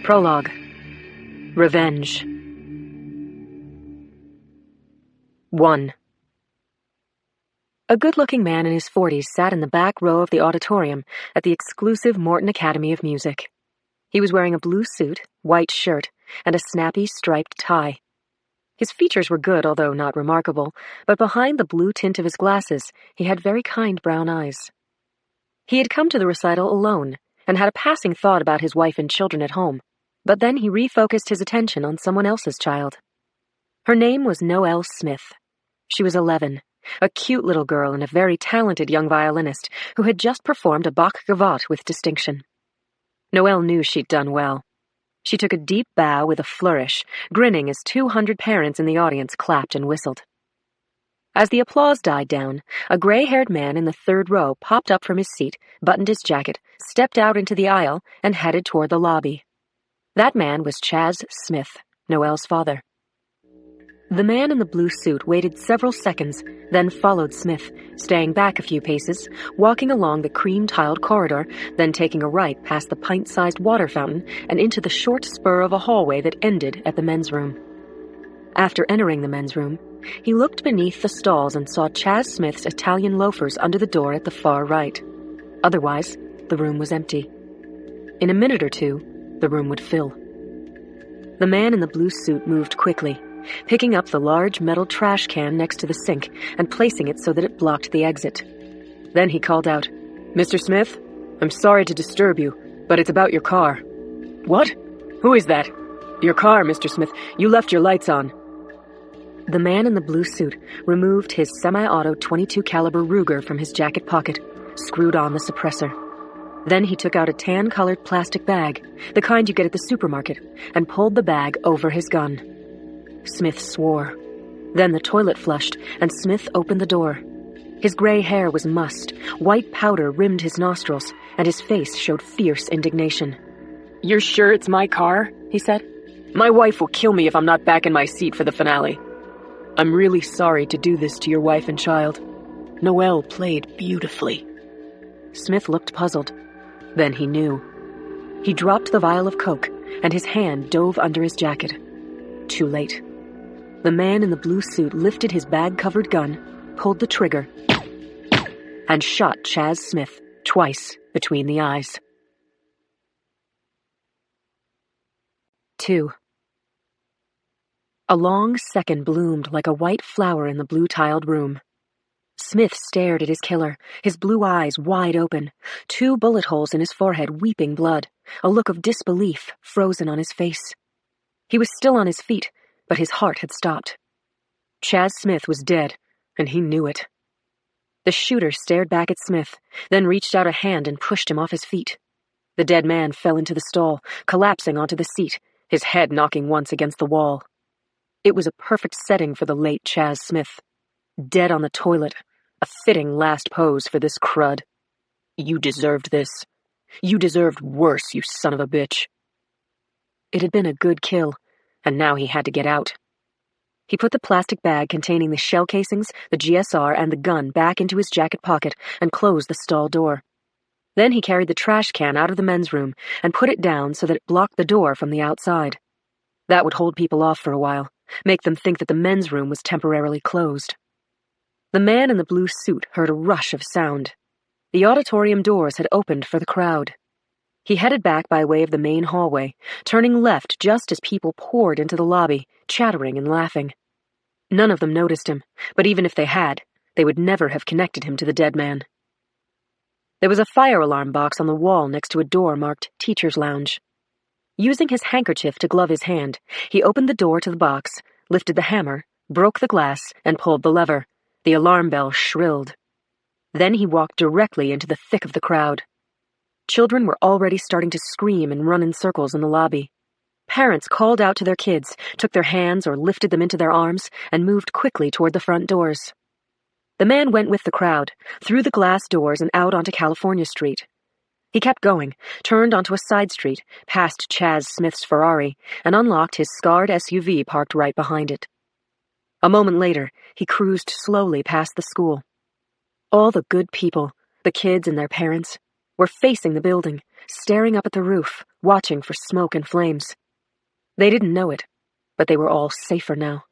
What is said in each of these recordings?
Prologue. Revenge. 1. A good-looking man in his 40s sat in the back row of the auditorium at the exclusive Morton Academy of Music. He was wearing a blue suit, white shirt, and a snappy striped tie. His features were good, although not remarkable, but behind the blue tint of his glasses, he had very kind brown eyes. He had come to the recital alone, and had a passing thought about his wife and children at home, but then he refocused his attention on someone else's child. Her name was Noelle Smith. She was 11, a cute little girl and a very talented young violinist who had just performed a Bach gavotte with distinction. Noelle knew she'd done well. She took a deep bow with a flourish, grinning as 200 parents in the audience clapped and whistled. As the applause died down, a gray-haired man in the third row popped up from his seat, buttoned his jacket, stepped out into the aisle, and headed toward the lobby. That man was Chaz Smith, Noelle's father. The man in the blue suit waited several seconds, then followed Smith, staying back a few paces, walking along the cream-tiled corridor, then taking a right past the pint-sized water fountain and into the short spur of a hallway that ended at the men's room. After entering the men's room, he looked beneath the stalls and saw Chaz Smith's Italian loafers under the door at the far right. Otherwise, the room was empty. In a minute or two, the room would fill. The man in the blue suit moved quickly, picking up the large metal trash can next to the sink and placing it so that it blocked the exit. Then he called out, "Mr. Smith, I'm sorry to disturb you, but it's about your car." "What? Who is that?" "Your car, Mr. Smith. You left your lights on." The man in the blue suit removed his semi-auto .22 caliber Ruger from his jacket pocket, screwed on the suppressor. Then he took out a tan-colored plastic bag, the kind you get at the supermarket, and pulled the bag over his gun. Smith swore. Then the toilet flushed, and Smith opened the door. His gray hair was mussed, white powder rimmed his nostrils, and his face showed fierce indignation. "You're sure it's my car?" he said. "My wife will kill me if I'm not back in my seat for the finale." "I'm really sorry to do this to your wife and child. Noelle played beautifully." Smith looked puzzled. Then he knew. He dropped the vial of Coke, and his hand dove under his jacket. Too late. The man in the blue suit lifted his bag-covered gun, pulled the trigger, and shot Chaz Smith twice between the eyes. 2. A long second bloomed like a white flower in the blue-tiled room. Smith stared at his killer, his blue eyes wide open, 2 bullet holes in his forehead weeping blood, a look of disbelief frozen on his face. He was still on his feet, but his heart had stopped. Chaz Smith was dead, and he knew it. The shooter stared back at Smith, then reached out a hand and pushed him off his feet. The dead man fell into the stall, collapsing onto the seat, his head knocking once against the wall. It was a perfect setting for the late Chaz Smith. Dead on the toilet, a fitting last pose for this crud. You deserved this. You deserved worse, you son of a bitch. It had been a good kill, and now he had to get out. He put the plastic bag containing the shell casings, the GSR, and the gun back into his jacket pocket and closed the stall door. Then he carried the trash can out of the men's room and put it down so that it blocked the door from the outside. That would hold people off for a while, make them think that the men's room was temporarily closed. The man in the blue suit heard a rush of sound. The auditorium doors had opened for the crowd. He headed back by way of the main hallway, turning left just as people poured into the lobby, chattering and laughing. None of them noticed him, but even if they had, they would never have connected him to the dead man. There was a fire alarm box on the wall next to a door marked Teacher's Lounge. Using his handkerchief to glove his hand, he opened the door to the box, lifted the hammer, broke the glass, and pulled the lever. The alarm bell shrilled. Then he walked directly into the thick of the crowd. Children were already starting to scream and run in circles in the lobby. Parents called out to their kids, took their hands or lifted them into their arms, and moved quickly toward the front doors. The man went with the crowd, through the glass doors and out onto California Street. He kept going, turned onto a side street, past Chaz Smith's Ferrari, and unlocked his scarred SUV parked right behind it. A moment later, he cruised slowly past the school. All the good people, the kids and their parents, were facing the building, staring up at the roof, watching for smoke and flames. They didn't know it, but they were all safer now.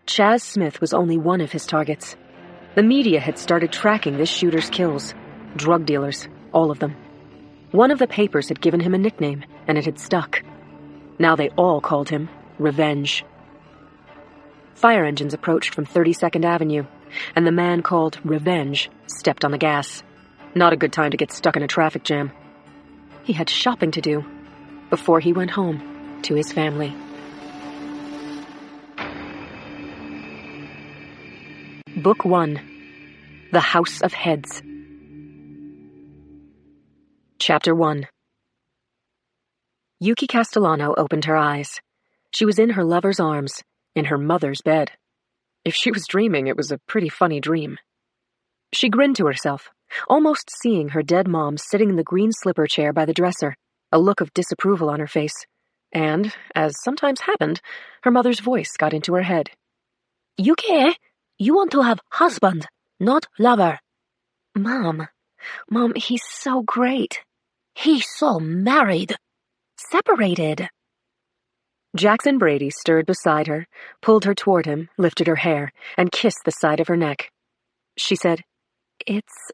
Chaz Smith was only one of his targets. The media had started tracking this shooter's kills. Drug dealers, all of them. One of the papers had given him a nickname, and it had stuck. Now they all called him Revenge. Fire engines approached from 32nd Avenue, and the man called Revenge stepped on the gas. Not a good time to get stuck in a traffic jam. He had shopping to do before he went home to his family. Book 1. The House of Heads. Chapter 1. Yuki Castellano opened her eyes. She was in her lover's arms, in her mother's bed. If she was dreaming, it was a pretty funny dream. She grinned to herself, almost seeing her dead mom sitting in the green slipper chair by the dresser, a look of disapproval on her face. And, as sometimes happened, her mother's voice got into her head. "Yuki, you want to have husband, not lover." Mom, he's so great. He's so married. Separated." Jackson Brady stirred beside her, pulled her toward him, lifted her hair, and kissed the side of her neck. She said, "It's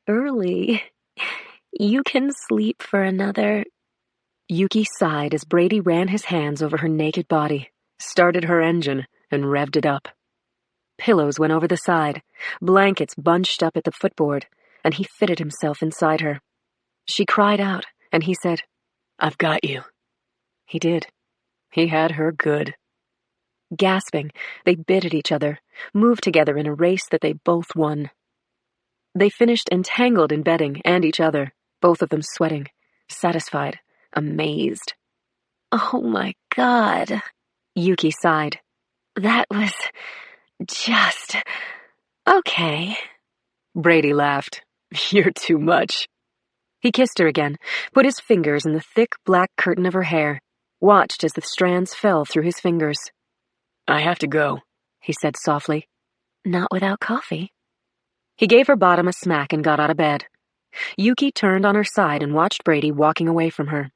early. You can sleep for another." Yuki sighed as Brady ran his hands over her naked body, started her engine, and revved it up. Pillows went over the side, blankets bunched up at the footboard, and he fitted himself inside her. She cried out, and he said, "I've got you." He did. He had her good. Gasping, they bit at each other, moved together in a race that they both won. They finished entangled in bedding and each other, both of them sweating, satisfied, amazed. "Oh my God," Yuki sighed. "That was just okay." Brady laughed. "You're too much." He kissed her again, put his fingers in the thick black curtain of her hair, watched as the strands fell through his fingers. "I have to go," he said softly. "Not without coffee." He gave her bottom a smack and got out of bed. Yuki turned on her side and watched Brady walking away from her.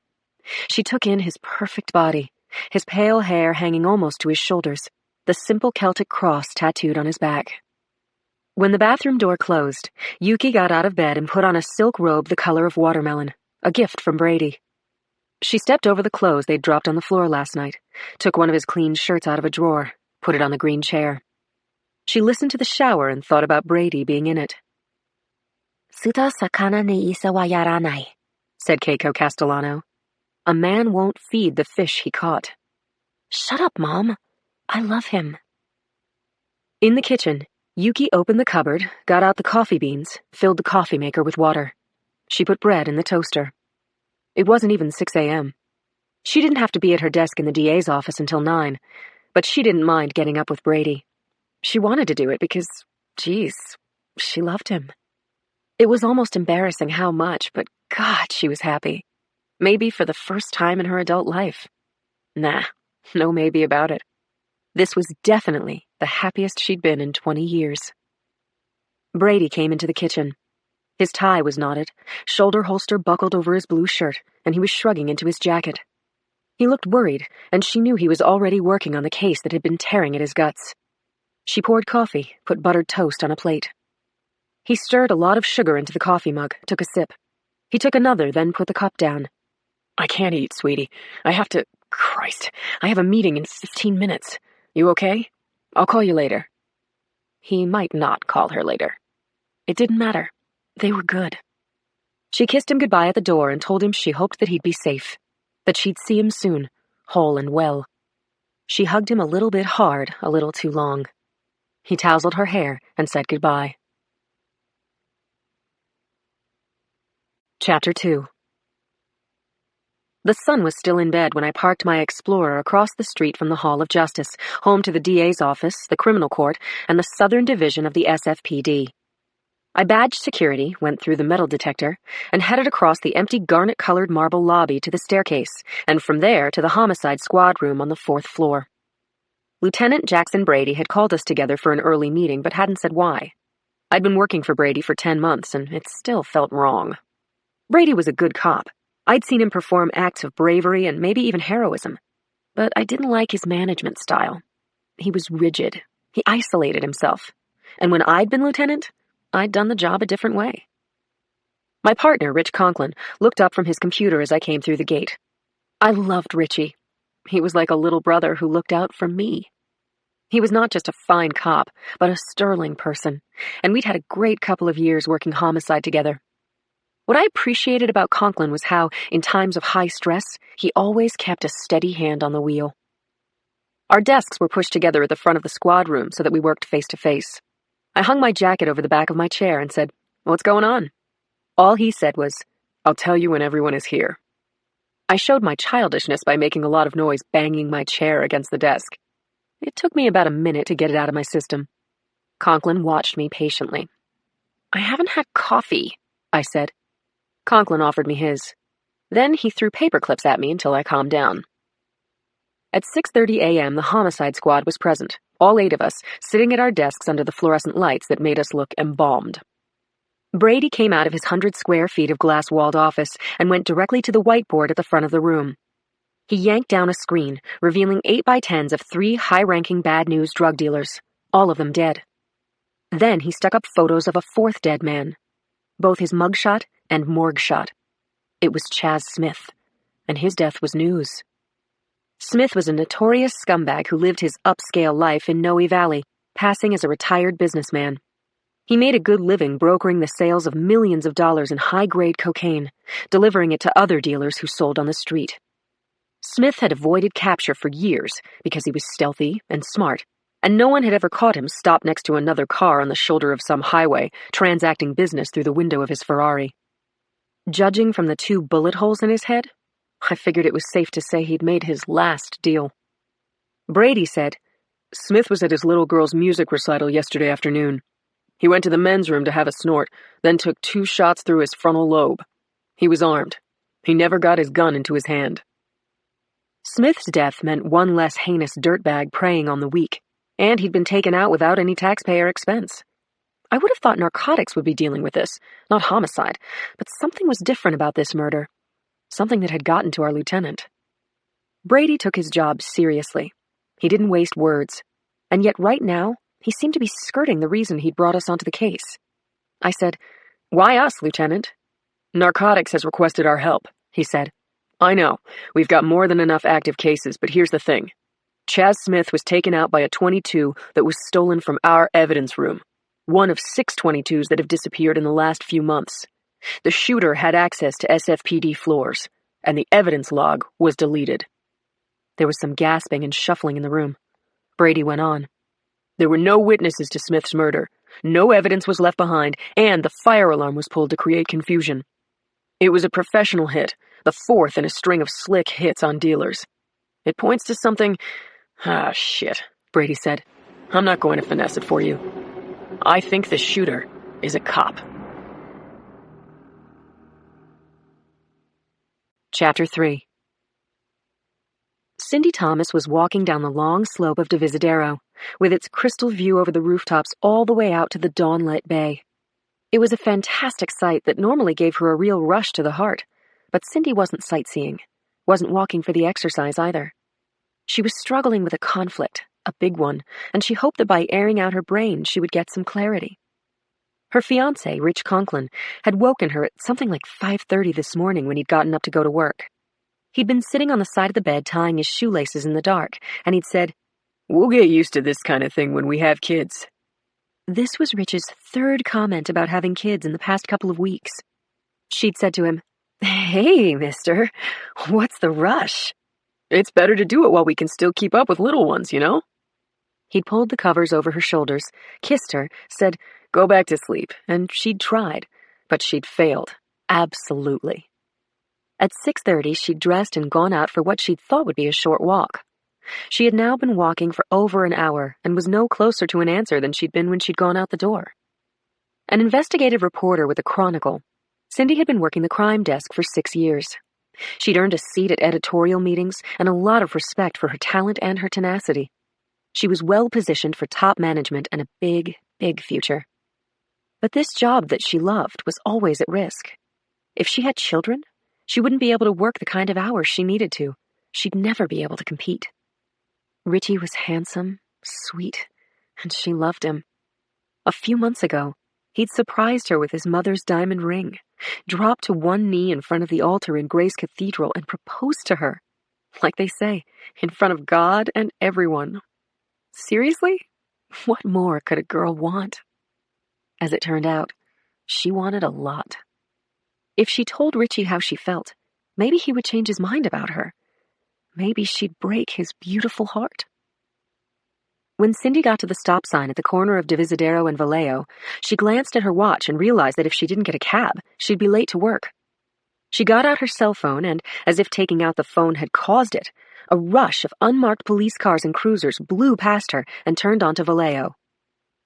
She took in his perfect body, his pale hair hanging almost to his shoulders, the simple Celtic cross tattooed on his back. When the bathroom door closed, Yuki got out of bed and put on a silk robe the color of watermelon, a gift from Brady. She stepped over the clothes they'd dropped on the floor last night, took one of his clean shirts out of a drawer, put it on the green chair. She listened to the shower and thought about Brady being in it. "Suta sakana ni isa wa yaranai," said Keiko Castellano. "A man won't feed the fish he caught." "Shut up, Mom. I love him." In the kitchen, Yuki opened the cupboard, got out the coffee beans, filled the coffee maker with water. She put bread in the toaster. It wasn't even 6 a.m. She didn't have to be at her desk in the DA's office until 9, but she didn't mind getting up with Brady. She wanted to do it because, geez, she loved him. It was almost embarrassing how much, but God, she was happy. Maybe for the first time in her adult life. Nah, no maybe about it. This was definitely the happiest she'd been in 20 years. Brady came into the kitchen. His tie was knotted, shoulder holster buckled over his blue shirt, and he was shrugging into his jacket. He looked worried, and she knew he was already working on the case that had been tearing at his guts. She poured coffee, put buttered toast on a plate. He stirred a lot of sugar into the coffee mug, took a sip. He took another, then put the cup down. "I can't eat, sweetie. I have to... Christ, I have a meeting in 15 minutes. You okay? I'll call you later." He might not call her later. It didn't matter. They were good. She kissed him goodbye at the door and told him she hoped that he'd be safe, that she'd see him soon, whole and well. She hugged him a little bit hard, a little too long. He tousled her hair and said goodbye. Chapter 2. The sun was still in bed when I parked my Explorer across the street from the Hall of Justice, home to the DA's office, the criminal court, and the Southern Division of the SFPD. I badged security, went through the metal detector, and headed across the empty garnet-colored marble lobby to the staircase, and from there to the homicide squad room on the 4th floor. Lieutenant Jackson Brady had called us together for an early meeting, but hadn't said why. I'd been working for Brady for 10 months, and it still felt wrong. Brady was a good cop. I'd seen him perform acts of bravery and maybe even heroism. But I didn't like his management style. He was rigid. He isolated himself. And when I'd been lieutenant, I'd done the job a different way. My partner, Rich Conklin, looked up from his computer as I came through the gate. I loved Richie. He was like a little brother who looked out for me. He was not just a fine cop, but a sterling person, and we'd had a great couple of years working homicide together. What I appreciated about Conklin was how, in times of high stress, he always kept a steady hand on the wheel. Our desks were pushed together at the front of the squad room so that we worked face to face. I hung my jacket over the back of my chair and said, "What's going on?" All he said was, "I'll tell you when everyone is here." I showed my childishness by making a lot of noise banging my chair against the desk. It took me about a minute to get it out of my system. Conklin watched me patiently. "I haven't had coffee," I said. Conklin offered me his. Then he threw paper clips at me until I calmed down. At 6:30 a.m., the homicide squad was present, all 8 of us, sitting at our desks under the fluorescent lights that made us look embalmed. Brady came out of his 100 square feet of glass-walled office and went directly to the whiteboard at the front of the room. He yanked down a screen, revealing 8x10s of 3 high-ranking bad news drug dealers, all of them dead. Then he stuck up photos of a 4th dead man, both his mugshot and morgue shot. It was Chaz Smith, and his death was news. Smith was a notorious scumbag who lived his upscale life in Noe Valley, passing as a retired businessman. He made a good living brokering the sales of millions of dollars in high-grade cocaine, delivering it to other dealers who sold on the street. Smith had avoided capture for years because he was stealthy and smart, and no one had ever caught him stopped next to another car on the shoulder of some highway, transacting business through the window of his Ferrari. Judging from the 2 bullet holes in his head, I figured it was safe to say he'd made his last deal. Brady said, "Smith was at his little girl's music recital yesterday afternoon. He went to the men's room to have a snort, then took 2 shots through his frontal lobe. He was armed. He never got his gun into his hand." Smith's death meant one less heinous dirtbag preying on the weak, and he'd been taken out without any taxpayer expense. I would have thought narcotics would be dealing with this, not homicide, but something was different about this murder. Something that had gotten to our lieutenant. Brady took his job seriously. He didn't waste words, and yet right now, he seemed to be skirting the reason he'd brought us onto the case. I said, "Why us, Lieutenant?" "Narcotics has requested our help," he said. "I know, we've got more than enough active cases, but here's the thing. Chaz Smith was taken out by a .22 that was stolen from our evidence room, one of 6 .22s that have disappeared in the last few months. The shooter had access to SFPD floors, and the evidence log was deleted." There was some gasping and shuffling in the room. Brady went on. "There were no witnesses to Smith's murder, no evidence was left behind, and the fire alarm was pulled to create confusion. It was a professional hit, the 4th in a string of slick hits on dealers. It points to something—" "Ah, shit," Brady said. "I'm not going to finesse it for you. I think the shooter is a cop." Chapter 3. Cindy Thomas was walking down the long slope of Divisadero, with its crystal view over the rooftops all the way out to the dawn-lit bay. It was a fantastic sight that normally gave her a real rush to the heart, but Cindy wasn't sightseeing, wasn't walking for the exercise either. She was struggling with a conflict, a big one, and she hoped that by airing out her brain she would get some clarity. Her fiancé, Rich Conklin, had woken her at something like 5:30 this morning when he'd gotten up to go to work. He'd been sitting on the side of the bed tying his shoelaces in the dark, and he'd said, "We'll get used to this kind of thing when we have kids." This was Rich's 3rd comment about having kids in the past couple of weeks. She'd said to him, "Hey, mister, what's the rush?" "It's better to do it while we can still keep up with little ones, you know?" He'd pulled the covers over her shoulders, kissed her, said, "Go back to sleep," and she'd tried, but she'd failed, absolutely. At 6:30, she'd dressed and gone out for what she'd thought would be a short walk. She had now been walking for over an hour and was no closer to an answer than she'd been when she'd gone out the door. An investigative reporter with the Chronicle, Cindy had been working the crime desk for 6 years. She'd earned a seat at editorial meetings and a lot of respect for her talent and her tenacity. She was well positioned for top management and a big, big future. But this job that she loved was always at risk. If she had children, she wouldn't be able to work the kind of hours she needed to. She'd never be able to compete. Richie was handsome, sweet, and she loved him. A few months ago, he'd surprised her with his mother's diamond ring, dropped to one knee in front of the altar in Grace Cathedral, and proposed to her. Like they say, in front of God and everyone. Seriously? What more could a girl want? As it turned out, she wanted a lot. If she told Richie how she felt, maybe he would change his mind about her. Maybe she'd break his beautiful heart. When Cindy got to the stop sign at the corner of Divisadero and Vallejo, she glanced at her watch and realized that if she didn't get a cab, she'd be late to work. She got out her cell phone and, as if taking out the phone had caused it, a rush of unmarked police cars and cruisers blew past her and turned onto Vallejo.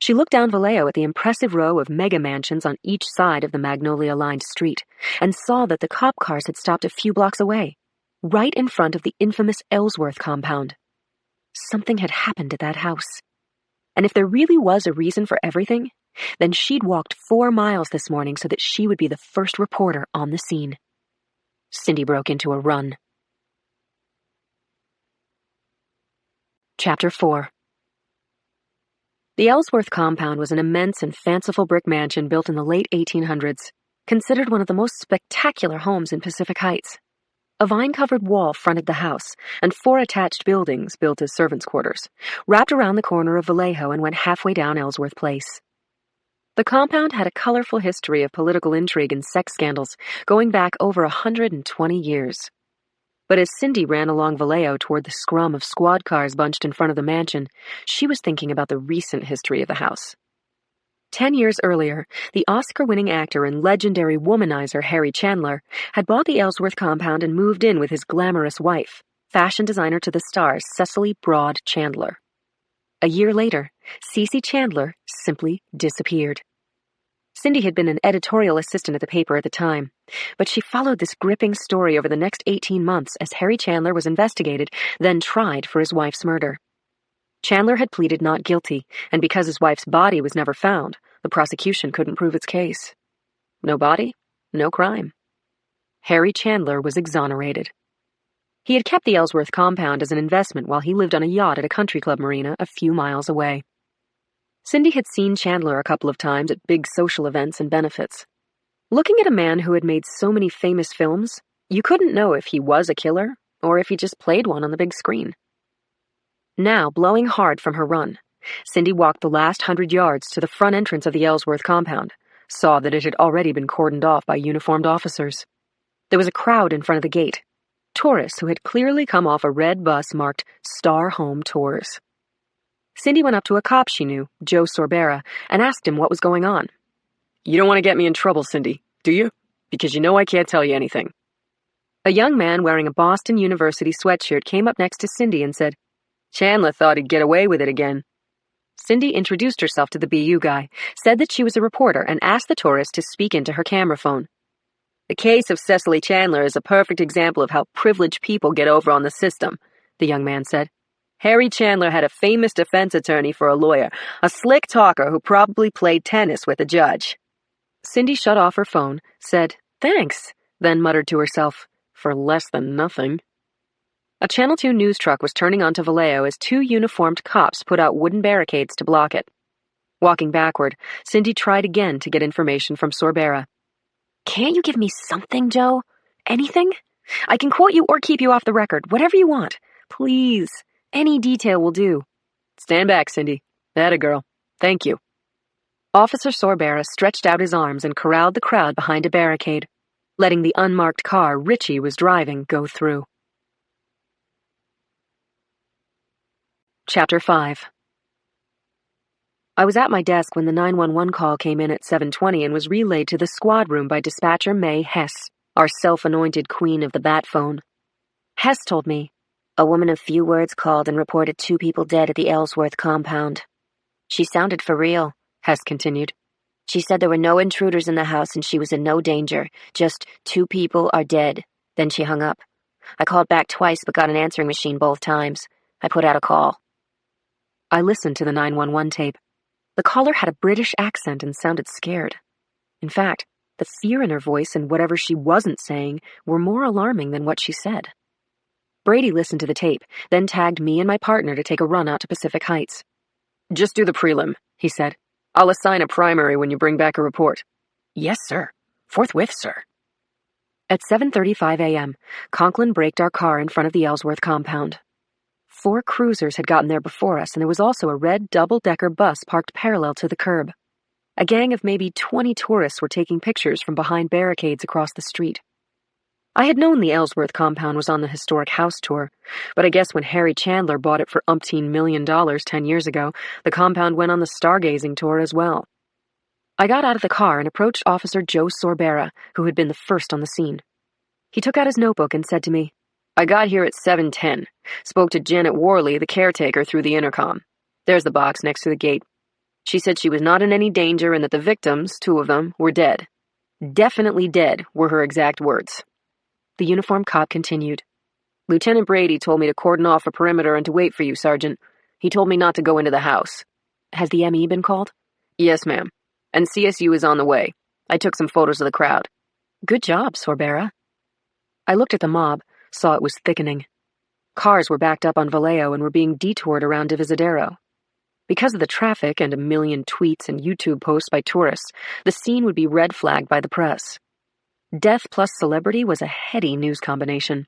She looked down Vallejo at the impressive row of mega mansions on each side of the magnolia-lined street and saw that the cop cars had stopped a few blocks away, right in front of the infamous Ellsworth compound. Something had happened at that house. And if there really was a reason for everything, then she'd walked 4 miles this morning so that she would be the first reporter on the scene. Cindy broke into a run. Chapter 4. The Ellsworth compound was an immense and fanciful brick mansion built in the late 1800s, considered one of the most spectacular homes in Pacific Heights. A vine-covered wall fronted the house, and 4 attached buildings, built as servants' quarters, wrapped around the corner of Vallejo and went halfway down Ellsworth Place. The compound had a colorful history of political intrigue and sex scandals going back over 120 years. But as Cindy ran along Vallejo toward the scrum of squad cars bunched in front of the mansion, she was thinking about the recent history of the house. 10 years earlier, the Oscar-winning actor and legendary womanizer Harry Chandler had bought the Ellsworth compound and moved in with his glamorous wife, fashion designer to the stars Cecily Broad Chandler. A year later, Cece Chandler simply disappeared. Cindy had been an editorial assistant at the paper at the time, but she followed this gripping story over the next 18 months as Harry Chandler was investigated, then tried for his wife's murder. Chandler had pleaded not guilty, and because his wife's body was never found, the prosecution couldn't prove its case. No body, no crime. Harry Chandler was exonerated. He had kept the Ellsworth compound as an investment while he lived on a yacht at a country club marina a few miles away. Cindy had seen Chandler a couple of times at big social events and benefits. Looking at a man who had made so many famous films, you couldn't know if he was a killer or if he just played one on the big screen. Now, blowing hard from her run, Cindy walked the last 100 yards to the front entrance of the Ellsworth compound, saw that it had already been cordoned off by uniformed officers. There was a crowd in front of the gate, tourists who had clearly come off a red bus marked Star Home Tours. Cindy went up to a cop she knew, Joe Sorbera, and asked him what was going on. "You don't want to get me in trouble, Cindy, do you? Because you know I can't tell you anything." A young man wearing a Boston University sweatshirt came up next to Cindy and said, "Chandler thought he'd get away with it again." Cindy introduced herself to the BU guy, said that she was a reporter, and asked the tourist to speak into her camera phone. "The case of Cecily Chandler is a perfect example of how privileged people get over on the system," the young man said. "Harry Chandler had a famous defense attorney for a lawyer, a slick talker who probably played tennis with a judge." Cindy shut off her phone, said, "Thanks," then muttered to herself, "For less than nothing." A Channel 2 news truck was turning onto Vallejo as 2 uniformed cops put out wooden barricades to block it. Walking backward, Cindy tried again to get information from Sorbera. "Can't you give me something, Joe? Anything? I can quote you or keep you off the record, whatever you want. Please, any detail will do." "Stand back, Cindy. Atta girl. Thank you." Officer Sorbera stretched out his arms and corralled the crowd behind a barricade, letting the unmarked car Richie was driving go through. Chapter 5. I was at my desk when the 911 call came in at 7:20 and was relayed to the squad room by dispatcher May Hess, our self-anointed queen of the bat phone. Hess told me, "A woman of few words called and reported 2 people dead at the Ellsworth compound." "She sounded for real," Hess continued. "She said there were no intruders in the house and she was in no danger. Just 2 people are dead." Then she hung up. I called back twice but got an answering machine both times. I put out a call. I listened to the 911 tape. The caller had a British accent and sounded scared. In fact, The fear in her voice and whatever she wasn't saying were more alarming than what she said. Brady listened to the tape, then tagged me and my partner to take a run out to Pacific Heights. "Just do the prelim," he said. "I'll assign a primary when you bring back a report." "Yes, sir. Forthwith, sir." At 7:35 a.m., Conklin braked our car in front of the Ellsworth compound. 4 cruisers had gotten there before us, and there was also a red double-decker bus parked parallel to the curb. A gang of maybe 20 tourists were taking pictures from behind barricades across the street. I had known the Ellsworth compound was on the historic house tour, but I guess when Harry Chandler bought it for umpteen $1 million 10 years ago, the compound went on the stargazing tour as well. I got out of the car and approached Officer Joe Sorbera, who had been the first on the scene. He took out his notebook and said to me, "I got here at 7:10. Spoke to Janet Worley, the caretaker, through the intercom. There's the box next to the gate. She said she was not in any danger and that the victims, 2 of them, were dead. Definitely dead, were her exact words." The uniformed cop continued. "Lieutenant Brady told me to cordon off a perimeter and to wait for you, Sergeant. He told me not to go into the house." "Has the ME been called?" "Yes, ma'am. And CSU is on the way. I took some photos of the crowd." "Good job, Sorbera." I looked at the mob, saw it was thickening. Cars were backed up on Vallejo and were being detoured around Divisadero. Because of the traffic and a million tweets and YouTube posts by tourists, the scene would be red flagged by the press. Death plus celebrity was a heady news combination.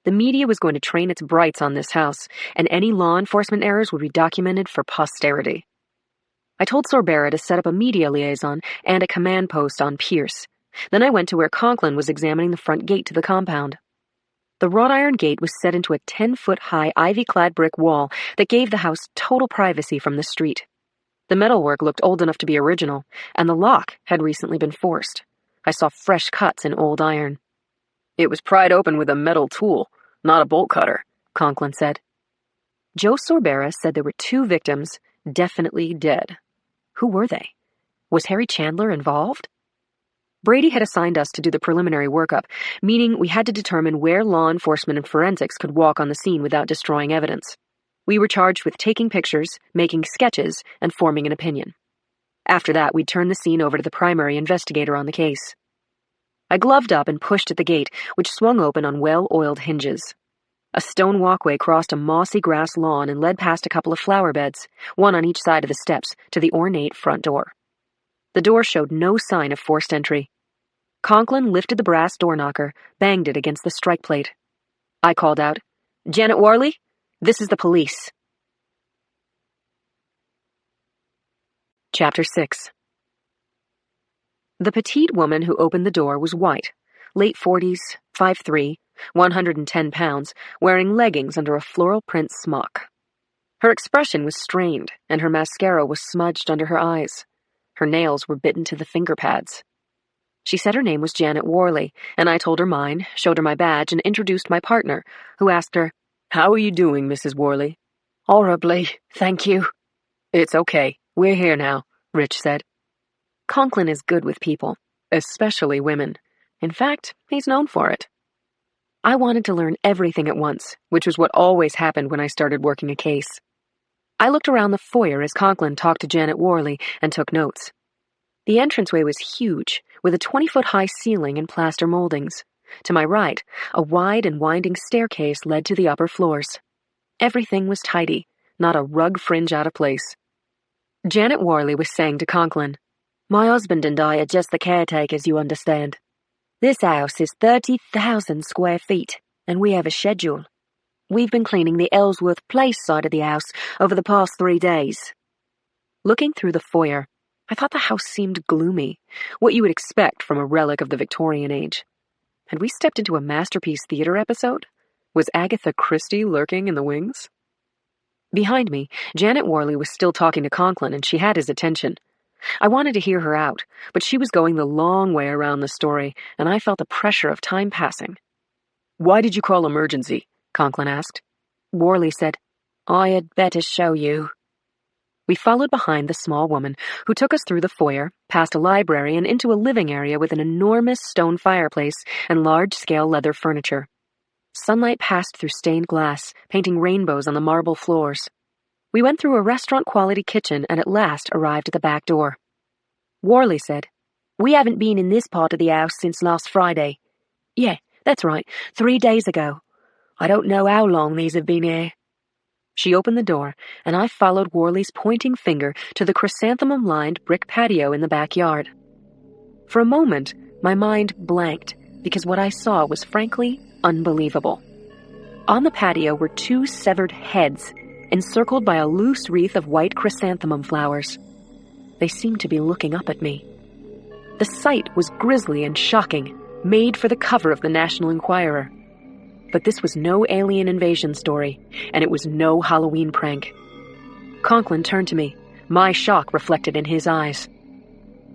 The media was going to train its brights on this house, and any law enforcement errors would be documented for posterity. I told Sorbera to set up a media liaison and a command post on Pierce. Then I went to where Conklin was examining the front gate to the compound. The wrought iron gate was set into a 10-foot-high ivy-clad brick wall that gave the house total privacy from the street. The metalwork looked old enough to be original, and the lock had recently been forced. I saw fresh cuts in old iron. "It was pried open with a metal tool, not a bolt cutter," Conklin said. Joe Sorbera said there were 2 victims, definitely dead. Who were they? Was Harry Chandler involved? Brady had assigned us to do the preliminary workup, meaning we had to determine where law enforcement and forensics could walk on the scene without destroying evidence. We were charged with taking pictures, making sketches, and forming an opinion. After that, we'd turn the scene over to the primary investigator on the case. I gloved up and pushed at the gate, which swung open on well-oiled hinges. A stone walkway crossed a mossy grass lawn and led past a couple of flower beds, one on each side of the steps, to the ornate front door. The door showed no sign of forced entry. Conklin lifted the brass door knocker, banged it against the strike plate. I called out, "Janet Worley, this is the police." Chapter 6. The petite woman who opened the door was white, late 40s, 5'3", 110 pounds, wearing leggings under a floral print smock. Her expression was strained, and her mascara was smudged under her eyes. Her nails were bitten to the finger pads. She said her name was Janet Worley, and I told her mine, showed her my badge, and introduced my partner, who asked her, "How are you doing, Mrs. Worley?" "Horribly, thank you." "It's okay. We're here now," Rich said. Conklin is good with people, especially women. In fact, he's known for it. I wanted to learn everything at once, which was what always happened when I started working a case. I looked around the foyer as Conklin talked to Janet Worley and took notes. The entranceway was huge, with a 20-foot-high ceiling and plaster moldings. To my right, a wide and winding staircase led to the upper floors. Everything was tidy, not a rug fringe out of place. Janet Worley was saying to Conklin, "My husband and I are just the caretakers, you understand. This house is 30,000 square feet, and we have a schedule. We've been cleaning the Ellsworth Place side of the house over the past 3 days." Looking through the foyer, I thought the house seemed gloomy, what you would expect from a relic of the Victorian age. Had we stepped into a Masterpiece Theater episode? Was Agatha Christie lurking in the wings? Behind me, Janet Worley was still talking to Conklin, and she had his attention. I wanted to hear her out, but she was going the long way around the story, and I felt the pressure of time passing. "Why did you call emergency?" Conklin asked. Worley said, "I had better show you." We followed behind the small woman, who took us through the foyer, past a library, and into a living area with an enormous stone fireplace and large-scale leather furniture. Sunlight passed through stained glass, painting rainbows on the marble floors. We went through a restaurant-quality kitchen and at last arrived at the back door. Worley said, We haven't been in this part of the house since last Friday. Yeah, that's right, 3 days ago. I don't know how long these have been here." She opened the door, and I followed Worley's pointing finger to the chrysanthemum-lined brick patio in the backyard. For a moment, my mind blanked, because what I saw was frankly unbelievable. On the patio were 2 severed heads, encircled by a loose wreath of white chrysanthemum flowers. They seemed to be looking up at me. The sight was grisly and shocking, made for the cover of the National Enquirer. But this was no alien invasion story, and it was no Halloween prank. Conklin turned to me, my shock reflected in his eyes.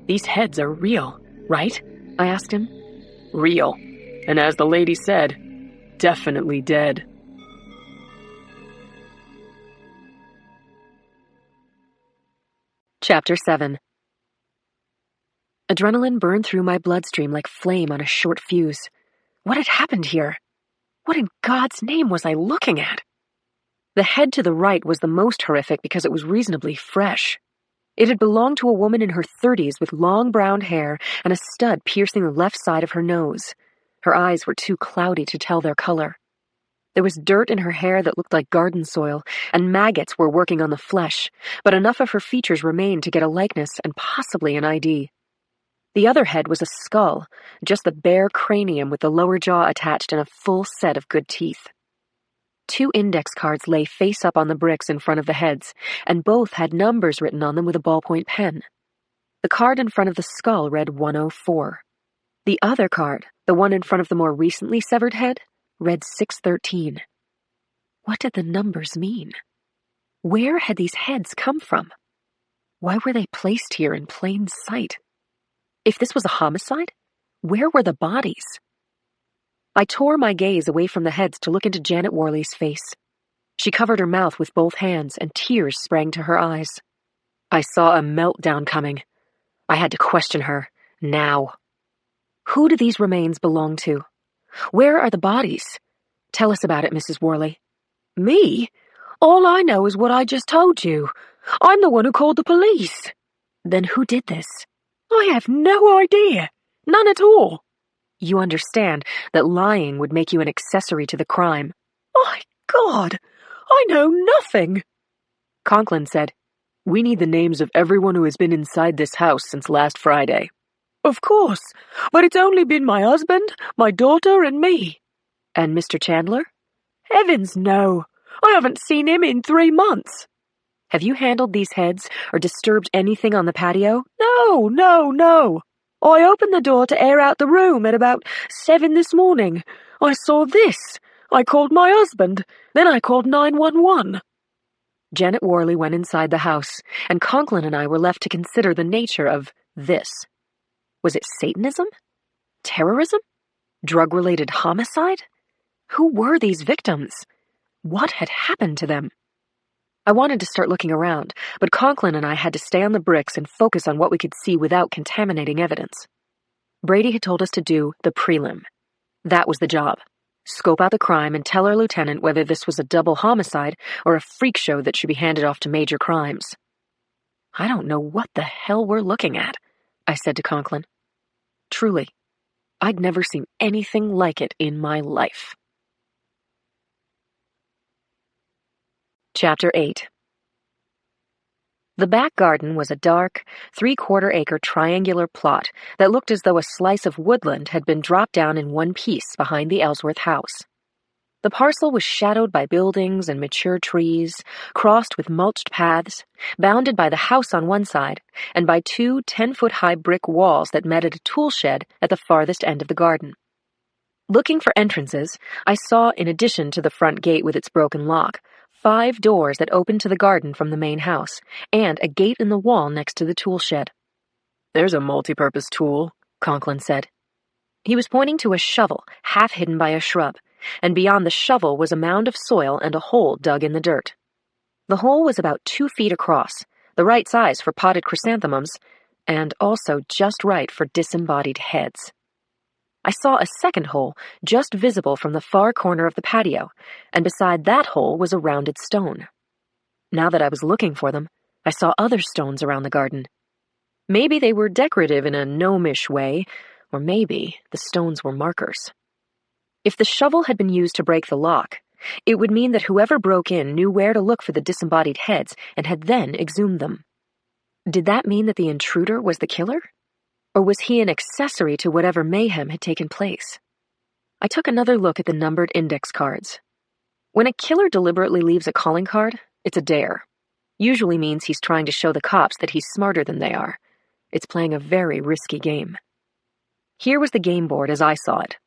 "These heads are real, right?" I asked him. "Real. And as the lady said, definitely dead." Chapter 7. Adrenaline burned through my bloodstream like flame on a short fuse. What had happened here? What in God's name was I looking at? The head to the right was the most horrific because it was reasonably fresh. It had belonged to a woman in her 30s with long brown hair and a stud piercing the left side of her nose. Her eyes were too cloudy to tell their color. There was dirt in her hair that looked like garden soil, and maggots were working on the flesh, but enough of her features remained to get a likeness and possibly an ID. The other head was a skull, just the bare cranium with the lower jaw attached and a full set of good teeth. 2 index cards lay face up on the bricks in front of the heads, and both had numbers written on them with a ballpoint pen. The card in front of the skull read 104. The other card, the one in front of the more recently severed head, read 613. What did the numbers mean? Where had these heads come from? Why were they placed here in plain sight? If this was a homicide, where were the bodies? I tore my gaze away from the heads to look into Janet Worley's face. She covered her mouth with both hands, and tears sprang to her eyes. I saw a meltdown coming. I had to question her, now. Who do these remains belong to? Where are the bodies? Tell us about it, Mrs. Worley. Me? All I know is what I just told you. I'm the one who called the police. Then who did this? I have no idea. None at all. You understand that lying would make you an accessory to the crime. My God, I know nothing. Conklin said, "We need the names of everyone who has been inside this house since last Friday." Of course, but it's only been my husband, my daughter, and me. And Mr. Chandler? Heavens, no. I haven't seen him in 3 months. Have you handled these heads or disturbed anything on the patio? No. I opened the door to air out the room at about 7 this morning. I saw this. I called my husband. Then I called 911. Janet Worley went inside the house, and Conklin and I were left to consider the nature of this. Was it Satanism? Terrorism? Drug-related homicide? Who were these victims? What had happened to them? I wanted to start looking around, but Conklin and I had to stay on the bricks and focus on what we could see without contaminating evidence. Brady had told us to do the prelim. That was the job. Scope out the crime and tell our lieutenant whether this was a double homicide or a freak show that should be handed off to major crimes. I don't know what the hell we're looking at, I said to Conklin. Truly, I'd never seen anything like it in my life. Chapter 8. The back garden was a dark, 3/4-acre triangular plot that looked as though a slice of woodland had been dropped down in one piece behind the Ellsworth house. The parcel was shadowed by buildings and mature trees, crossed with mulched paths, bounded by the house on one side, and by 2 10-foot-high brick walls that met at a tool shed at the farthest end of the garden. Looking for entrances, I saw, in addition to the front gate with its broken lock, 5 doors that opened to the garden from the main house, and a gate in the wall next to the tool shed. There's a multi-purpose tool, Conklin said. He was pointing to a shovel, half hidden by a shrub, and beyond the shovel was a mound of soil and a hole dug in the dirt. The hole was about 2 feet across, the right size for potted chrysanthemums, and also just right for disembodied heads. I saw a second hole just visible from the far corner of the patio, and beside that hole was a rounded stone. Now that I was looking for them, I saw other stones around the garden. Maybe they were decorative in a gnomish way, or maybe the stones were markers. If the shovel had been used to break the lock, it would mean that whoever broke in knew where to look for the disembodied heads and had then exhumed them. Did that mean that the intruder was the killer? Or was he an accessory to whatever mayhem had taken place? I took another look at the numbered index cards. When a killer deliberately leaves a calling card, it's a dare. Usually means he's trying to show the cops that he's smarter than they are. It's playing a very risky game. Here was the game board as I saw it.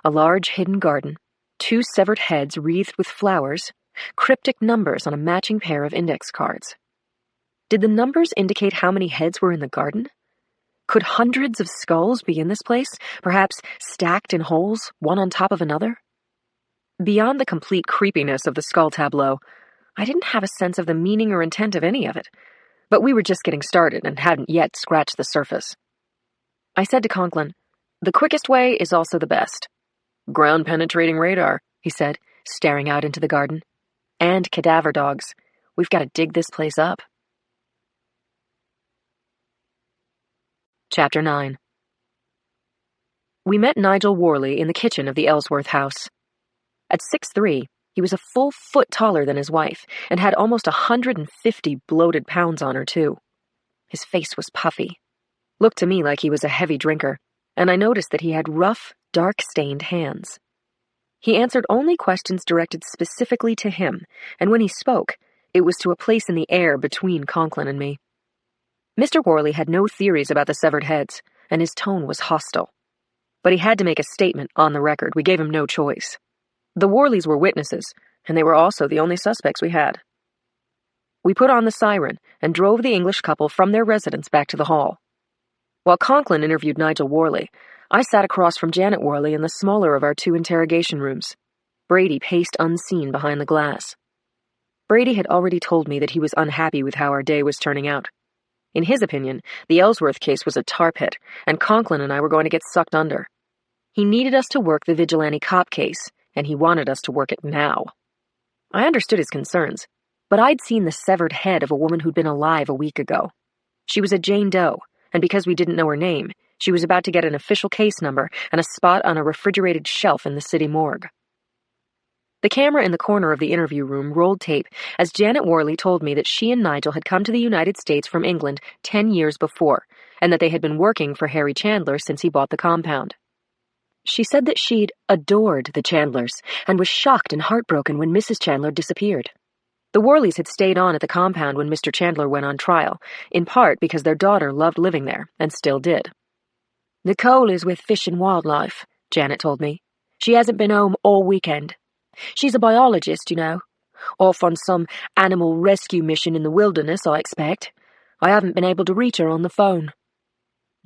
A large hidden garden, 2 severed heads wreathed with flowers, cryptic numbers on a matching pair of index cards. Did the numbers indicate how many heads were in the garden? Could hundreds of skulls be in this place, perhaps stacked in holes, one on top of another? Beyond the complete creepiness of the skull tableau, I didn't have a sense of the meaning or intent of any of it, but we were just getting started and hadn't yet scratched the surface. I said to Conklin, "The quickest way is also the best." "Ground-penetrating radar," he said, staring out into the garden. "And cadaver dogs. We've got to dig this place up." Chapter 9. We met Nigel Worley in the kitchen of the Ellsworth house. At 6'3", he was a full foot taller than his wife and had almost 150 bloated pounds on her, too. His face was puffy. Looked to me like he was a heavy drinker, and I noticed that he had rough, dark-stained hands. He answered only questions directed specifically to him, and when he spoke, it was to a place in the air between Conklin and me. Mr. Worley had no theories about the severed heads, and his tone was hostile. But he had to make a statement on the record. We gave him no choice. The Worleys were witnesses, and they were also the only suspects we had. We put on the siren and drove the English couple from their residence back to the hall. While Conklin interviewed Nigel Worley, I sat across from Janet Worley in the smaller of our 2 interrogation rooms. Brady paced unseen behind the glass. Brady had already told me that he was unhappy with how our day was turning out. In his opinion, the Ellsworth case was a tar pit, and Conklin and I were going to get sucked under. He needed us to work the vigilante cop case, and he wanted us to work it now. I understood his concerns, but I'd seen the severed head of a woman who'd been alive a week ago. She was a Jane Doe, and because we didn't know her name, she was about to get an official case number and a spot on a refrigerated shelf in the city morgue. The camera in the corner of the interview room rolled tape as Janet Worley told me that she and Nigel had come to the United States from England 10 years before, and that they had been working for Harry Chandler since he bought the compound. She said that she'd adored the Chandlers and was shocked and heartbroken when Mrs. Chandler disappeared. The Worleys had stayed on at the compound when Mr. Chandler went on trial, in part because their daughter loved living there, and still did. "Nicole is with Fish and Wildlife," Janet told me. "She hasn't been home all weekend. She's a biologist, you know. Off on some animal rescue mission in the wilderness, I expect. I haven't been able to reach her on the phone."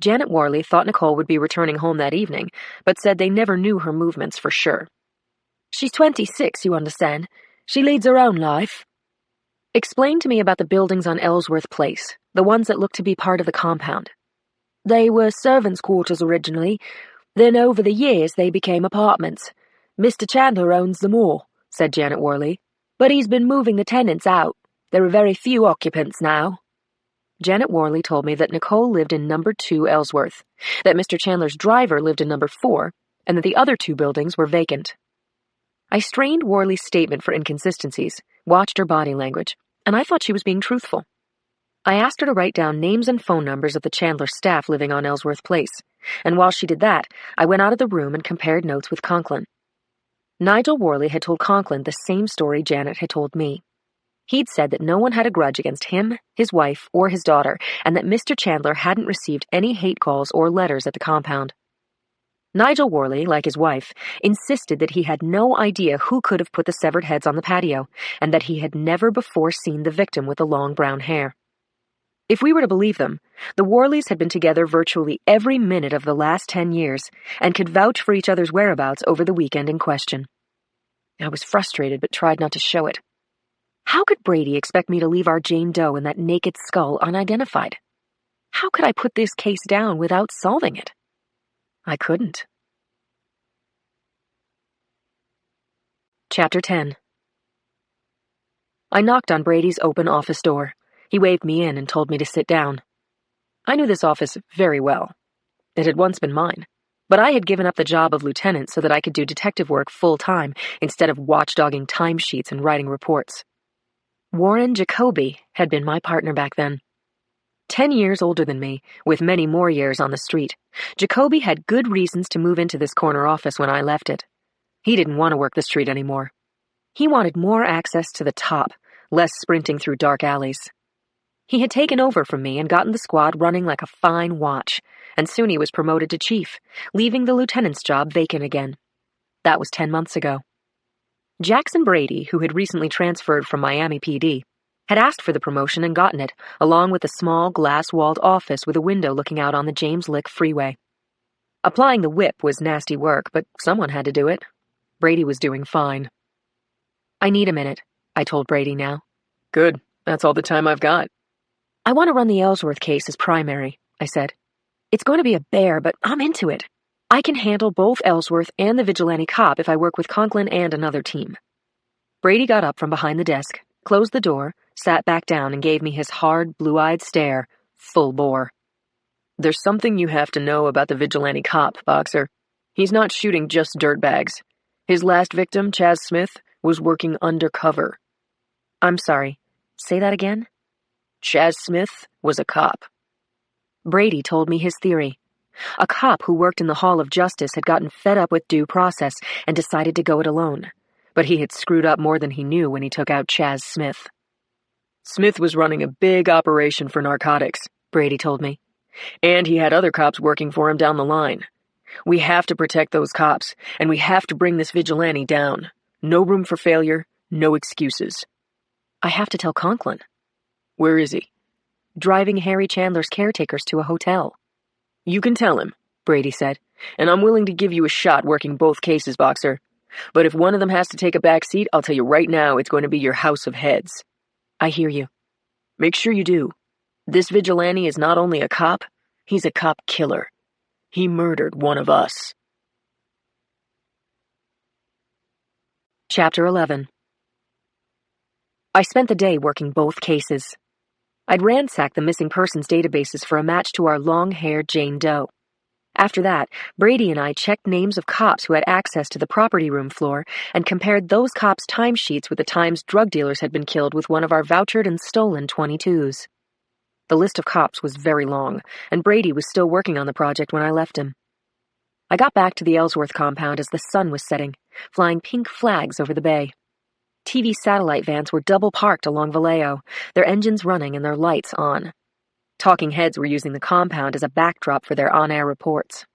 Janet Worley thought Nicole would be returning home that evening, but said they never knew her movements for sure. "She's 26, you understand. She leads her own life." "Explain to me about the buildings on Ellsworth Place, the ones that look to be part of the compound." "They were servants' quarters originally. Then over the years they became apartments. Mr. Chandler owns them all," said Janet Worley. "But he's been moving the tenants out. There are very few occupants now." Janet Worley told me that Nicole lived in number 2 Ellsworth, that Mr. Chandler's driver lived in number 4, and that the other 2 buildings were vacant. I strained Worley's statement for inconsistencies, watched her body language, and I thought she was being truthful. I asked her to write down names and phone numbers of the Chandler staff living on Ellsworth Place, and while she did that, I went out of the room and compared notes with Conklin. Nigel Worley had told Conklin the same story Janet had told me. He'd said that no one had a grudge against him, his wife, or his daughter, and that Mr. Chandler hadn't received any hate calls or letters at the compound. Nigel Worley, like his wife, insisted that he had no idea who could have put the severed heads on the patio, and that he had never before seen the victim with the long brown hair. If we were to believe them, the Worleys had been together virtually every minute of the last 10 years, and could vouch for each other's whereabouts over the weekend in question. I was frustrated but tried not to show it. How could Brady expect me to leave our Jane Doe and that naked skull unidentified? How could I put this case down without solving it? I couldn't. Chapter 10. I knocked on Brady's open office door. He waved me in and told me to sit down. I knew this office very well. It had once been mine, but I had given up the job of lieutenant so that I could do detective work full-time instead of watchdogging timesheets and writing reports. Warren Jacoby had been my partner back then. 10 years older than me, with many more years on the street, Jacoby had good reasons to move into this corner office when I left it. He didn't want to work the street anymore. He wanted more access to the top, less sprinting through dark alleys. He had taken over from me and gotten the squad running like a fine watch, and soon he was promoted to chief, leaving the lieutenant's job vacant again. That was 10 months ago. Jackson Brady, who had recently transferred from Miami PD, had asked for the promotion and gotten it, along with a small glass-walled office with a window looking out on the James Lick Freeway. Applying the whip was nasty work, but someone had to do it. Brady was doing fine. I need a minute, I told Brady now. Good. That's all the time I've got. I want to run the Ellsworth case as primary, I said. It's going to be a bear, but I'm into it. I can handle both Ellsworth and the vigilante cop if I work with Conklin and another team. Brady got up from behind the desk, closed the door, sat back down and gave me his hard, blue-eyed stare, full bore. There's something you have to know about the vigilante cop, Boxer. He's not shooting just dirtbags. His last victim, Chaz Smith, was working undercover. I'm sorry. Say that again? Chaz Smith was a cop. Brady told me his theory. A cop who worked in the Hall of Justice had gotten fed up with due process and decided to go it alone. But he had screwed up more than he knew when he took out Chaz Smith. Smith was running a big operation for narcotics, Brady told me. And he had other cops working for him down the line. We have to protect those cops, and we have to bring this vigilante down. No room for failure, no excuses. I have to tell Conklin. Where is he? Driving Harry Chandler's caretakers to a hotel. You can tell him, Brady said, and I'm willing to give you a shot working both cases, Boxer. But if one of them has to take a back seat, I'll tell you right now it's going to be your house of heads. I hear you. Make sure you do. This vigilante is not only a cop, he's a cop killer. He murdered one of us. Chapter 11. I spent the day working both cases. I'd ransacked the missing persons databases for a match to our long-haired Jane Doe. After that, Brady and I checked names of cops who had access to the property room floor and compared those cops' timesheets with the times drug dealers had been killed with one of our vouchered and stolen 22s. The list of cops was very long, and Brady was still working on the project when I left him. I got back to the Ellsworth compound as the sun was setting, flying pink flags over the bay. TV satellite vans were double parked along Vallejo, their engines running and their lights on. Talking heads were using the compound as a backdrop for their on-air reports.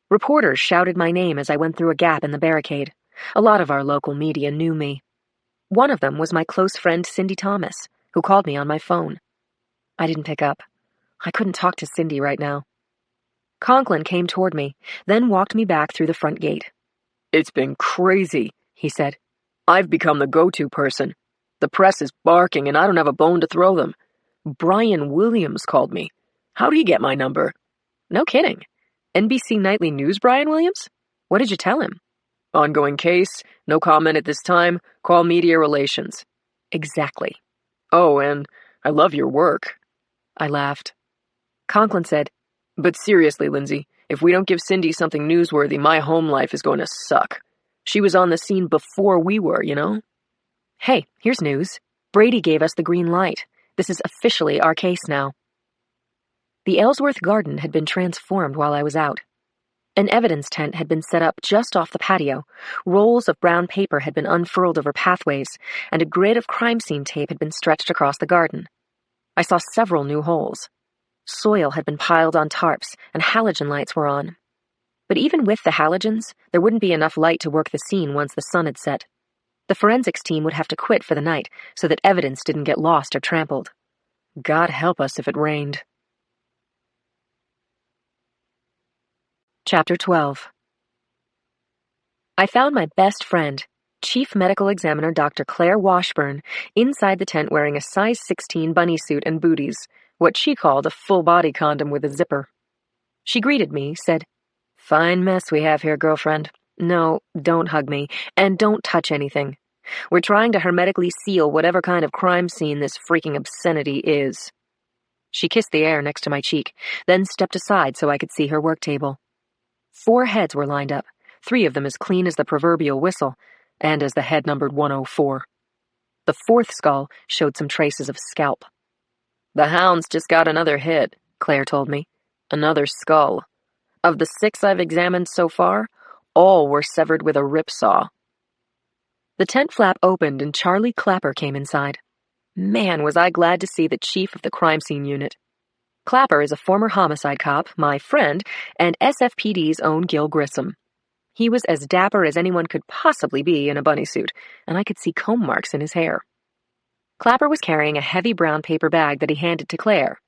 Reporters shouted my name as I went through a gap in the barricade. A lot of our local media knew me. One of them was my close friend Cindy Thomas, who called me on my phone. I didn't pick up. I couldn't talk to Cindy right now. Conklin came toward me, then walked me back through the front gate. It's been crazy, he said. I've become the go-to person. The press is barking and I don't have a bone to throw them. Brian Williams called me. How'd he get my number? No kidding. NBC Nightly News Brian Williams? What did you tell him? Ongoing case, no comment at this time, call media relations. Exactly. Oh, and I love your work. I laughed. Conklin said, but seriously, Lindsay, if we don't give Cindy something newsworthy, my home life is going to suck. She was on the scene before we were, you know? Hey, here's news. Brady gave us the green light. This is officially our case now. The Ellsworth garden had been transformed while I was out. An evidence tent had been set up just off the patio, rolls of brown paper had been unfurled over pathways, and a grid of crime scene tape had been stretched across the garden. I saw several new holes. Soil had been piled on tarps, and halogen lights were on. But even with the halogens, there wouldn't be enough light to work the scene once the sun had set. The forensics team would have to quit for the night so that evidence didn't get lost or trampled. God help us if it rained. Chapter 12. I found my best friend, Chief Medical Examiner Dr. Claire Washburn, inside the tent wearing a size 16 bunny suit and booties, what she called a full-body condom with a zipper. She greeted me, said, "Fine mess we have here, girlfriend. No, don't hug me, and don't touch anything. We're trying to hermetically seal whatever kind of crime scene this freaking obscenity is." She kissed the air next to my cheek, then stepped aside so I could see her work table. 4 heads were lined up, 3 of them as clean as the proverbial whistle, and as the head numbered 104. The 4th skull showed some traces of scalp. "The hound's just got another hit," Claire told me. "Another skull. Of the 6 I've examined so far, all were severed with a ripsaw." The tent flap opened and Charlie Clapper came inside. Man, was I glad to see the chief of the crime scene unit. Clapper is a former homicide cop, my friend, and SFPD's own Gil Grissom. He was as dapper as anyone could possibly be in a bunny suit, and I could see comb marks in his hair. Clapper was carrying a heavy brown paper bag that he handed to Claire,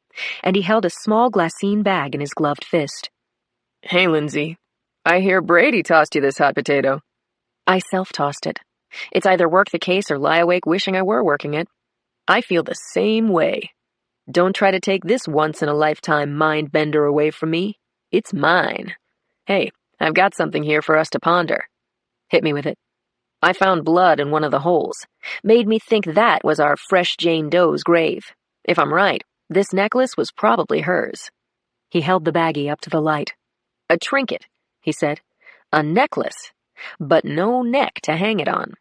and he held a small glassine bag in his gloved fist. "Hey, Lindsay, I hear Brady tossed you this hot potato." I self-tossed it. It's either work the case or lie awake wishing I were working it. I feel the same way. Don't try to take this once-in-a-lifetime mind-bender away from me. It's mine. Hey, I've got something here for us to ponder. Hit me with it. I found blood in one of the holes. Made me think that was our fresh Jane Doe's grave. If I'm right, this necklace was probably hers. He held the baggie up to the light. "A trinket," he said. "A necklace, but no neck to hang it on."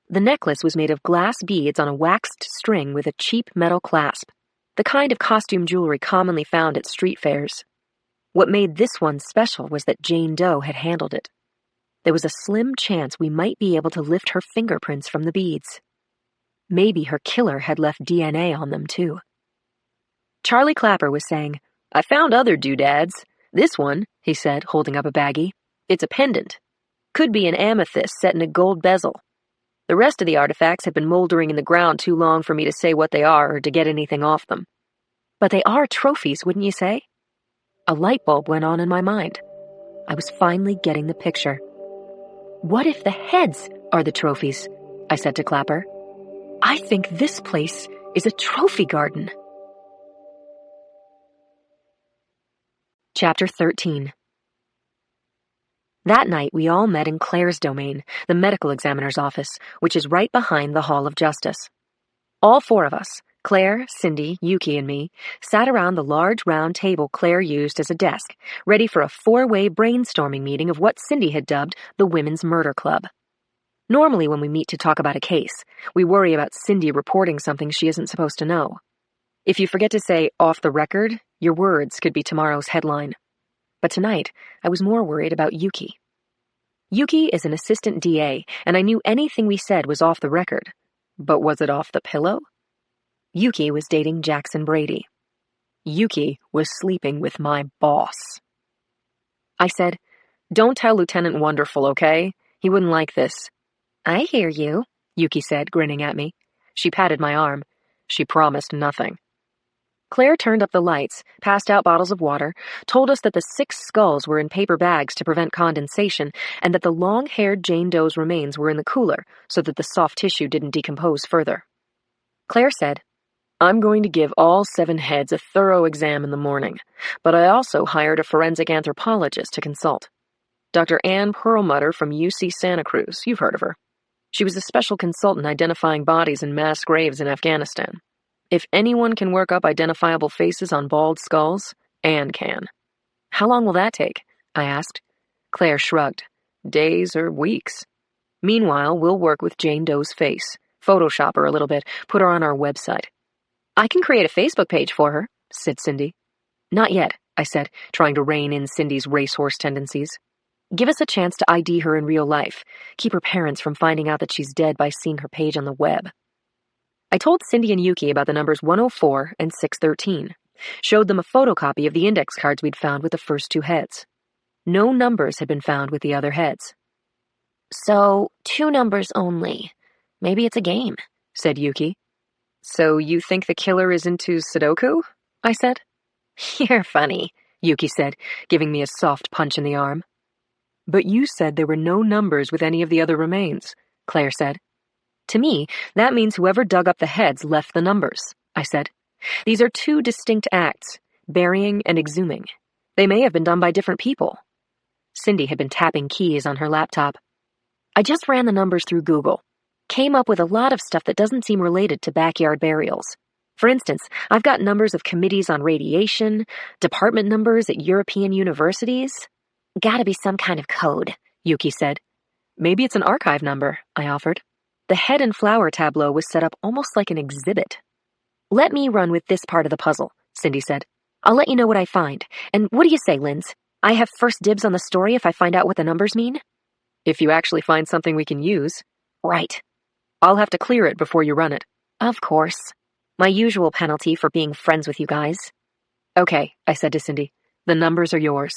The necklace was made of glass beads on a waxed string with a cheap metal clasp, the kind of costume jewelry commonly found at street fairs. What made this one special was that Jane Doe had handled it. There was a slim chance we might be able to lift her fingerprints from the beads. Maybe her killer had left DNA on them, too. Charlie Clapper was saying, "I found other doodads. This one," he said, holding up a baggie. "It's a pendant. Could be an amethyst set in a gold bezel. The rest of the artifacts have been moldering in the ground too long for me to say what they are or to get anything off them. But they are trophies, wouldn't you say?" A light bulb went on in my mind. I was finally getting the picture. "What if the heads are the trophies?" I said to Clapper. "I think this place is a trophy garden." Chapter 13. That night, we all met in Claire's domain, the medical examiner's office, which is right behind the Hall of Justice. All 4 of us, Claire, Cindy, Yuki, and me, sat around the large round table Claire used as a desk, ready for a 4-way brainstorming meeting of what Cindy had dubbed the Women's Murder Club. Normally, when we meet to talk about a case, we worry about Cindy reporting something she isn't supposed to know. If you forget to say off the record, your words could be tomorrow's headline. But tonight, I was more worried about Yuki. Yuki is an assistant DA, and I knew anything we said was off the record. But was it off the pillow? Yuki was dating Jackson Brady. Yuki was sleeping with my boss. I said, "Don't tell Lieutenant Wonderful, okay? He wouldn't like this." "I hear you," Yuki said, grinning at me. She patted my arm. She promised nothing. Claire turned up the lights, passed out bottles of water, told us that the 6 skulls were in paper bags to prevent condensation, and that the long-haired Jane Doe's remains were in the cooler so that the soft tissue didn't decompose further. Claire said, "I'm going to give all 7 heads a thorough exam in the morning, but I also hired a forensic anthropologist to consult. Dr. Ann Perlmutter from UC Santa Cruz, you've heard of her. She was a special consultant identifying bodies in mass graves in Afghanistan. If anyone can work up identifiable faces on bald skulls, Anne can." "How long will that take?" I asked. Claire shrugged. "Days or weeks. Meanwhile, we'll work with Jane Doe's face, Photoshop her a little bit, put her on our website." "I can create a Facebook page for her," said Cindy. "Not yet," I said, trying to rein in Cindy's racehorse tendencies. "Give us a chance to ID her in real life. Keep her parents from finding out that she's dead by seeing her page on the web." I told Cindy and Yuki about the numbers 104 and 613, showed them a photocopy of the index cards we'd found with the first 2 heads. No numbers had been found with the other heads. "So, 2 numbers only. Maybe it's a game," said Yuki. "So you think the killer is into Sudoku?" I said. "You're funny," Yuki said, giving me a soft punch in the arm. "But you said there were no numbers with any of the other remains," Claire said. "To me, that means whoever dug up the heads left the numbers," I said. "These are 2 distinct acts, burying and exhuming. They may have been done by different people." Cindy had been tapping keys on her laptop. "I just ran the numbers through Google. Came up with a lot of stuff that doesn't seem related to backyard burials. For instance, I've got numbers of committees on radiation, department numbers at European universities. Gotta be some kind of code, Yuki said. Maybe it's an archive number, I offered. The head and flower tableau was set up almost like an exhibit. Let me run with this part of the puzzle, Cindy said. I'll let you know what I find. And what do you say, Linz? I have first dibs on the story if I find out what the numbers mean? If you actually find something we can use. Right. I'll have to clear it before you run it. Of course. My usual penalty for being friends with you guys. Okay, I said to Cindy. The numbers are yours.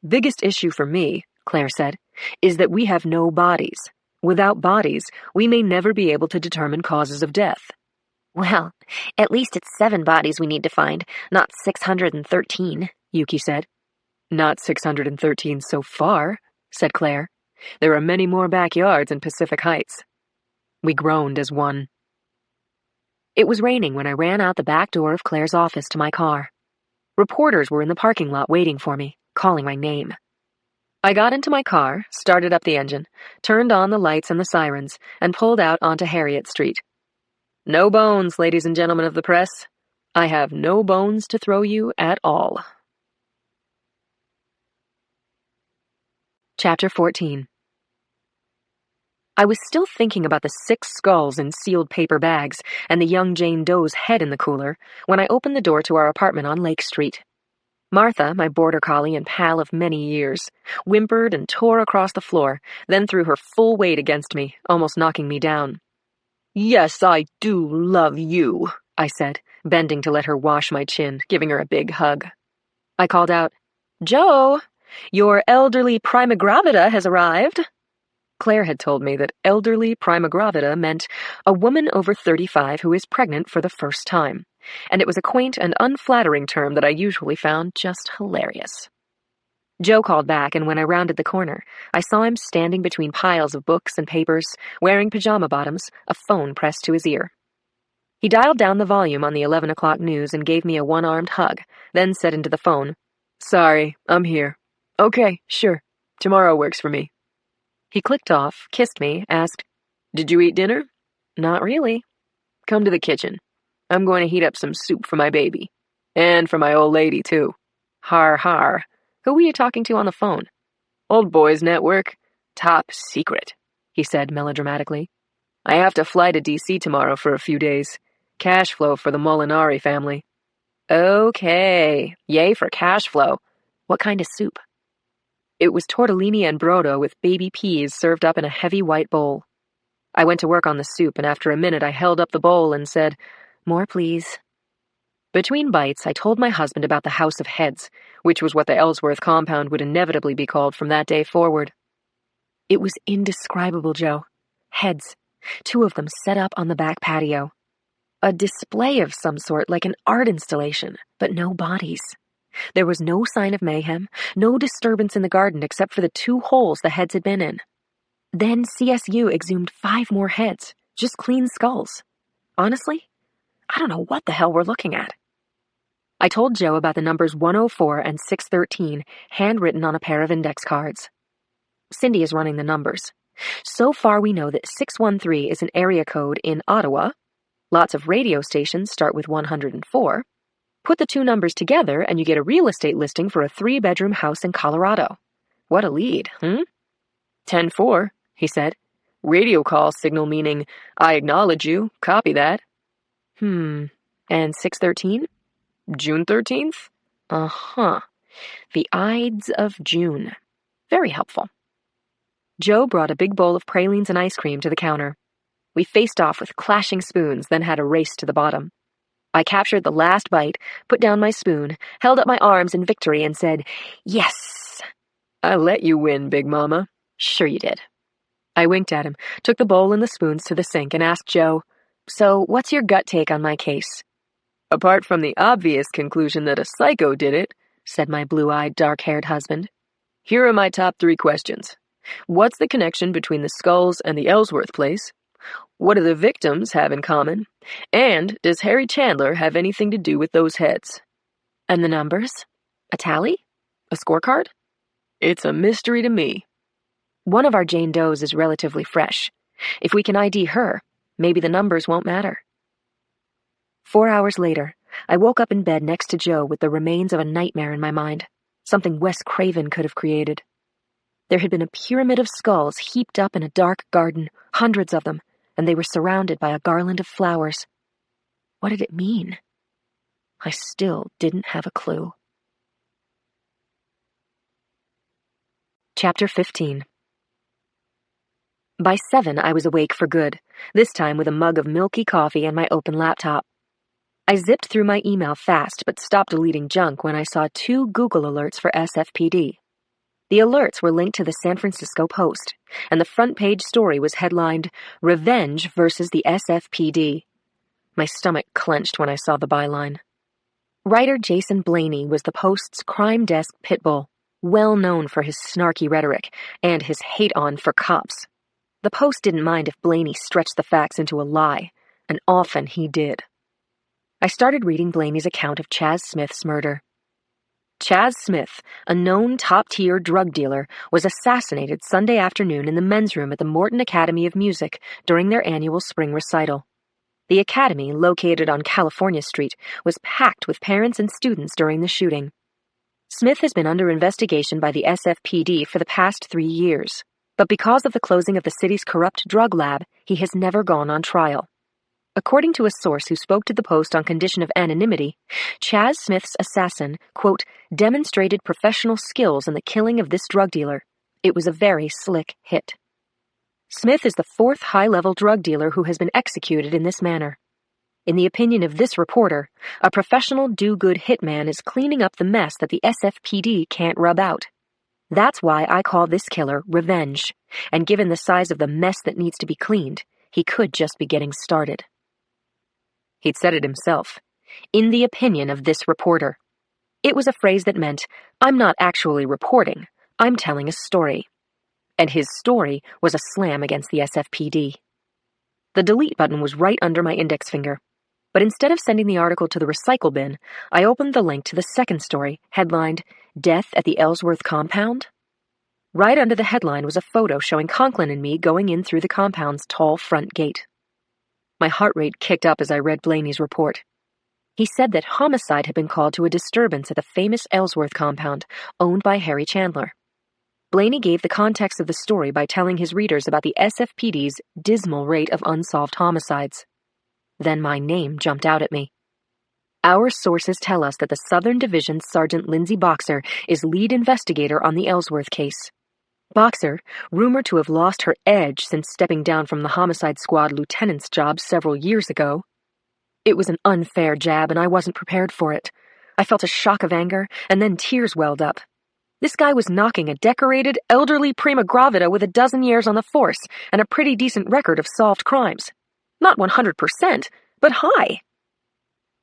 Biggest issue for me, Claire said, is that we have no bodies. Without bodies, we may never be able to determine causes of death. Well, at least it's 7 bodies we need to find, not 613, Yuki said. Not 613 so far, said Claire. There are many more backyards in Pacific Heights. We groaned as one. It was raining when I ran out the back door of Claire's office to my car. Reporters were in the parking lot waiting for me, calling my name. I got into my car, started up the engine, turned on the lights and the sirens, and pulled out onto Harriet Street. No bones, ladies and gentlemen of the press. I have no bones to throw you at all. Chapter 14. I was still thinking about the 6 skulls in sealed paper bags and the young Jane Doe's head in the cooler when I opened the door to our apartment on Lake Street. Martha, my border collie and pal of many years, whimpered and tore across the floor, then threw her full weight against me, almost knocking me down. Yes, I do love you, I said, bending to let her wash my chin, giving her a big hug. I called out, Joe, your elderly prima gravida has arrived. Claire had told me that elderly prima gravida meant a woman over 35 who is pregnant for the first time, and it was a quaint and unflattering term that I usually found just hilarious. Joe called back, and when I rounded the corner, I saw him standing between piles of books and papers, wearing pajama bottoms, a phone pressed to his ear. He dialed down the volume on the 11 o'clock news and gave me a one-armed hug, then said into the phone, Sorry, I'm here. Okay, sure. Tomorrow works for me. He clicked off, kissed me, asked, Did you eat dinner? Not really. Come to the kitchen. I'm going to heat up some soup for my baby. And for my old lady, too. Har har. Who were you talking to on the phone? Old Boys Network. Top secret, he said melodramatically. I have to fly to D.C. tomorrow for a few days. Cash flow for the Molinari family. Okay. Yay for cash flow. What kind of soup? It was tortellini and brodo with baby peas served up in a heavy white bowl. I went to work on the soup, and after a minute I held up the bowl and said, More, please. Between bites, I told my husband about the House of Heads, which was what the Ellsworth compound would inevitably be called from that day forward. It was indescribable, Joe. Heads. 2 of them set up on the back patio. A display of some sort, like an art installation, but no bodies. There was no sign of mayhem, no disturbance in the garden except for the 2 holes the heads had been in. Then CSU exhumed 5 more heads, just clean skulls. Honestly, I don't know what the hell we're looking at. I told Joe about the numbers 104 and 613 handwritten on a pair of index cards. Cindy is running the numbers. So far we know that 613 is an area code in Ottawa. Lots of radio stations start with 104. Put the 2 numbers together and you get a real estate listing for a 3-bedroom house in Colorado. What a lead, 10-4, he said. Radio call signal meaning, I acknowledge you, copy that. And 613? June 13th? Uh-huh. The Ides of June. Very helpful. Joe brought a big bowl of pralines and ice cream to the counter. We faced off with clashing spoons, then had a race to the bottom. I captured the last bite, put down my spoon, held up my arms in victory, and said, Yes! I let you win, Big Mama. Sure you did. I winked at him, took the bowl and the spoons to the sink, and asked Joe, So, what's your gut take on my case? Apart from the obvious conclusion that a psycho did it, said my blue-eyed, dark-haired husband, here are my top 3 questions. What's the connection between the skulls and the Ellsworth place? What do the victims have in common? And does Harry Chandler have anything to do with those heads? And the numbers? A tally? A scorecard? It's a mystery to me. One of our Jane Does is relatively fresh. If we can ID her, maybe the numbers won't matter. 4 hours later, I woke up in bed next to Joe with the remains of a nightmare in my mind, something Wes Craven could have created. There had been a pyramid of skulls heaped up in a dark garden, hundreds of them, and they were surrounded by a garland of flowers. What did it mean? I still didn't have a clue. Chapter 15. By 7, I was awake for good, this time with a mug of milky coffee and my open laptop. I zipped through my email fast, but stopped deleting junk when I saw 2 Google alerts for SFPD. The alerts were linked to the San Francisco Post, and the front page story was headlined, "Revenge versus the SFPD." My stomach clenched when I saw the byline. Writer Jason Blaney was the Post's crime desk pit bull, well known for his snarky rhetoric and his hate-on for cops. The Post didn't mind if Blaney stretched the facts into a lie, and often he did. I started reading Blaney's account of Chaz Smith's murder. Chaz Smith, a known top-tier drug dealer, was assassinated Sunday afternoon in the men's room at the Morton Academy of Music during their annual spring recital. The academy, located on California Street, was packed with parents and students during the shooting. Smith has been under investigation by the SFPD for the past 3 years, but because of the closing of the city's corrupt drug lab, he has never gone on trial. According to a source who spoke to the Post on condition of anonymity, Chaz Smith's assassin, quote, demonstrated professional skills in the killing of this drug dealer. It was a very slick hit. Smith is the 4th high-level drug dealer who has been executed in this manner. In the opinion of this reporter, a professional do-good hitman is cleaning up the mess that the SFPD can't rub out. That's why I call this killer Revenge, and given the size of the mess that needs to be cleaned, he could just be getting started. He'd said it himself, in the opinion of this reporter. It was a phrase that meant, I'm not actually reporting, I'm telling a story. And his story was a slam against the SFPD. The delete button was right under my index finger, but instead of sending the article to the recycle bin, I opened the link to the second story, headlined, Death at the Ellsworth Compound. Right under the headline was a photo showing Conklin and me going in through the compound's tall front gate. My heart rate kicked up as I read Blaney's report. He said that homicide had been called to a disturbance at the famous Ellsworth compound, owned by Harry Chandler. Blaney gave the context of the story by telling his readers about the SFPD's dismal rate of unsolved homicides. Then my name jumped out at me. Our sources tell us that the Southern Division's Sergeant Lindsay Boxer is lead investigator on the Ellsworth case. Boxer, rumored to have lost her edge since stepping down from the homicide squad lieutenant's job several years ago. It was an unfair jab, and I wasn't prepared for it. I felt a shock of anger, and then tears welled up. This guy was knocking a decorated, elderly prima gravida with a dozen years on the force and a pretty decent record of solved crimes. Not 100%, but high.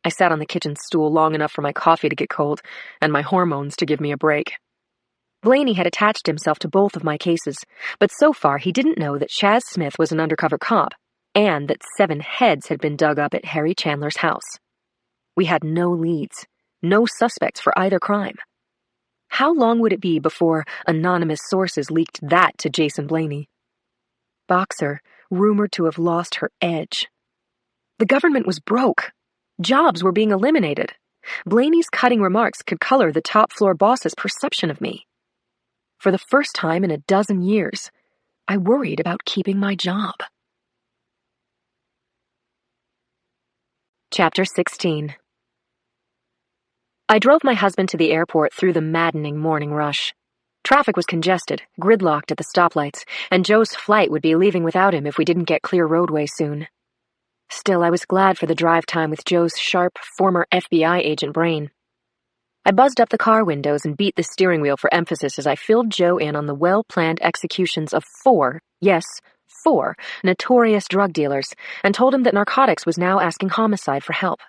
I sat on the kitchen stool long enough for my coffee to get cold and my hormones to give me a break. Blaney had attached himself to both of my cases, but so far he didn't know that Chaz Smith was an undercover cop and that 7 heads had been dug up at Harry Chandler's house. We had no leads, no suspects for either crime. How long would it be before anonymous sources leaked that to Jason Blaney? Boxer, rumored to have lost her edge. The government was broke. Jobs were being eliminated. Blaney's cutting remarks could color the top-floor boss's perception of me. For the first time in a dozen years, I worried about keeping my job. Chapter 16. I drove my husband to the airport through the maddening morning rush. Traffic was congested, gridlocked at the stoplights, and Joe's flight would be leaving without him if we didn't get clear roadway soon. Still, I was glad for the drive time with Joe's sharp, former FBI agent brain. I buzzed up the car windows and beat the steering wheel for emphasis as I filled Joe in on the well-planned executions of 4, yes, 4, notorious drug dealers, and told him that narcotics was now asking homicide for help.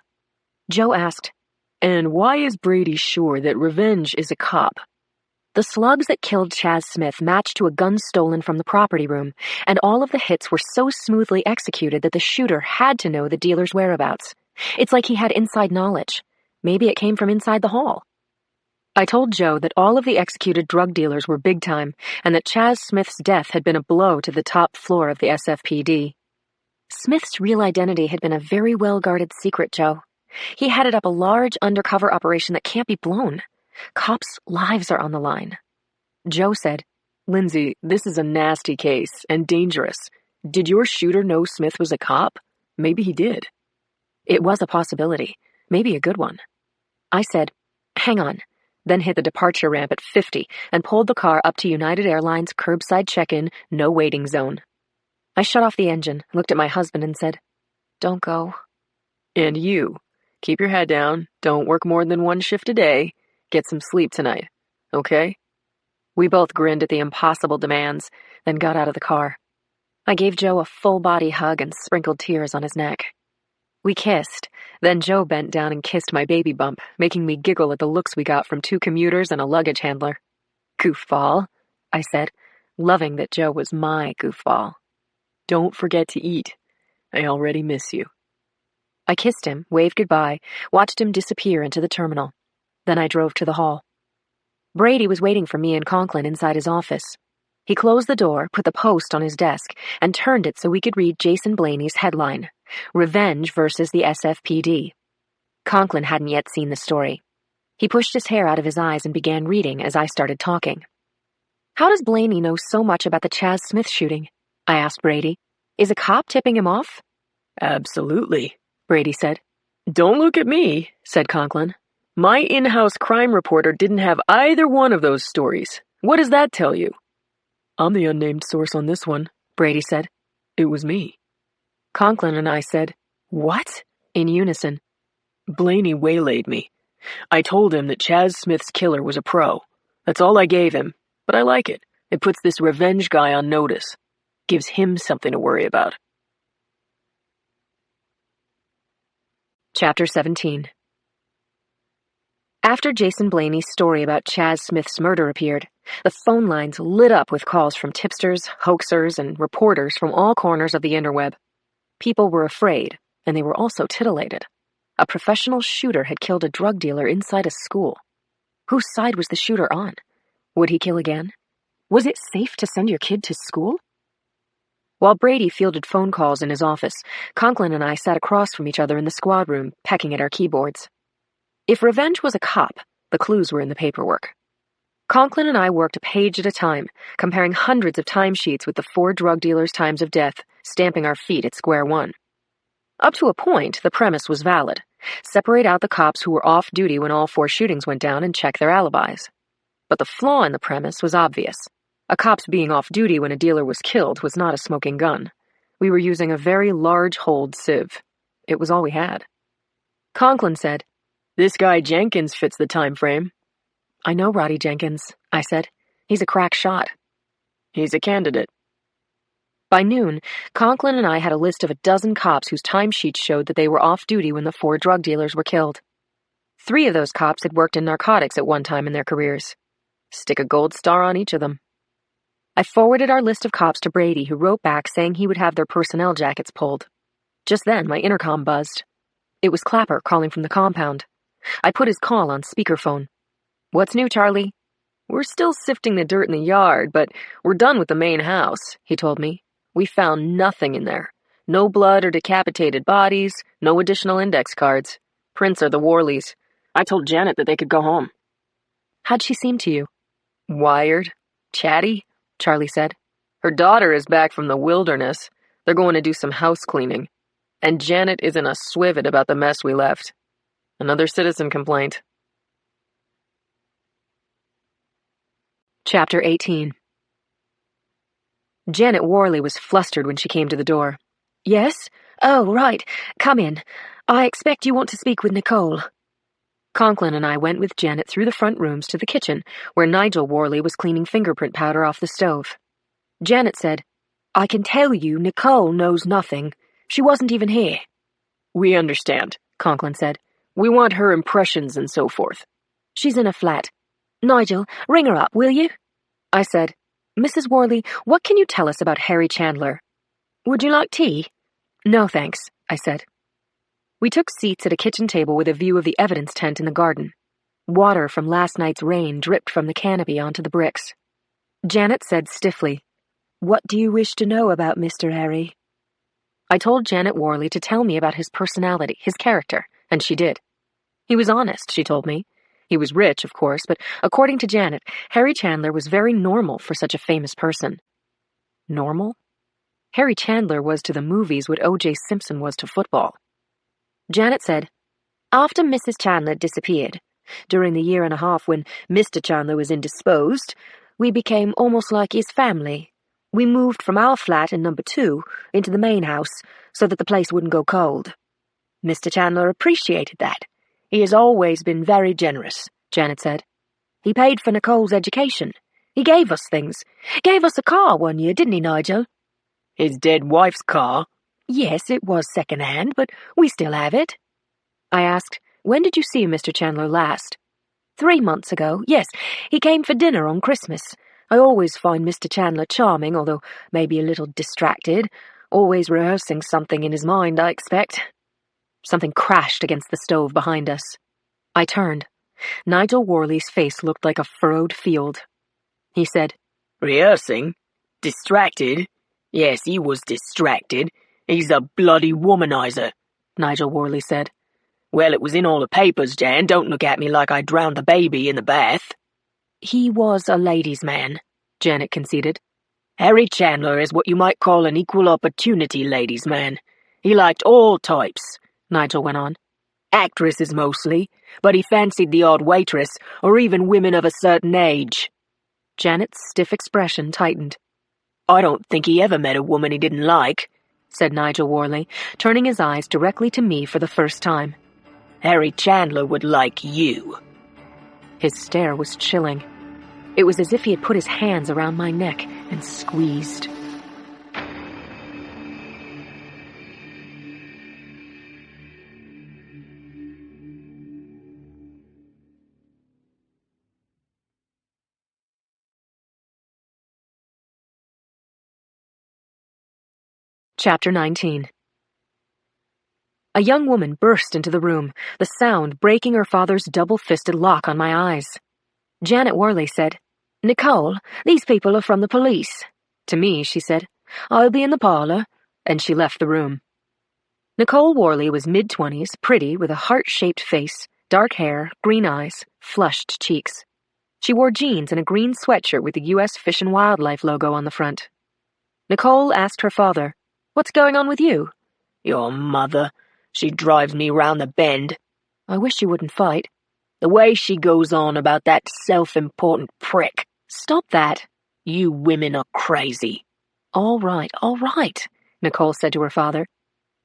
Joe asked, "And why is Brady sure that Revenge is a cop?" The slugs that killed Chaz Smith matched to a gun stolen from the property room, and all of the hits were so smoothly executed that the shooter had to know the dealer's whereabouts. It's like he had inside knowledge. Maybe it came from inside the hall. I told Joe that all of the executed drug dealers were big time, and that Chaz Smith's death had been a blow to the top floor of the SFPD. Smith's real identity had been a very well-guarded secret, Joe. He headed up a large undercover operation that can't be blown. Cops' lives are on the line. Joe said, "Lindsay, this is a nasty case and dangerous. Did your shooter know Smith was a cop? Maybe he did." It was a possibility, maybe a good one. I said, "Hang on," then hit the departure ramp at 50 and pulled the car up to United Airlines curbside check-in, no waiting zone. I shut off the engine, looked at my husband and said, "Don't go." "And you, keep your head down, don't work more than one shift a day, get some sleep tonight, okay?" We both grinned at the impossible demands, then got out of the car. I gave Joe a full-body hug and sprinkled tears on his neck. We kissed, then Joe bent down and kissed my baby bump, making me giggle at the looks we got from 2 commuters and a luggage handler. "Goofball," I said, loving that Joe was my goofball. "Don't forget to eat. I already miss you." I kissed him, waved goodbye, watched him disappear into the terminal. Then I drove to the hall. Brady was waiting for me and Conklin inside his office. He closed the door, put the Post on his desk, and turned it so we could read Jason Blaney's headline, "Revenge versus the SFPD." Conklin hadn't yet seen the story. He pushed his hair out of his eyes and began reading as I started talking. "How does Blaney know so much about the Chaz Smith shooting?" I asked Brady. "Is a cop tipping him off?" "Absolutely," Brady said. "Don't look at me," said Conklin. "My in-house crime reporter didn't have either one of those stories. What does that tell you?" "I'm the unnamed source on this one," Brady said. "It was me." Conklin and I said, "What?" in unison. "Blaney waylaid me. I told him that Chaz Smith's killer was a pro. That's all I gave him, but I like it. It puts this revenge guy on notice. Gives him something to worry about." Chapter 17. After Jason Blaney's story about Chaz Smith's murder appeared, the phone lines lit up with calls from tipsters, hoaxers, and reporters from all corners of the interweb. People were afraid, and they were also titillated. A professional shooter had killed a drug dealer inside a school. Whose side was the shooter on? Would he kill again? Was it safe to send your kid to school? While Brady fielded phone calls in his office, Conklin and I sat across from each other in the squad room, pecking at our keyboards. If revenge was a cop, the clues were in the paperwork. Conklin and I worked a page at a time, comparing hundreds of timesheets with the 4 drug dealers' times of death, stamping our feet at square one. Up to a point, the premise was valid. Separate out the cops who were off duty when all 4 shootings went down and check their alibis. But the flaw in the premise was obvious. A cop's being off duty when a dealer was killed was not a smoking gun. We were using a very large-holed sieve. It was all we had. Conklin said, "This guy Jenkins fits the time frame." "I know Roddy Jenkins," I said. "He's a crack shot." "He's a candidate." By noon, Conklin and I had a list of a dozen cops whose timesheets showed that they were off duty when the 4 drug dealers were killed. 3 of those cops had worked in narcotics at one time in their careers. Stick a gold star on each of them. I forwarded our list of cops to Brady, who wrote back saying he would have their personnel jackets pulled. Just then, my intercom buzzed. It was Clapper calling from the compound. I put his call on speakerphone. "What's new, Charlie?" "We're still sifting the dirt in the yard, but we're done with the main house," he told me. "We found nothing in there. No blood or decapitated bodies, no additional index cards. Prints are the Worleys. I told Janet that they could go home." "How'd she seem to you?" "Wired. Chatty," Charlie said. "Her daughter is back from the wilderness. They're going to do some house cleaning. And Janet is in a swivet about the mess we left. Another citizen complaint." Chapter 18. Janet Worley was flustered when she came to the door. "Yes? Oh, right. Come in. I expect you want to speak with Nicole." Conklin and I went with Janet through the front rooms to the kitchen, where Nigel Worley was cleaning fingerprint powder off the stove. Janet said, "I can tell you Nicole knows nothing. She wasn't even here." "We understand," Conklin said. "We want her impressions and so forth." "She's in a flat. Nigel, ring her up, will you?" I said, "Mrs. Worley, what can you tell us about Harry Chandler?" "Would you like tea?" "No, thanks," I said. We took seats at a kitchen table with a view of the evidence tent in the garden. Water from last night's rain dripped from the canopy onto the bricks. Janet said stiffly, "What do you wish to know about Mr. Harry?" I told Janet Worley to tell me about his personality, his character, And she did. He was honest, she told me. He was rich, of course, but according to Janet, Harry Chandler was very normal for such a famous person. Normal? Harry Chandler was to the movies what O.J. Simpson was to football. Janet said, "After Mrs. Chandler disappeared, during the year and a half when Mr. Chandler was indisposed, we became almost like his family. We moved from our flat in number 2 into the main house so that the place wouldn't go cold. Mr. Chandler appreciated that. He has always been very generous," Janet said. "He paid for Nicole's education. He gave us things. Gave us a car one year, didn't he, Nigel?" "His dead wife's car?" "Yes, it was second-hand, but we still have it." I asked, "When did you see Mr. Chandler last?" 3 months ago. Yes, he came for dinner on Christmas. I always find Mr. Chandler charming, although maybe a little distracted. Always rehearsing something in his mind, I expect." Something crashed against the stove behind us. I turned. Nigel Worley's face looked like a furrowed field. He said, "Rehearsing? Distracted? Yes, he was distracted. He's a bloody womanizer," Nigel Worley said. "Well, it was in all the papers, Jan. Don't look at me like I drowned the baby in the bath." "He was a ladies' man," Janet conceded. "Harry Chandler is what you might call an equal opportunity ladies' man. He liked all types," Nigel went on. "Actresses mostly, but he fancied the odd waitress, or even women of a certain age." Janet's stiff expression tightened. "I don't think he ever met a woman he didn't like," said Nigel Worley, turning his eyes directly to me for the first time. "Harry Chandler would like you." His stare was chilling. It was as if he had put his hands around my neck and squeezed. Chapter 19. A young woman burst into the room, the sound breaking her father's double-fisted lock on my eyes. Janet Worley said, "Nicole, these people are from the police." To me, she said, "I'll be in the parlor," and she left the room. Nicole Worley was mid-20s, pretty, with a heart-shaped face, dark hair, green eyes, flushed cheeks. She wore jeans and a green sweatshirt with the U.S. Fish and Wildlife logo on the front. Nicole asked her father, "What's going on with you?" "Your mother. She drives me round the bend." "I wish you wouldn't fight." "The way she goes on about that self-important prick." "Stop that." "You women are crazy." All right, Nicole said to her father.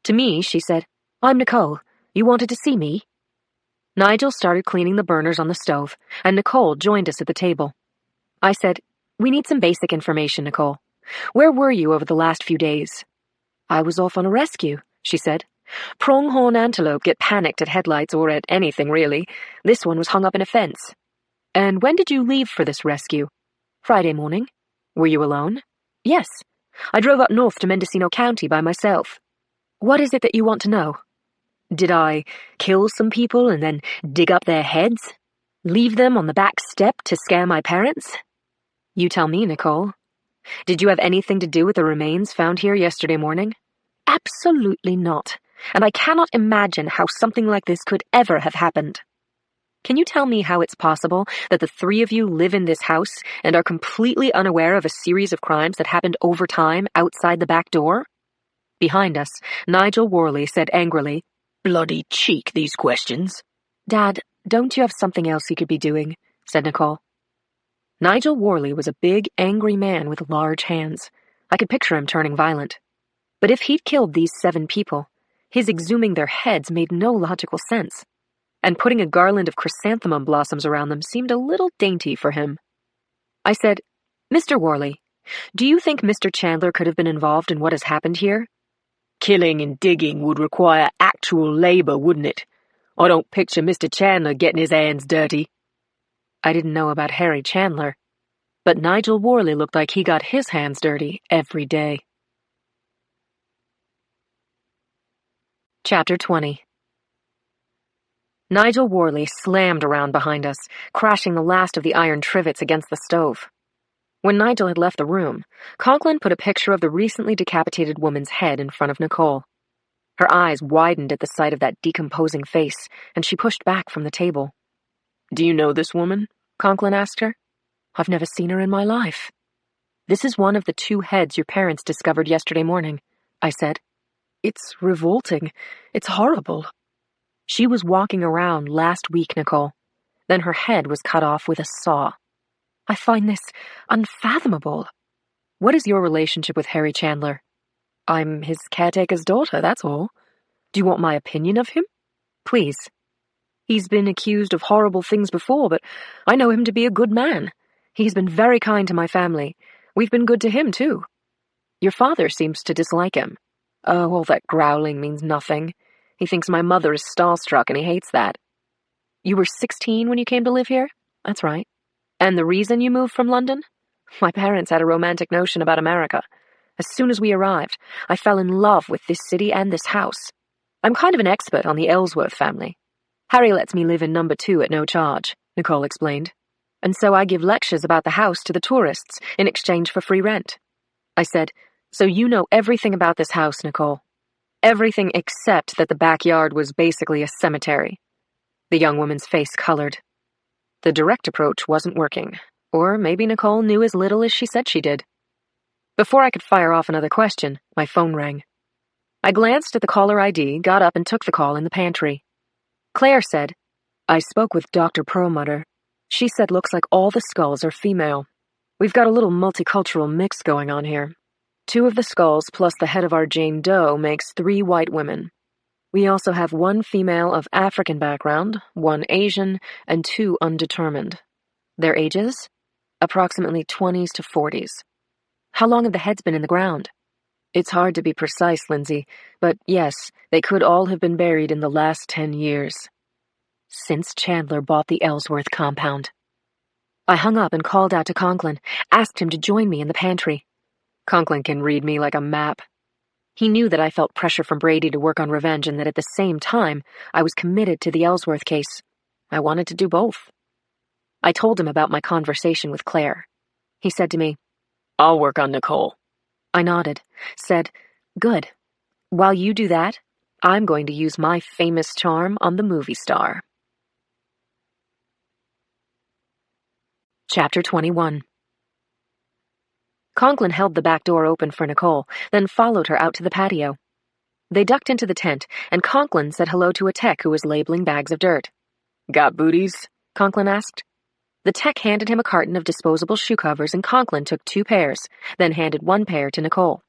To me, she said, "I'm Nicole. You wanted to see me?" Nigel started cleaning the burners on the stove, and Nicole joined us at the table. I said, "We need some basic information, Nicole. Where were you over the last few days?" "I was off on a rescue," she said. "Pronghorn antelope get panicked at headlights or at anything, really. This one was hung up in a fence." "And when did you leave for this rescue?" "Friday morning." "Were you alone?" "Yes. I drove up north to Mendocino County by myself." "What is it that you want to know?" "Did I kill some people and then dig up their heads? Leave them on the back step to scare my parents?" "You tell me, Nicole. Did you have anything to do with the remains found here yesterday morning?" "Absolutely not. And I cannot imagine how something like this could ever have happened." "Can you tell me how it's possible that the 3 of you live in this house and are completely unaware of a series of crimes that happened over time outside the back door?" Behind us, Nigel Worley said angrily, "Bloody cheek, these questions." "Dad, don't you have something else you could be doing?" said Nicole. Nigel Worley was a big, angry man with large hands. I could picture him turning violent. But if he'd killed these 7 people, his exhuming their heads made no logical sense, and putting a garland of chrysanthemum blossoms around them seemed a little dainty for him. I said, "Mr. Worley, do you think Mr. Chandler could have been involved in what has happened here?" "Killing and digging would require actual labor, wouldn't it? I don't picture Mr. Chandler getting his hands dirty." I didn't know about Harry Chandler, but Nigel Worley looked like he got his hands dirty every day. Chapter 20. Nigel Worley slammed around behind us, crashing the last of the iron trivets against the stove. When Nigel had left the room, Conklin put a picture of the recently decapitated woman's head in front of Nicole. Her eyes widened at the sight of that decomposing face, and she pushed back from the table. "Do you know this woman?" Conklin asked her. "I've never seen her in my life." "This is one of the 2 heads your parents discovered yesterday morning," I said. "It's revolting. It's horrible." "She was walking around last week, Nicole. Then her head was cut off with a saw. I find this unfathomable. What is your relationship with Harry Chandler?" "I'm his caretaker's daughter, that's all." "Do you want my opinion of him?" "Please." "He's been accused of horrible things before, but I know him to be a good man. He's been very kind to my family. We've been good to him, too." "Your father seems to dislike him." "Oh, all that growling means nothing. He thinks my mother is starstruck, and he hates that." "You were 16 when you came to live here?" "That's right." "And the reason you moved from London?" "My parents had a romantic notion about America. As soon as we arrived, I fell in love with this city and this house. I'm kind of an expert on the Ellsworth family. Harry lets me live in number 2 at no charge," Nicole explained. "And so I give lectures about the house to the tourists in exchange for free rent." I said, "So you know everything about this house, Nicole. Everything except that the backyard was basically a cemetery." The young woman's face colored. The direct approach wasn't working, or maybe Nicole knew as little as she said she did. Before I could fire off another question, my phone rang. I glanced at the caller ID, got up and took the call in the pantry. Claire said, "I spoke with Dr. Perlmutter. She said looks like all the skulls are female. We've got a little multicultural mix going on here. 2 of the skulls plus the head of our Jane Doe makes 3 white women. We also have 1 female of African background, 1 Asian, and 2 undetermined. Their ages? Approximately 20s to 40s. How long have the heads been in the ground?" "It's hard to be precise, Lindsay, but yes, they could all have been buried in the last 10 years. Since Chandler bought the Ellsworth compound." I hung up and called out to Conklin, asked him to join me in the pantry. Conklin can read me like a map. He knew that I felt pressure from Brady to work on revenge and that at the same time, I was committed to the Ellsworth case. I wanted to do both. I told him about my conversation with Claire. He said to me, "I'll work on Nicole." I nodded, said, "Good. While you do that, I'm going to use my famous charm on the movie star." Chapter 21. Conklin held the back door open for Nicole, then followed her out to the patio. They ducked into the tent, and Conklin said hello to a tech who was labeling bags of dirt. "Got booties?" Conklin asked. The tech handed him a carton of disposable shoe covers, and Conklin took 2 pairs, then handed 1 pair to Nicole.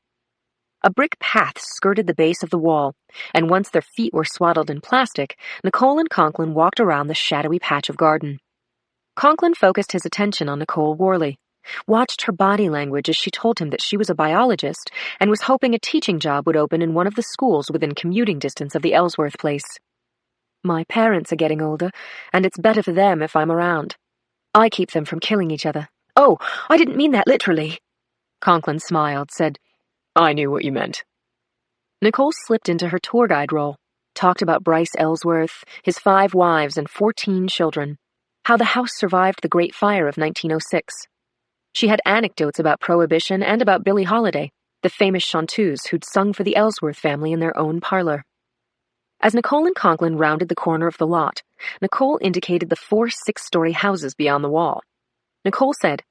A brick path skirted the base of the wall, and once their feet were swaddled in plastic, Nicole and Conklin walked around the shadowy patch of garden. Conklin focused his attention on Nicole Worley, watched her body language as she told him that she was a biologist and was hoping a teaching job would open in one of the schools within commuting distance of the Ellsworth place. "My parents are getting older, and it's better for them if I'm around. I keep them from killing each other." "Oh, I didn't mean that literally." Conklin smiled, said, "I knew what you meant." Nicole slipped into her tour guide role, talked about Bryce Ellsworth, his 5 wives and 14 children, how the house survived the Great Fire of 1906. She had anecdotes about Prohibition and about Billie Holiday, the famous chanteuse who'd sung for the Ellsworth family in their own parlor. As Nicole and Conklin rounded the corner of the lot, Nicole indicated the 4 6-story houses beyond the wall. Nicole said,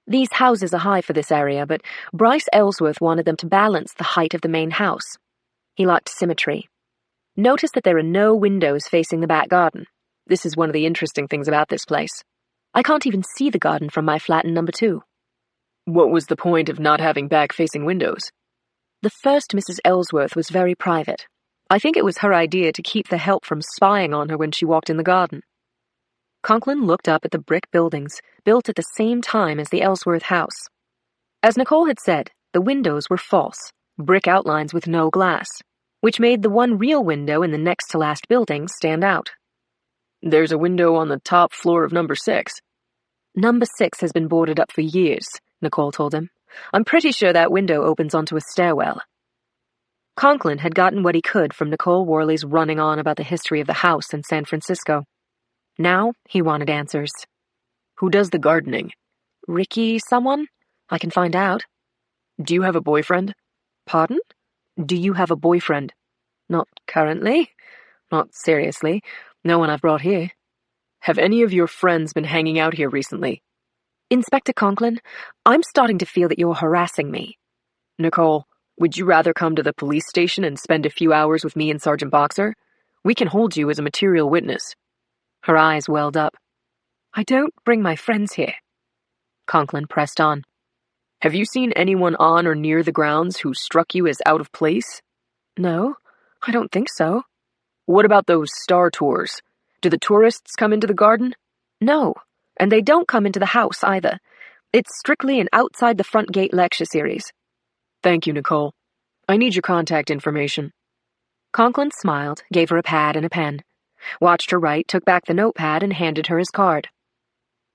"These houses are high for this area, but Bryce Ellsworth wanted them to balance the height of the main house. He liked symmetry. Notice that there are no windows facing the back garden. This is one of the interesting things about this place. I can't even see the garden from my flat in number 2. "What was the point of not having back-facing windows?" "The first Mrs. Ellsworth was very private. I think it was her idea to keep the help from spying on her when she walked in the garden." Conklin looked up at the brick buildings, built at the same time as the Ellsworth house. As Nicole had said, the windows were false, brick outlines with no glass, which made the one real window in the next-to-last building stand out. "There's a window on the top floor of number 6. "Number 6 has been boarded up for years," Nicole told him. "I'm pretty sure that window opens onto a stairwell." Conklin had gotten what he could from Nicole Worley's running on about the history of the house in San Francisco. Now he wanted answers. "Who does the gardening?" "Ricky someone? I can find out." "Do you have a boyfriend?" "Pardon? Do you have a boyfriend?" Not currently. Not seriously. No one I've brought here. Have any of your friends been hanging out here recently? Inspector Conklin, I'm starting to feel that you're harassing me. Nicole, would you rather come to the police station and spend a few hours with me and Sergeant Boxer? We can hold you as a material witness. Her eyes welled up. I don't bring my friends here. Conklin pressed on. Have you seen anyone on or near the grounds who struck you as out of place? No, I don't think so. What about those star tours? Do the tourists come into the garden? No, and they don't come into the house either. It's strictly an outside the front gate lecture series. Thank you, Nicole. I need your contact information. Conklin smiled, gave her a pad and a pen. Watched her write, took back the notepad, and handed her his card.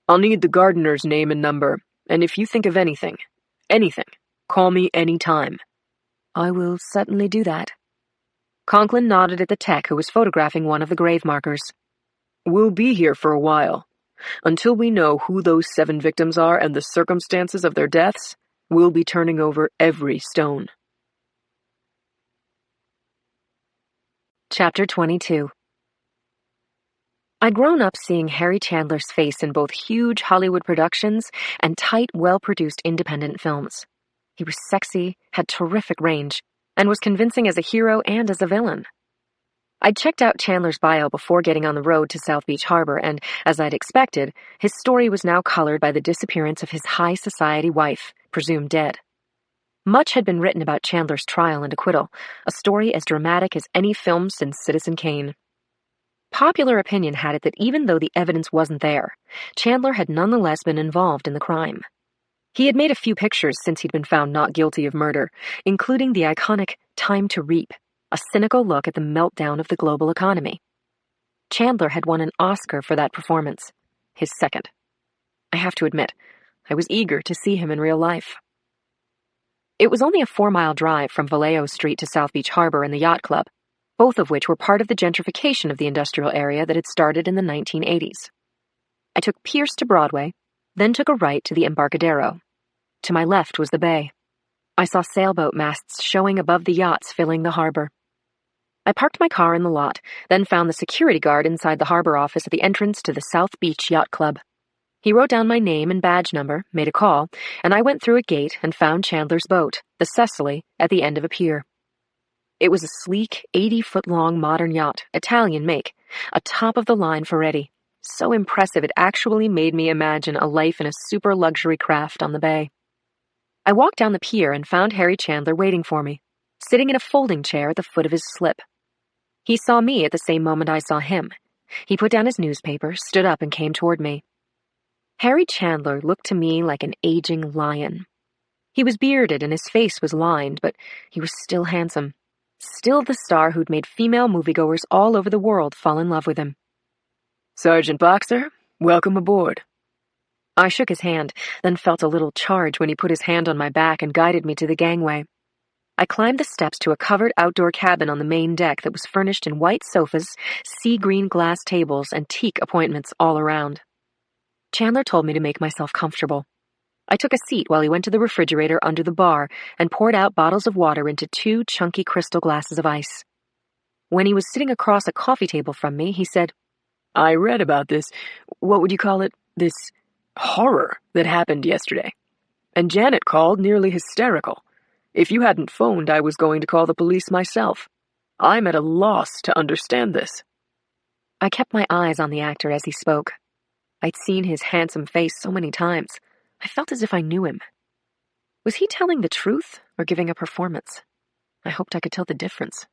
I'll need the gardener's name and number, and if you think of anything, call me any time. I will certainly do that. Conklin nodded at the tech who was photographing one of the grave markers. We'll be here for a while. Until we know who those 7 victims are and the circumstances of their deaths, we'll be turning over every stone. Chapter 22. I'd grown up seeing Harry Chandler's face in both huge Hollywood productions and tight, well-produced independent films. He was sexy, had terrific range, and was convincing as a hero and as a villain. I'd checked out Chandler's bio before getting on the road to South Beach Harbor, and, as I'd expected, his story was now colored by the disappearance of his high society wife, presumed dead. Much had been written about Chandler's trial and acquittal, a story as dramatic as any film since Citizen Kane. Popular opinion had it that even though the evidence wasn't there, Chandler had nonetheless been involved in the crime. He had made a few pictures since he'd been found not guilty of murder, including the iconic Time to Reap, a cynical look at the meltdown of the global economy. Chandler had won an Oscar for that performance, his second. I have to admit, I was eager to see him in real life. It was only a 4-mile drive from Vallejo Street to South Beach Harbor and the Yacht Club, both of which were part of the gentrification of the industrial area that had started in the 1980s. I took Pierce to Broadway, then took a right to the Embarcadero. To my left was the bay. I saw sailboat masts showing above the yachts filling the harbor. I parked my car in the lot, then found the security guard inside the harbor office at the entrance to the South Beach Yacht Club. He wrote down my name and badge number, made a call, and I went through a gate and found Chandler's boat, the Cecily, at the end of a pier. It was a sleek, 80-foot-long modern yacht, Italian make, a top-of-the-line Ferretti, so impressive it actually made me imagine a life in a super-luxury craft on the bay. I walked down the pier and found Harry Chandler waiting for me, sitting in a folding chair at the foot of his slip. He saw me at the same moment I saw him. He put down his newspaper, stood up, and came toward me. Harry Chandler looked to me like an aging lion. He was bearded and his face was lined, but he was still handsome. Still the star who'd made female moviegoers all over the world fall in love with him. Sergeant Boxer, welcome aboard. I shook his hand, then felt a little charge when he put his hand on my back and guided me to the gangway. I climbed the steps to a covered outdoor cabin on the main deck that was furnished in white sofas, sea green glass tables, and teak appointments all around. Chandler told me to make myself comfortable. I took a seat while he went to the refrigerator under the bar and poured out bottles of water into 2 chunky crystal glasses of ice. When he was sitting across a coffee table from me, he said, I read about this, what would you call it, this horror that happened yesterday. And Janet called nearly hysterical. If you hadn't phoned, I was going to call the police myself. I'm at a loss to understand this. I kept my eyes on the actor as he spoke. I'd seen his handsome face so many times. I felt as if I knew him. Was he telling the truth or giving a performance? I hoped I could tell the difference.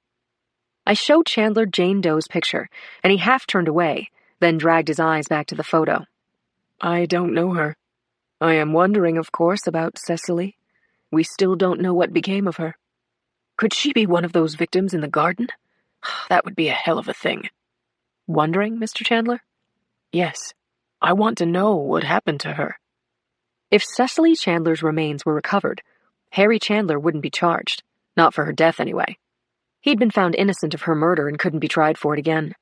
I showed Chandler Jane Doe's picture, and he half turned away, then dragged his eyes back to the photo. I don't know her. I am wondering, of course, about Cecily. We still don't know what became of her. Could she be one of those victims in the garden? That would be a hell of a thing. Wondering, Mr. Chandler? Yes. I want to know what happened to her. If Cecily Chandler's remains were recovered, Harry Chandler wouldn't be charged. Not for her death, anyway. He'd been found innocent of her murder and couldn't be tried for it again.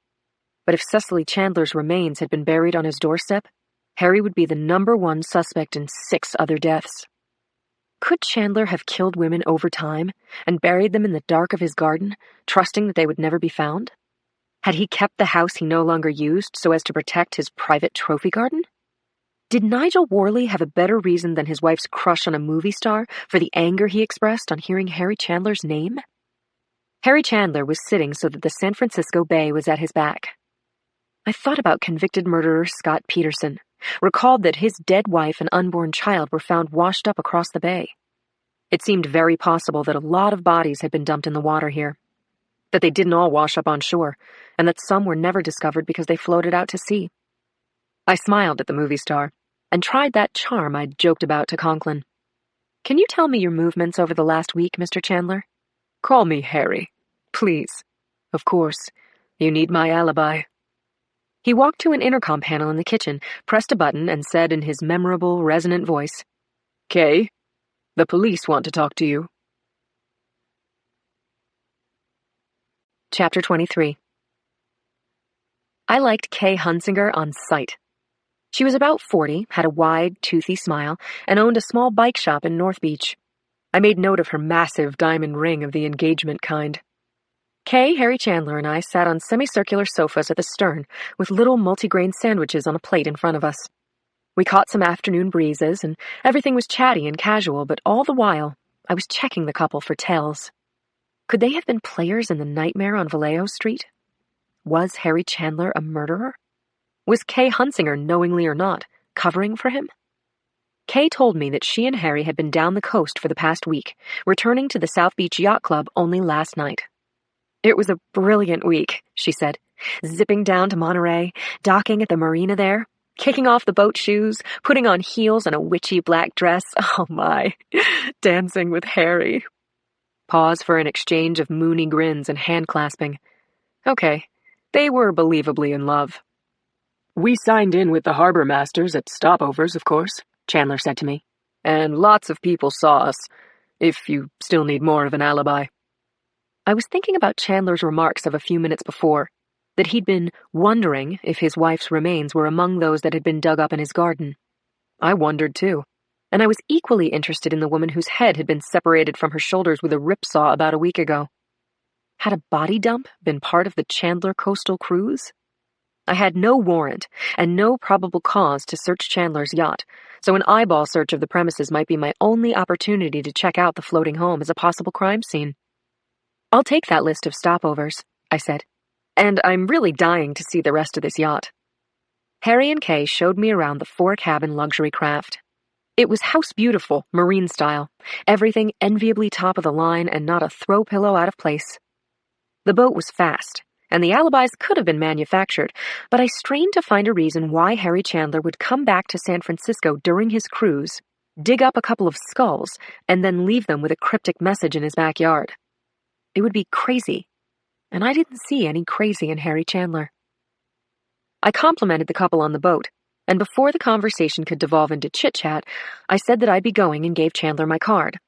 But if Cecily Chandler's remains had been buried on his doorstep, Harry would be the #1 suspect in 6 other deaths. Could Chandler have killed women over time and buried them in the dark of his garden, trusting that they would never be found? Had he kept the house he no longer used so as to protect his private trophy garden? Did Nigel Worley have a better reason than his wife's crush on a movie star for the anger he expressed on hearing Harry Chandler's name? Harry Chandler was sitting so that the San Francisco Bay was at his back. I thought about convicted murderer Scott Patterson, recalled that his dead wife and unborn child were found washed up across the bay. It seemed very possible that a lot of bodies had been dumped in the water here, that they didn't all wash up on shore, and that some were never discovered because they floated out to sea. I smiled at the movie star and tried that charm I'd joked about to Conklin. Can you tell me your movements over the last week, Mr. Chandler? Call me Harry, please. Of course, you need my alibi. He walked to an intercom panel in the kitchen, pressed a button, and said in his memorable, resonant voice, Kay, the police want to talk to you. Chapter 23. I liked Kay Hunsinger on sight. She was about 40, had a wide, toothy smile, and owned a small bike shop in North Beach. I made note of her massive diamond ring of the engagement kind. Kay, Harry Chandler, and I sat on semicircular sofas at the stern with little multigrain sandwiches on a plate in front of us. We caught some afternoon breezes, and everything was chatty and casual, but all the while, I was checking the couple for tells. Could they have been players in the nightmare on Vallejo Street? Was Harry Chandler a murderer? Was Kay Hunsinger, knowingly or not, covering for him? Kay told me that she and Harry had been down the coast for the past week, returning to the South Beach Yacht Club only last night. It was a brilliant week, she said, zipping down to Monterey, docking at the marina there, kicking off the boat shoes, putting on heels and a witchy black dress. Oh my, dancing with Harry. Pause for an exchange of moony grins and hand-clasping. Okay, they were believably in love. We signed in with the harbor masters at stopovers, of course, Chandler said to me. And lots of people saw us, if you still need more of an alibi. I was thinking about Chandler's remarks of a few minutes before, that he'd been wondering if his wife's remains were among those that had been dug up in his garden. I wondered too, and I was equally interested in the woman whose head had been separated from her shoulders with a ripsaw about a week ago. Had a body dump been part of the Chandler coastal cruise? I had no warrant and no probable cause to search Chandler's yacht, so an eyeball search of the premises might be my only opportunity to check out the floating home as a possible crime scene. I'll take that list of stopovers, I said, and I'm really dying to see the rest of this yacht. Harry and Kay showed me around the 4-cabin luxury craft. It was house beautiful, marine style, everything enviably top of the line and not a throw pillow out of place. The boat was fast, and the alibis could have been manufactured, but I strained to find a reason why Harry Chandler would come back to San Francisco during his cruise, dig up a couple of skulls, and then leave them with a cryptic message in his backyard. It would be crazy, and I didn't see any crazy in Harry Chandler. I complimented the couple on the boat, and before the conversation could devolve into chit-chat, I said that I'd be going and gave Chandler my card.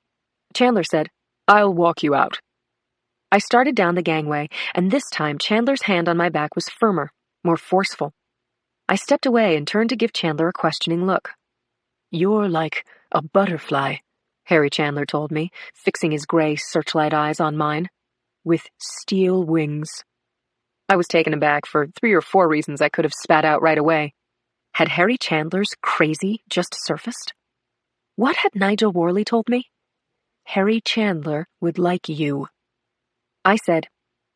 Chandler said, I'll walk you out. I started down the gangway, and this time Chandler's hand on my back was firmer, more forceful. I stepped away and turned to give Chandler a questioning look. You're like a butterfly, Harry Chandler told me, fixing his gray searchlight eyes on mine, with steel wings. I was taken aback for 3 or 4 reasons I could have spat out right away. Had Harry Chandler's crazy just surfaced? What had Nigel Worley told me? Harry Chandler would like you. I said,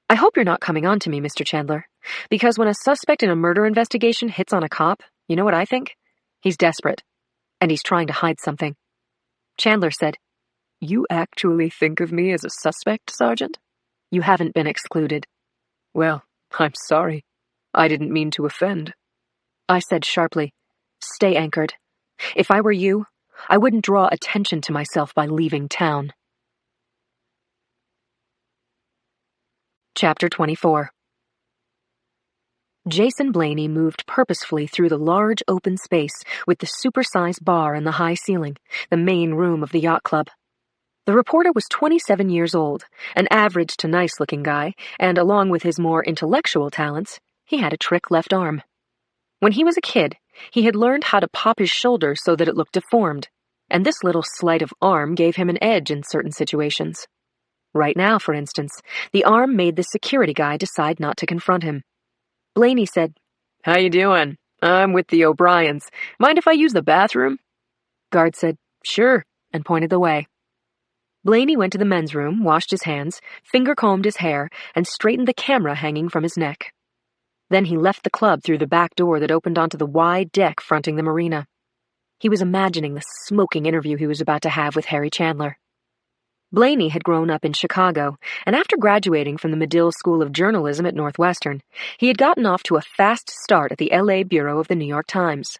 I hope you're not coming on to me, Mr. Chandler, because when a suspect in a murder investigation hits on a cop, you know what I think? He's desperate, and he's trying to hide something. Chandler said, You actually think of me as a suspect, Sergeant? You haven't been excluded. Well, I'm sorry. I didn't mean to offend. I said sharply, Stay anchored. If I were you, I wouldn't draw attention to myself by leaving town. Chapter 24. Jason Blaney moved purposefully through the large open space with the supersized bar and the high ceiling, the main room of the yacht club. The reporter was 27 years old, an average to nice-looking guy, and along with his more intellectual talents, he had a trick left arm. When he was a kid, he had learned how to pop his shoulder so that it looked deformed. And this little sleight of arm gave him an edge in certain situations. Right now, for instance, the arm made the security guy decide not to confront him. Blaney said, "How you doing? I'm with the O'Briens. Mind if I use the bathroom?" Guard said, "Sure," and pointed the way. Blaney went to the men's room, washed his hands, finger-combed his hair, and straightened the camera hanging from his neck. Then he left the club through the back door that opened onto the wide deck fronting the marina. He was imagining the smoking interview he was about to have with Harry Chandler. Blaney had grown up in Chicago, and after graduating from the Medill School of Journalism at Northwestern, he had gotten off to a fast start at the LA bureau of the New York Times.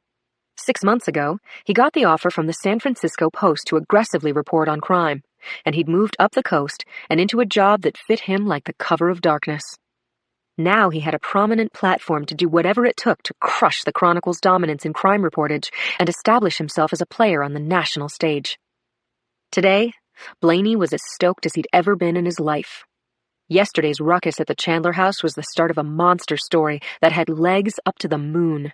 6 months ago, he got the offer from the San Francisco Post to aggressively report on crime, and he'd moved up the coast and into a job that fit him like the cover of darkness. Now he had a prominent platform to do whatever it took to crush the Chronicle's dominance in crime reportage and establish himself as a player on the national stage. Today, Blaney was as stoked as he'd ever been in his life. Yesterday's ruckus at the Chandler house was the start of a monster story that had legs up to the moon.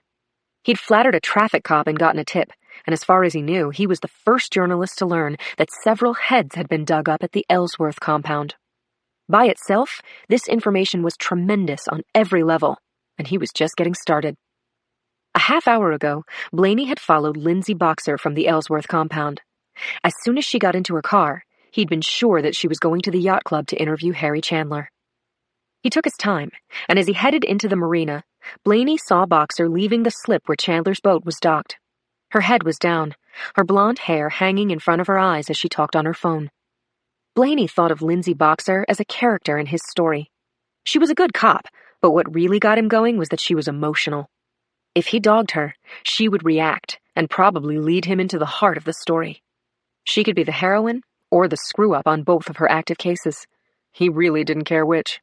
He'd flattered a traffic cop and gotten a tip, and as far as he knew, he was the first journalist to learn that several heads had been dug up at the Ellsworth compound. By itself, this information was tremendous on every level, and he was just getting started. A half hour ago, Blaney had followed Lindsay Boxer from the Ellsworth compound. As soon as she got into her car, he'd been sure that she was going to the yacht club to interview Harry Chandler. He took his time, and as he headed into the marina, Blaney saw Boxer leaving the slip where Chandler's boat was docked. Her head was down, her blonde hair hanging in front of her eyes as she talked on her phone. Blaney thought of Lindsay Boxer as a character in his story. She was a good cop, but what really got him going was that she was emotional. If he dogged her, she would react and probably lead him into the heart of the story. She could be the heroine or the screw-up on both of her active cases. He really didn't care which.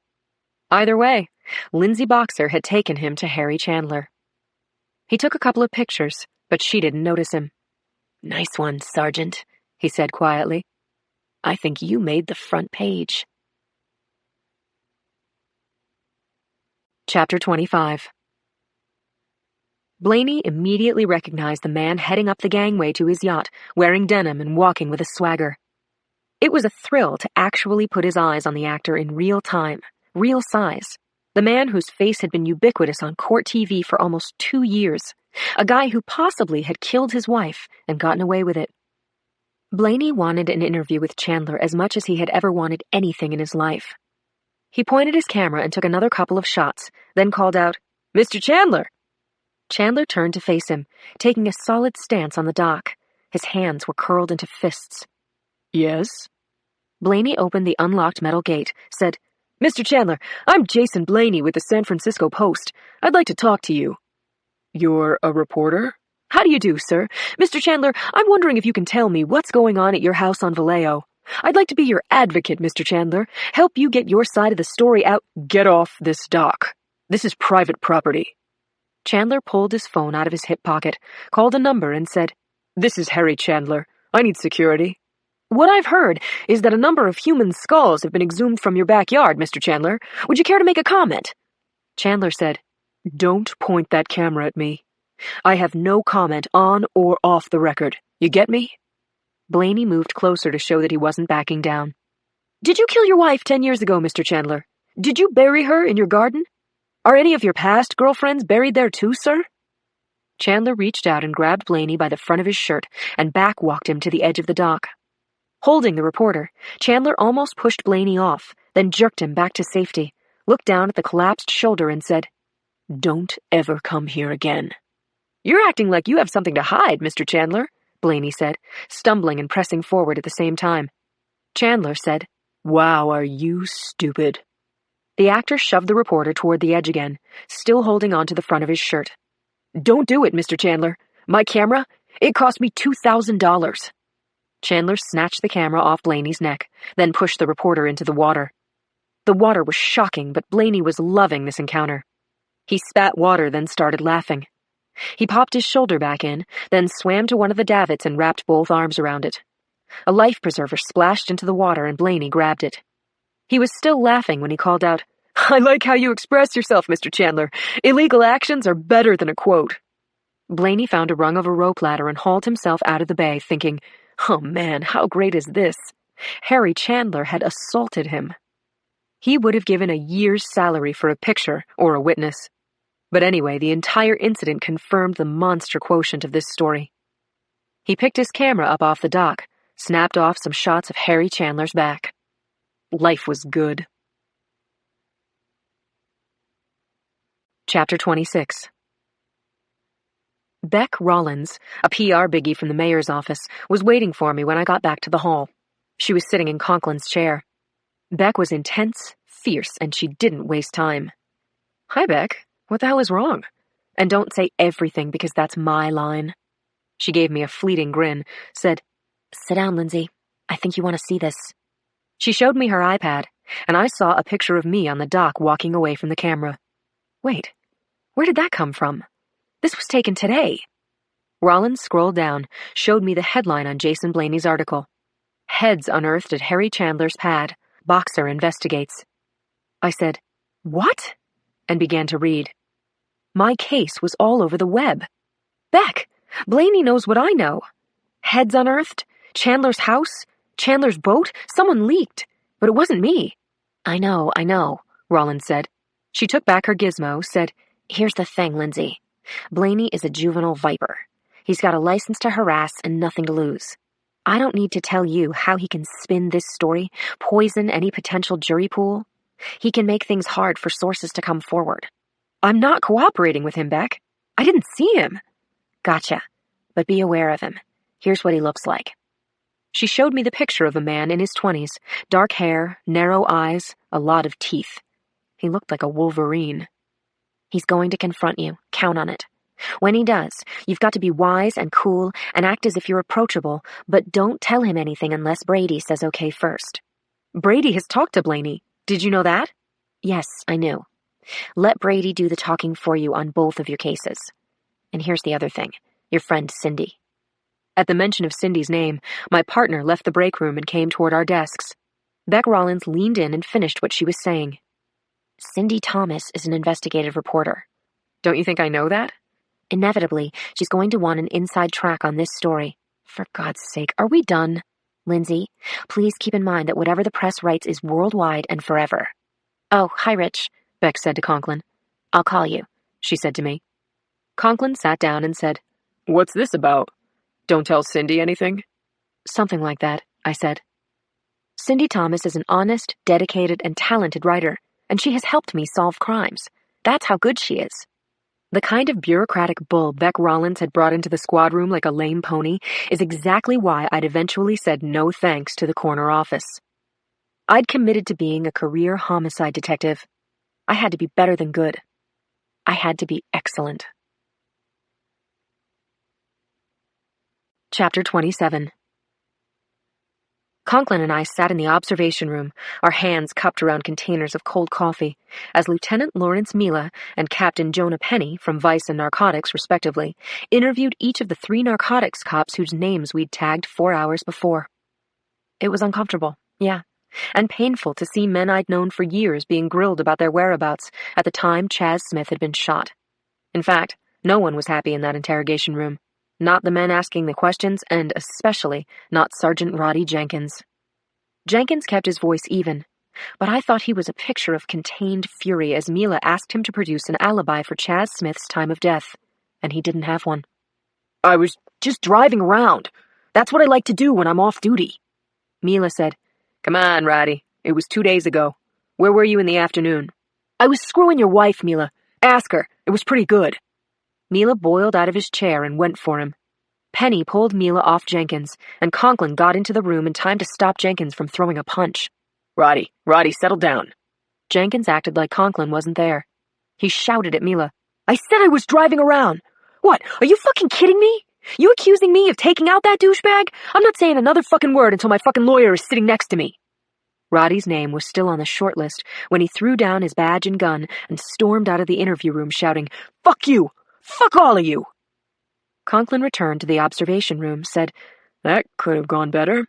Either way, Lindsay Boxer had taken him to Harry Chandler. He took a couple of pictures, but she didn't notice him. "Nice one, Sergeant," he said quietly. "I think you made the front page." Chapter 25. Blaney immediately recognized the man heading up the gangway to his yacht, wearing denim and walking with a swagger. It was a thrill to actually put his eyes on the actor in real time, real size, the man whose face had been ubiquitous on court TV for almost 2 years, a guy who possibly had killed his wife and gotten away with it. Blaney wanted an interview with Chandler as much as he had ever wanted anything in his life. He pointed his camera and took another couple of shots, then called out, "Mr. Chandler!" Chandler turned to face him, taking a solid stance on the dock. His hands were curled into fists. "Yes?" Blaney opened the unlocked metal gate, said, "Mr. Chandler, I'm Jason Blaney with the San Francisco Post. I'd like to talk to you." "You're a reporter?" "How do you do, sir? Mr. Chandler, I'm wondering if you can tell me what's going on at your house on Vallejo. I'd like to be your advocate, Mr. Chandler. Help you get your side of the story out." "Get off this dock. This is private property." Chandler pulled his phone out of his hip pocket, called a number, and said, "This is Harry Chandler. I need security." "What I've heard is that a number of human skulls have been exhumed from your backyard, Mr. Chandler. Would you care to make a comment?" Chandler said, "Don't point that camera at me. I have no comment on or off the record. You get me?" Blaney moved closer to show that he wasn't backing down. "Did you kill your wife 10 years ago, Mr. Chandler? Did you bury her in your garden? Are any of your past girlfriends buried there too, sir?" Chandler reached out and grabbed Blaney by the front of his shirt and back-walked him to the edge of the dock. Holding the reporter, Chandler almost pushed Blaney off, then jerked him back to safety, looked down at the collapsed shoulder and said, "Don't ever come here again." "You're acting like you have something to hide, Mr. Chandler," Blaney said, stumbling and pressing forward at the same time. Chandler said, "Wow, are you stupid." The actor shoved the reporter toward the edge again, still holding on to the front of his shirt. "Don't do it, Mr. Chandler. My camera, it cost me $2,000. Chandler snatched the camera off Blaney's neck, then pushed the reporter into the water. The water was shocking, but Blaney was loving this encounter. He spat water, then started laughing. He popped his shoulder back in, then swam to one of the davits and wrapped both arms around it. A life preserver splashed into the water and Blaney grabbed it. He was still laughing when he called out, "I like how you express yourself, Mr. Chandler. Illegal actions are better than a quote." Blaney found a rung of a rope ladder and hauled himself out of the bay, thinking, "Oh man, how great is this?" Harry Chandler had assaulted him. He would have given a year's salary for a picture or a witness. But anyway, the entire incident confirmed the monster quotient of this story. He picked his camera up off the dock, snapped off some shots of Harry Chandler's back. Life was good. Chapter 26. Beck Rollins, a PR biggie from the mayor's office, was waiting for me when I got back to the hall. She was sitting in Conklin's chair. Beck was intense, fierce, and she didn't waste time. "Hi, Beck. What the hell is wrong? And don't say everything because that's my line." She gave me a fleeting grin, said, "Sit down, Lindsay. I think you want to see this." She showed me her iPad, and I saw a picture of me on the dock walking away from the camera. Wait, where did that come from? This was taken today. Rollins scrolled down, showed me the headline on Jason Blaney's article. "Heads unearthed at Harry Chandler's pad. Boxer investigates." I said, "What?" and began to read. My case was all over the web. Beck, Blaney knows what I know. Heads unearthed, Chandler's house, Chandler's boat, someone leaked, but it wasn't me. I know, Rollins said. She took back her gizmo, said, "Here's the thing, Lindsay. Blaney is a juvenile viper. He's got a license to harass and nothing to lose. I don't need to tell you how he can spin this story, poison any potential jury pool. He can make things hard for sources to come forward. I'm not cooperating with him, Beck. I didn't see him." "Gotcha. But be aware of him. Here's what he looks like." She showed me the picture of a man in his 20s, dark hair, narrow eyes, a lot of teeth. He looked like a wolverine. "He's going to confront you. Count on it. When he does, you've got to be wise and cool and act as if you're approachable, but don't tell him anything unless Brady says okay first." "Brady has talked to Blaney. Did you know that?" "Yes, I knew. Let Brady do the talking for you on both of your cases. And here's the other thing. Your friend Cindy." At the mention of Cindy's name, my partner left the break room and came toward our desks. Beck Rollins leaned in and finished what she was saying. "Cindy Thomas is an investigative reporter." "Don't you think I know that?" "Inevitably, she's going to want an inside track on this story. For God's sake, are we done? Lindsay, please keep in mind that whatever the press writes is worldwide and forever." "Oh, hi, Rich," Beck said to Conklin. "I'll call you," she said to me. Conklin sat down and said, "What's this about? Don't tell Cindy anything?" "Something like that," I said. "Cindy Thomas is an honest, dedicated, and talented writer, and she has helped me solve crimes. That's how good she is." The kind of bureaucratic bull Beck Rollins had brought into the squad room like a lame pony is exactly why I'd eventually said no thanks to the corner office. I'd committed to being a career homicide detective. I had to be better than good. I had to be excellent. Chapter 27. Conklin and I sat in the observation room, our hands cupped around containers of cold coffee, as Lieutenant Lawrence Mila and Captain Jonah Penny, from Vice and Narcotics, respectively, interviewed each of the 3 narcotics cops whose names we'd tagged 4 hours before. It was uncomfortable, yeah, and painful to see men I'd known for years being grilled about their whereabouts at the time Chaz Smith had been shot. In fact, no one was happy in that interrogation room. Not the men asking the questions, and especially not Sergeant Roddy Jenkins. Jenkins kept his voice even, but I thought he was a picture of contained fury as Mila asked him to produce an alibi for Chaz Smith's time of death, and he didn't have one. "I was just driving around. That's what I like to do when I'm off duty." Mila said, "Come on, Roddy. It was 2 days ago. Where were you in the afternoon?" "I was screwing your wife, Mila. Ask her. It was pretty good." Mila boiled out of his chair and went for him. Penny pulled Mila off Jenkins, and Conklin got into the room in time to stop Jenkins from throwing a punch. Roddy, settle down." Jenkins acted like Conklin wasn't there. He shouted at Mila, "I said I was driving around. What, are you fucking kidding me? You accusing me of taking out that douchebag? I'm not saying another fucking word until my fucking lawyer is sitting next to me." Roddy's name was still on the short list when he threw down his badge and gun and stormed out of the interview room shouting, "Fuck you! Fuck all of you!" Conklin returned to the observation room, said, "That could have gone better."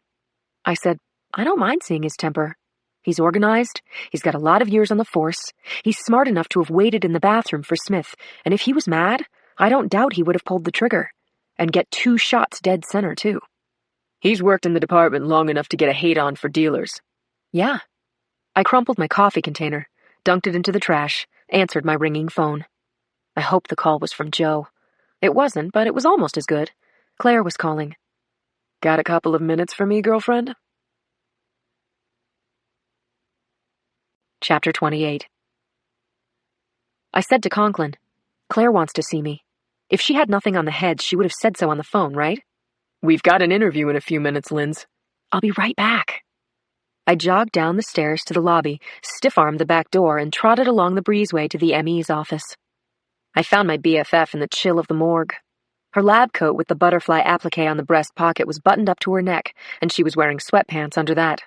I said, "I don't mind seeing his temper. He's organized, he's got a lot of years on the force, he's smart enough to have waited in the bathroom for Smith, and if he was mad, I don't doubt he would have pulled the trigger. And get 2 shots dead center, too. He's worked in the department long enough to get a hate-on for dealers. Yeah. I crumpled my coffee container, dunked it into the trash, answered my ringing phone. I hoped the call was from Joe. It wasn't, but it was almost as good. Claire was calling. Got a couple of minutes for me, girlfriend? Chapter 28. I said to Conklin, Claire wants to see me. If she had nothing on the heads, she would have said so on the phone, right? We've got an interview in a few minutes, Linz. I'll be right back. I jogged down the stairs to the lobby, stiff-armed the back door, and trotted along the breezeway to the ME's office. I found my BFF in the chill of the morgue. Her lab coat with the butterfly applique on the breast pocket was buttoned up to her neck, and she was wearing sweatpants under that.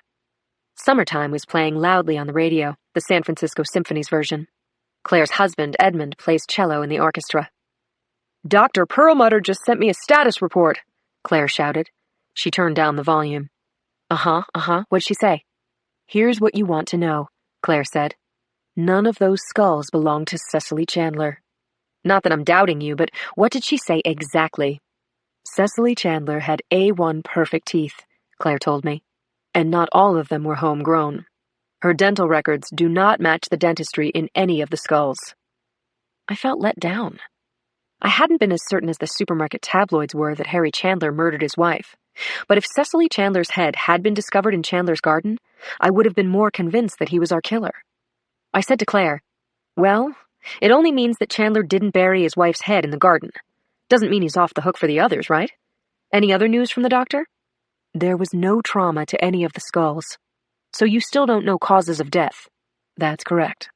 Summertime was playing loudly on the radio, the San Francisco Symphony's version. Claire's husband, Edmund, plays cello in the orchestra. Dr. Perlmutter just sent me a status report, Claire shouted. She turned down the volume. What'd she say? Here's what you want to know, Claire said. None of those skulls belong to Cecily Chandler. Not that I'm doubting you, but what did she say exactly? Cecily Chandler had A1 perfect teeth, Claire told me, and not all of them were homegrown. Her dental records do not match the dentistry in any of the skulls. I felt let down. I hadn't been as certain as the supermarket tabloids were that Harry Chandler murdered his wife, but if Cecily Chandler's head had been discovered in Chandler's garden, I would have been more convinced that he was our killer. I said to Claire, well, it only means that Chandler didn't bury his wife's head in the garden. Doesn't mean he's off the hook for the others, right? Any other news from the doctor? There was no trauma to any of the skulls. So you still don't know causes of death? That's correct.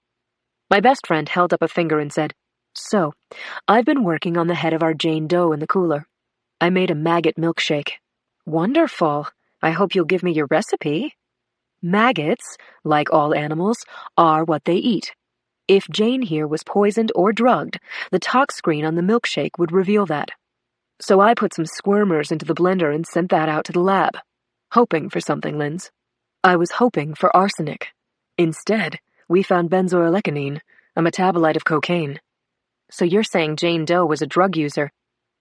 My best friend held up a finger and said, so, I've been working on the head of our Jane Doe in the cooler. I made a maggot milkshake. Wonderful. I hope you'll give me your recipe. Maggots, like all animals, are what they eat. If Jane here was poisoned or drugged, the tox screen on the milkshake would reveal that. So I put some squirmers into the blender and sent that out to the lab. Hoping for something, Linz. I was hoping for arsenic. Instead, we found benzoylecgonine, a metabolite of cocaine. So you're saying Jane Doe was a drug user?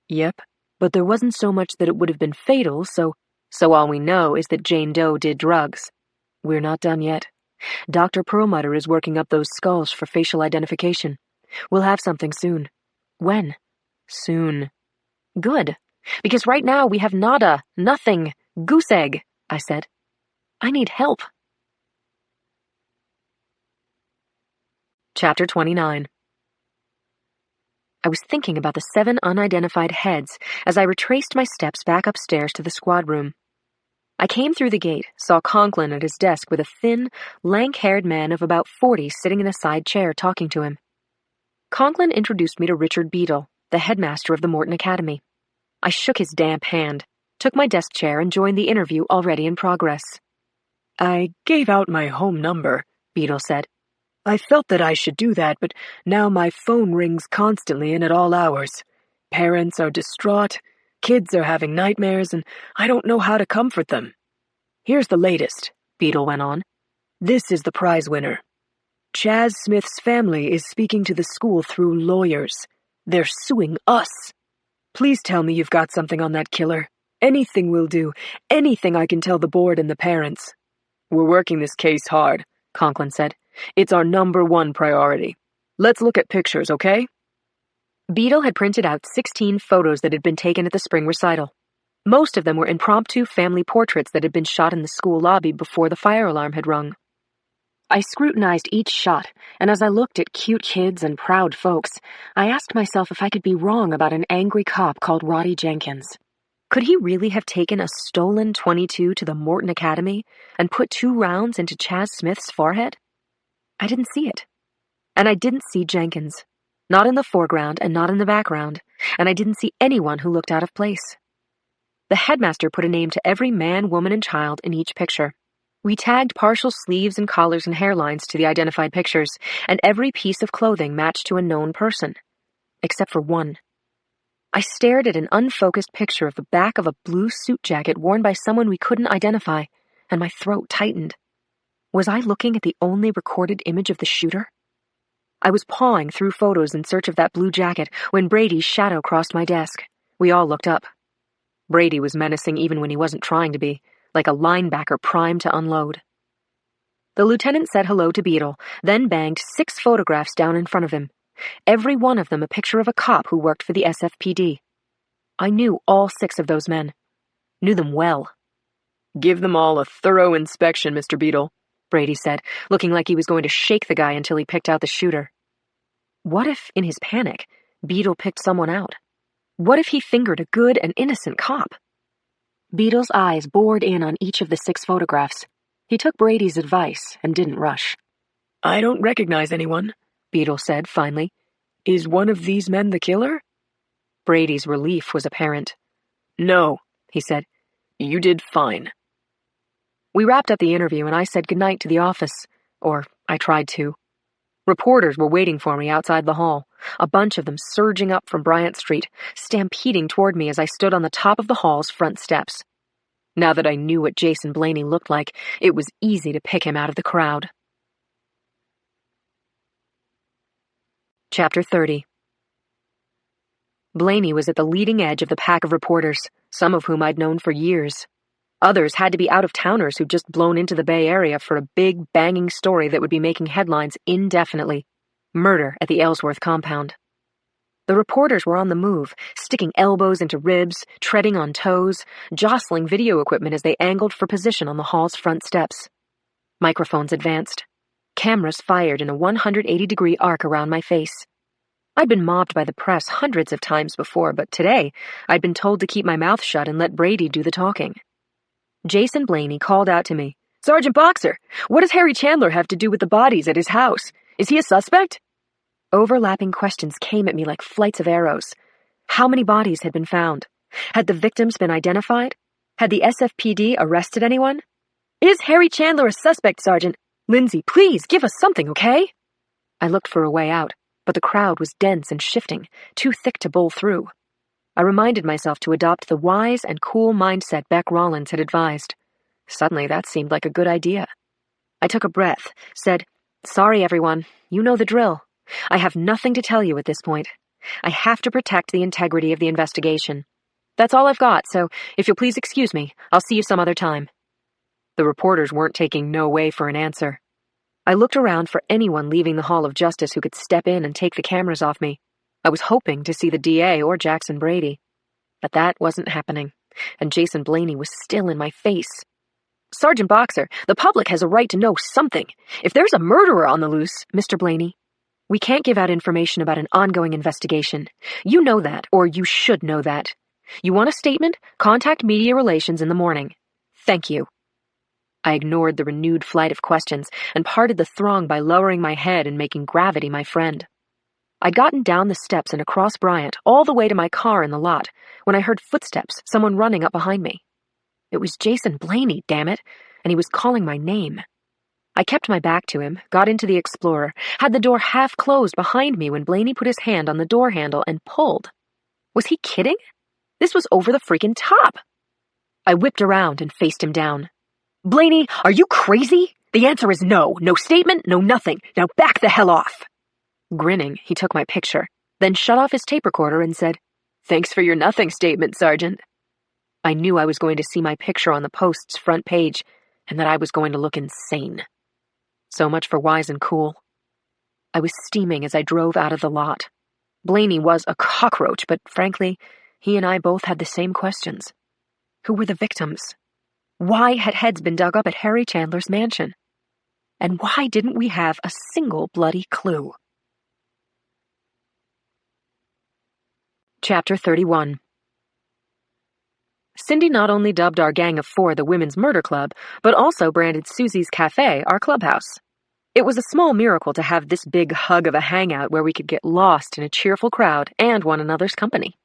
Yep, but there wasn't so much that it would have been fatal, so all we know is that Jane Doe did drugs. We're not done yet. Dr. Perlmutter is working up those skulls for facial identification. We'll have something soon. When? Soon. Good, because right now we have nada, nothing, goose egg, I said. I need help. Chapter 29. I was thinking about the 7 unidentified heads as I retraced my steps back upstairs to the squad room. I came through the gate, saw Conklin at his desk with a thin, lank-haired man of about 40 sitting in a side chair talking to him. Conklin introduced me to Richard Beadle, the headmaster of the Morton Academy. I shook his damp hand, took my desk chair, and joined the interview already in progress. I gave out my home number, Beadle said. I felt that I should do that, but now my phone rings constantly and at all hours. Parents are distraught, kids are having nightmares, and I don't know how to comfort them. Here's the latest, Beadle went on. This is the prize winner. Chaz Smith's family is speaking to the school through lawyers. They're suing us. Please tell me you've got something on that killer. Anything will do. Anything I can tell the board and the parents. We're working this case hard, Conklin said. It's our #1 priority. Let's look at pictures, okay? Beadle had printed out 16 photos that had been taken at the spring recital. Most of them were impromptu family portraits that had been shot in the school lobby before the fire alarm had rung. I scrutinized each shot, and as I looked at cute kids and proud folks, I asked myself if I could be wrong about an angry cop called Roddy Jenkins. Could he really have taken a stolen .22 to the Morton Academy and put 2 rounds into Chaz Smith's forehead? I didn't see it. And I didn't see Jenkins. Not in the foreground and not in the background, and I didn't see anyone who looked out of place. The headmaster put a name to every man, woman, and child in each picture. We tagged partial sleeves and collars and hairlines to the identified pictures, and every piece of clothing matched to a known person. Except for one. I stared at an unfocused picture of the back of a blue suit jacket worn by someone we couldn't identify, and my throat tightened. Was I looking at the only recorded image of the shooter? I was pawing through photos in search of that blue jacket when Brady's shadow crossed my desk. We all looked up. Brady was menacing even when he wasn't trying to be, like a linebacker primed to unload. The lieutenant said hello to Beetle, then banged 6 photographs down in front of him. Every one of them a picture of a cop who worked for the SFPD. I knew all 6 of those men. Knew them well. "Give them all a thorough inspection, Mr. Beetle," Brady said, looking like he was going to shake the guy until he picked out the shooter. What if, in his panic, Beetle picked someone out? What if he fingered a good and innocent cop? Beetle's eyes bored in on each of the 6 photographs. He took Brady's advice and didn't rush. "I don't recognize anyone," Beetle said finally. "Is one of these men the killer?" Brady's relief was apparent. "No," he said. "You did fine." We wrapped up the interview and I said goodnight to the office, or I tried to. Reporters were waiting for me outside the hall, a bunch of them surging up from Bryant Street, stampeding toward me as I stood on the top of the hall's front steps. Now that I knew what Jason Blaney looked like, it was easy to pick him out of the crowd. Chapter 30. Blaney was at the leading edge of the pack of reporters, some of whom I'd known for years. Others had to be out-of-towners who'd just blown into the Bay Area for a big, banging story that would be making headlines indefinitely. Murder at the Ellsworth compound. The reporters were on the move, sticking elbows into ribs, treading on toes, jostling video equipment as they angled for position on the hall's front steps. Microphones advanced. Cameras fired in a 180-degree arc around my face. I'd been mobbed by the press hundreds of times before, but today I'd been told to keep my mouth shut and let Brady do the talking. Jason Blaney called out to me, "Sergeant Boxer, what does Harry Chandler have to do with the bodies at his house? Is he a suspect?" Overlapping questions came at me like flights of arrows. How many bodies had been found? Had the victims been identified? Had the SFPD arrested anyone? "Is Harry Chandler a suspect, Sergeant? Lindsay, please give us something, okay?" I looked for a way out, but the crowd was dense and shifting, too thick to bowl through. I reminded myself to adopt the wise and cool mindset Beck Rollins had advised. Suddenly, that seemed like a good idea. I took a breath, said, "Sorry, everyone. You know the drill. I have nothing to tell you at this point. I have to protect the integrity of the investigation. That's all I've got, so if you'll please excuse me, I'll see you some other time." The reporters weren't taking no way for an answer. I looked around for anyone leaving the Hall of Justice who could step in and take the cameras off me. I was hoping to see the DA or Jackson Brady. But that wasn't happening, and Jason Blaney was still in my face. "Sergeant Boxer, the public has a right to know something. If there's a murderer on the loose, Mr. Blaney, we can't give out information about an ongoing investigation. You know that, or you should know that. You want a statement? Contact Media Relations in the morning. Thank you." I ignored the renewed flight of questions and parted the throng by lowering my head and making gravity my friend. I'd gotten down the steps and across Bryant, all the way to my car in the lot, when I heard footsteps, someone running up behind me. It was Jason Blaney, damn it, and he was calling my name. I kept my back to him, got into the Explorer, had the door half closed behind me when Blaney put his hand on the door handle and pulled. Was he kidding? This was over the freaking top. I whipped around and faced him down. "Blaney, are you crazy? The answer is no. No statement, no nothing. Now back the hell off." Grinning, he took my picture, then shut off his tape recorder and said, "Thanks for your nothing statement, Sergeant." I knew I was going to see my picture on the Post's front page, and that I was going to look insane. So much for wise and cool. I was steaming as I drove out of the lot. Blaney was a cockroach, but frankly, he and I both had the same questions. Who were the victims? Why had heads been dug up at Harry Chandler's mansion? And why didn't we have a single bloody clue? Chapter 31. Cindy not only dubbed our Gang of Four the Women's Murder Club, but also branded Susie's Cafe our clubhouse. It was a small miracle to have this big hug of a hangout where we could get lost in a cheerful crowd and one another's company.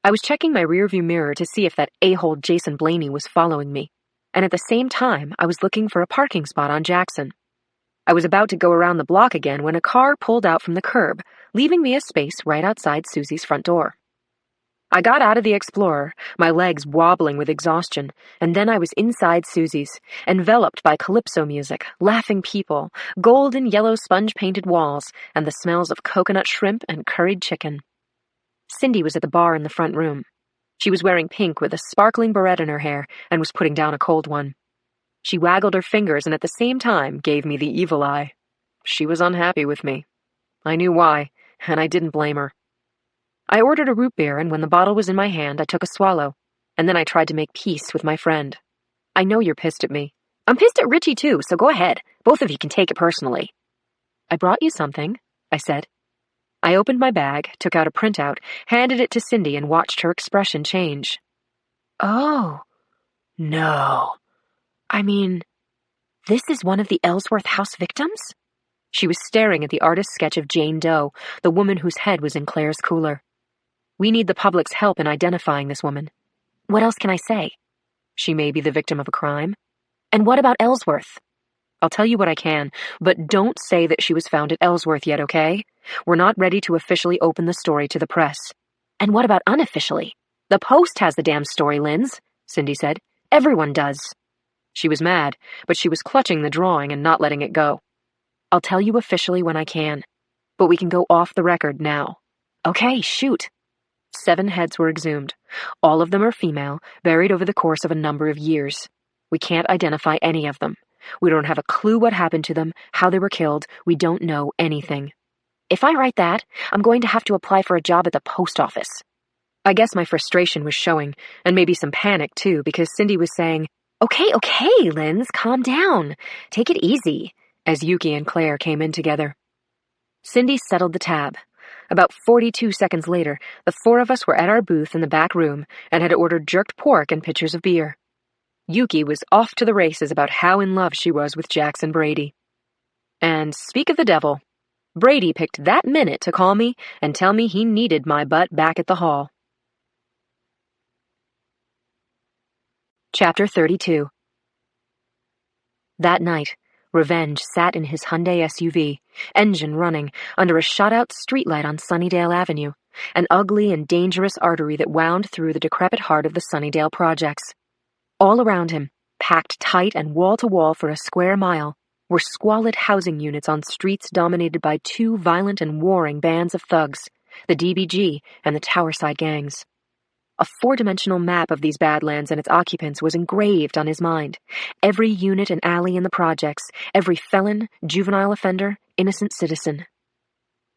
I was checking my rearview mirror to see if that a-hole Jason Blaney was following me, and at the same time I was looking for a parking spot on Jackson. I was about to go around the block again when a car pulled out from the curb, leaving me a space right outside Susie's front door. I got out of the Explorer, my legs wobbling with exhaustion, and then I was inside Susie's, enveloped by calypso music, laughing people, golden yellow sponge-painted walls, and the smells of coconut shrimp and curried chicken. Cindy was at the bar in the front room. She was wearing pink with a sparkling barrette in her hair and was putting down a cold one. She waggled her fingers and at the same time gave me the evil eye. She was unhappy with me. I knew why, and I didn't blame her. I ordered a root beer, and when the bottle was in my hand, I took a swallow, and then I tried to make peace with my friend. I know you're pissed at me. I'm pissed at Richie too, so go ahead. Both of you can take it personally. I brought you something, I said. I opened my bag, took out a printout, handed it to Cindy, and watched her expression change. Oh, no. I mean, this is one of the Ellsworth House victims? She was staring at the artist's sketch of Jane Doe, the woman whose head was in Claire's cooler. We need the public's help in identifying this woman. What else can I say? She may be the victim of a crime. And what about Ellsworth? I'll tell you what I can, but don't say that she was found at Ellsworth yet, okay? We're not ready to officially open the story to the press. And what about unofficially? The Post has the damn story, Linz, Cindy said. Everyone does. She was mad, but she was clutching the drawing and not letting it go. I'll tell you officially when I can, but we can go off the record now. Okay, shoot. 7 heads were exhumed. All of them are female, buried over the course of a number of years. We can't identify any of them. We don't have a clue what happened to them, how they were killed. We don't know anything. If I write that, I'm going to have to apply for a job at the post office. I guess my frustration was showing, and maybe some panic too, because Cindy was saying, Okay, Linz, calm down. Take it easy, as Yuki and Claire came in together. Cindy settled the tab. About 42 seconds later, the 4 of us were at our booth in the back room and had ordered jerked pork and pitchers of beer. Yuki was off to the races about how in love she was with Jackson Brady. And speak of the devil, Brady picked that minute to call me and tell me he needed my butt back at the hall. Chapter 32. That night, Revenge sat in his Hyundai SUV, engine running, under a shut-out streetlight on Sunnydale Avenue, an ugly and dangerous artery that wound through the decrepit heart of the Sunnydale projects. All around him, packed tight and wall-to-wall for a square mile, were squalid housing units on streets dominated by 2 violent and warring bands of thugs, the DBG and the Towerside gangs. A 4-dimensional map of these badlands and its occupants was engraved on his mind. Every unit and alley in the projects, every felon, juvenile offender, innocent citizen.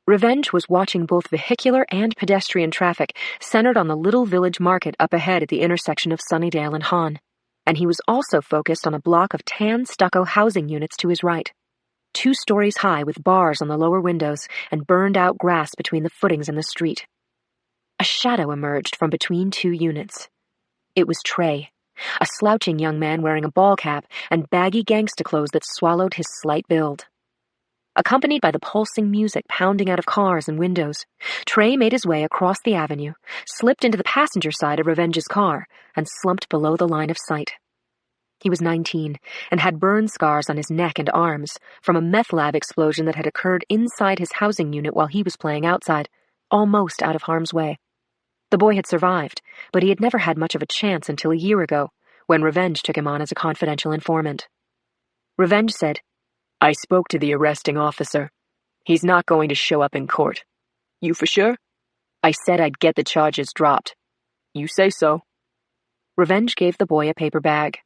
Revenge was watching both vehicular and pedestrian traffic centered on the little village market up ahead at the intersection of Sunnydale and Hahn, and he was also focused on a block of tan stucco housing units to his right, 2 stories high with bars on the lower windows and burned-out grass between the footings and the street. A shadow emerged from between 2 units. It was Trey, a slouching young man wearing a ball cap and baggy gangsta clothes that swallowed his slight build. Accompanied by the pulsing music pounding out of cars and windows, Trey made his way across the avenue, slipped into the passenger side of Revenge's car, and slumped below the line of sight. He was 19 and had burn scars on his neck and arms from a meth lab explosion that had occurred inside his housing unit while he was playing outside, almost out of harm's way. The boy had survived, but he had never had much of a chance until a year ago, when Revenge took him on as a confidential informant. Revenge said, I spoke to the arresting officer. He's not going to show up in court. You for sure? I said I'd get the charges dropped. You say so. Revenge gave the boy a paper bag.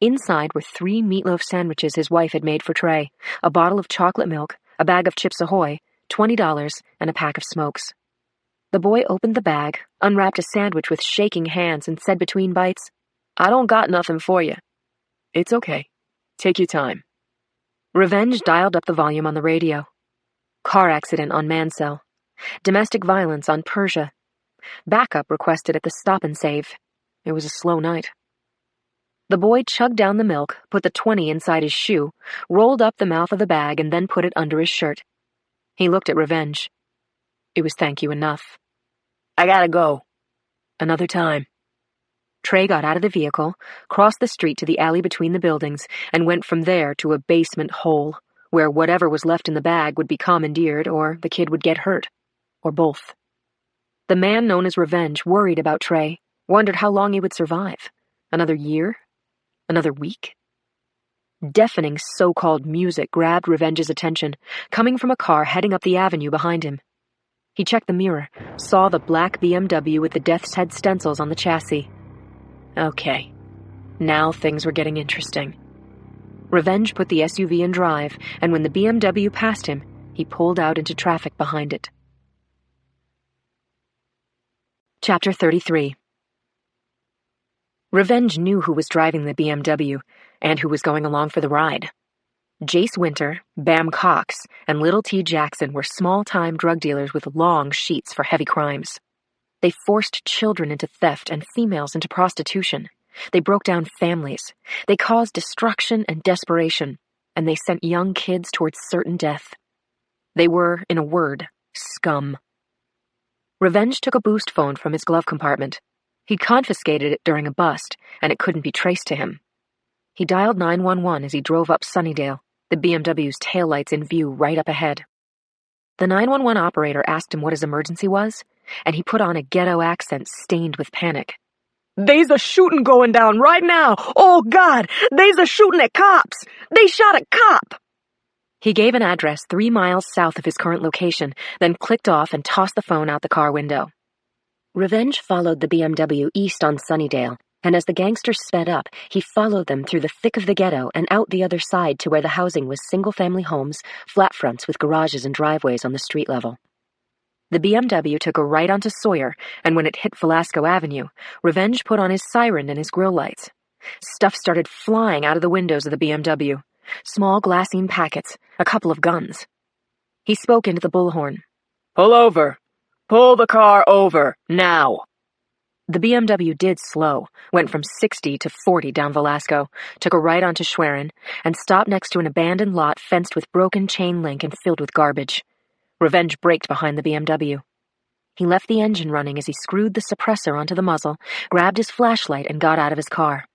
Inside were 3 meatloaf sandwiches his wife had made for Trey, a bottle of chocolate milk, a bag of Chips Ahoy, $20, and a pack of smokes. The boy opened the bag, unwrapped a sandwich with shaking hands, and said between bites, I don't got nothing for you. It's okay. Take your time. Revenge dialed up the volume on the radio. Car accident on Mansell. Domestic violence on Persia. Backup requested at the Stop and Save. It was a slow night. The boy chugged down the milk, put the 20 inside his shoe, rolled up the mouth of the bag, and then put it under his shirt. He looked at Revenge. It was thank you enough. I gotta go. Another time. Trey got out of the vehicle, crossed the street to the alley between the buildings, and went from there to a basement hole, where whatever was left in the bag would be commandeered or the kid would get hurt. Or both. The man known as Revenge worried about Trey, wondered how long he would survive. Another year? Another week? Deafening so-called music grabbed Revenge's attention, coming from a car heading up the avenue behind him. He checked the mirror, saw the black BMW with the Death's Head stencils on the chassis. Okay, now things were getting interesting. Revenge put the SUV in drive, and when the BMW passed him, he pulled out into traffic behind it. Chapter 33. Revenge knew who was driving the BMW, and who was going along for the ride. Jace Winter, Bam Cox, and Little T. Jackson were small-time drug dealers with long sheets for heavy crimes. They forced children into theft and females into prostitution. They broke down families. They caused destruction and desperation, and they sent young kids towards certain death. They were, in a word, scum. Revenge took a boost phone from his glove compartment. He'd confiscated it during a bust, and it couldn't be traced to him. He dialed 911 as he drove up Sunnydale, the BMW's taillights in view right up ahead. The 911 operator asked him what his emergency was, and he put on a ghetto accent stained with panic. They's a shooting going down right now. Oh, God, they's a shooting at cops. They shot a cop. He gave an address 3 miles south of his current location, then clicked off and tossed the phone out the car window. Revenge followed the BMW east on Sunnydale, and as the gangsters sped up, he followed them through the thick of the ghetto and out the other side to where the housing was single-family homes, flat fronts with garages and driveways on the street level. The BMW took a right onto Sawyer, and when it hit Velasco Avenue, Revenge put on his siren and his grill lights. Stuff started flying out of the windows of the BMW. Small glassine packets, a couple of guns. He spoke into the bullhorn. Pull over. Pull the car over, now. The BMW did slow, went from 60 to 40 down Velasco, took a right onto Schwerin, and stopped next to an abandoned lot fenced with broken chain link and filled with garbage. Revenge braked behind the BMW. He left the engine running as he screwed the suppressor onto the muzzle, grabbed his flashlight, and got out of his car.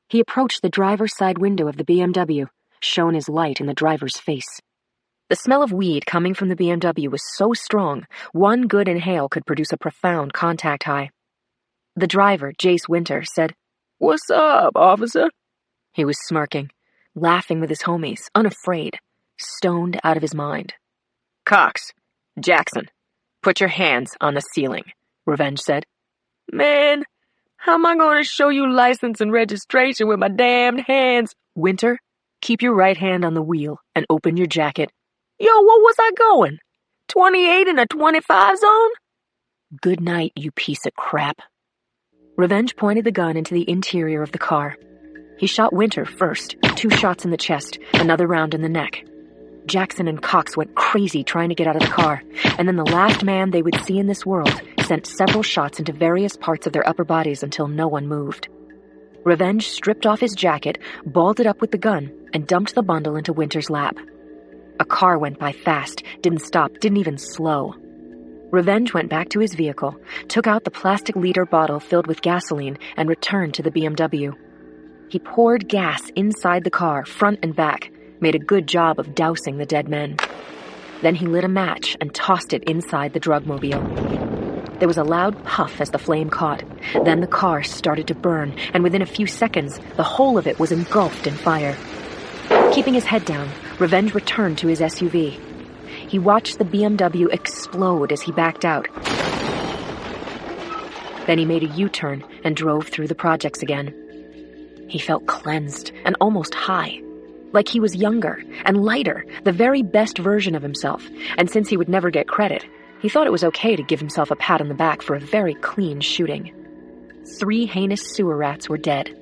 He approached the driver's side window of the BMW, shone his light in the driver's face. The smell of weed coming from the BMW was so strong, one good inhale could produce a profound contact high. The driver, Jace Winter, said, What's up, officer? He was smirking, laughing with his homies, unafraid, stoned out of his mind. Cox, Jackson, put your hands on the ceiling, Revenge said. Man, how am I going to show you license and registration with my damned hands? Winter, keep your right hand on the wheel and open your jacket. Yo, what was I going? 28 in a 25 zone? Good night, you piece of crap. Revenge pointed the gun into the interior of the car. He shot Winter first, 2 shots in the chest, another round in the neck. Jackson and Cox went crazy trying to get out of the car, and then the last man they would see in this world sent several shots into various parts of their upper bodies until no one moved. Revenge stripped off his jacket, balled it up with the gun, and dumped the bundle into Winter's lap. A car went by fast, didn't stop, didn't even slow. Revenge went back to his vehicle, took out the plastic liter bottle filled with gasoline, and returned to the BMW. He poured gas inside the car, front and back, made a good job of dousing the dead men. Then he lit a match and tossed it inside the drugmobile. There was a loud puff as the flame caught. Then the car started to burn, and within a few seconds, the whole of it was engulfed in fire. Keeping his head down, Revenge returned to his SUV. He watched the BMW explode as he backed out. Then he made a U-turn and drove through the projects again. He felt cleansed and almost high, like he was younger and lighter, the very best version of himself, and since he would never get credit, he thought it was okay to give himself a pat on the back for a very clean shooting. 3 heinous sewer rats were dead.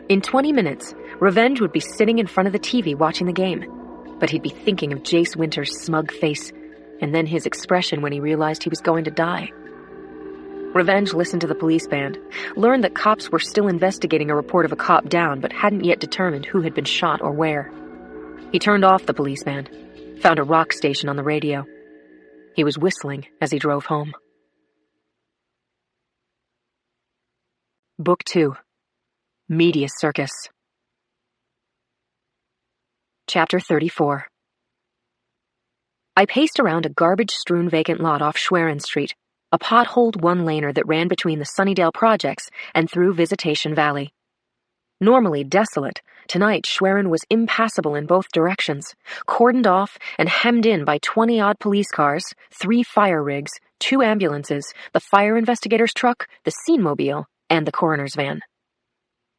In 20 minutes, Revenge would be sitting in front of the TV watching the game, but he'd be thinking of Jace Winter's smug face, and then his expression when he realized he was going to die. Revenge listened to the police band, learned that cops were still investigating a report of a cop down, but hadn't yet determined who had been shot or where. He turned off the police band, found a rock station on the radio. He was whistling as he drove home. Book 2. Media Circus. Chapter 34. I paced around a garbage-strewn vacant lot off Schwerin Street, a potholed one-laner that ran between the Sunnydale projects and through Visitation Valley. Normally desolate, tonight Schwerin was impassable in both directions, cordoned off and hemmed in by 20-odd police cars, 3 fire rigs, 2 ambulances, the fire investigator's truck, the scene-mobile, and the coroner's van.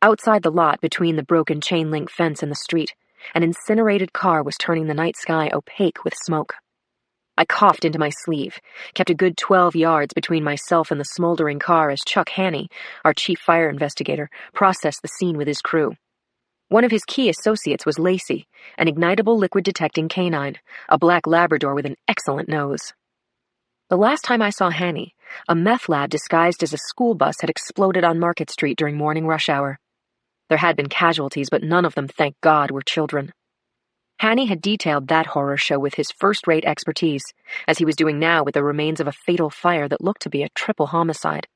Outside the lot, between the broken chain-link fence and the street, an incinerated car was turning the night sky opaque with smoke. I coughed into my sleeve, kept a good 12 yards between myself and the smoldering car as Chuck Haney, our chief fire investigator, processed the scene with his crew. One of his key associates was Lacey, an ignitable liquid-detecting canine, a black Labrador with an excellent nose. The last time I saw Haney, a meth lab disguised as a school bus had exploded on Market Street during morning rush hour. There had been casualties, but none of them, thank God, were children. Haney had detailed that horror show with his first-rate expertise, as he was doing now with the remains of a fatal fire that looked to be a triple homicide.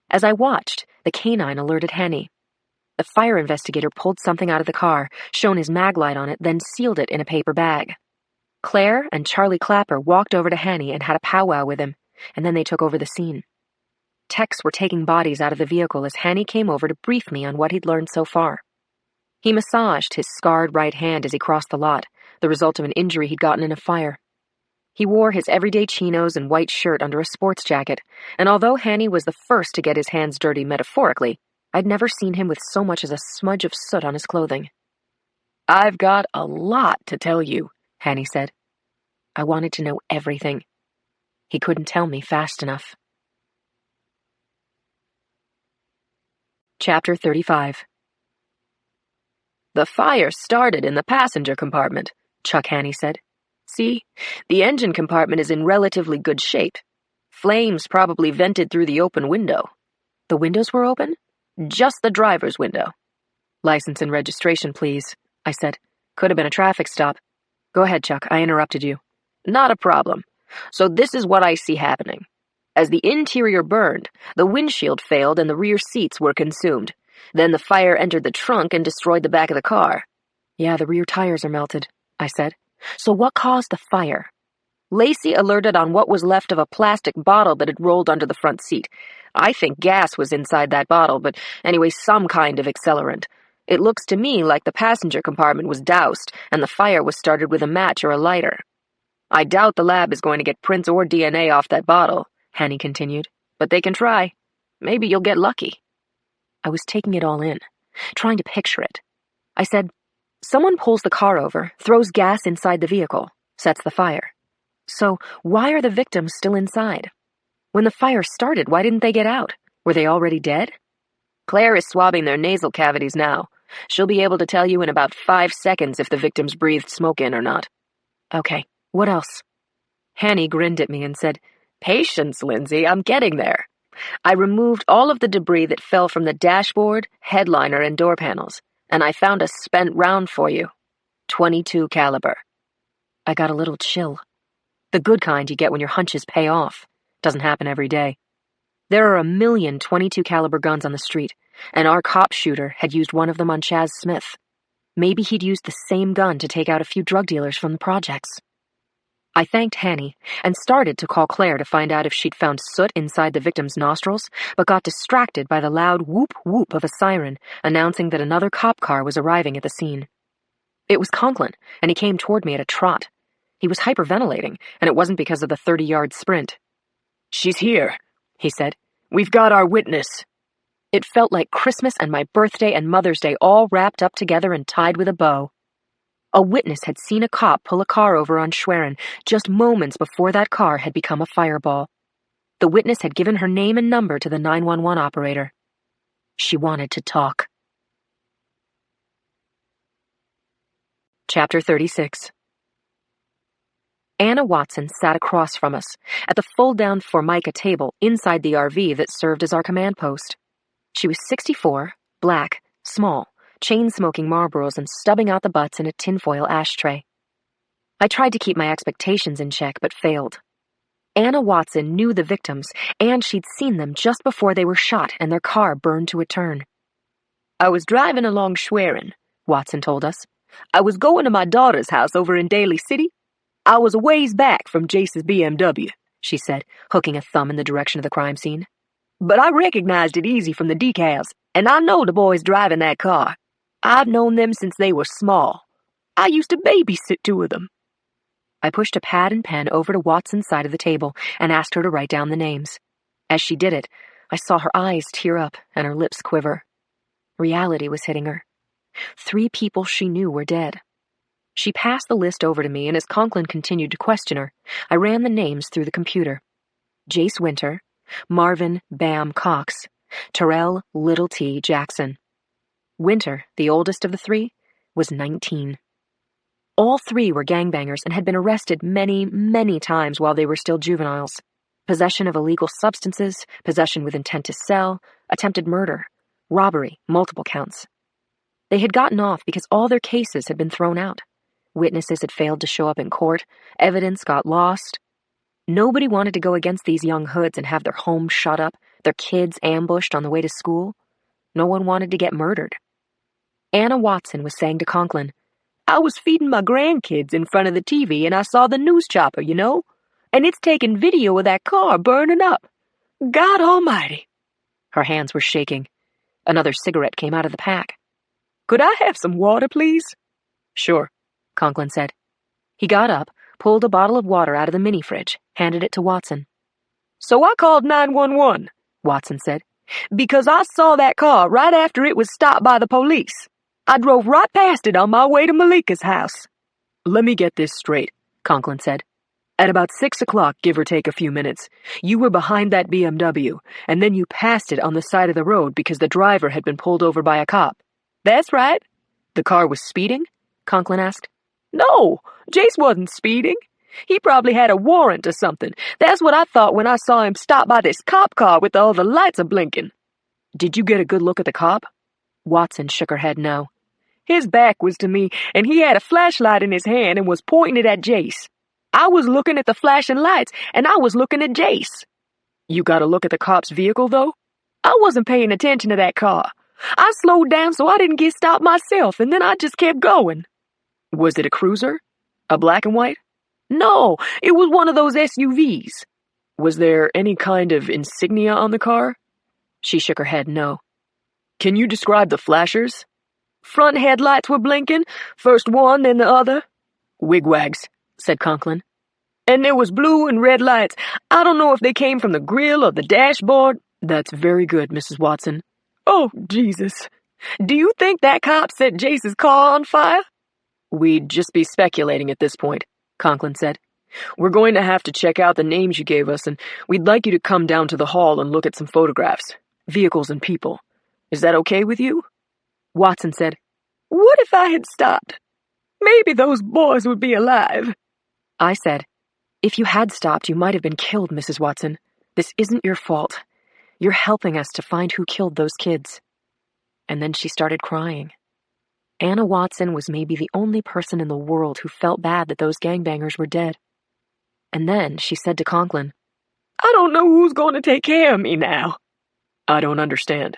As I watched, the canine alerted Haney. The fire investigator pulled something out of the car, shone his mag light on it, then sealed it in a paper bag. Claire and Charlie Clapper walked over to Haney and had a powwow with him, and then they took over the scene. Techs were taking bodies out of the vehicle as Haney came over to brief me on what he'd learned so far. He massaged his scarred right hand as he crossed the lot, the result of an injury he'd gotten in a fire. He wore his everyday chinos and white shirt under a sports jacket, and although Haney was the first to get his hands dirty metaphorically, I'd never seen him with so much as a smudge of soot on his clothing. "I've got a lot to tell you," Haney said. I wanted to know everything. He couldn't tell me fast enough. Chapter 35. "The fire started in the passenger compartment," Chuck Haney said. "See, the engine compartment is in relatively good shape. Flames probably vented through the open window." The windows were open? "Just the driver's window." "License and registration, please," I said. "Could have been a traffic stop." Go ahead, Chuck. I interrupted you. "Not a problem. So this is what I see happening. As the interior burned, the windshield failed and the rear seats were consumed. Then the fire entered the trunk and destroyed the back of the car." "Yeah, the rear tires are melted," I said. "So what caused the fire?" "Lacey alerted on what was left of a plastic bottle that had rolled under the front seat. I think gas was inside that bottle, but anyway, some kind of accelerant. It looks to me like the passenger compartment was doused and the fire was started with a match or a lighter. I doubt the lab is going to get prints or DNA off that bottle," Haney continued, "but they can try. Maybe you'll get lucky." I was taking it all in, trying to picture it. I said, "Someone pulls the car over, throws gas inside the vehicle, sets the fire. So why are the victims still inside? When the fire started, why didn't they get out? Were they already dead?" "Claire is swabbing their nasal cavities now. She'll be able to tell you in about 5 seconds if the victims breathed smoke in or not." "Okay, what else?" Haney grinned at me and said, "Patience, Lindsay, I'm getting there. I removed all of the debris that fell from the dashboard, headliner, and door panels, and I found a spent round for you. .22 caliber. I got a little chill. The good kind you get when your hunches pay off. Doesn't happen every day. There are a million .22 caliber guns on the street, and our cop shooter had used one of them on Chaz Smith. Maybe he'd used the same gun to take out a few drug dealers from the projects. I thanked Haney and started to call Claire to find out if she'd found soot inside the victim's nostrils, but got distracted by the loud whoop-whoop of a siren announcing that another cop car was arriving at the scene. It was Conklin, and he came toward me at a trot. He was hyperventilating, and it wasn't because of the 30-yard sprint. "She's here," he said. "We've got our witness." It felt like Christmas and my birthday and Mother's Day all wrapped up together and tied with a bow. A witness had seen a cop pull a car over on Schwerin just moments before that car had become a fireball. The witness had given her name and number to the 911 operator. She wanted to talk. Chapter 36. Anna Watson sat across from us, at the fold-down Formica table inside the RV that served as our command post. She was 64, black, small, chain-smoking Marlboros and stubbing out the butts in a tinfoil ashtray. I tried to keep my expectations in check, but failed. Anna Watson knew the victims, and she'd seen them just before they were shot and their car burned to a turn. "I was driving along Schwerin," Watson told us. "I was going to my daughter's house over in Daly City. I was a ways back from Jace's BMW. she said, hooking a thumb in the direction of the crime scene. "But I recognized it easy from the decals, and I know the boys driving that car. I've known them since they were small. I used to babysit two of them." I pushed a pad and pen over to Watson's side of the table and asked her to write down the names. As she did it, I saw her eyes tear up and her lips quiver. Reality was hitting her. 3 people she knew were dead. She passed the list over to me, and as Conklin continued to question her, I ran the names through the computer. Jace Winter, Marvin Bam Cox, Terrell Little T. Jackson. Winter, the oldest of the 3, was 19. All 3 were gangbangers and had been arrested many, many times while they were still juveniles. Possession of illegal substances, possession with intent to sell, attempted murder, robbery, multiple counts. They had gotten off because all their cases had been thrown out. Witnesses had failed to show up in court, evidence got lost. Nobody wanted to go against these young hoods and have their homes shut up, their kids ambushed on the way to school. No one wanted to get murdered. Anna Watson was saying to Conklin, "I was feeding my grandkids in front of the TV and I saw the news chopper, you know? And it's taking video of that car burning up. God almighty." Her hands were shaking. Another cigarette came out of the pack. "Could I have some water, please?" "Sure," Conklin said. He got up, pulled a bottle of water out of the mini-fridge, handed it to Watson. "So I called 911, Watson said, "because I saw that car right after it was stopped by the police. I drove right past it on my way to Malika's house." "Let me get this straight," Conklin said. "At about 6 o'clock, give or take a few minutes, you were behind that BMW, and then you passed it on the side of the road because the driver had been pulled over by a cop." "That's right." "The car was speeding?" Conklin asked. "No, Jace wasn't speeding. He probably had a warrant or something. That's what I thought when I saw him stop by this cop car with all the lights a-blinking." "Did you get a good look at the cop?" Watson shook her head no. "His back was to me, and he had a flashlight in his hand and was pointing it at Jace. I was looking at the flashing lights, and I was looking at Jace." "You got a look at the cop's vehicle, though?" "I wasn't paying attention to that car. I slowed down so I didn't get stopped myself, and then I just kept going." "Was it a cruiser? A black and white?" "No, it was one of those SUVs." "Was there any kind of insignia on the car?" She shook her head no. "Can you describe the flashers?" "Front headlights were blinking, first one, then the other." "Wigwags," said Conklin. "And there was blue and red lights. I don't know if they came from the grill or the dashboard." "That's very good, Mrs. Watson." "Oh, Jesus. Do you think that cop set Jace's car on fire?" "We'd just be speculating at this point," Conklin said. "We're going to have to check out the names you gave us, and we'd like you to come down to the hall and look at some photographs, vehicles and people. Is that okay with you?" Watson said, "What if I had stopped? Maybe those boys would be alive." I said, "If you had stopped, you might have been killed, Mrs. Watson. This isn't your fault. You're helping us to find who killed those kids." And then she started crying. Anna Watson was maybe the only person in the world who felt bad that those gangbangers were dead. And then she said to Conklin, "I don't know who's going to take care of me now." "I don't understand."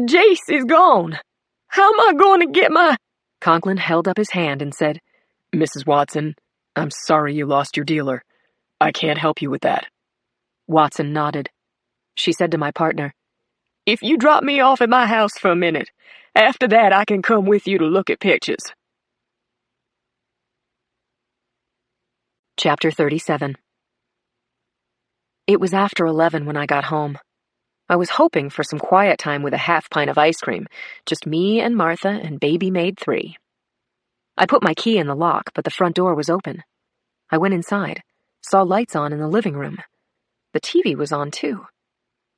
"Jace is gone. How am I going to get my—" Conklin held up his hand and said, "Mrs. Watson, I'm sorry you lost your dealer. I can't help you with that." Watson nodded. She said to my partner, "If you drop me off at my house for a minute, after that I can come with you to look at pictures." Chapter 37. It was after 11 when I got home. I was hoping for some quiet time with a half pint of ice cream, just me and Martha and baby maid 3. I put my key in the lock, but the front door was open. I went inside, saw lights on in the living room. The TV was on too.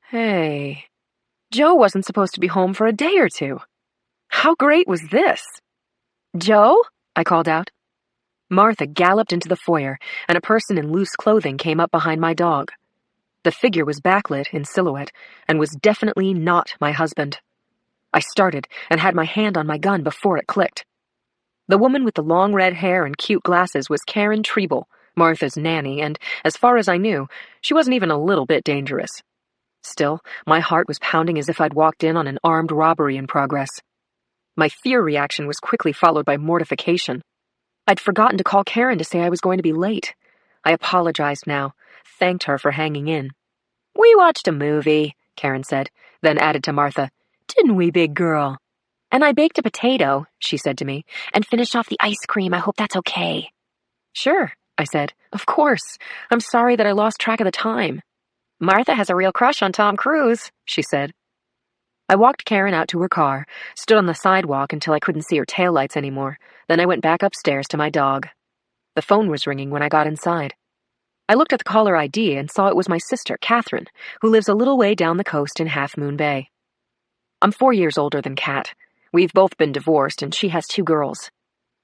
Hey, Joe wasn't supposed to be home for a day or two. How great was this? "Joe?" I called out. Martha galloped into the foyer, and a person in loose clothing came up behind my dog. The figure was backlit in silhouette and was definitely not my husband. I started and had my hand on my gun before it clicked. The woman with the long red hair and cute glasses was Karen Treble, Martha's nanny, and, as far as I knew, she wasn't even a little bit dangerous. Still, my heart was pounding as if I'd walked in on an armed robbery in progress. My fear reaction was quickly followed by mortification. I'd forgotten to call Karen to say I was going to be late. I apologized now, thanked her for hanging in. "We watched a movie," Karen said, then added to Martha, "Didn't we, big girl?" "And I baked a potato," she said to me, "and finished off the ice cream. I hope that's okay." "Sure," I said. "Of course. I'm sorry that I lost track of the time." "Martha has a real crush on Tom Cruise," she said. I walked Karen out to her car, stood on the sidewalk until I couldn't see her taillights anymore, then I went back upstairs to my dog. The phone was ringing when I got inside. I looked at the caller ID and saw it was my sister, Catherine, who lives a little way down the coast in Half Moon Bay. I'm 4 years older than Kat. We've both been divorced, and she has 2 girls.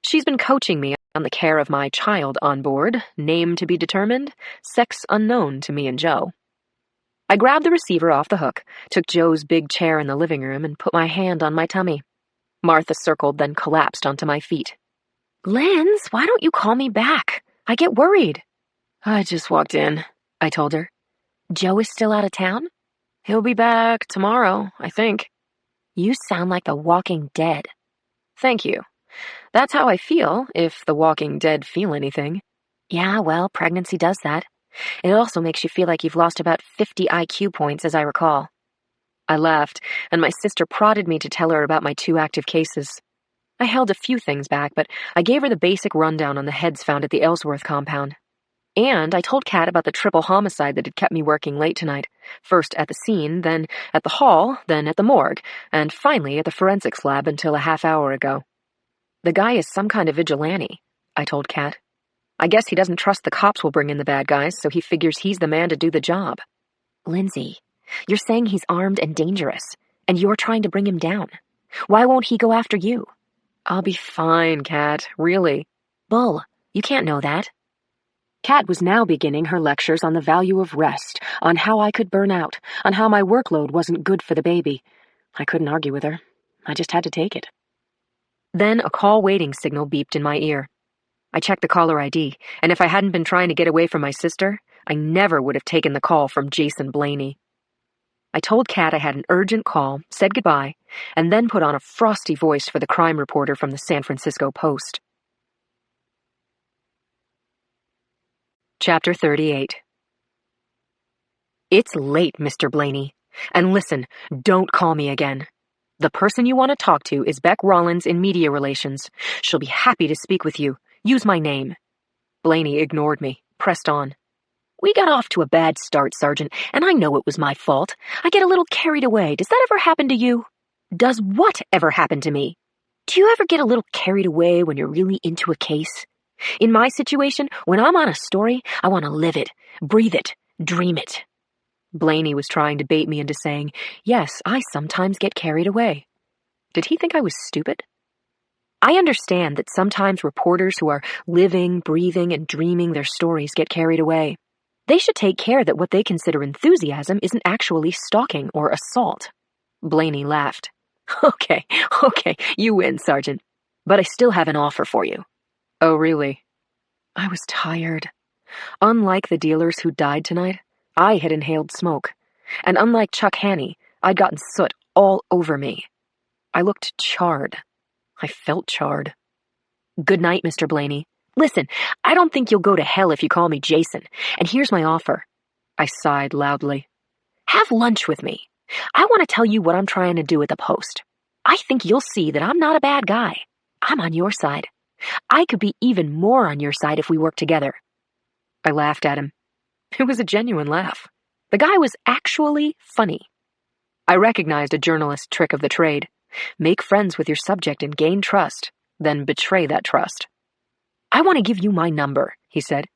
She's been coaching me on the care of my child on board, name to be determined, sex unknown to me and Joe. I grabbed the receiver off the hook, took Joe's big chair in the living room, and put my hand on my tummy. Martha circled, then collapsed onto my feet. "Linz, why don't you call me back? I get worried." "I just walked in," I told her. "Joe is still out of town?" "He'll be back tomorrow, I think." "You sound like the Walking Dead." "Thank you. That's how I feel, if the Walking Dead feel anything." "Yeah, well, pregnancy does that. It also makes you feel like you've lost about 50 IQ points, as I recall." I laughed, and my sister prodded me to tell her about my 2 active cases. I held a few things back, but I gave her the basic rundown on the heads found at the Ellsworth compound. And I told Kat about the triple homicide that had kept me working late tonight. First at the scene, then at the hall, then at the morgue, and finally at the forensics lab until a half hour ago. "The guy is some kind of vigilante," I told Kat. "I guess he doesn't trust the cops will bring in the bad guys, so he figures he's the man to do the job." "Lindsay, you're saying he's armed and dangerous, and you're trying to bring him down. Why won't he go after you?" "I'll be fine, Kat, really." "Bull, you can't know that." Kat was now beginning her lectures on the value of rest, on how I could burn out, on how my workload wasn't good for the baby. I couldn't argue with her. I just had to take it. Then a call waiting signal beeped in my ear. I checked the caller ID, and if I hadn't been trying to get away from my sister, I never would have taken the call from Jason Blaney. I told Kat I had an urgent call, said goodbye, and then put on a frosty voice for the crime reporter from the San Francisco Post. Chapter 38. "It's late, Mr. Blaney. And listen, don't call me again. The person you want to talk to is Beck Rollins in Media Relations. She'll be happy to speak with you. Use my name." Blaney ignored me, pressed on. "We got off to a bad start, Sergeant, and I know it was my fault. I get a little carried away. Does that ever happen to you?" "Does what ever happen to me?" "Do you ever get a little carried away when you're really into a case? In my situation, when I'm on a story, I want to live it, breathe it, dream it." Blaney was trying to bait me into saying, yes, I sometimes get carried away. Did he think I was stupid? I understand that sometimes reporters who are living, breathing, and dreaming their stories get carried away. They should take care that what they consider enthusiasm isn't actually stalking or assault. Blaney laughed. Okay, you win, Sergeant. But I still have an offer for you." "Oh, really?" I was tired. Unlike the dealers who died tonight, I had inhaled smoke. And unlike Chuck Haney, I'd gotten soot all over me. I looked charred. I felt charred. "Good night, Mr. Blaney. Listen, I don't think you'll go to hell if you call me Jason, and here's my offer." I sighed loudly. "Have lunch with me. I want to tell you what I'm trying to do at the Post. I think you'll see that I'm not a bad guy. I'm on your side. I could be even more on your side if we work together." I laughed at him. It was a genuine laugh. The guy was actually funny. I recognized a journalist's trick of the trade. Make friends with your subject and gain trust, then betray that trust. "I want to give you my number," he said.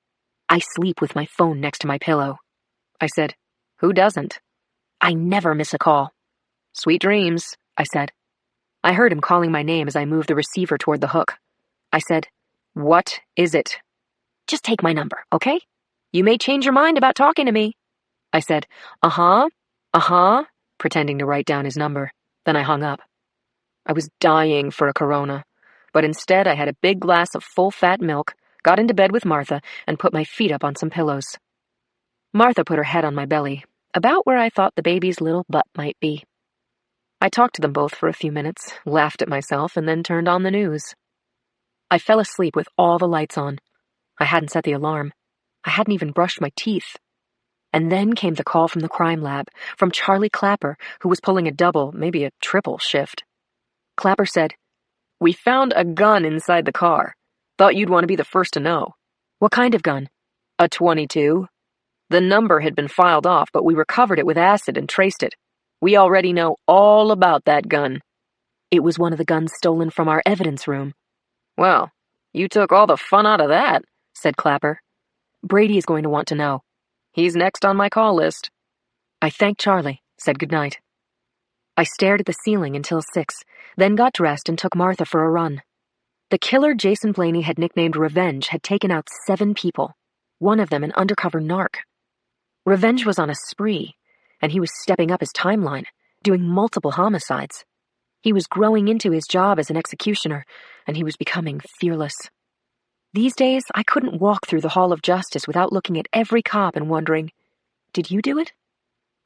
"I sleep with my phone next to my pillow." I said, "Who doesn't?" "I never miss a call." "Sweet dreams," I said. I heard him calling my name as I moved the receiver toward the hook. I said, "What is it?" "Just take my number, okay? You may change your mind about talking to me." I said, uh-huh, pretending to write down his number. Then I hung up. I was dying for a Corona, but instead I had a big glass of full-fat milk, got into bed with Martha, and put my feet up on some pillows. Martha put her head on my belly, about where I thought the baby's little butt might be. I talked to them both for a few minutes, laughed at myself, and then turned on the news. I fell asleep with all the lights on. I hadn't set the alarm. I hadn't even brushed my teeth. And then came the call from the crime lab, from Charlie Clapper, who was pulling a double, maybe a triple shift. Clapper said, "We found a gun inside the car. Thought you'd want to be the first to know." "What kind of gun?" "A .22. The number had been filed off, but we recovered it with acid and traced it. We already know all about that gun." "It was one of the guns stolen from our evidence room." "Well, you took all the fun out of that," said Clapper. "Brady is going to want to know." "He's next on my call list." I thanked Charlie, said goodnight. I stared at the ceiling until 6, then got dressed and took Martha for a run. The killer Jason Blaney had nicknamed Revenge had taken out 7 people, one of them an undercover narc. Revenge was on a spree, and he was stepping up his timeline, doing multiple homicides. He was growing into his job as an executioner, and he was becoming fearless. These days, I couldn't walk through the Hall of Justice without looking at every cop and wondering, did you do it?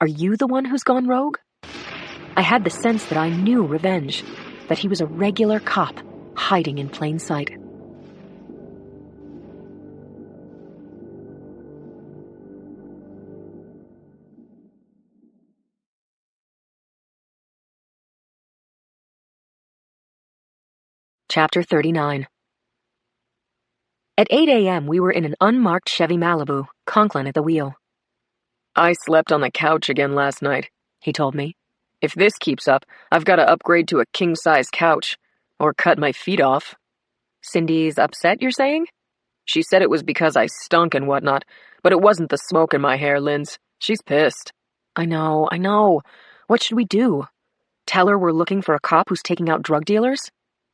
Are you the one who's gone rogue? I had the sense that I knew Revenge, that he was a regular cop, hiding in plain sight. Chapter 39. At 8 a.m., we were in an unmarked Chevy Malibu, Conklin at the wheel. "I slept on the couch again last night," he told me. "If this keeps up, I've got to upgrade to a king-size couch, or cut my feet off." "Cindy's upset, you're saying?" "She said it was because I stunk and whatnot, but it wasn't the smoke in my hair, Linz. She's pissed." I know. What should we do? Tell her we're looking for a cop who's taking out drug dealers?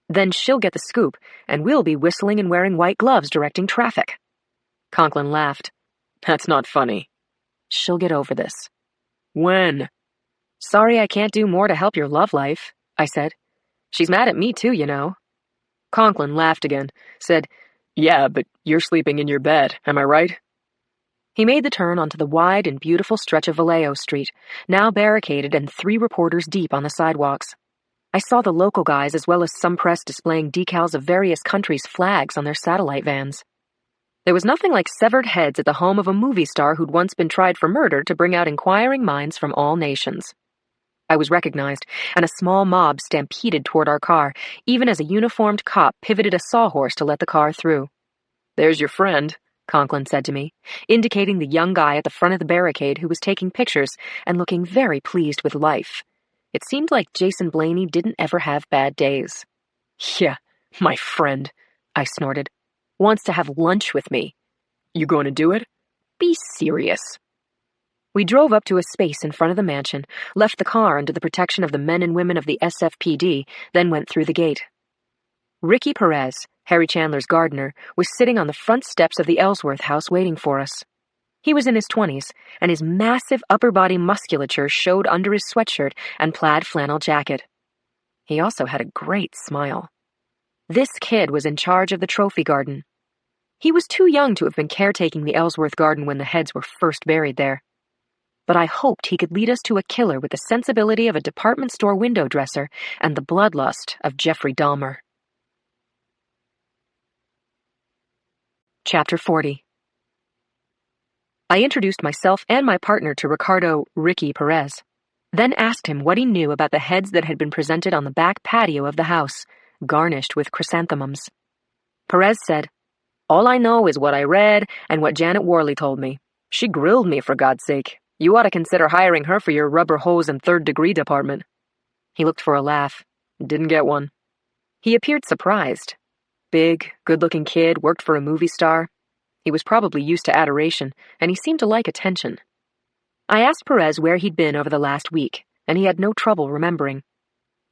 Then she'll get the scoop, and we'll be whistling and wearing white gloves directing traffic." Conklin laughed. "That's not funny." "She'll get over this." "When?" "Sorry I can't do more to help your love life," I said. "She's mad at me too, you know." Conklin laughed again, said, "Yeah, but you're sleeping in your bed, am I right?" He made the turn onto the wide and beautiful stretch of Vallejo Street, now barricaded and 3 reporters deep on the sidewalks. I saw the local guys as well as some press displaying decals of various countries' flags on their satellite vans. There was nothing like severed heads at the home of a movie star who'd once been tried for murder to bring out inquiring minds from all nations. I was recognized, and a small mob stampeded toward our car, even as a uniformed cop pivoted a sawhorse to let the car through. "There's your friend," Conklin said to me, indicating the young guy at the front of the barricade who was taking pictures and looking very pleased with life. It seemed like Jason Blaney didn't ever have bad days. "Yeah, my friend," I snorted. "Wants to have lunch with me." "You going to do it?" "Be serious." We drove up to a space in front of the mansion, left the car under the protection of the men and women of the SFPD, then went through the gate. Ricky Perez, Harry Chandler's gardener, was sitting on the front steps of the Ellsworth house waiting for us. He was in his 20s, and his massive upper-body musculature showed under his sweatshirt and plaid flannel jacket. He also had a great smile. This kid was in charge of the trophy garden. He was too young to have been caretaking the Ellsworth garden when the heads were first buried there. But I hoped he could lead us to a killer with the sensibility of a department store window dresser and the bloodlust of Jeffrey Dahmer. Chapter 40. I introduced myself and my partner to Ricardo Ricky Perez, then asked him what he knew about the heads that had been presented on the back patio of the house, garnished with chrysanthemums. Perez said, "All I know is what I read and what Janet Worley told me. She grilled me, for God's sake. You ought to consider hiring her for your rubber hose and third-degree department." He looked for a laugh. Didn't get one. He appeared surprised. Big, good-looking kid, worked for a movie star. He was probably used to adoration, and he seemed to like attention. I asked Perez where he'd been over the last week, and he had no trouble remembering.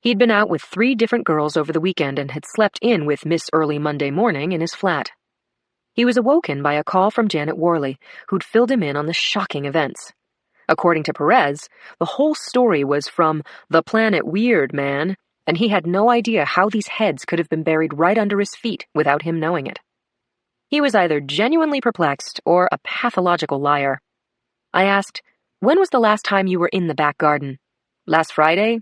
He'd been out with 3 different girls over the weekend and had slept in with Miss Early Monday morning in his flat. He was awoken by a call from Janet Worley, who'd filled him in on the shocking events. According to Perez, the whole story was from the Planet Weird man, and he had no idea how these heads could have been buried right under his feet without him knowing it. He was either genuinely perplexed or a pathological liar. I asked, "When was the last time you were in the back garden?" "Last Friday.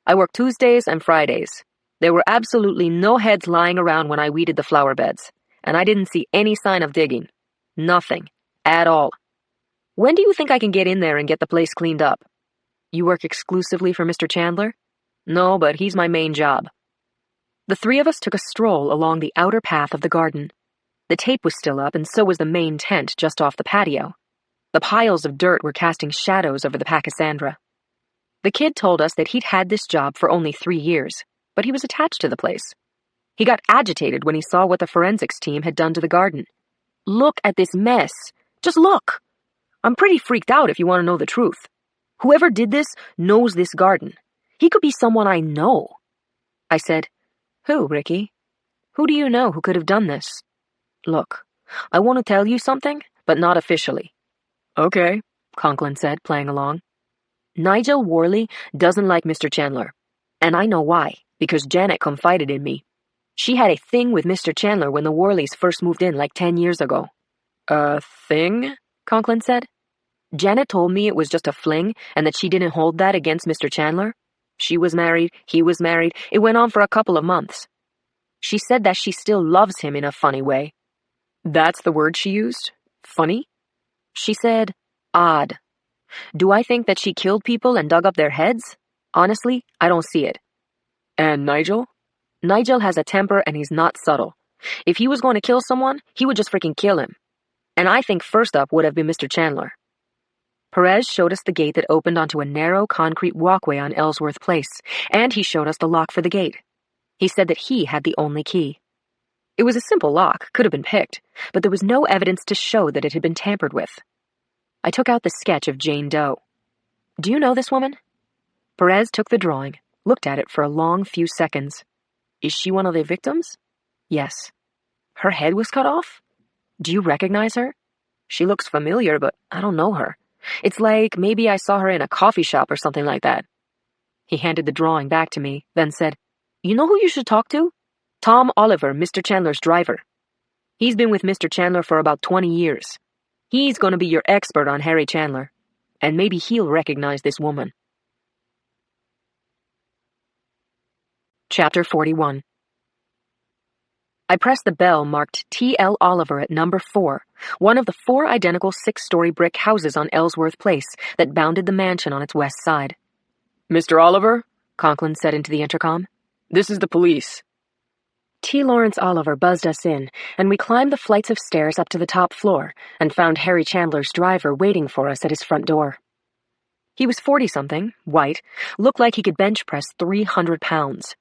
I work Tuesdays and Fridays. There were absolutely no heads lying around when I weeded the flower beds, and I didn't see any sign of digging. Nothing. At all." When do you think I can get in there and get the place cleaned up? You work exclusively for Mr. Chandler? No, but he's my main job. The three of us took a stroll along the outer path of the garden. The tape was still up, and so was the main tent just off the patio. The piles of dirt were casting shadows over the Pachysandra. The kid told us that he'd had this job for only 3 years, but he was attached to the place. He got agitated when he saw what the forensics team had done to the garden. Look at this mess. Just look. I'm pretty freaked out if you want to know the truth. Whoever did this knows this garden. He could be someone I know. I said, Who, Ricky? Who do you know who could have done this? Look, I want to tell you something, but not officially. Okay, Conklin said, playing along. Nigel Worley doesn't like Mr. Chandler. And I know why, because Janet confided in me. She had a thing with Mr. Chandler when the Worleys first moved in like 10 years ago. A thing? Conklin said. Janet told me it was just a fling and that she didn't hold that against Mr. Chandler. She was married, he was married. It went on for a couple of months. She said that she still loves him in a funny way. That's the word she used? Funny? She said, odd. Do I think that she killed people and dug up their heads? Honestly, I don't see it. And Nigel? Nigel has a temper and he's not subtle. If he was going to kill someone, he would just freaking kill him. And I think first up would have been Mr. Chandler. Perez showed us the gate that opened onto a narrow concrete walkway on Ellsworth Place, and he showed us the lock for the gate. He said that he had the only key. It was a simple lock, could have been picked, but there was no evidence to show that it had been tampered with. I took out the sketch of Jane Doe. Do you know this woman? Perez took the drawing, looked at it for a long few seconds. Is she one of the victims? Yes. Her head was cut off? Do you recognize her? She looks familiar, but I don't know her. It's like maybe I saw her in a coffee shop or something like that. He handed the drawing back to me, then said, You know who you should talk to? Tom Oliver, Mr. Chandler's driver. He's been with Mr. Chandler for about 20 years. He's going to be your expert on Harry Chandler, and maybe he'll recognize this woman. Chapter 41. I pressed the bell marked T.L. Oliver at number 4, one of the 4 identical 6-story brick houses on Ellsworth Place that bounded the mansion on its west side. Mr. Oliver? Conklin said into the intercom. This is the police. T. Lawrence Oliver buzzed us in, and we climbed the flights of stairs up to the top floor and found Harry Chandler's driver waiting for us at his front door. He was 40-something, white, looked like he could bench press 300 pounds.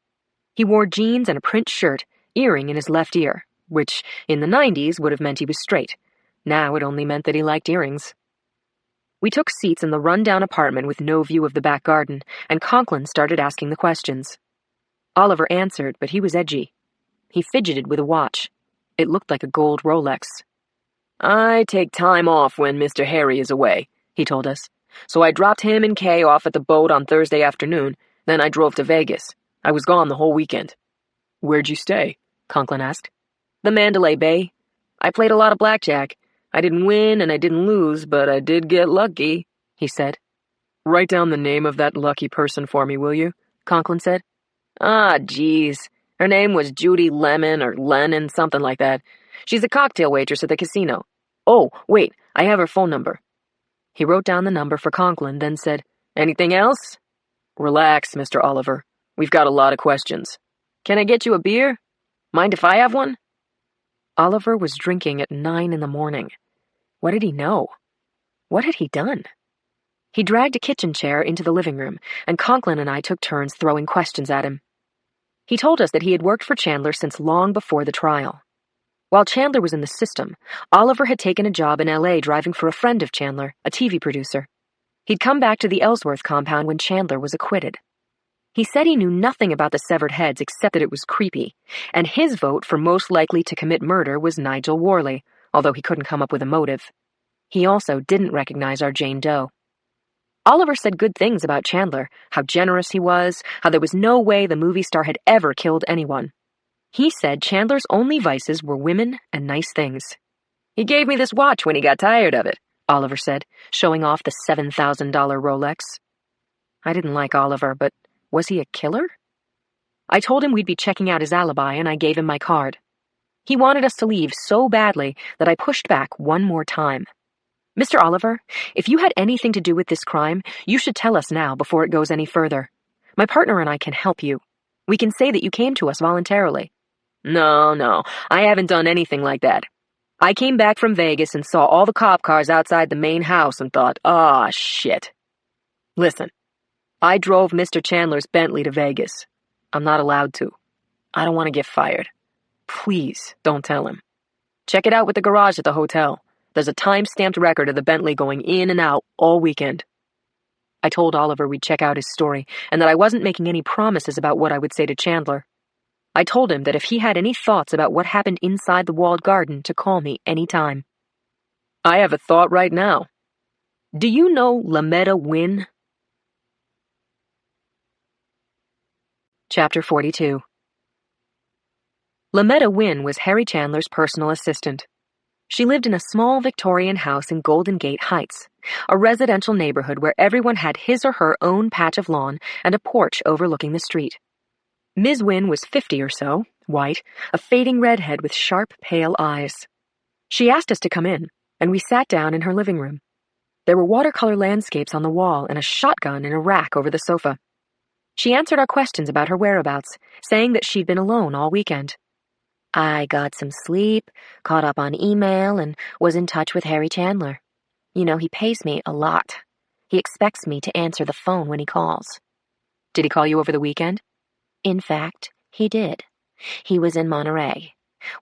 He wore jeans and a print shirt, earring in his left ear, which in the 90s would have meant he was straight. Now it only meant that he liked earrings. We took seats in the run-down apartment with no view of the back garden, and Conklin started asking the questions. Oliver answered, but he was edgy. He fidgeted with a watch. It looked like a gold Rolex. I take time off when Mr. Harry is away, he told us. So I dropped him and Kay off at the boat on Thursday afternoon, then I drove to Vegas. I was gone the whole weekend. Where'd you stay? Conklin asked. The Mandalay Bay. I played a lot of blackjack. I didn't win and I didn't lose, but I did get lucky, he said. Write down the name of that lucky person for me, will you? Conklin said. Ah, geez. Her name was Judy Lemon or Lennon, something like that. She's a cocktail waitress at the casino. Oh, wait, I have her phone number. He wrote down the number for Conklin, then said, Anything else? Relax, Mr. Oliver. We've got a lot of questions. Can I get you a beer? Mind if I have one? Oliver was drinking at 9 in the morning. What did he know? What had he done? He dragged a kitchen chair into the living room, and Conklin and I took turns throwing questions at him. He told us that he had worked for Chandler since long before the trial. While Chandler was in the system, Oliver had taken a job in L.A. driving for a friend of Chandler, a TV producer. He'd come back to the Ellsworth compound when Chandler was acquitted. He said he knew nothing about the severed heads except that it was creepy, and his vote for most likely to commit murder was Nigel Worley, although he couldn't come up with a motive. He also didn't recognize our Jane Doe. Oliver said good things about Chandler, how generous he was, how there was no way the movie star had ever killed anyone. He said Chandler's only vices were women and nice things. He gave me this watch when he got tired of it, Oliver said, showing off the $7,000 Rolex. I didn't like Oliver, but was he a killer? I told him we'd be checking out his alibi, and I gave him my card. He wanted us to leave so badly that I pushed back one more time. Mr. Oliver, if you had anything to do with this crime, you should tell us now before it goes any further. My partner and I can help you. We can say that you came to us voluntarily. No, I haven't done anything like that. I came back from Vegas and saw all the cop cars outside the main house and thought, shit. Listen, I drove Mr. Chandler's Bentley to Vegas. I'm not allowed to. I don't want to get fired. Please, don't tell him. Check it out with the garage at the hotel. There's a time-stamped record of the Bentley going in and out all weekend. I told Oliver we'd check out his story, and that I wasn't making any promises about what I would say to Chandler. I told him that if he had any thoughts about what happened inside the walled garden, to call me any time. I have a thought right now. Do you know Lametta Wynn? Chapter 42. Lametta Wynn was Harry Chandler's personal assistant. She lived in a small Victorian house in Golden Gate Heights, a residential neighborhood where everyone had his or her own patch of lawn and a porch overlooking the street. Ms. Wynn was 50 or so, white, a fading redhead with sharp, pale eyes. She asked us to come in, and we sat down in her living room. There were watercolor landscapes on the wall and a shotgun in a rack over the sofa. She answered our questions about her whereabouts, saying that she'd been alone all weekend. I got some sleep, caught up on email, and was in touch with Harry Chandler. You know, he pays me a lot. He expects me to answer the phone when he calls. Did he call you over the weekend? In fact, he did. He was in Monterey.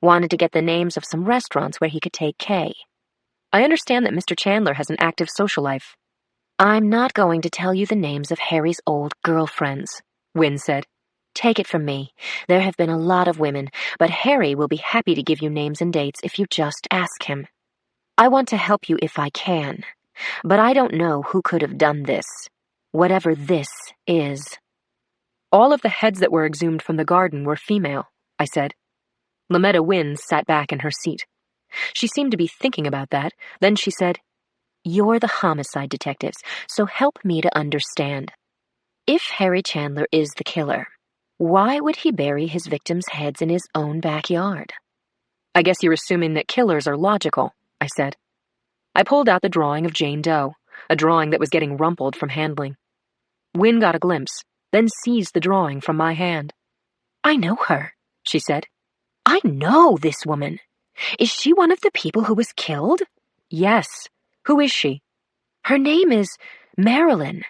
Wanted to get the names of some restaurants where he could take Kay. I understand that Mr. Chandler has an active social life. I'm not going to tell you the names of Harry's old girlfriends, Wynn said. Take it from me. There have been a lot of women, but Harry will be happy to give you names and dates if you just ask him. I want to help you if I can, but I don't know who could have done this, whatever this is. All of the heads that were exhumed from the garden were female, I said. Lametta Wynn sat back in her seat. She seemed to be thinking about that. Then she said, You're the homicide detectives, so help me to understand. If Harry Chandler is the killer, why would he bury his victims' heads in his own backyard? I guess you're assuming that killers are logical, I said. I pulled out the drawing of Jane Doe, a drawing that was getting rumpled from handling. Wynn got a glimpse, then seized the drawing from my hand. I know her, she said. I know this woman. Is she one of the people who was killed? Yes. Who is she? Her name is Marilyn.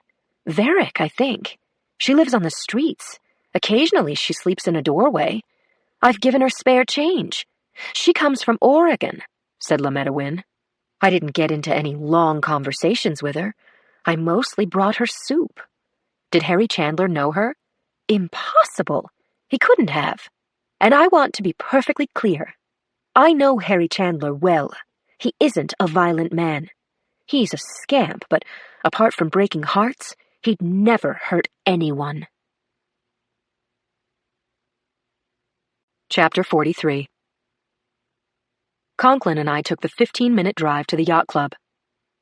Varick, I think. She lives on the streets. Occasionally she sleeps in a doorway. I've given her spare change. She comes from Oregon, said Lametta Wynn. I didn't get into any long conversations with her. I mostly brought her soup. Did Harry Chandler know her? Impossible. He couldn't have. And I want to be perfectly clear. I know Harry Chandler well. He isn't a violent man. He's a scamp, but apart from breaking hearts, he'd never hurt anyone. Chapter 43. Conklin and I took the 15-minute drive to the yacht club.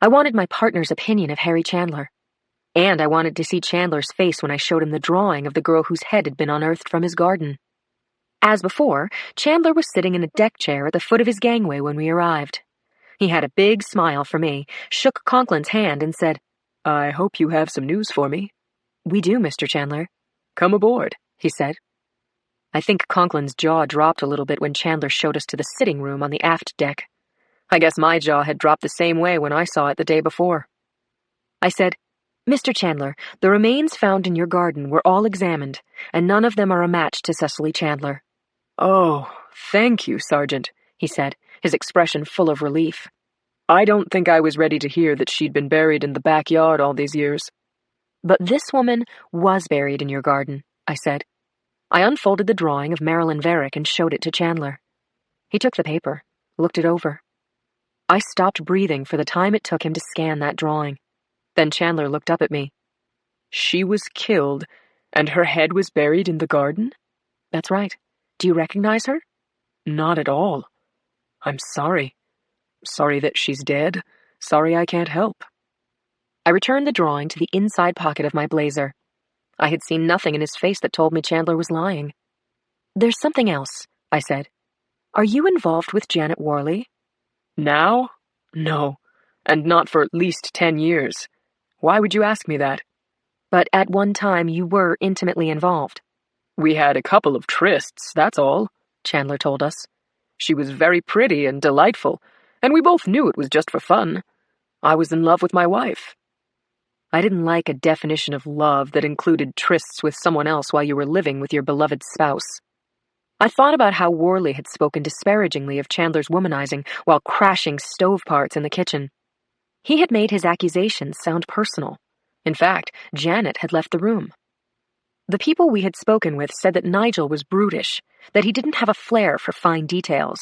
I wanted my partner's opinion of Harry Chandler. And I wanted to see Chandler's face when I showed him the drawing of the girl whose head had been unearthed from his garden. As before, Chandler was sitting in a deck chair at the foot of his gangway when we arrived. He had a big smile for me, shook Conklin's hand, and said, I hope you have some news for me. We do, Mr. Chandler. Come aboard, he said. I think Conklin's jaw dropped a little bit when Chandler showed us to the sitting room on the aft deck. I guess my jaw had dropped the same way when I saw it the day before. I said, Mr. Chandler, the remains found in your garden were all examined, and none of them are a match to Cecily Chandler. Oh, thank you, Sergeant, he said, his expression full of relief. I don't think I was ready to hear that she'd been buried in the backyard all these years. But this woman was buried in your garden, I said. I unfolded the drawing of Marilyn Varick and showed it to Chandler. He took the paper, looked it over. I stopped breathing for the time it took him to scan that drawing. Then Chandler looked up at me. She was killed, and her head was buried in the garden? That's right. Do you recognize her? Not at all. I'm sorry. Sorry that she's dead. Sorry I can't help. I returned the drawing to the inside pocket of my blazer. I had seen nothing in his face that told me Chandler was lying. There's something else, I said. Are you involved with Janet Worley? Now? No. and not for at least 10 years. Why would you ask me that? But at one time you were intimately involved. We had a couple of trysts, that's all, Chandler told us. She was very pretty and delightful, and we both knew it was just for fun. I was in love with my wife. I didn't like a definition of love that included trysts with someone else while you were living with your beloved spouse. I thought about how Worley had spoken disparagingly of Chandler's womanizing while crashing stove parts in the kitchen. He had made his accusations sound personal. In fact, Janet had left the room. The people we had spoken with said that Nigel was brutish, that he didn't have a flair for fine details.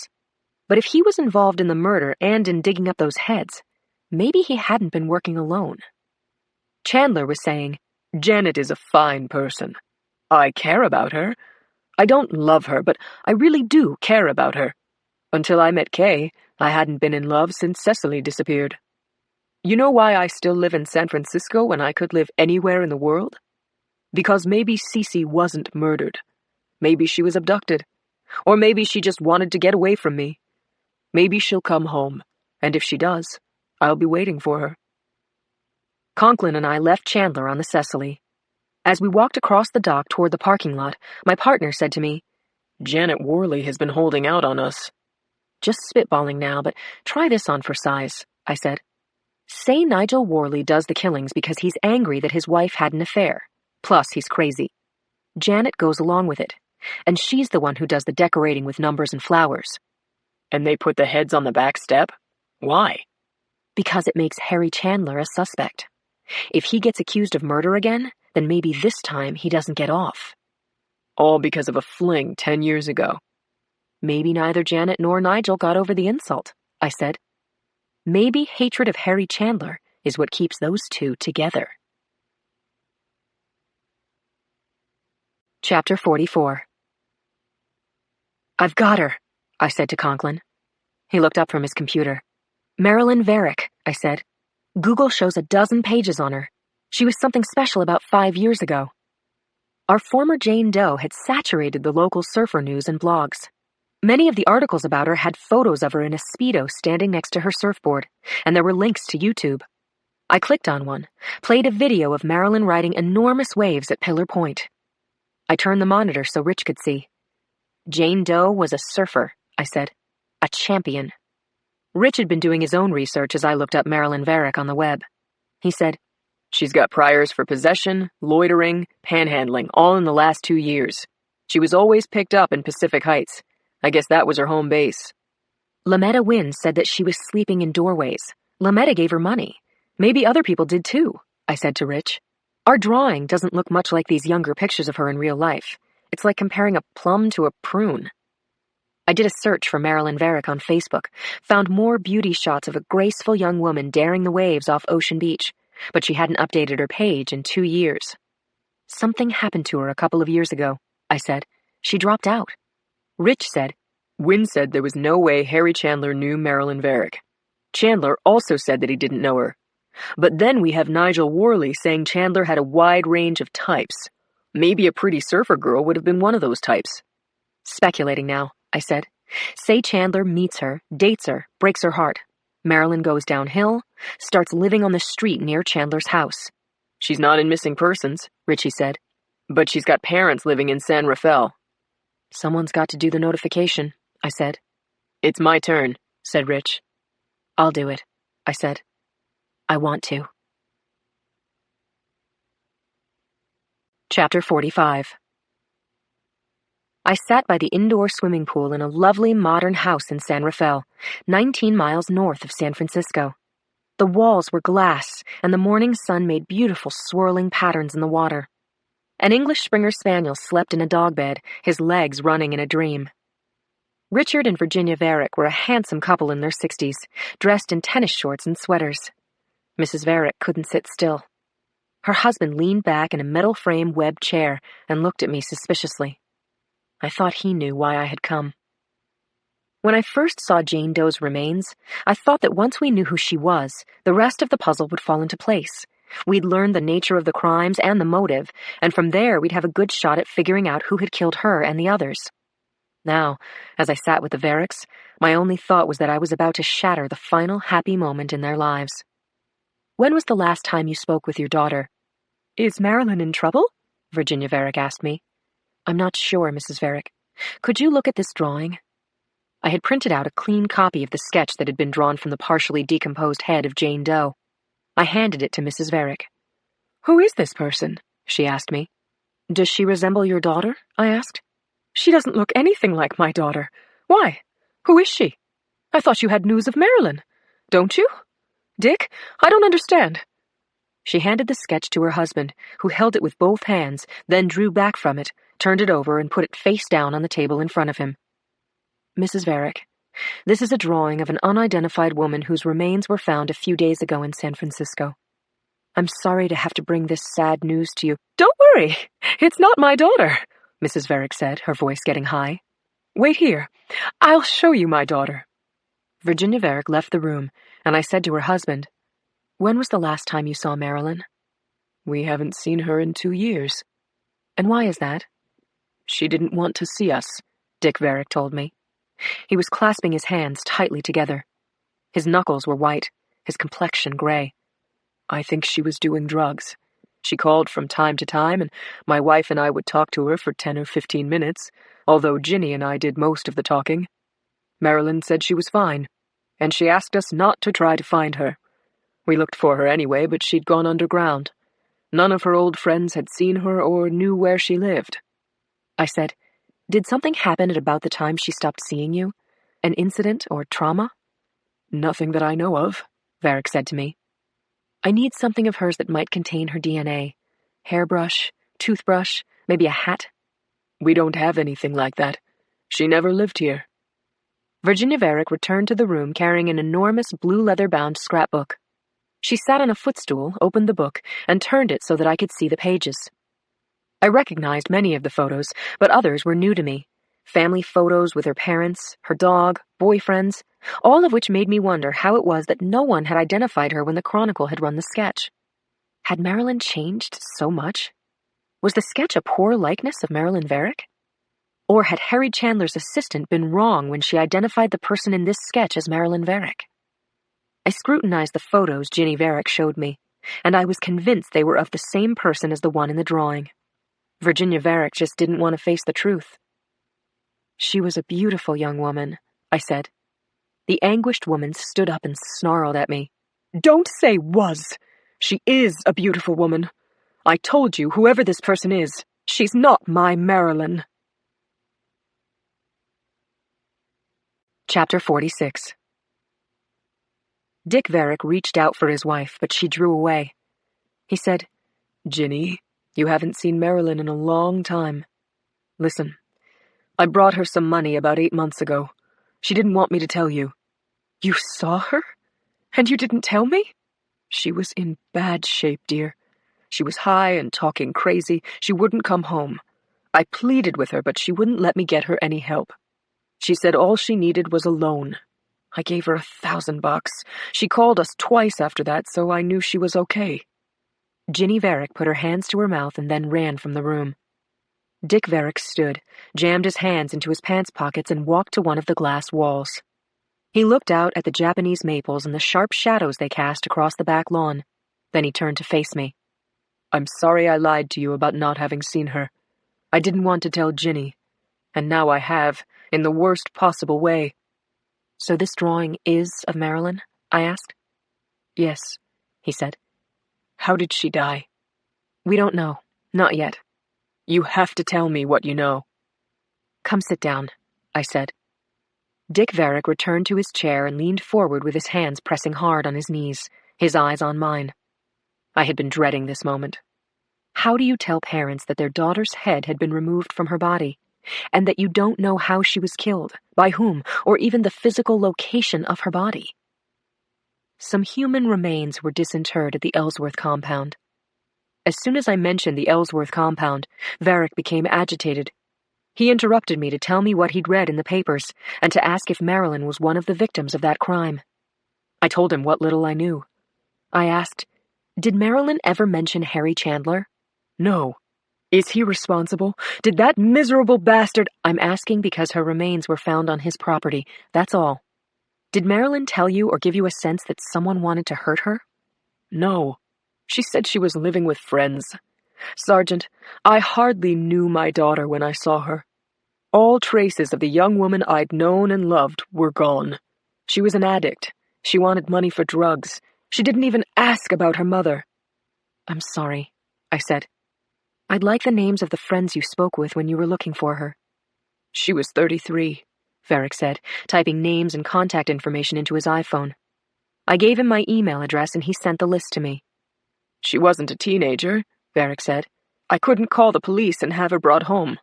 But if he was involved in the murder and in digging up those heads, maybe he hadn't been working alone. Chandler was saying, Janet is a fine person. I care about her. I don't love her, but I really do care about her. Until I met Kay, I hadn't been in love since Cecily disappeared. You know why I still live in San Francisco when I could live anywhere in the world? Because maybe Cece wasn't murdered. Maybe she was abducted. Or maybe she just wanted to get away from me. Maybe she'll come home, and if she does, I'll be waiting for her. Conklin and I left Chandler on the Cecily. As we walked across the dock toward the parking lot, my partner said to me, Janet Worley has been holding out on us. Just spitballing now, but try this on for size, I said. Say Nigel Worley does the killings because he's angry that his wife had an affair. Plus, he's crazy. Janet goes along with it, and she's the one who does the decorating with numbers and flowers. And they put the heads on the back step? Why? Because it makes Harry Chandler a suspect. If he gets accused of murder again, then maybe this time he doesn't get off. All because of a fling 10 years ago. Maybe neither Janet nor Nigel got over the insult, I said. Maybe hatred of Harry Chandler is what keeps those two together. Chapter 44. I've got her, I said to Conklin. He looked up from his computer. Marilyn Varick, I said. Google shows a dozen pages on her. She was something special about 5 years ago. Our former Jane Doe had saturated the local surfer news and blogs. Many of the articles about her had photos of her in a Speedo standing next to her surfboard, and there were links to YouTube. I clicked on one, played a video of Marilyn riding enormous waves at Pillar Point. I turned the monitor so Rich could see. Jane Doe was a surfer, I said. A champion. Rich had been doing his own research as I looked up Marilyn Varick on the web. He said, She's got priors for possession, loitering, panhandling, all in the last 2 years. She was always picked up in Pacific Heights. I guess that was her home base. Lametta Wynn said that she was sleeping in doorways. Lametta gave her money. Maybe other people did too, I said to Rich. Our drawing doesn't look much like these younger pictures of her in real life. It's like comparing a plum to a prune. I did a search for Marilyn Varick on Facebook, found more beauty shots of a graceful young woman daring the waves off Ocean Beach, but she hadn't updated her page in 2 years. Something happened to her a couple of years ago, I said. She dropped out. Rich said, Wynn said there was no way Harry Chandler knew Marilyn Varick. Chandler also said that he didn't know her. But then we have Nigel Worley saying Chandler had a wide range of types. Maybe a pretty surfer girl would have been one of those types. Speculating now, I said. Say Chandler meets her, dates her, breaks her heart. Marilyn goes downhill, starts living on the street near Chandler's house. She's not in missing persons, Richie said. But she's got parents living in San Rafael. Someone's got to do the notification, I said. It's my turn, said Rich. I'll do it, I said. I want to. Chapter 45. I sat by the indoor swimming pool in a lovely modern house in San Rafael, 19 miles north of San Francisco. The walls were glass, and the morning sun made beautiful swirling patterns in the water. An English Springer Spaniel slept in a dog bed, his legs running in a dream. Richard and Virginia Varick were a handsome couple in their 60s, dressed in tennis shorts and sweaters. Mrs. Varick couldn't sit still. Her husband leaned back in a metal-frame webbed chair and looked at me suspiciously. I thought he knew why I had come. When I first saw Jane Doe's remains, I thought that once we knew who she was, the rest of the puzzle would fall into place. We'd learn the nature of the crimes and the motive, and from there we'd have a good shot at figuring out who had killed her and the others. Now, as I sat with the Verricks, my only thought was that I was about to shatter the final happy moment in their lives. "When was the last time you spoke with your daughter?" "Is Marilyn in trouble?" Virginia Verrick asked me. "I'm not sure, Mrs. Verrick. Could you look at this drawing?" I had printed out a clean copy of the sketch that had been drawn from the partially decomposed head of Jane Doe. I handed it to Mrs. Verrick. "Who is this person?" she asked me. "Does she resemble your daughter?" I asked. "She doesn't look anything like my daughter. Why? Who is she? I thought you had news of Marilyn. Don't you? Dick, I don't understand." She handed the sketch to her husband, who held it with both hands, then drew back from it, turned it over, and put it face down on the table in front of him. "Mrs. Verrick, this is a drawing of an unidentified woman whose remains were found a few days ago in San Francisco. I'm sorry to have to bring this sad news to you." "Don't worry, it's not my daughter," Mrs. Verrick said, her voice getting high. "Wait here. I'll show you my daughter." Virginia Verrick left the room, and I said to her husband, "When was the last time you saw Marilyn?" "We haven't seen her in 2 years. "And why is that?" "She didn't want to see us," Dick Verrick told me. He was clasping his hands tightly together. His knuckles were white, his complexion gray. "I think she was doing drugs. She called from time to time, and my wife and I would talk to her for 10 or 15 minutes, although Ginny and I did most of the talking. Marilyn said she was fine, and she asked us not to try to find her. We looked for her anyway, but she'd gone underground. None of her old friends had seen her or knew where she lived." I said, "Did something happen at about the time she stopped seeing you? An incident or trauma?" "Nothing that I know of," Verrick said to me. "I need something of hers that might contain her DNA. Hairbrush, toothbrush, maybe a hat." "We don't have anything like that. She never lived here." Virginia Verrick returned to the room carrying an enormous blue leather-bound scrapbook. She sat on a footstool, opened the book, and turned it so that I could see the pages. I recognized many of the photos, but others were new to me. Family photos with her parents, her dog, boyfriends, all of which made me wonder how it was that no one had identified her when the Chronicle had run the sketch. Had Marilyn changed so much? Was the sketch a poor likeness of Marilyn Verrick? Or had Harry Chandler's assistant been wrong when she identified the person in this sketch as Marilyn Verrick? I scrutinized the photos Ginny Verrick showed me, and I was convinced they were of the same person as the one in the drawing. Virginia Verrick just didn't want to face the truth. "She was a beautiful young woman," I said. The anguished woman stood up and snarled at me. "Don't say was. She is a beautiful woman. I told you, whoever this person is, she's not my Marilyn." Chapter 46. Dick Verrick reached out for his wife, but she drew away. He said, "Ginny, you haven't seen Marilyn in a long time. Listen, I brought her some money about 8 months ago. She didn't want me to tell you." "You saw her? And you didn't tell me?" "She was in bad shape, dear. She was high and talking crazy. She wouldn't come home. I pleaded with her, but she wouldn't let me get her any help. She said all she needed was a loan. I gave her $1,000. She called us twice after that, so I knew she was okay." Ginny Verrick put her hands to her mouth and then ran from the room. Dick Verrick stood, jammed his hands into his pants pockets, and walked to one of the glass walls. He looked out at the Japanese maples and the sharp shadows they cast across the back lawn. Then he turned to face me. "I'm sorry I lied to you about not having seen her. I didn't want to tell Ginny, and now I have, in the worst possible way." "So this drawing is of Marilyn?" I asked. "Yes," he said. "How did she die?" "We don't know. Not yet." "You have to tell me what you know." "Come sit down," I said. Dick Verrick returned to his chair and leaned forward with his hands pressing hard on his knees, his eyes on mine. I had been dreading this moment. How do you tell parents that their daughter's head had been removed from her body, and that you don't know how she was killed, by whom, or even the physical location of her body? Some human remains were disinterred at the Ellsworth compound. As soon as I mentioned the Ellsworth compound, Verrick became agitated. He interrupted me to tell me what he'd read in the papers and to ask if Marilyn was one of the victims of that crime. I told him what little I knew. I asked, "Did Marilyn ever mention Harry Chandler?" "No. Is he responsible? Did that miserable bastard— I'm asking because her remains were found on his property, that's all. Did Marilyn tell you or give you a sense that someone wanted to hurt her? No. She said she was living with friends. Sergeant, I hardly knew my daughter when I saw her. All traces of the young woman I'd known and loved were gone. She was an addict. She wanted money for drugs. She didn't even ask about her mother. I'm sorry, I said. I'd like the names of the friends you spoke with when you were looking for her. She was 33, Varick said, typing names and contact information into his iPhone. I gave him my email address and he sent the list to me. She wasn't a teenager, Varick said. I couldn't call the police and have her brought home.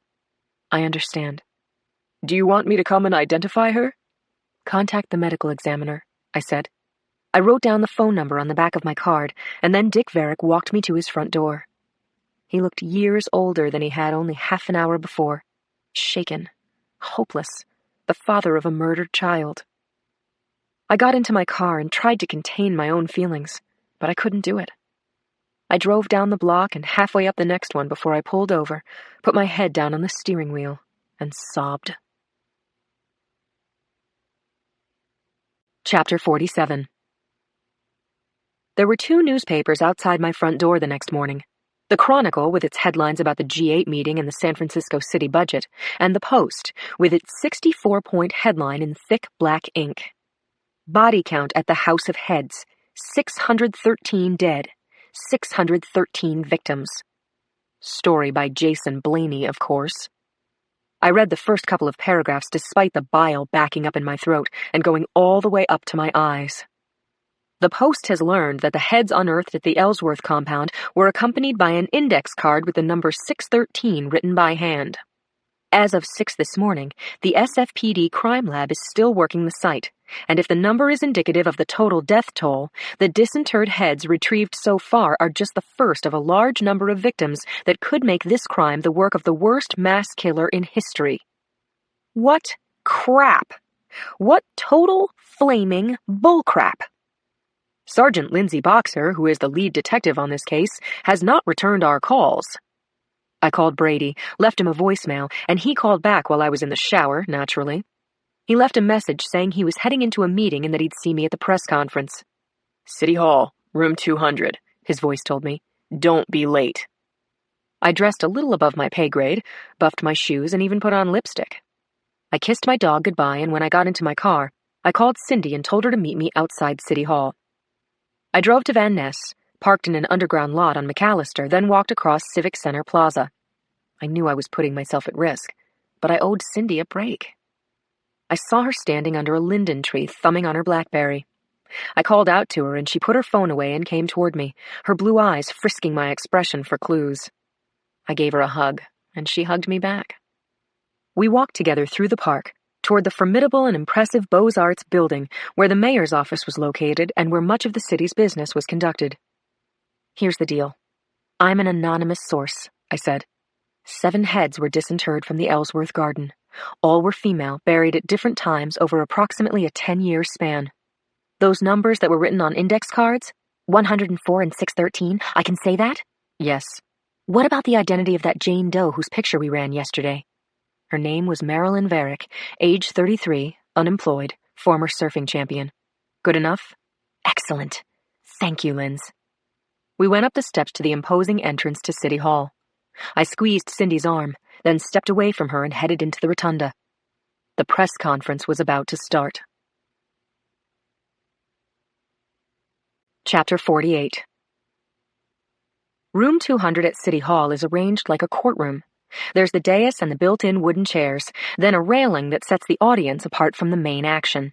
I understand. Do you want me to come and identify her? Contact the medical examiner, I said. I wrote down the phone number on the back of my card, and then Dick Varick walked me to his front door. He looked years older than he had only half an hour before. Shaken, hopeless, the father of a murdered child. I got into my car and tried to contain my own feelings, but I couldn't do it. I drove down the block and halfway up the next one before I pulled over, put my head down on the steering wheel, and sobbed. Chapter 47. There were 2 newspapers outside my front door the next morning. The Chronicle, with its headlines about the G8 meeting and the San Francisco city budget, and the Post, with its 64-point headline in thick black ink. Body count at the House of Heads, 613 dead, 613 victims. Story by Jason Blaney, of course. I read the first couple of paragraphs despite the bile backing up in my throat and going all the way up to my eyes. The Post has learned that the heads unearthed at the Ellsworth compound were accompanied by an index card with the number 613 written by hand. As of 6 this morning, the SFPD crime lab is still working the site, and if the number is indicative of the total death toll, the disinterred heads retrieved so far are just the first of a large number of victims that could make this crime the work of the worst mass killer in history. What crap! What total, flaming bullcrap! Sergeant Lindsay Boxer, who is the lead detective on this case, has not returned our calls. I called Brady, left him a voicemail, and he called back while I was in the shower, naturally. He left a message saying he was heading into a meeting and that he'd see me at the press conference. City Hall, room 200, his voice told me. Don't be late. I dressed a little above my pay grade, buffed my shoes, and even put on lipstick. I kissed my dog goodbye, and when I got into my car, I called Cindy and told her to meet me outside City Hall. I drove to Van Ness, parked in an underground lot on McAllister, then walked across Civic Center Plaza. I knew I was putting myself at risk, but I owed Cindy a break. I saw her standing under a linden tree, thumbing on her BlackBerry. I called out to her, and she put her phone away and came toward me, her blue eyes frisking my expression for clues. I gave her a hug, and she hugged me back. We walked together through the park, toward the formidable and impressive Beaux-Arts building, where the mayor's office was located and where much of the city's business was conducted. Here's the deal. I'm an anonymous source, I said. 7 heads were disinterred from the Ellsworth garden. All were female, buried at different times over approximately a 10-year span. Those numbers that were written on index cards? 104 and 613, I can say that? Yes. What about the identity of that Jane Doe whose picture we ran yesterday? Her name was Marilyn Varick, age 33, unemployed, former surfing champion. Good enough? Excellent. Thank you, Linz. We went up the steps to the imposing entrance to City Hall. I squeezed Cindy's arm, then stepped away from her and headed into the rotunda. The press conference was about to start. Chapter 48. Room 200 at City Hall is arranged like a courtroom. There's the dais and the built-in wooden chairs, then a railing that sets the audience apart from the main action.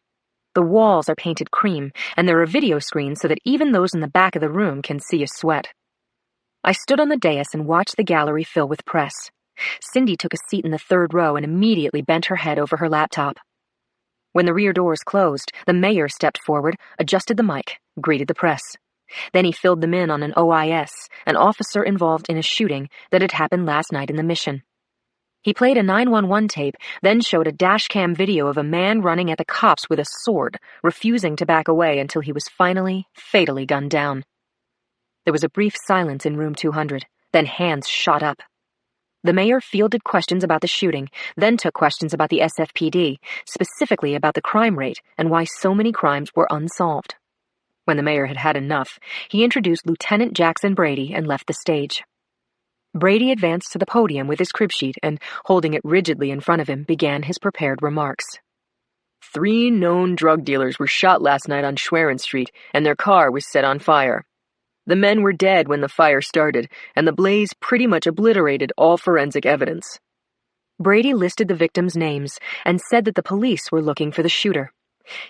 The walls are painted cream, and there are video screens so that even those in the back of the room can see you sweat. I stood on the dais and watched the gallery fill with press. Cindy took a seat in the 3rd row and immediately bent her head over her laptop. When the rear doors closed, the mayor stepped forward, adjusted the mic, greeted the press. Then he filled them in on an OIS, an officer involved in a shooting that had happened last night in the Mission. He played a 911 tape, then showed a dashcam video of a man running at the cops with a sword, refusing to back away until he was finally, fatally gunned down. There was a brief silence in room 200, then hands shot up. The mayor fielded questions about the shooting, then took questions about the SFPD, specifically about the crime rate and why so many crimes were unsolved. When the mayor had had enough, he introduced Lieutenant Jackson Brady and left the stage. Brady advanced to the podium with his crib sheet and, holding it rigidly in front of him, began his prepared remarks. 3 known drug dealers were shot last night on Schwerin Street, and their car was set on fire. The men were dead when the fire started, and the blaze pretty much obliterated all forensic evidence. Brady listed the victims' names and said that the police were looking for the shooter.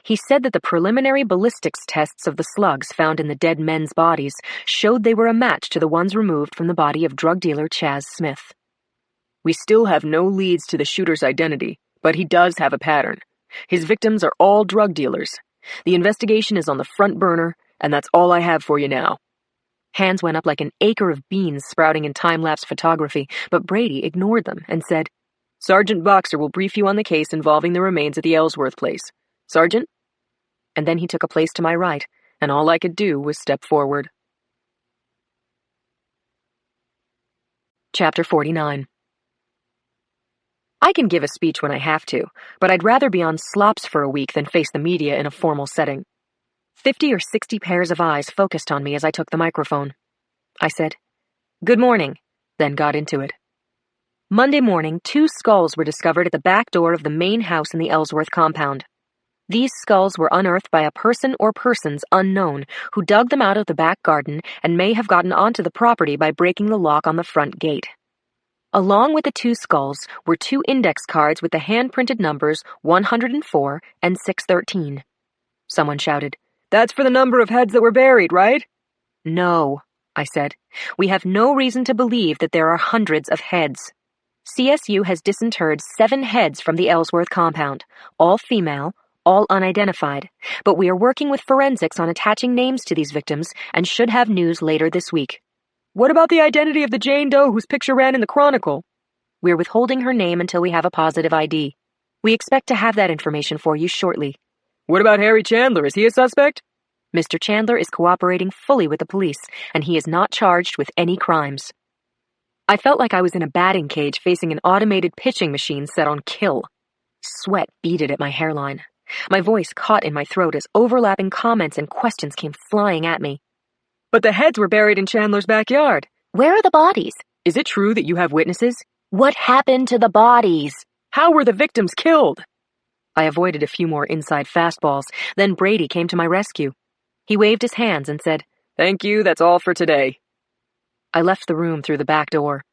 He said that the preliminary ballistics tests of the slugs found in the dead men's bodies showed they were a match to the ones removed from the body of drug dealer Chaz Smith. We still have no leads to the shooter's identity, but he does have a pattern. His victims are all drug dealers. The investigation is on the front burner, and that's all I have for you now. Hands went up like an acre of beans sprouting in time-lapse photography, but Brady ignored them and said, Sergeant Boxer will brief you on the case involving the remains at the Ellsworth place. Sergeant? And then he took a place to my right, and all I could do was step forward. Chapter 49. I can give a speech when I have to, but I'd rather be on slops for a week than face the media in a formal setting. 50 or 60 pairs of eyes focused on me as I took the microphone. I said, "Good morning," then got into it. Monday morning, 2 skulls were discovered at the back door of the main house in the Ellsworth compound. These skulls were unearthed by a person or persons unknown who dug them out of the back garden and may have gotten onto the property by breaking the lock on the front gate. Along with the 2 skulls were 2 index cards with the hand-printed numbers 104 and 613. Someone shouted, That's for the number of heads that were buried, right? No, I said. We have no reason to believe that there are hundreds of heads. CSU has disinterred 7 heads from the Ellsworth compound, all female, all unidentified, but we are working with forensics on attaching names to these victims and should have news later this week. What about the identity of the Jane Doe whose picture ran in the Chronicle? We're withholding her name until we have a positive ID. We expect to have that information for you shortly. What about Harry Chandler? Is he a suspect? Mr. Chandler is cooperating fully with the police, and he is not charged with any crimes. I felt like I was in a batting cage facing an automated pitching machine set on kill. Sweat beaded at my hairline. My voice caught in my throat as overlapping comments and questions came flying at me. But the heads were buried in Chandler's backyard. Where are the bodies? Is it true that you have witnesses? What happened to the bodies? How were the victims killed? I avoided a few more inside fastballs, then Brady came to my rescue. He waved his hands and said, Thank you, that's all for today. I left the room through the back door.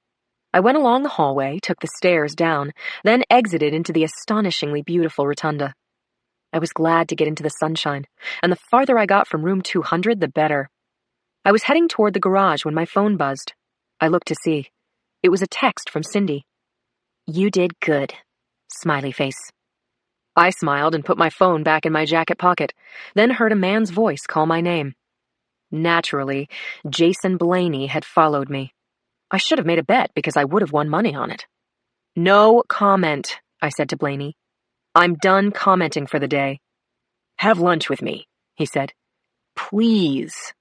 I went along the hallway, took the stairs down, then exited into the astonishingly beautiful rotunda. I was glad to get into the sunshine, and the farther I got from room 200, the better. I was heading toward the garage when my phone buzzed. I looked to see. It was a text from Cindy. You did good. Smiley face. I smiled and put my phone back in my jacket pocket, then heard a man's voice call my name. Naturally, Jason Blaney had followed me. I should have made a bet because I would have won money on it. No comment, I said to Blaney. I'm done commenting for the day. Have lunch with me, he said. Please.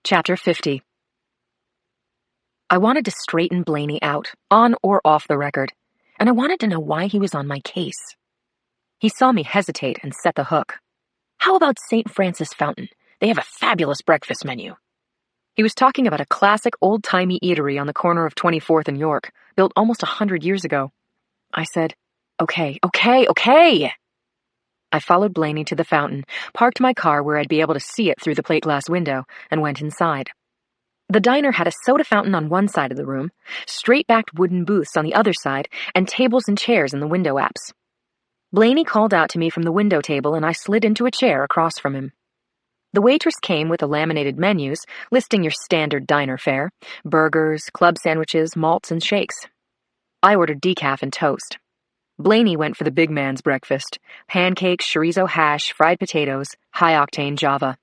Chapter 50. I wanted to straighten Blaney out, on or off the record, and I wanted to know why he was on my case. He saw me hesitate and set the hook. How about St. Francis Fountain? They have a fabulous breakfast menu. He was talking about a classic old-timey eatery on the corner of 24th and York, built almost 100 years ago. I said, Okay. I followed Blaney to the fountain, parked my car where I'd be able to see it through the plate glass window, and went inside. The diner had a soda fountain on one side of the room, straight-backed wooden booths on the other side, and tables and chairs in the window apps. Blaney called out to me from the window table, and I slid into a chair across from him. The waitress came with the laminated menus, listing your standard diner fare, burgers, club sandwiches, malts, and shakes. I ordered decaf and toast. Blaney went for the big man's breakfast, pancakes, chorizo hash, fried potatoes, high-octane Java.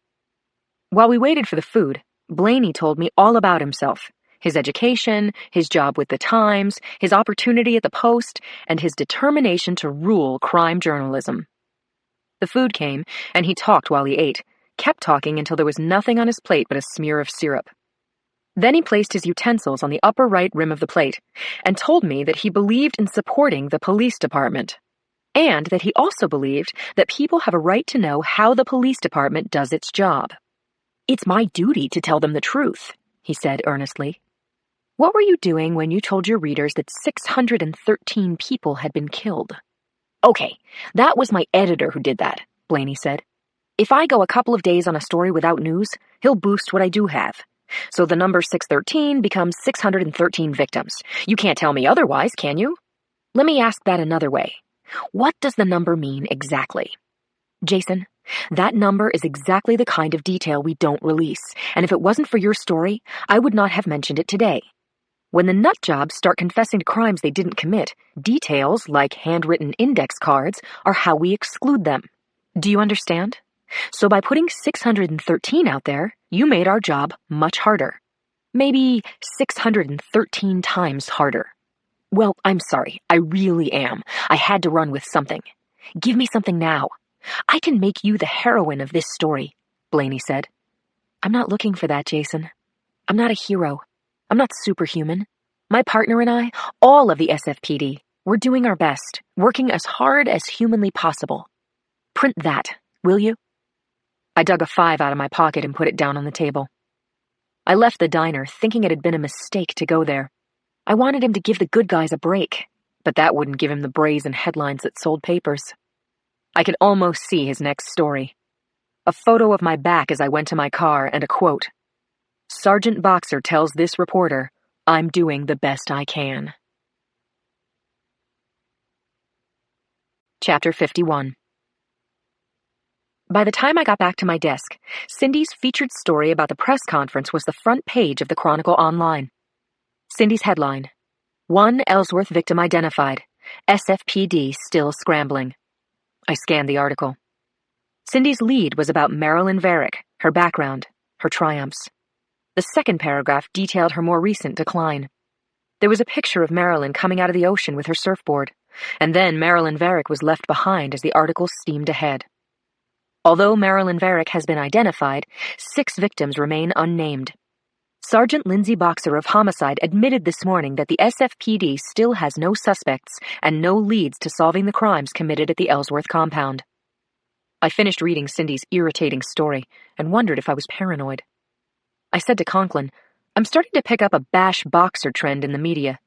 While we waited for the food, Blaney told me all about himself, his education, his job with the Times, his opportunity at the Post, and his determination to rule crime journalism. The food came, and he talked while he ate, kept talking until there was nothing on his plate but a smear of syrup. Then he placed his utensils on the upper right rim of the plate and told me that he believed in supporting the police department, and that he also believed that people have a right to know how the police department does its job. "It's my duty to tell them the truth," he said earnestly. "What were you doing when you told your readers that 613 people had been killed?" "Okay, that was my editor who did that," Blaney said. "If I go a couple of days on a story without news, he'll boost what I do have. So the number 613 becomes 613 victims. You can't tell me otherwise, can you? Let me ask that another way. What does the number mean exactly?" "Jason, that number is exactly the kind of detail we don't release, and if it wasn't for your story, I would not have mentioned it today. When the nut jobs start confessing to crimes they didn't commit, details, like handwritten index cards, are how we exclude them. Do you understand? So by putting 613 out there, you made our job much harder. Maybe 613 times harder. Well, I'm sorry, I really am. I had to run with something. Give me something now. I can make you the heroine of this story," Blaney said. "I'm not looking for that, Jason. I'm not a hero. I'm not superhuman. My partner and I, all of the SFPD, we're doing our best, working as hard as humanly possible. Print that, will you?" I dug a 5 out of my pocket and put it down on the table. I left the diner thinking it had been a mistake to go there. I wanted him to give the good guys a break, but that wouldn't give him the brazen headlines that sold papers. I could almost see his next story. A photo of my back as I went to my car and a quote. "Sergeant Boxer tells this reporter, I'm doing the best I can." Chapter 51. By the time I got back to my desk, Cindy's featured story about the press conference was the front page of the Chronicle Online. Cindy's headline: "One Ellsworth victim identified. SFPD still scrambling." I scanned the article. Cindy's lead was about Marilyn Varick, her background, her triumphs. The second paragraph detailed her more recent decline. There was a picture of Marilyn coming out of the ocean with her surfboard, and then Marilyn Varick was left behind as the article steamed ahead. Although Marilyn Varick has been identified, 6 victims remain unnamed. Sergeant Lindsay Boxer of Homicide admitted this morning that the SFPD still has no suspects and no leads to solving the crimes committed at the Ellsworth compound. I finished reading Cindy's irritating story and wondered if I was paranoid. I said to Conklin, "I'm starting to pick up a bash Boxer trend in the media.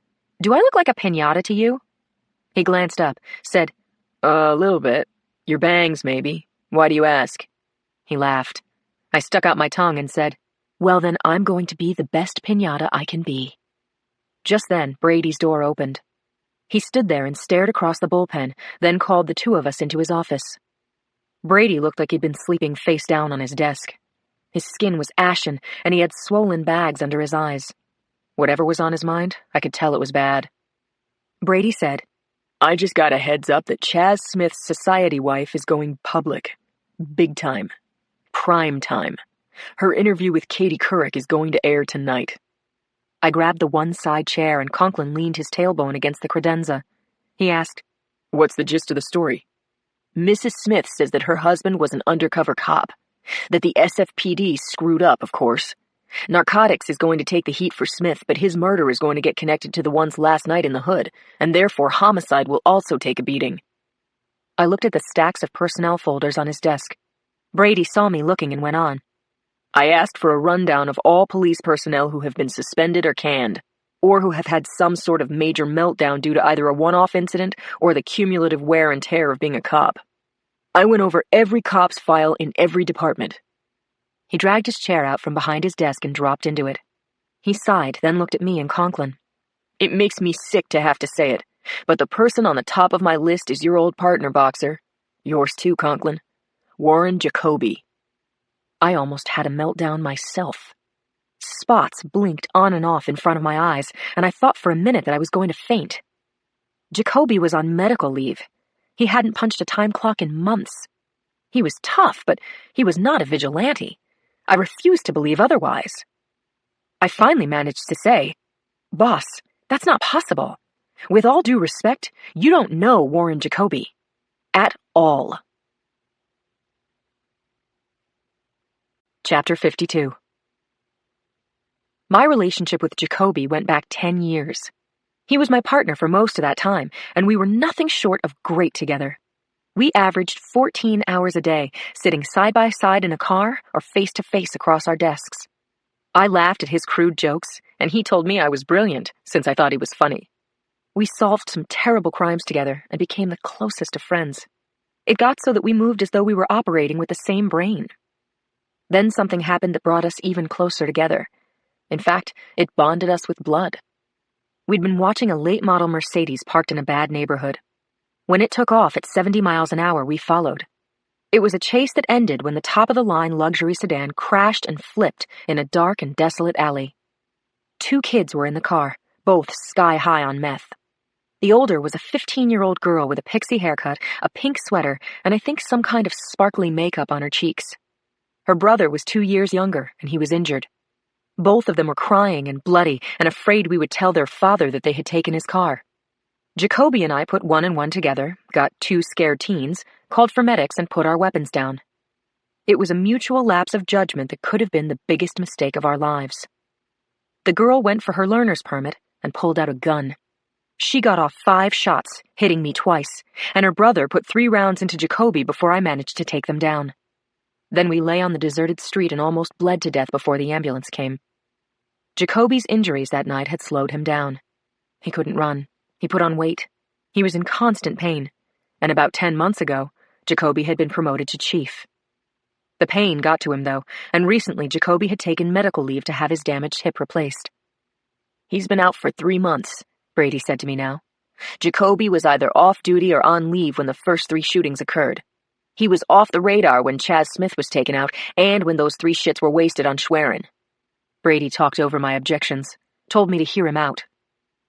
Do I look like a piñata to you?" He glanced up, said, "A little bit. Your bangs, maybe. Why do you ask?" He laughed. I stuck out my tongue and said, "Well, then I'm going to be the best piñata I can be." Just then, Brady's door opened. He stood there and stared across the bullpen, then called the 2 of us into his office. Brady looked like he'd been sleeping face down on his desk. His skin was ashen, and he had swollen bags under his eyes. Whatever was on his mind, I could tell it was bad. Brady said, "I just got a heads up that Chaz Smith's society wife is going public. Big time. Prime time. Her interview with Katie Couric is going to air tonight." I grabbed the one side chair and Conklin leaned his tailbone against the credenza. He asked, "What's the gist of the story?" "Mrs. Smith says that her husband was an undercover cop. That the SFPD screwed up, of course. Narcotics is going to take the heat for Smith, but his murder is going to get connected to the ones last night in the hood, and therefore Homicide will also take a beating." I looked at the stacks of personnel folders on his desk. Brady saw me looking and went on. "I asked for a rundown of all police personnel who have been suspended or canned, or who have had some sort of major meltdown due to either a one-off incident or the cumulative wear and tear of being a cop. I went over every cop's file in every department." He dragged his chair out from behind his desk and dropped into it. He sighed, then looked at me and Conklin. "It makes me sick to have to say it, but the person on the top of my list is your old partner, Boxer. Yours too, Conklin. Warren Jacoby." I almost had a meltdown myself. Spots blinked on and off in front of my eyes, and I thought for a minute that I was going to faint. Jacoby was on medical leave. He hadn't punched a time clock in months. He was tough, but he was not a vigilante. I refused to believe otherwise. I finally managed to say, "Boss, that's not possible. With all due respect, you don't know Warren Jacoby. At all." Chapter 52. My relationship with Jacoby went back 10 years. He was my partner for most of that time, and we were nothing short of great together. We averaged 14 hours a day, sitting side by side in a car or face to face across our desks. I laughed at his crude jokes, and he told me I was brilliant, since I thought he was funny. We solved some terrible crimes together and became the closest of friends. It got so that we moved as though we were operating with the same brain. Then something happened that brought us even closer together. In fact, it bonded us with blood. We'd been watching a late-model Mercedes parked in a bad neighborhood. When it took off at 70 miles an hour, we followed. It was a chase that ended when the top-of-the-line luxury sedan crashed and flipped in a dark and desolate alley. 2 kids were in the car, both sky-high on meth. The older was a 15-year-old girl with a pixie haircut, a pink sweater, and I think some kind of sparkly makeup on her cheeks. Her brother was 2 years younger, and he was injured. Both of them were crying and bloody and afraid we would tell their father that they had taken his car. Jacoby and I put 1 and 1 together, got 2 scared teens, called for medics, and put our weapons down. It was a mutual lapse of judgment that could have been the biggest mistake of our lives. The girl went for her learner's permit and pulled out a gun. She got off 5 shots, hitting me twice, and her brother put 3 rounds into Jacoby before I managed to take them down. Then we lay on the deserted street and almost bled to death before the ambulance came. Jacoby's injuries that night had slowed him down. He couldn't run. He put on weight. He was in constant pain. And about 10 months ago, Jacoby had been promoted to chief. The pain got to him, though, and recently Jacoby had taken medical leave to have his damaged hip replaced. "He's been out for 3 months," Brady said to me now. "Jacoby was either off duty or on leave when the first 3 shootings occurred. He was off the radar when Chaz Smith was taken out and when those 3 shits were wasted on Schwerin." Brady talked over my objections, told me to hear him out.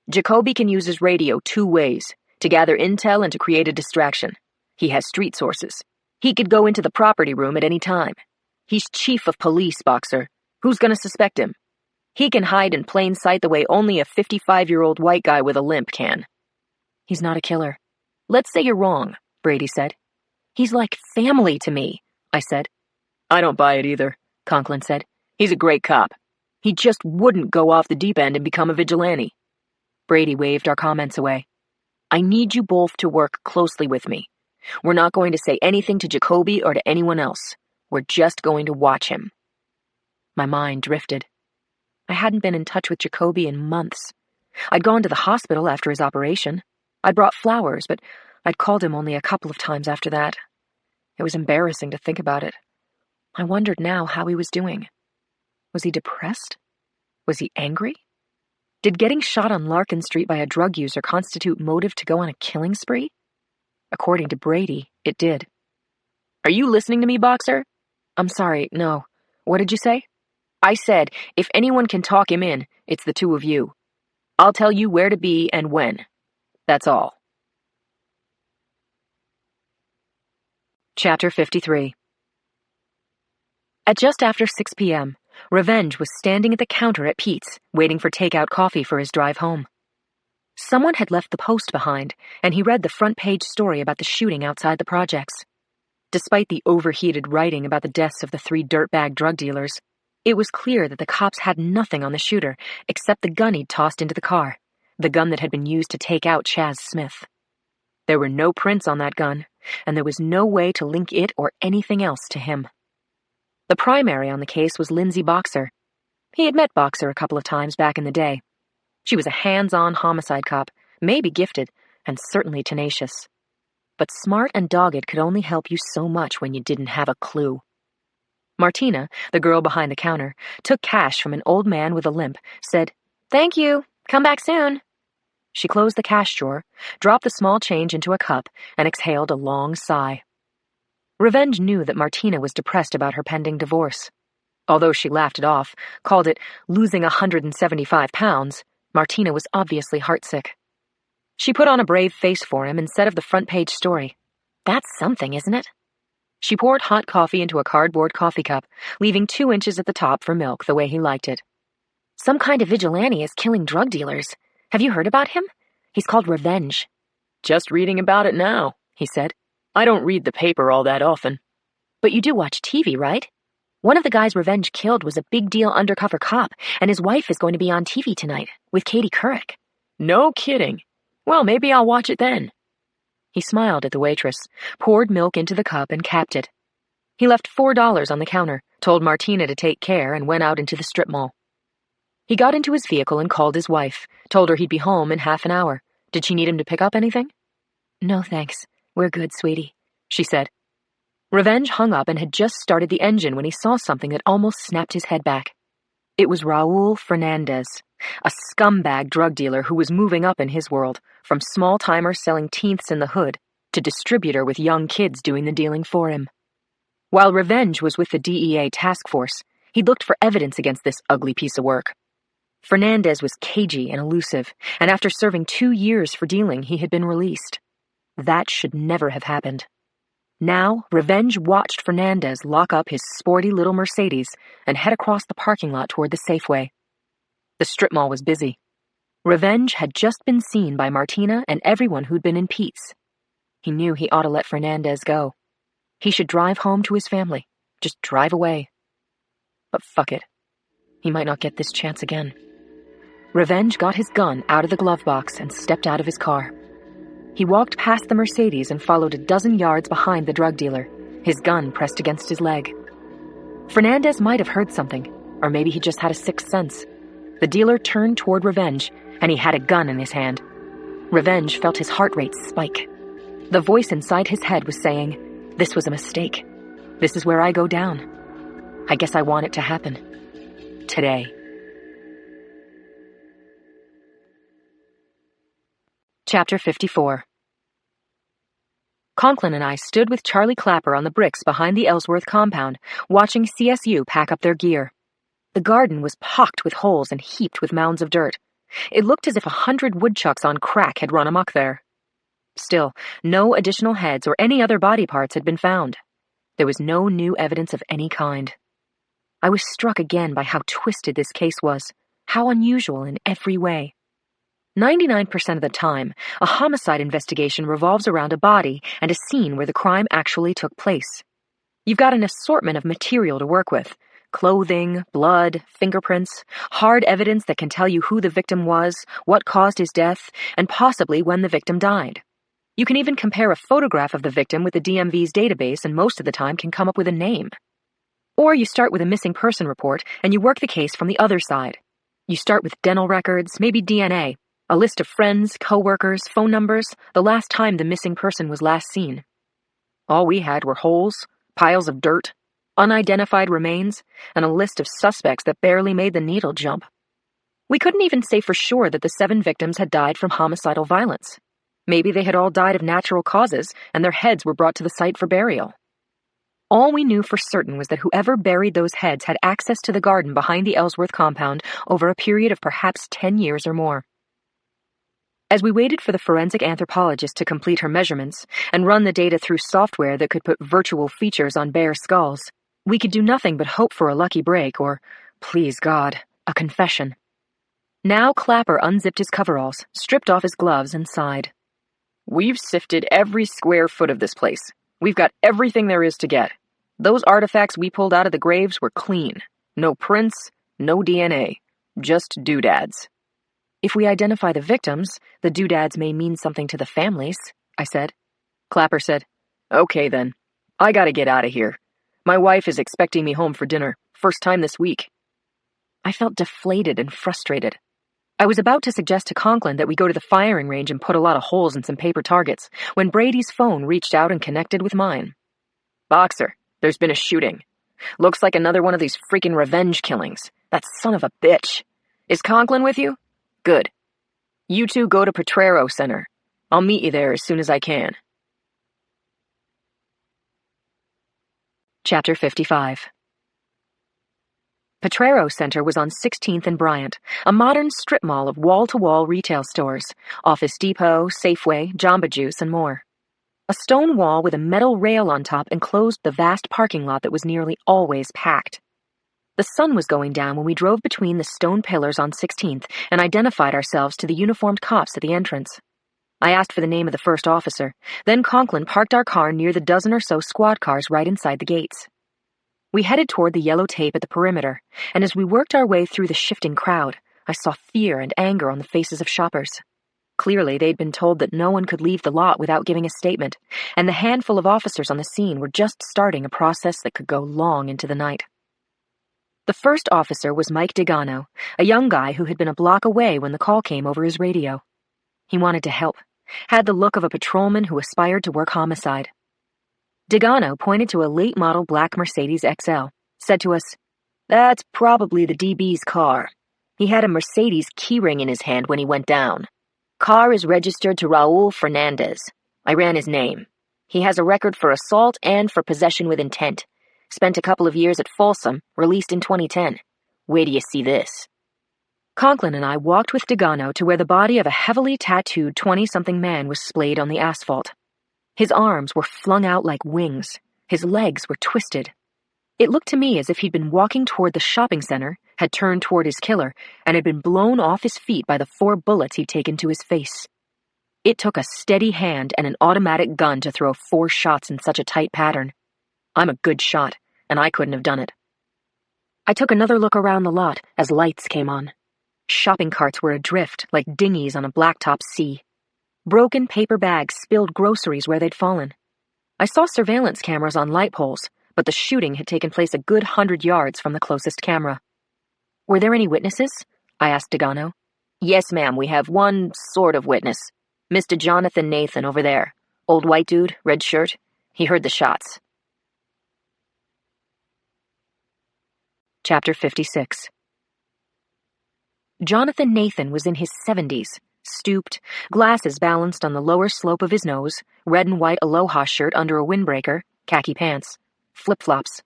"Jacoby can use his radio 2 ways, to gather intel and to create a distraction. He has street sources. He could go into the property room at any time. He's chief of police, Boxer. Who's gonna suspect him? He can hide in plain sight the way only a 55-year-old white guy with a limp can." "He's not a killer." "Let's say you're wrong," Brady said. "He's like family to me," I said. "I don't buy it either," Conklin said. "He's a great cop. He just wouldn't go off the deep end and become a vigilante." Brady waved our comments away. "I need you both to work closely with me. We're not going to say anything to Jacoby or to anyone else. We're just going to watch him." My mind drifted. I hadn't been in touch with Jacoby in months. I'd gone to the hospital after his operation. I'd brought flowers, but I'd called him only a couple of times after that. It was embarrassing to think about it. I wondered now how he was doing. Was he depressed? Was he angry? Did getting shot on Larkin Street by a drug user constitute motive to go on a killing spree? According to Brady, it did. "Are you listening to me, Boxer?" "I'm sorry, no. What did you say?" "I said, if anyone can talk him in, it's the 2 of you. I'll tell you where to be and when. That's all." Chapter 53. At just after 6 p.m., Revenge was standing at the counter at Pete's, waiting for takeout coffee for his drive home. Someone had left the Post behind, and he read the front-page story about the shooting outside the projects. Despite the overheated writing about the deaths of the 3 dirtbag drug dealers, it was clear that the cops had nothing on the shooter except the gun he'd tossed into the car, the gun that had been used to take out Chaz Smith. There were no prints on that gun, and there was no way to link it or anything else to him. The primary on the case was Lindsay Boxer. He had met Boxer a couple of times back in the day. She was a hands-on homicide cop, maybe gifted, and certainly tenacious. But smart and dogged could only help you so much when you didn't have a clue. Martina, the girl behind the counter, took cash from an old man with a limp, said, "Thank you, come back soon." She closed the cash drawer, dropped the small change into a cup, and exhaled a long sigh. Revenge knew that Martina was depressed about her pending divorce. Although she laughed it off, called it losing 175 pounds, Martina was obviously heartsick. She put on a brave face for him and said of the front-page story, "That's something, isn't it?" She poured hot coffee into a cardboard coffee cup, leaving 2 inches at the top for milk the way he liked it. "Some kind of vigilante is killing drug dealers. Have you heard about him? He's called Revenge." "Just reading about it now," he said. "I don't read the paper all that often." "But you do watch TV, right?" One of the guys Revenge killed was a big deal undercover cop, and his wife is going to be on TV tonight with Katie Couric. No kidding. Well, maybe I'll watch it then. He smiled at the waitress, poured milk into the cup, and capped it. He left $4 on the counter, told Martina to take care, and went out into the strip mall. He got into his vehicle and called his wife, told her he'd be home in half an hour. Did she need him to pick up anything? No, thanks. We're good, sweetie, she said. Revenge hung up and had just started the engine when he saw something that almost snapped his head back. It was Raul Fernandez, a scumbag drug dealer who was moving up in his world, from small-timer selling teenths in the hood to distributor with young kids doing the dealing for him. While Revenge was with the DEA task force, he looked for evidence against this ugly piece of work. Fernandez was cagey and elusive, and after serving 2 years for dealing, he had been released. That should never have happened. Now, Revenge watched Fernandez lock up his sporty little Mercedes and head across the parking lot toward the Safeway. The strip mall was busy. Revenge had just been seen by Martina and everyone who'd been in Pete's. He knew he ought to let Fernandez go. He should drive home to his family. Just drive away. But fuck it. He might not get this chance again. Revenge got his gun out of the glove box and stepped out of his car. He walked past the Mercedes and followed a dozen yards behind the drug dealer, his gun pressed against his leg. Fernandez might have heard something, or maybe he just had a sixth sense. The dealer turned toward Revenge, and he had a gun in his hand. Revenge felt his heart rate spike. The voice inside his head was saying, "This was a mistake. This is where I go down. I guess I want it to happen. Today." Chapter 54. Conklin and I stood with Charlie Clapper on the bricks behind the Ellsworth compound, watching CSU pack up their gear. The garden was pocked with holes and heaped with mounds of dirt. It looked as if 100 woodchucks on crack had run amok there. Still, no additional heads or any other body parts had been found. There was no new evidence of any kind. I was struck again by how twisted this case was, how unusual in every way. 99% of the time, a homicide investigation revolves around a body and a scene where the crime actually took place. You've got an assortment of material to work with: clothing, blood, fingerprints, hard evidence that can tell you who the victim was, what caused his death, and possibly when the victim died. You can even compare a photograph of the victim with the DMV's database and most of the time can come up with a name. Or you start with a missing person report and you work the case from the other side. You start with dental records, maybe DNA, a list of friends, co-workers, phone numbers, the last time the missing person was last seen. All we had were holes, piles of dirt, unidentified remains, and a list of suspects that barely made the needle jump. We couldn't even say for sure that the 7 victims had died from homicidal violence. Maybe they had all died of natural causes and their heads were brought to the site for burial. All we knew for certain was that whoever buried those heads had access to the garden behind the Ellsworth compound over a period of perhaps 10 years or more. As we waited for the forensic anthropologist to complete her measurements and run the data through software that could put virtual features on bare skulls, we could do nothing but hope for a lucky break or, please God, a confession. Now Clapper unzipped his coveralls, stripped off his gloves, and sighed. "We've sifted every square foot of this place. We've got everything there is to get. Those artifacts we pulled out of the graves were clean. No prints, no DNA, just doodads." "If we identify the victims, the doodads may mean something to the families," I said. Clapper said, "Okay then. I gotta get out of here. My wife is expecting me home for dinner. First time this week." I felt deflated and frustrated. I was about to suggest to Conklin that we go to the firing range and put a lot of holes in some paper targets when Brady's phone reached out and connected with mine. "Boxer, there's been a shooting. Looks like another one of these freaking revenge killings. That son of a bitch. Is Conklin with you? Good. You two go to Potrero Center. I'll meet you there as soon as I can." Chapter 55. Potrero Center was on 16th and Bryant, a modern strip mall of wall-to-wall retail stores, Office Depot, Safeway, Jamba Juice, and more. A stone wall with a metal rail on top enclosed the vast parking lot that was nearly always packed. The sun was going down when we drove between the stone pillars on 16th and identified ourselves to the uniformed cops at the entrance. I asked for the name of the first officer, then Conklin parked our car near the dozen or so squad cars right inside the gates. We headed toward the yellow tape at the perimeter, and as we worked our way through the shifting crowd, I saw fear and anger on the faces of shoppers. Clearly, they'd been told that no one could leave the lot without giving a statement, and the handful of officers on the scene were just starting a process that could go long into the night. The first officer was Mike Degano, a young guy who had been a block away when the call came over his radio. He wanted to help, had the look of a patrolman who aspired to work homicide. Degano pointed to a late-model black Mercedes XL, said to us, "That's probably the DB's car. He had a Mercedes keyring in his hand when he went down. Car is registered to Raul Fernandez. I ran his name. He has a record for assault and for possession with intent. Spent a couple of years at Folsom, released in 2010. Where do you see this?" Conklin and I walked with Degano to where the body of a heavily tattooed 20-something man was splayed on the asphalt. His arms were flung out like wings. His legs were twisted. It looked to me as if he'd been walking toward the shopping center, had turned toward his killer, and had been blown off his feet by the 4 bullets he'd taken to his face. It took a steady hand and an automatic gun to throw 4 shots in such a tight pattern. I'm a good shot, and I couldn't have done it. I took another look around the lot as lights came on. Shopping carts were adrift like dinghies on a blacktop sea. Broken paper bags spilled groceries where they'd fallen. I saw surveillance cameras on light poles, but the shooting had taken place a good 100 yards from the closest camera. Were there any witnesses? I asked Degano. Yes, ma'am, we have one sort of witness. Mr. Jonathan Nathan over there. Old white dude, red shirt. He heard the shots. Chapter 56. Jonathan Nathan was in his 70s, stooped, glasses balanced on the lower slope of his nose, red and white aloha shirt under a windbreaker, khaki pants, flip-flops.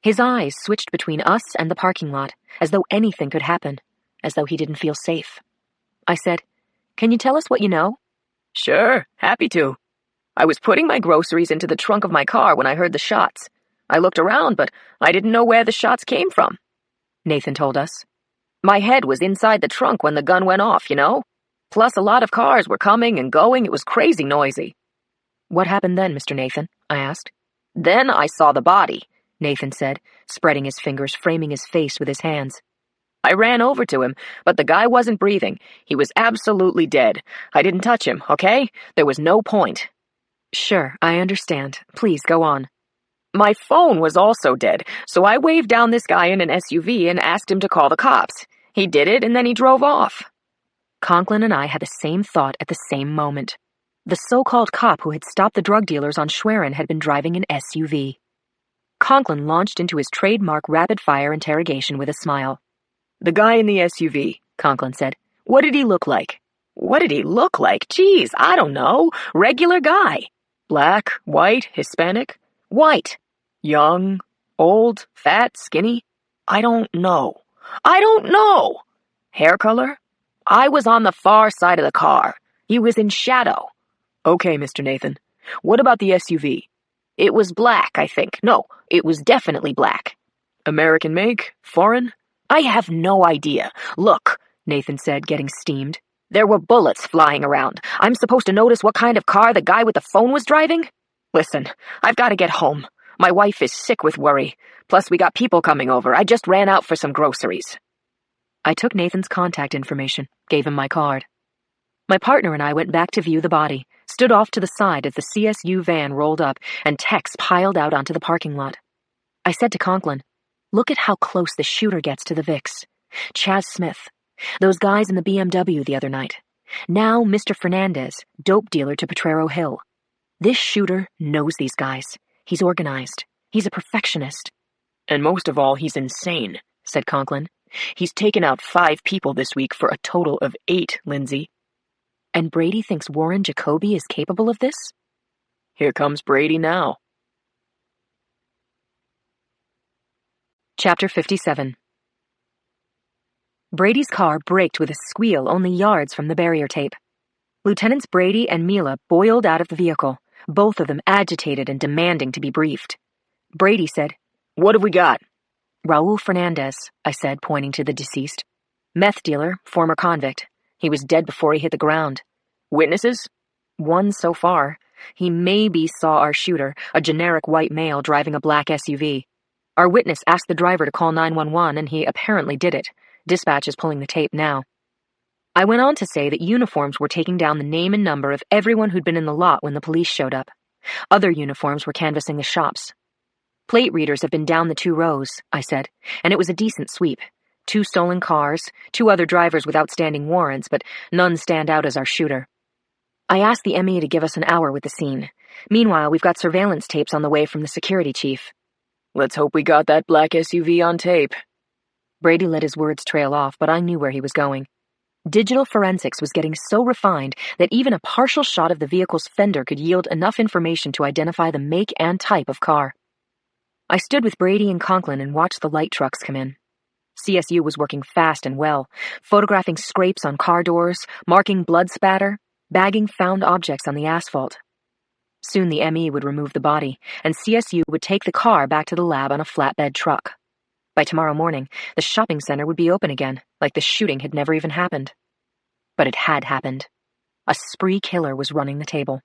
His eyes switched between us and the parking lot, as though anything could happen, as though he didn't feel safe. I said, "Can you tell us what you know?" Sure, happy to. I was putting my groceries into the trunk of my car when I heard the shots. I looked around, but I didn't know where the shots came from. Nathan told us. My head was inside the trunk when the gun went off, you know? Plus a lot of cars were coming and going. It was crazy noisy. What happened then, Mr. Nathan? I asked. Then I saw the body, Nathan said, spreading his fingers, framing his face with his hands. I ran over to him, but the guy wasn't breathing. He was absolutely dead. I didn't touch him, okay? There was no point. Sure, I understand. Please, go on. My phone was also dead, so I waved down this guy in an SUV and asked him to call the cops. He did it, and then he drove off. Conklin and I had the same thought at the same moment. The so-called cop who had stopped the drug dealers on Schwerin had been driving an SUV. Conklin launched into his trademark rapid-fire interrogation with a smile. The guy in the SUV, Conklin said. What did he look like? What did he look like? Geez, I don't know. Regular guy. Black, white, Hispanic? White. Young, old, fat, skinny? I don't know. Hair color? I was on the far side of the car. He was in shadow. Okay, Mr. Nathan. What about the SUV? It was black, I think. No, it was definitely black. American make? Foreign? I have no idea. Look, Nathan said, getting steamed. There were bullets flying around. I'm supposed to notice what kind of car the guy with the phone was driving? Listen, I've got to get home. My wife is sick with worry. Plus, we got people coming over. I just ran out for some groceries. I took Nathan's contact information, gave him my card. My partner and I went back to view the body, stood off to the side as the CSU van rolled up and techs piled out onto the parking lot. I said to Conklin, "Look at how close the shooter gets to the Vicks. Chaz Smith, those guys in the BMW the other night. Now Mr. Fernandez, dope dealer to Potrero Hill. This shooter knows these guys. He's organized. He's a perfectionist." And most of all, he's insane, said Conklin. He's taken out 5 people this week for a total of 8, Lindsay. And Brady thinks Warren Jacoby is capable of this? Here comes Brady now. Chapter 57. Brady's car braked with a squeal only yards from the barrier tape. Lieutenants Brady and Mila boiled out of the vehicle, both of them agitated and demanding to be briefed. Brady said, "What have we got?" "Raul Fernandez," I said, pointing to the deceased. "Meth dealer, former convict. He was dead before he hit the ground." "Witnesses?" "One so far. He maybe saw our shooter, a generic white male driving a black SUV. Our witness asked the driver to call 911, and he apparently did it. Dispatch is pulling the tape now. I went on to say that uniforms were taking down the name and number of everyone who'd been in the lot when the police showed up. Other uniforms were canvassing the shops. Plate readers have been down the 2 rows, I said, and it was a decent sweep. 2 stolen cars, 2 other drivers with outstanding warrants, but none stand out as our shooter. I asked the ME to give us an hour with the scene. Meanwhile, we've got surveillance tapes on the way from the security chief. Let's hope we got that black SUV on tape. Brady let his words trail off, but I knew where he was going. Digital forensics was getting so refined that even a partial shot of the vehicle's fender could yield enough information to identify the make and type of car. I stood with Brady and Conklin and watched the light trucks come in. CSU was working fast and well, photographing scrapes on car doors, marking blood spatter, bagging found objects on the asphalt. Soon the ME would remove the body, and CSU would take the car back to the lab on a flatbed truck. By tomorrow morning, the shopping center would be open again, like the shooting had never even happened. But it had happened. A spree killer was running the table.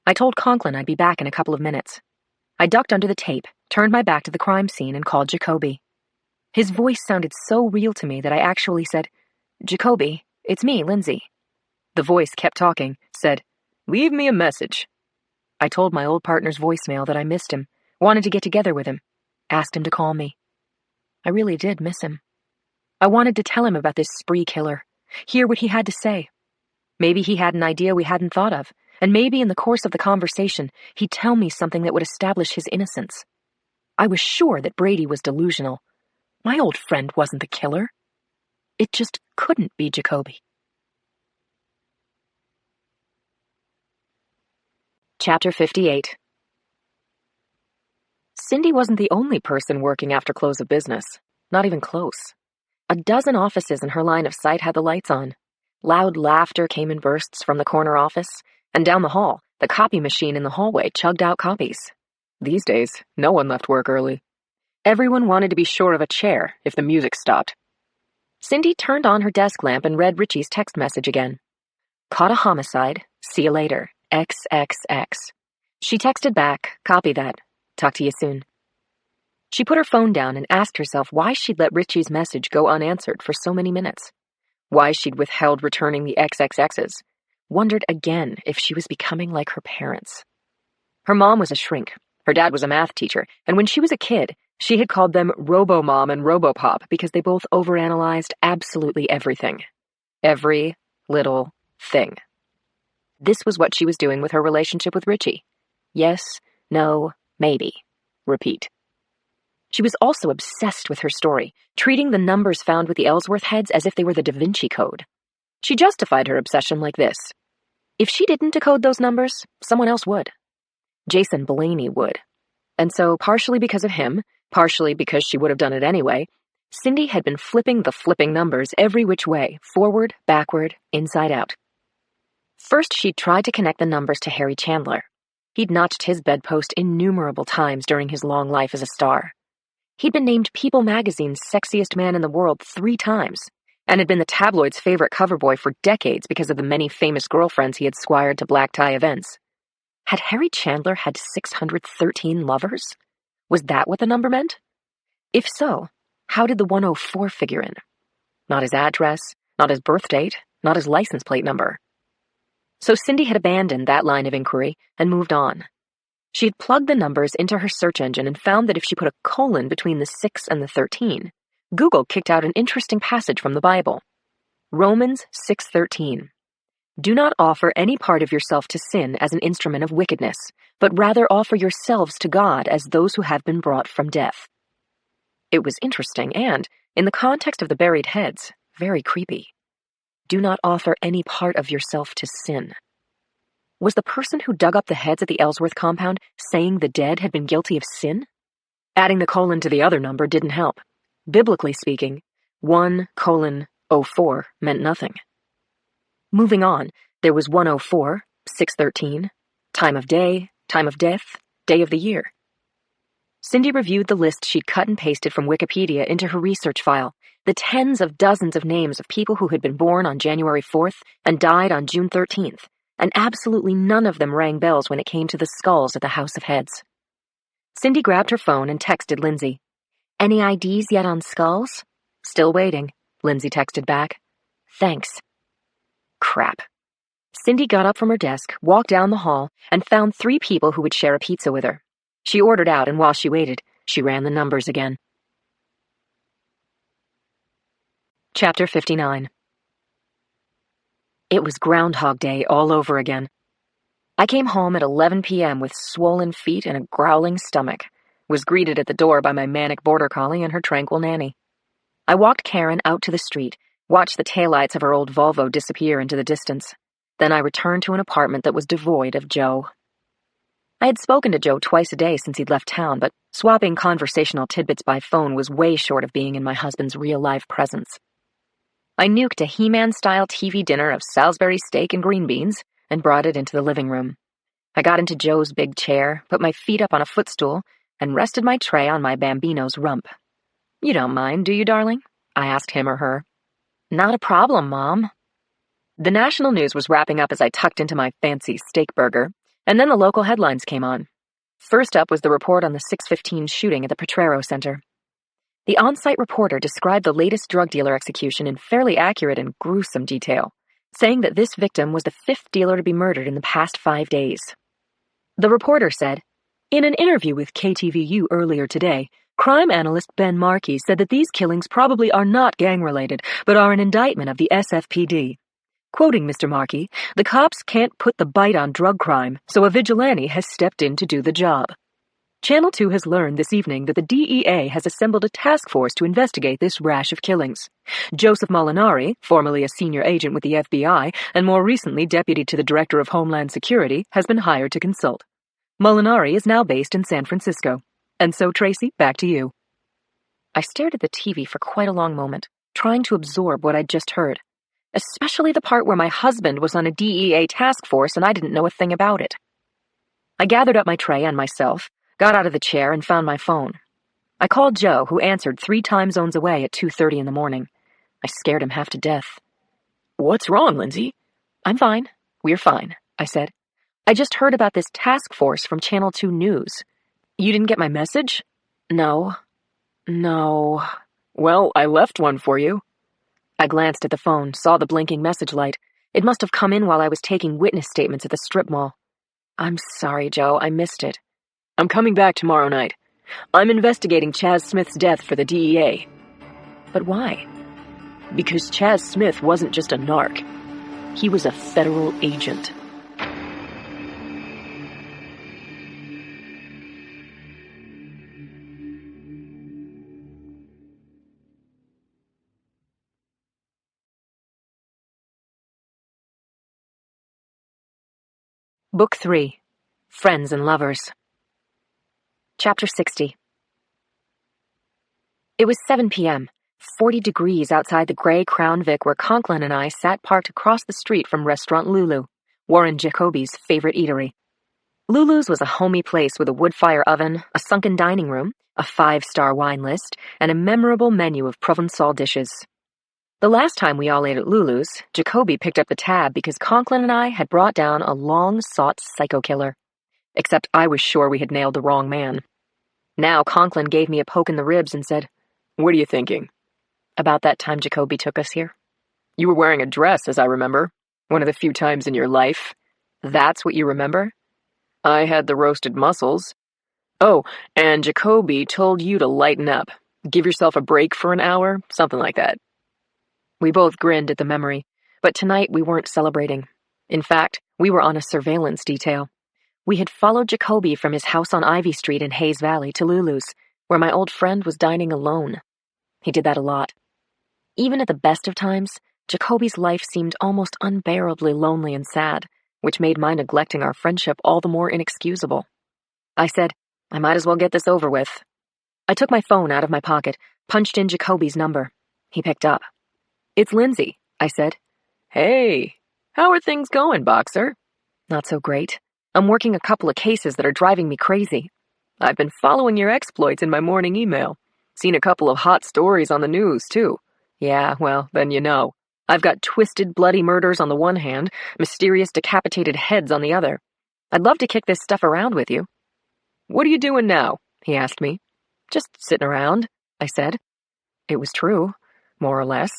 I told Conklin I'd be back in a couple of minutes. I ducked under the tape, turned my back to the crime scene, and called Jacoby. His voice sounded so real to me that I actually said, "Jacoby, it's me, Lindsay." The voice kept talking, said, "Leave me a message." I told my old partner's voicemail that I missed him, wanted to get together with him, asked him to call me. I really did miss him. I wanted to tell him about this spree killer, hear what he had to say. Maybe he had an idea we hadn't thought of, and maybe in the course of the conversation, he'd tell me something that would establish his innocence. I was sure that Brady was delusional. My old friend wasn't the killer. It just couldn't be Jacoby. Chapter 58. Cindy wasn't the only person working after close of business. Not even close. A dozen offices in her line of sight had the lights on. Loud laughter came in bursts from the corner office, and down the hall, the copy machine in the hallway chugged out copies. These days, no one left work early. Everyone wanted to be sure of a chair if the music stopped. Cindy turned on her desk lamp and read Richie's text message again. Caught a homicide. See you later. XXX. She texted back, copy that. Talk to you soon. She put her phone down and asked herself why she'd let Richie's message go unanswered for so many minutes. Why she'd withheld returning the XXXs. Wondered again if she was becoming like her parents. Her mom was a shrink. Her dad was a math teacher, and when she was a kid, she had called them Robo-Mom and Robo-Pop because they both overanalyzed absolutely everything. Every little thing. This was what she was doing with her relationship with Richie. Yes, no, maybe. Repeat. She was also obsessed with her story, treating the numbers found with the Ellsworth heads as if they were the Da Vinci Code. She justified her obsession like this. If she didn't decode those numbers, someone else would. Jason Blaney would. And so, partially because of him, partially because she would have done it anyway, Cindy had been flipping the flipping numbers every which way, forward, backward, inside out. First, she'd tried to connect the numbers to Harry Chandler. He'd notched his bedpost innumerable times during his long life as a star. He'd been named People magazine's sexiest man in the world 3 times, and had been the tabloid's favorite cover boy for decades because of the many famous girlfriends he had squired to black tie events. Had Harry Chandler had 613 lovers? Was that what the number meant? If so, how did the 104 figure in? Not his address, not his birth date, not his license plate number. So Cindy had abandoned that line of inquiry and moved on. She had plugged the numbers into her search engine and found that if she put a colon between the 6 and the 13, Google kicked out an interesting passage from the Bible. Romans 6:13. Do not offer any part of yourself to sin as an instrument of wickedness, but rather offer yourselves to God as those who have been brought from death. It was interesting and, in the context of the buried heads, very creepy. Do not offer any part of yourself to sin. Was the person who dug up the heads at the Ellsworth compound saying the dead had been guilty of sin? Adding the colon to the other number didn't help. Biblically speaking, 1:04 meant nothing. Moving on, there was 104, 613, time of day, time of death, day of the year. Cindy reviewed the list she'd cut and pasted from Wikipedia into her research file, the tens of dozens of names of people who had been born on January 4th and died on June 13th, and absolutely none of them rang bells when it came to the skulls at the House of Heads. Cindy grabbed her phone and texted Lindsay. Any IDs yet on skulls? Still waiting, Lindsay texted back. Thanks. Crap. Cindy got up from her desk, walked down the hall, and found 3 people who would share a pizza with her. She ordered out, and while she waited, she ran the numbers again. Chapter 59. It was Groundhog Day all over again. I came home at 11 p.m. with swollen feet and a growling stomach, was greeted at the door by my manic border collie and her tranquil nanny. I walked Karen out to the street, watched the taillights of her old Volvo disappear into the distance. Then I returned to an apartment that was devoid of Joe. I had spoken to Joe twice a day since he'd left town, but swapping conversational tidbits by phone was way short of being in my husband's real-life presence. I nuked a He-Man-style TV dinner of Salisbury steak and green beans and brought it into the living room. I got into Joe's big chair, put my feet up on a footstool, and rested my tray on my Bambino's rump. You don't mind, do you, darling? I asked him or her. Not a problem, Mom. The national news was wrapping up as I tucked into my fancy steak burger, and then the local headlines came on. First up was the report on the 615 shooting at the Potrero Center. The on-site reporter described the latest drug dealer execution in fairly accurate and gruesome detail, saying that this victim was the 5th dealer to be murdered in the past 5 days. The reporter said, in an interview with KTVU earlier today, crime analyst Ben Markey said that these killings probably are not gang-related, but are an indictment of the SFPD. Quoting Mr. Markey, the cops can't put the bite on drug crime, so a vigilante has stepped in to do the job. Channel 2 has learned this evening that the DEA has assembled a task force to investigate this rash of killings. Joseph Molinari, formerly a senior agent with the FBI and more recently deputy to the Director of Homeland Security, has been hired to consult. Molinari is now based in San Francisco. And so, Tracy, back to you. I stared at the TV for quite a long moment, trying to absorb what I'd just heard, especially the part where my husband was on a DEA task force and I didn't know a thing about it. I gathered up my tray and myself, got out of the chair, and found my phone. I called Joe, who answered 3 time zones away at 2:30 in the morning. I scared him half to death. What's wrong, Lindsay? I'm fine. We're fine, I said. I just heard about this task force from Channel 2 News. You didn't get my message? No. Well, I left one for you. I glanced at the phone, saw the blinking message light. It must have come in while I was taking witness statements at the strip mall. I'm sorry, Joe. I missed it. I'm coming back tomorrow night. I'm investigating Chaz Smith's death for the DEA. But why? Because Chaz Smith wasn't just a narc. He was a federal agent. Book 3. Friends and Lovers. Chapter 60. It was 7 p.m., 40 degrees outside the gray Crown Vic where Conklin and I sat parked across the street from Restaurant Lulu, Warren Jacoby's favorite eatery. Lulu's was a homey place with a wood-fire oven, a sunken dining room, a 5-star wine list, and a memorable menu of Provençal dishes. The last time we all ate at Lulu's, Jacoby picked up the tab because Conklin and I had brought down a long-sought psycho killer. Except I was sure we had nailed the wrong man. Now Conklin gave me a poke in the ribs and said, What are you thinking? About that time Jacoby took us here. You were wearing a dress, as I remember. One of the few times in your life. That's what you remember? I had the roasted mussels. Oh, and Jacoby told you to lighten up. Give yourself a break for an hour, something like that. We both grinned at the memory, but tonight we weren't celebrating. In fact, we were on a surveillance detail. We had followed Jacoby from his house on Ivy Street in Hayes Valley to Lulu's, where my old friend was dining alone. He did that a lot. Even at the best of times, Jacoby's life seemed almost unbearably lonely and sad, which made my neglecting our friendship all the more inexcusable. I said, I might as well get this over with. I took my phone out of my pocket, punched in Jacoby's number. He picked up. It's Lindsay, I said. Hey, how are things going, Boxer? Not so great. I'm working a couple of cases that are driving me crazy. I've been following your exploits in my morning email. Seen a couple of hot stories on the news, too. Yeah, well, then you know. I've got twisted, bloody murders on the one hand, mysterious decapitated heads on the other. I'd love to kick this stuff around with you. What are you doing now? he asked me. Just sitting around, I said. It was true, more or less.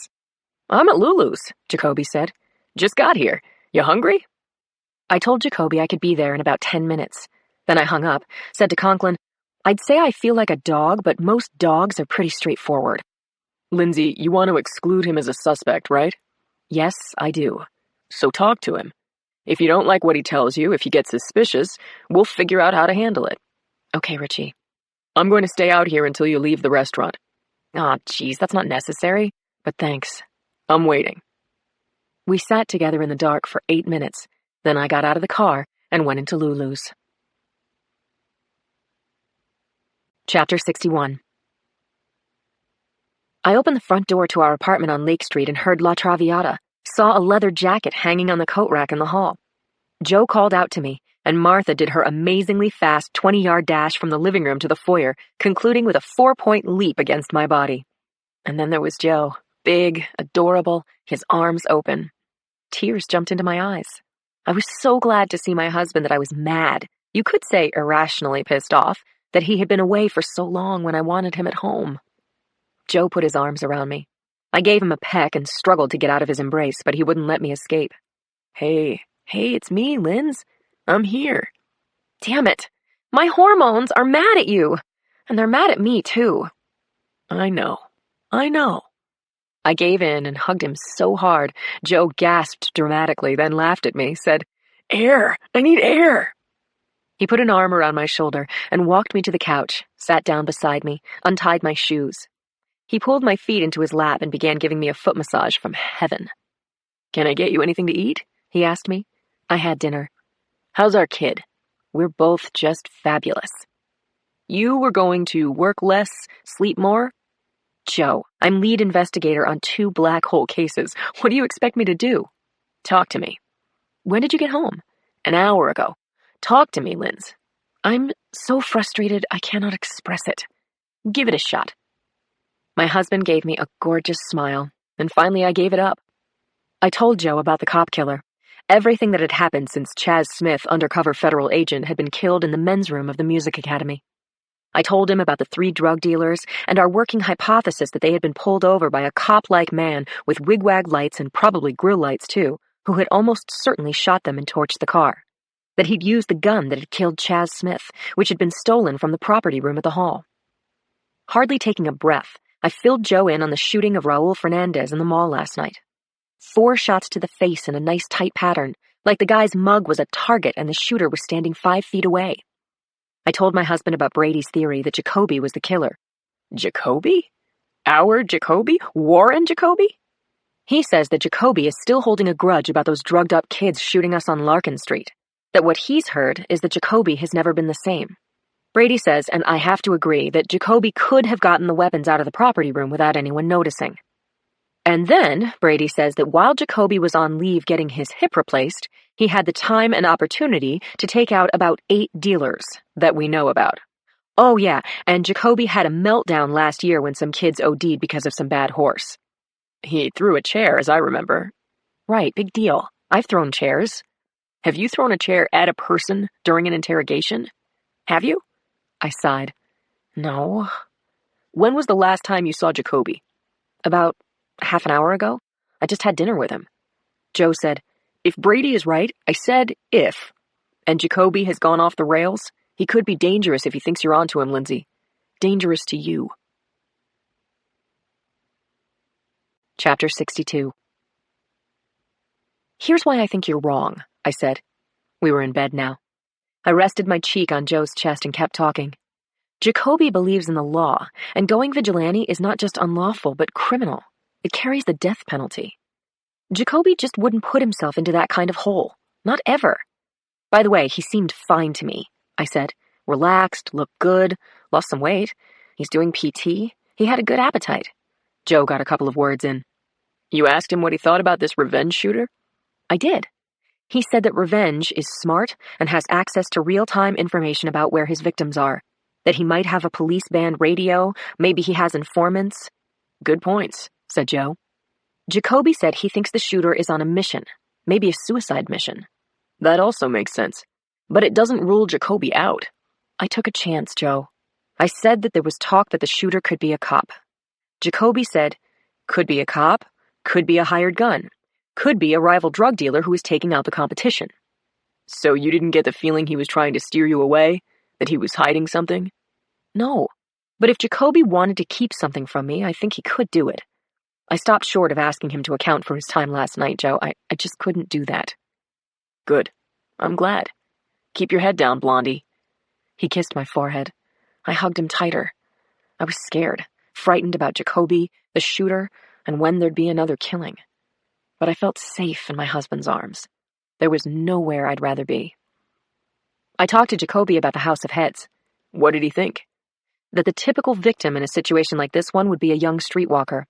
I'm at Lulu's, Jacoby said. Just got here. You hungry? I told Jacoby I could be there in about 10 minutes. Then I hung up, said to Conklin, I'd say I feel like a dog, but most dogs are pretty straightforward. Lindsay, you want to exclude him as a suspect, right? Yes, I do. So talk to him. If you don't like what he tells you, if you get suspicious, we'll figure out how to handle it. Okay, Richie. I'm going to stay out here until you leave the restaurant. Aw, geez, that's not necessary, but thanks. I'm waiting. We sat together in the dark for 8 minutes. Then I got out of the car and went into Lulu's. Chapter 61. I opened the front door to our apartment on Lake Street and heard La Traviata, saw a leather jacket hanging on the coat rack in the hall. Joe called out to me, and Martha did her amazingly fast 20-yard dash from the living room to the foyer, concluding with a 4-point leap against my body. And then there was Joe, big, adorable, his arms open. Tears jumped into my eyes. I was so glad to see my husband that I was mad, you could say irrationally pissed off, that he had been away for so long when I wanted him at home. Joe put his arms around me. I gave him a peck and struggled to get out of his embrace, but he wouldn't let me escape. Hey, it's me, Linz. I'm here. Damn it. My hormones are mad at you. And they're mad at me, too. I know. I gave in and hugged him so hard, Joe gasped dramatically, then laughed at me, said, Air! I need air! He put an arm around my shoulder and walked me to the couch, sat down beside me, untied my shoes. He pulled my feet into his lap and began giving me a foot massage from heaven. Can I get you anything to eat? He asked me. I had dinner. How's our kid? We're both just fabulous. You were going to work less, sleep more? Joe, I'm lead investigator on 2 black hole cases. What do you expect me to do? Talk to me. When did you get home? An hour ago. Talk to me, Linz. I'm so frustrated I cannot express it. Give it a shot. My husband gave me a gorgeous smile, and finally I gave it up. I told Joe about the cop killer. Everything that had happened since Chaz Smith, undercover federal agent, had been killed in the men's room of the music academy. I told him about the 3 drug dealers and our working hypothesis that they had been pulled over by a cop-like man with wigwag lights and probably grill lights too, who had almost certainly shot them and torched the car. That he'd used the gun that had killed Chaz Smith, which had been stolen from the property room at the hall. Hardly taking a breath, I filled Joe in on the shooting of Raul Fernandez in the mall last night. 4 shots to the face in a nice tight pattern, like the guy's mug was a target and the shooter was standing 5 feet away. I told my husband about Brady's theory that Jacoby was the killer. Jacoby? Our Jacoby? Warren Jacoby? He says that Jacoby is still holding a grudge about those drugged-up kids shooting us on Larkin Street. That what he's heard is that Jacoby has never been the same. Brady says, and I have to agree, that Jacoby could have gotten the weapons out of the property room without anyone noticing. And then, Brady says that while Jacoby was on leave getting his hip replaced, he had the time and opportunity to take out about 8 dealers that we know about. Oh yeah, and Jacoby had a meltdown last year when some kids OD'd because of some bad horse. He threw a chair, as I remember. Right, big deal. I've thrown chairs. Have you thrown a chair at a person during an interrogation? Have you? I sighed. No. When was the last time you saw Jacoby? About half an hour ago. I just had dinner with him. Joe said, If Brady is right, I said if, and Jacoby has gone off the rails, he could be dangerous if he thinks you're onto him, Lindsay. Dangerous to you. Chapter 62. Here's why I think you're wrong, I said. We were in bed now. I rested my cheek on Joe's chest and kept talking. Jacoby believes in the law, and going vigilante is not just unlawful, but criminal. It carries the death penalty. Jacoby just wouldn't put himself into that kind of hole. Not ever. By the way, he seemed fine to me, I said. Relaxed, looked good, lost some weight. He's doing PT. He had a good appetite. Joe got a couple of words in. You asked him what he thought about this revenge shooter? I did. He said that revenge is smart and has access to real-time information about where his victims are. That he might have a police band radio, maybe he has informants. Good points, said Joe. Jacoby said he thinks the shooter is on a mission, maybe a suicide mission. That also makes sense. But it doesn't rule Jacoby out. I took a chance, Joe. I said that there was talk that the shooter could be a cop. Jacoby said, could be a cop, could be a hired gun, could be a rival drug dealer who was taking out the competition. So you didn't get the feeling he was trying to steer you away? That he was hiding something? No, but if Jacoby wanted to keep something from me, I think he could do it. I stopped short of asking him to account for his time last night, Joe. I just couldn't do that. Good. I'm glad. Keep your head down, Blondie. He kissed my forehead. I hugged him tighter. I was scared, frightened about Jacoby, the shooter, and when there'd be another killing. But I felt safe in my husband's arms. There was nowhere I'd rather be. I talked to Jacoby about the House of Heads. What did he think? That the typical victim in a situation like this one would be a young streetwalker.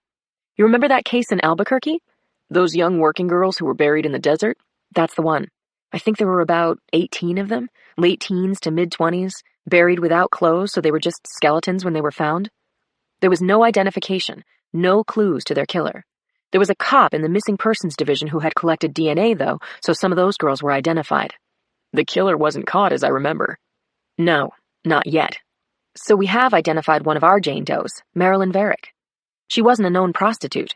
You remember that case in Albuquerque? Those young working girls who were buried in the desert? That's the one. I think there were about 18 of them, late teens to mid-20s, buried without clothes so they were just skeletons when they were found. There was no identification, no clues to their killer. There was a cop in the missing persons division who had collected DNA, though, so some of those girls were identified. The killer wasn't caught, as I remember. No, not yet. So we have identified one of our Jane Does, Marilyn Varick. She wasn't a known prostitute.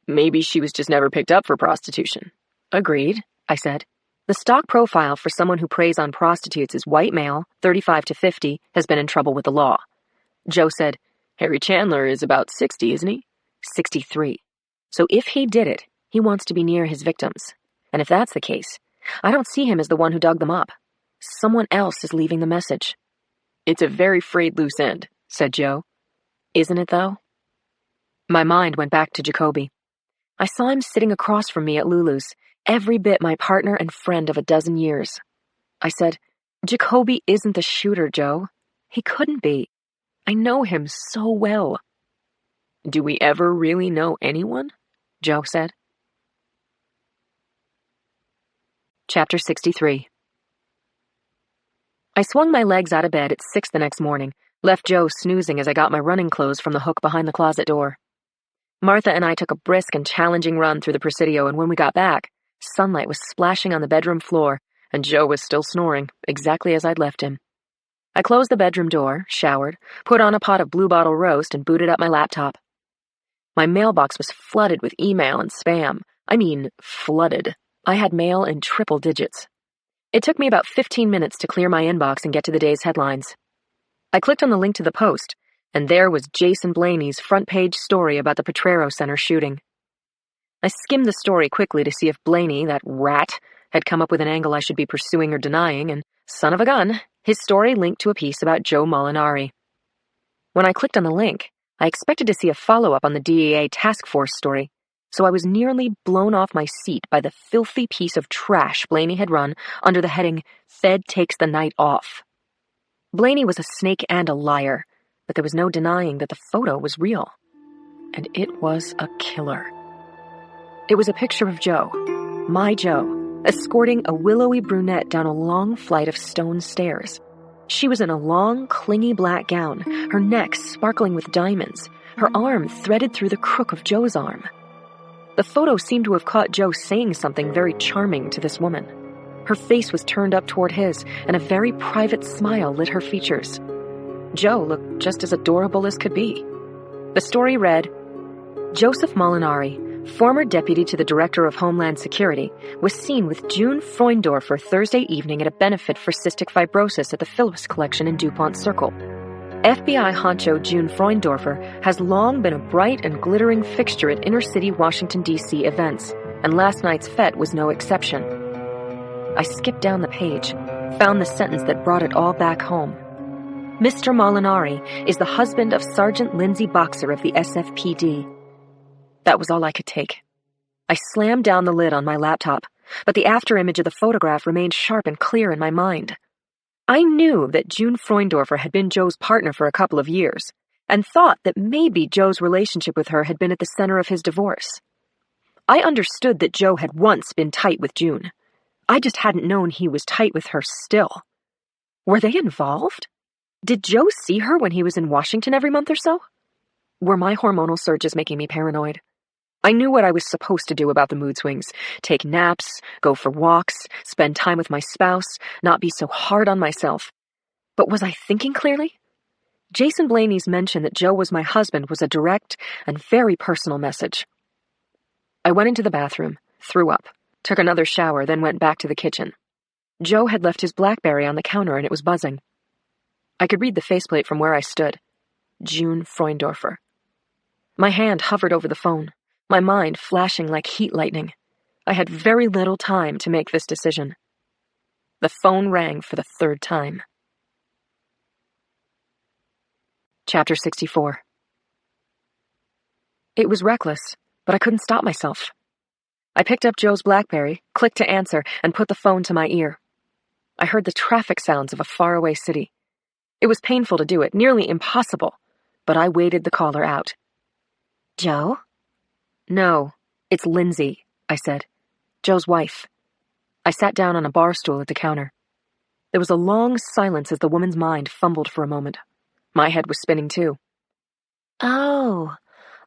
Maybe she was just never picked up for prostitution. Agreed, I said. The stock profile for someone who preys on prostitutes is white male, 35 to 50, has been in trouble with the law. Joe said, Harry Chandler is about 60, isn't he? 63. So if he did it, he wants to be near his victims. And if that's the case, I don't see him as the one who dug them up. Someone else is leaving the message. It's a very frayed loose end, said Joe. Isn't it, though? My mind went back to Jacoby. I saw him sitting across from me at Lulu's, every bit my partner and friend of a dozen years. I said, Jacoby isn't the shooter, Joe. He couldn't be. I know him so well. Do we ever really know anyone? Joe said. Chapter 63. I swung my legs out of bed at 6 the next morning, left Joe snoozing as I got my running clothes from the hook behind the closet door. Martha and I took a brisk and challenging run through the Presidio, and when we got back, sunlight was splashing on the bedroom floor, and Joe was still snoring, exactly as I'd left him. I closed the bedroom door, showered, put on a pot of Blue Bottle roast, and booted up my laptop. My mailbox was flooded with email and spam. I mean, flooded. I had mail in triple digits. It took me about 15 minutes to clear my inbox and get to the day's headlines. I clicked on the link to the Post, and there was Jason Blaney's front-page story about the Potrero Center shooting. I skimmed the story quickly to see if Blaney, that rat, had come up with an angle I should be pursuing or denying, and, son of a gun, his story linked to a piece about Joe Molinari. When I clicked on the link, I expected to see a follow-up on the DEA task force story, so I was nearly blown off my seat by the filthy piece of trash Blaney had run under the heading, Fed Takes the Night Off. Blaney was a snake and a liar, but there was no denying that the photo was real. And it was a killer. It was a picture of Joe, my Joe, escorting a willowy brunette down a long flight of stone stairs. She was in a long, clingy black gown, her neck sparkling with diamonds, her arm threaded through the crook of Joe's arm. The photo seemed to have caught Joe saying something very charming to this woman. Her face was turned up toward his, and a very private smile lit her features. Joe looked just as adorable as could be. The story read, Joseph Molinari, former deputy to the Director of Homeland Security, was seen with June Freundorfer Thursday evening at a benefit for cystic fibrosis at the Phillips Collection in DuPont Circle. FBI honcho June Freundorfer has long been a bright and glittering fixture at inner-city Washington, D.C. events, and last night's fete was no exception. I skipped down the page, found the sentence that brought it all back home. Mr. Molinari is the husband of Sergeant Lindsay Boxer of the SFPD. That was all I could take. I slammed down the lid on my laptop, but the afterimage of the photograph remained sharp and clear in my mind. I knew that June Freundorfer had been Joe's partner for a couple of years, and thought that maybe Joe's relationship with her had been at the center of his divorce. I understood that Joe had once been tight with June. I just hadn't known he was tight with her still. Were they involved? Did Joe see her when he was in Washington every month or so? Were my hormonal surges making me paranoid? I knew what I was supposed to do about the mood swings. Take naps, go for walks, spend time with my spouse, not be so hard on myself. But was I thinking clearly? Jason Blaney's mention that Joe was my husband was a direct and very personal message. I went into the bathroom, threw up, took another shower, then went back to the kitchen. Joe had left his BlackBerry on the counter and it was buzzing. I could read the faceplate from where I stood. June Freundorfer. My hand hovered over the phone, my mind flashing like heat lightning. I had very little time to make this decision. The phone rang for the third time. Chapter 64. It was reckless, but I couldn't stop myself. I picked up Joe's BlackBerry, clicked to answer, and put the phone to my ear. I heard the traffic sounds of a faraway city. It was painful to do it, nearly impossible, but I waited the caller out. Joe? No, it's Lindsay, I said. Joe's wife. I sat down on a bar stool at the counter. There was a long silence as the woman's mind fumbled for a moment. My head was spinning too. Oh,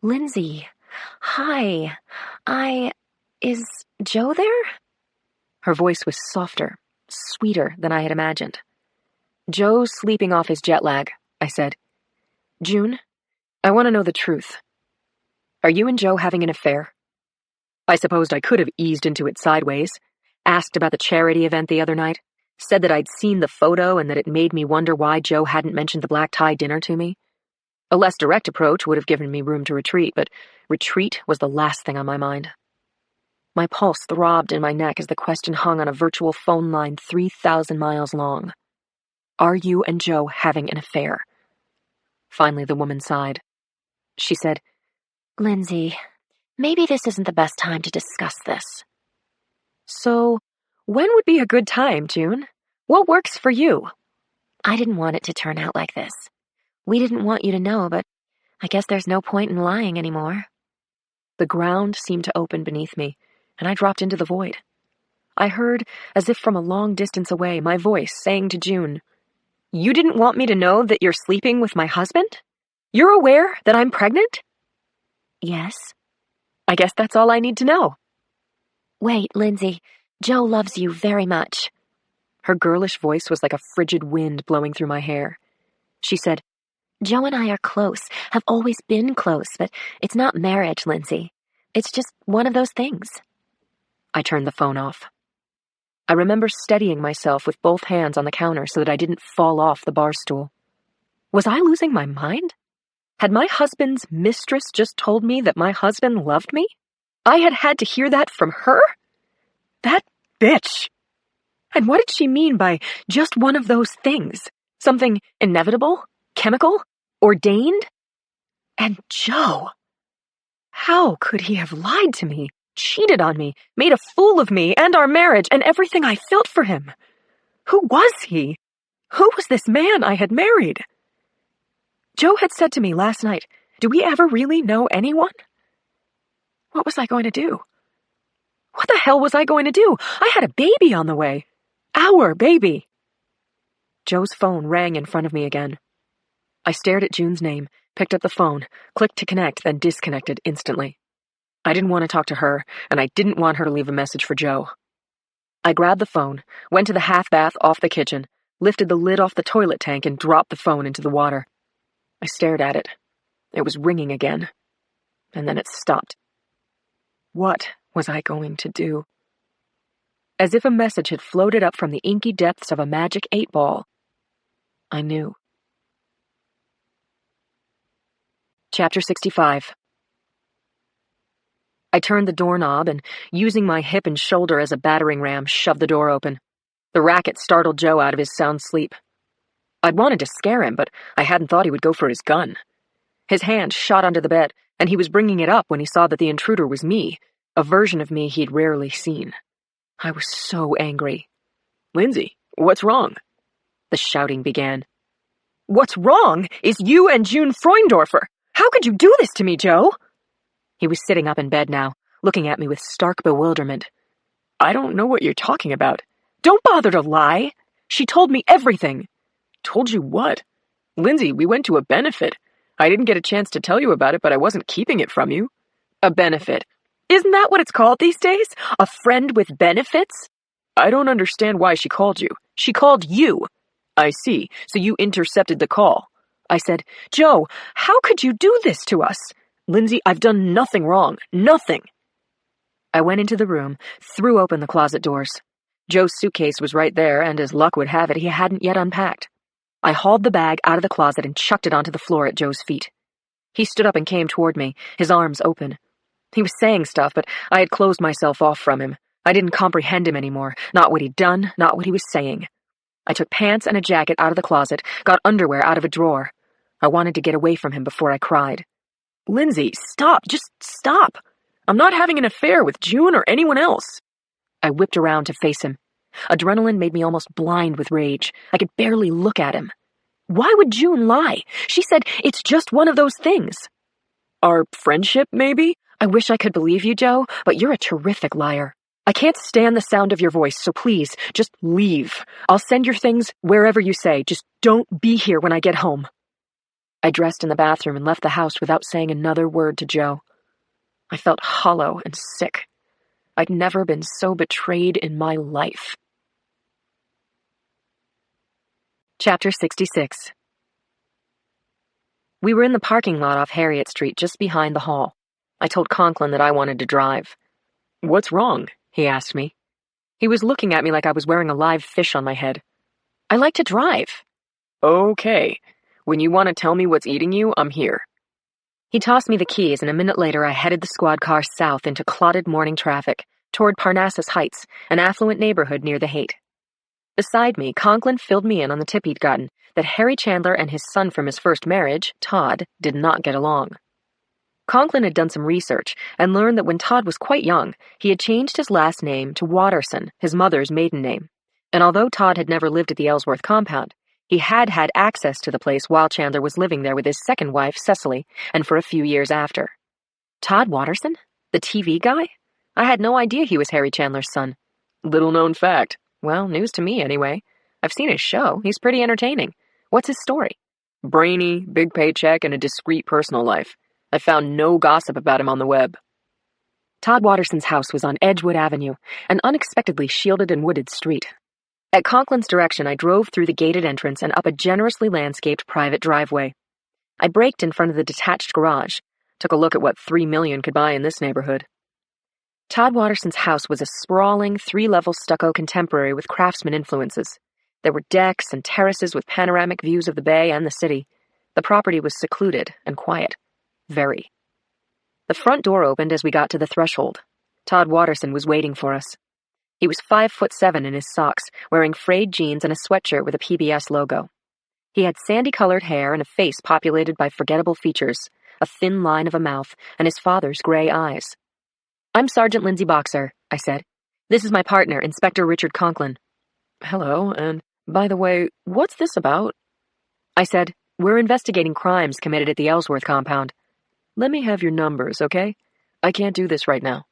Lindsay. Hi. Is Joe there? Her voice was softer, sweeter than I had imagined. Joe's sleeping off his jet lag, I said. June, I want to know the truth. Are you and Joe having an affair? I supposed I could have eased into it sideways, asked about the charity event the other night, said that I'd seen the photo and that it made me wonder why Joe hadn't mentioned the black tie dinner to me. A less direct approach would have given me room to retreat, but retreat was the last thing on my mind. My pulse throbbed in my neck as the question hung on a virtual phone line 3,000 miles long. Are you and Joe having an affair? Finally, the woman sighed. She said, Lindsay, maybe this isn't the best time to discuss this. So, when would be a good time, June? What works for you? I didn't want it to turn out like this. We didn't want you to know, but I guess there's no point in lying anymore. The ground seemed to open beneath me, and I dropped into the void. I heard, as if from a long distance away, my voice saying to June, You didn't want me to know that you're sleeping with my husband? You're aware that I'm pregnant? Yes. I guess that's all I need to know. Wait, Lindsay, Joe loves you very much. Her girlish voice was like a frigid wind blowing through my hair. She said, Joe and I are close, have always been close, but it's not marriage, Lindsay. It's just one of those things. I turned the phone off. I remember steadying myself with both hands on the counter so that I didn't fall off the bar stool. Was I losing my mind? Had my husband's mistress just told me that my husband loved me? I had had to hear that from her? That bitch! And what did she mean by just one of those things? Something inevitable? Chemical? Ordained? And Joe! How could he have lied to me, cheated on me, made a fool of me and our marriage and everything I felt for him? Who was he? Who was this man I had married? Joe had said to me last night, do we ever really know anyone? What was I going to do? What the hell was I going to do? I had a baby on the way. Our baby. Joe's phone rang in front of me again. I stared at June's name, picked up the phone, clicked to connect, then disconnected instantly. I didn't want to talk to her, and I didn't want her to leave a message for Joe. I grabbed the phone, went to the half bath off the kitchen, lifted the lid off the toilet tank, and dropped the phone into the water. I stared at it. It was ringing again. And then it stopped. What was I going to do? As if a message had floated up from the inky depths of a magic 8-ball, I knew. Chapter 65. I turned the doorknob and, using my hip and shoulder as a battering ram, shoved the door open. The racket startled Joe out of his sound sleep. I'd wanted to scare him, but I hadn't thought he would go for his gun. His hand shot under the bed, and he was bringing it up when he saw that the intruder was me, a version of me he'd rarely seen. I was so angry. Lindsay, what's wrong? The shouting began. What's wrong is you and June Freundorfer. How could you do this to me, Joe? He was sitting up in bed now, looking at me with stark bewilderment. I don't know what you're talking about. Don't bother to lie. She told me everything. Told you what? Lindsay, we went to a benefit. I didn't get a chance to tell you about it, but I wasn't keeping it from you. A benefit. Isn't that what it's called these days? A friend with benefits? I don't understand why she called you. She called you. I see, so you intercepted the call. I said. Joe, how could you do this to us? Lindsay, I've done nothing wrong. Nothing. I went into the room, threw open the closet doors. Joe's suitcase was right there, and as luck would have it, he hadn't yet unpacked. I hauled the bag out of the closet and chucked it onto the floor at Joe's feet. He stood up and came toward me, his arms open. He was saying stuff, but I had closed myself off from him. I didn't comprehend him anymore, not what he'd done, not what he was saying. I took pants and a jacket out of the closet, got underwear out of a drawer. I wanted to get away from him before I cried. Lindsay, stop, just stop. I'm not having an affair with June or anyone else. I whipped around to face him. Adrenaline made me almost blind with rage. I could barely look at him. Why would June lie? She said it's just one of those things. Our friendship, maybe? I wish I could believe you, Joe, but you're a terrific liar. I can't stand the sound of your voice, so please, just leave. I'll send your things wherever you say. Just don't be here when I get home. I dressed in the bathroom and left the house without saying another word to Joe. I felt hollow and sick. I'd never been so betrayed in my life. Chapter 66. We were in the parking lot off Harriet Street, just behind the hall. I told Conklin that I wanted to drive. What's wrong? He asked me. He was looking at me like I was wearing a live fish on my head. I like to drive. Okay. When you want to tell me what's eating you, I'm here. He tossed me the keys, and a minute later I headed the squad car south into clotted morning traffic, toward Parnassus Heights, an affluent neighborhood near the Haight. Beside me, Conklin filled me in on the tip he'd gotten, that Harry Chandler and his son from his first marriage, Todd, did not get along. Conklin had done some research and learned that when Todd was quite young, he had changed his last name to Watterson, his mother's maiden name. And although Todd had never lived at the Ellsworth compound, he had had access to the place while Chandler was living there with his second wife, Cecily, and for a few years after. Todd Watterson? The TV guy? I had no idea he was Harry Chandler's son. Little known fact. Well, news to me anyway. I've seen his show. He's pretty entertaining. What's his story? Brainy, big paycheck, and a discreet personal life. I found no gossip about him on the web. Todd Watterson's house was on Edgewood Avenue, an unexpectedly shielded and wooded street. At Conklin's direction, I drove through the gated entrance and up a generously landscaped private driveway. I braked in front of the detached garage, took a look at what $3 million could buy in this neighborhood. Todd Watterson's house was a sprawling, 3-level stucco contemporary with craftsman influences. There were decks and terraces with panoramic views of the bay and the city. The property was secluded and quiet. Very. The front door opened as we got to the threshold. Todd Watterson was waiting for us. He was 5'7" in his socks, wearing frayed jeans and a sweatshirt with a PBS logo. He had sandy-colored hair and a face populated by forgettable features, a thin line of a mouth, and his father's gray eyes. I'm Sergeant Lindsay Boxer, I said. This is my partner, Inspector Richard Conklin. Hello, and by the way, what's this about? I said, we're investigating crimes committed at the Ellsworth compound. Let me have your numbers, okay? I can't do this right now.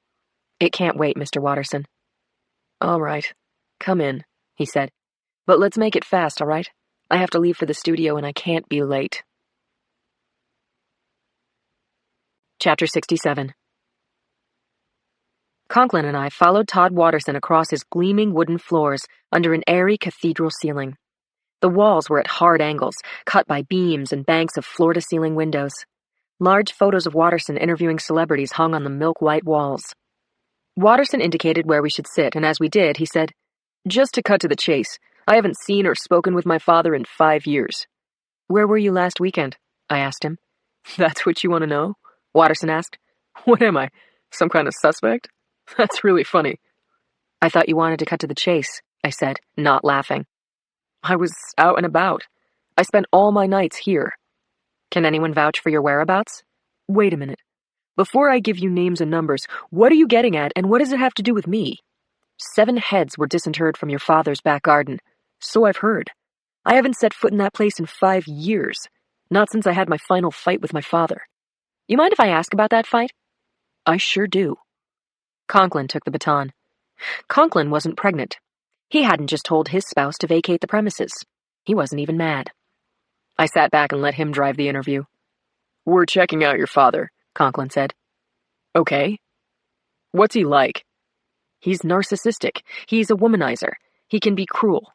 It can't wait, Mr. Watterson. All right. Come in, he said. But let's make it fast, all right? I have to leave for the studio and I can't be late. Chapter 67. Conklin and I followed Todd Watterson across his gleaming wooden floors under an airy cathedral ceiling. The walls were at hard angles, cut by beams and banks of floor-to-ceiling windows. Large photos of Watterson interviewing celebrities hung on the milk-white walls. Watterson indicated where we should sit, and as we did, he said, Just to cut to the chase, I haven't seen or spoken with my father in 5 years. Where were you last weekend? I asked him. That's what you want to know? Watterson asked. What am I, some kind of suspect? That's really funny. I thought you wanted to cut to the chase, I said, not laughing. I was out and about. I spent all my nights here. Can anyone vouch for your whereabouts? Wait a minute. Before I give you names and numbers, what are you getting at, and what does it have to do with me? 7 heads were disinterred from your father's back garden. So I've heard. I haven't set foot in that place in 5 years. Not since I had my final fight with my father. You mind if I ask about that fight? I sure do. Conklin took the baton. Conklin wasn't pregnant. He hadn't just told his spouse to vacate the premises. He wasn't even mad. I sat back and let him drive the interview. We're checking out your father, Conklin said. Okay. What's he like? He's narcissistic. He's a womanizer. He can be cruel.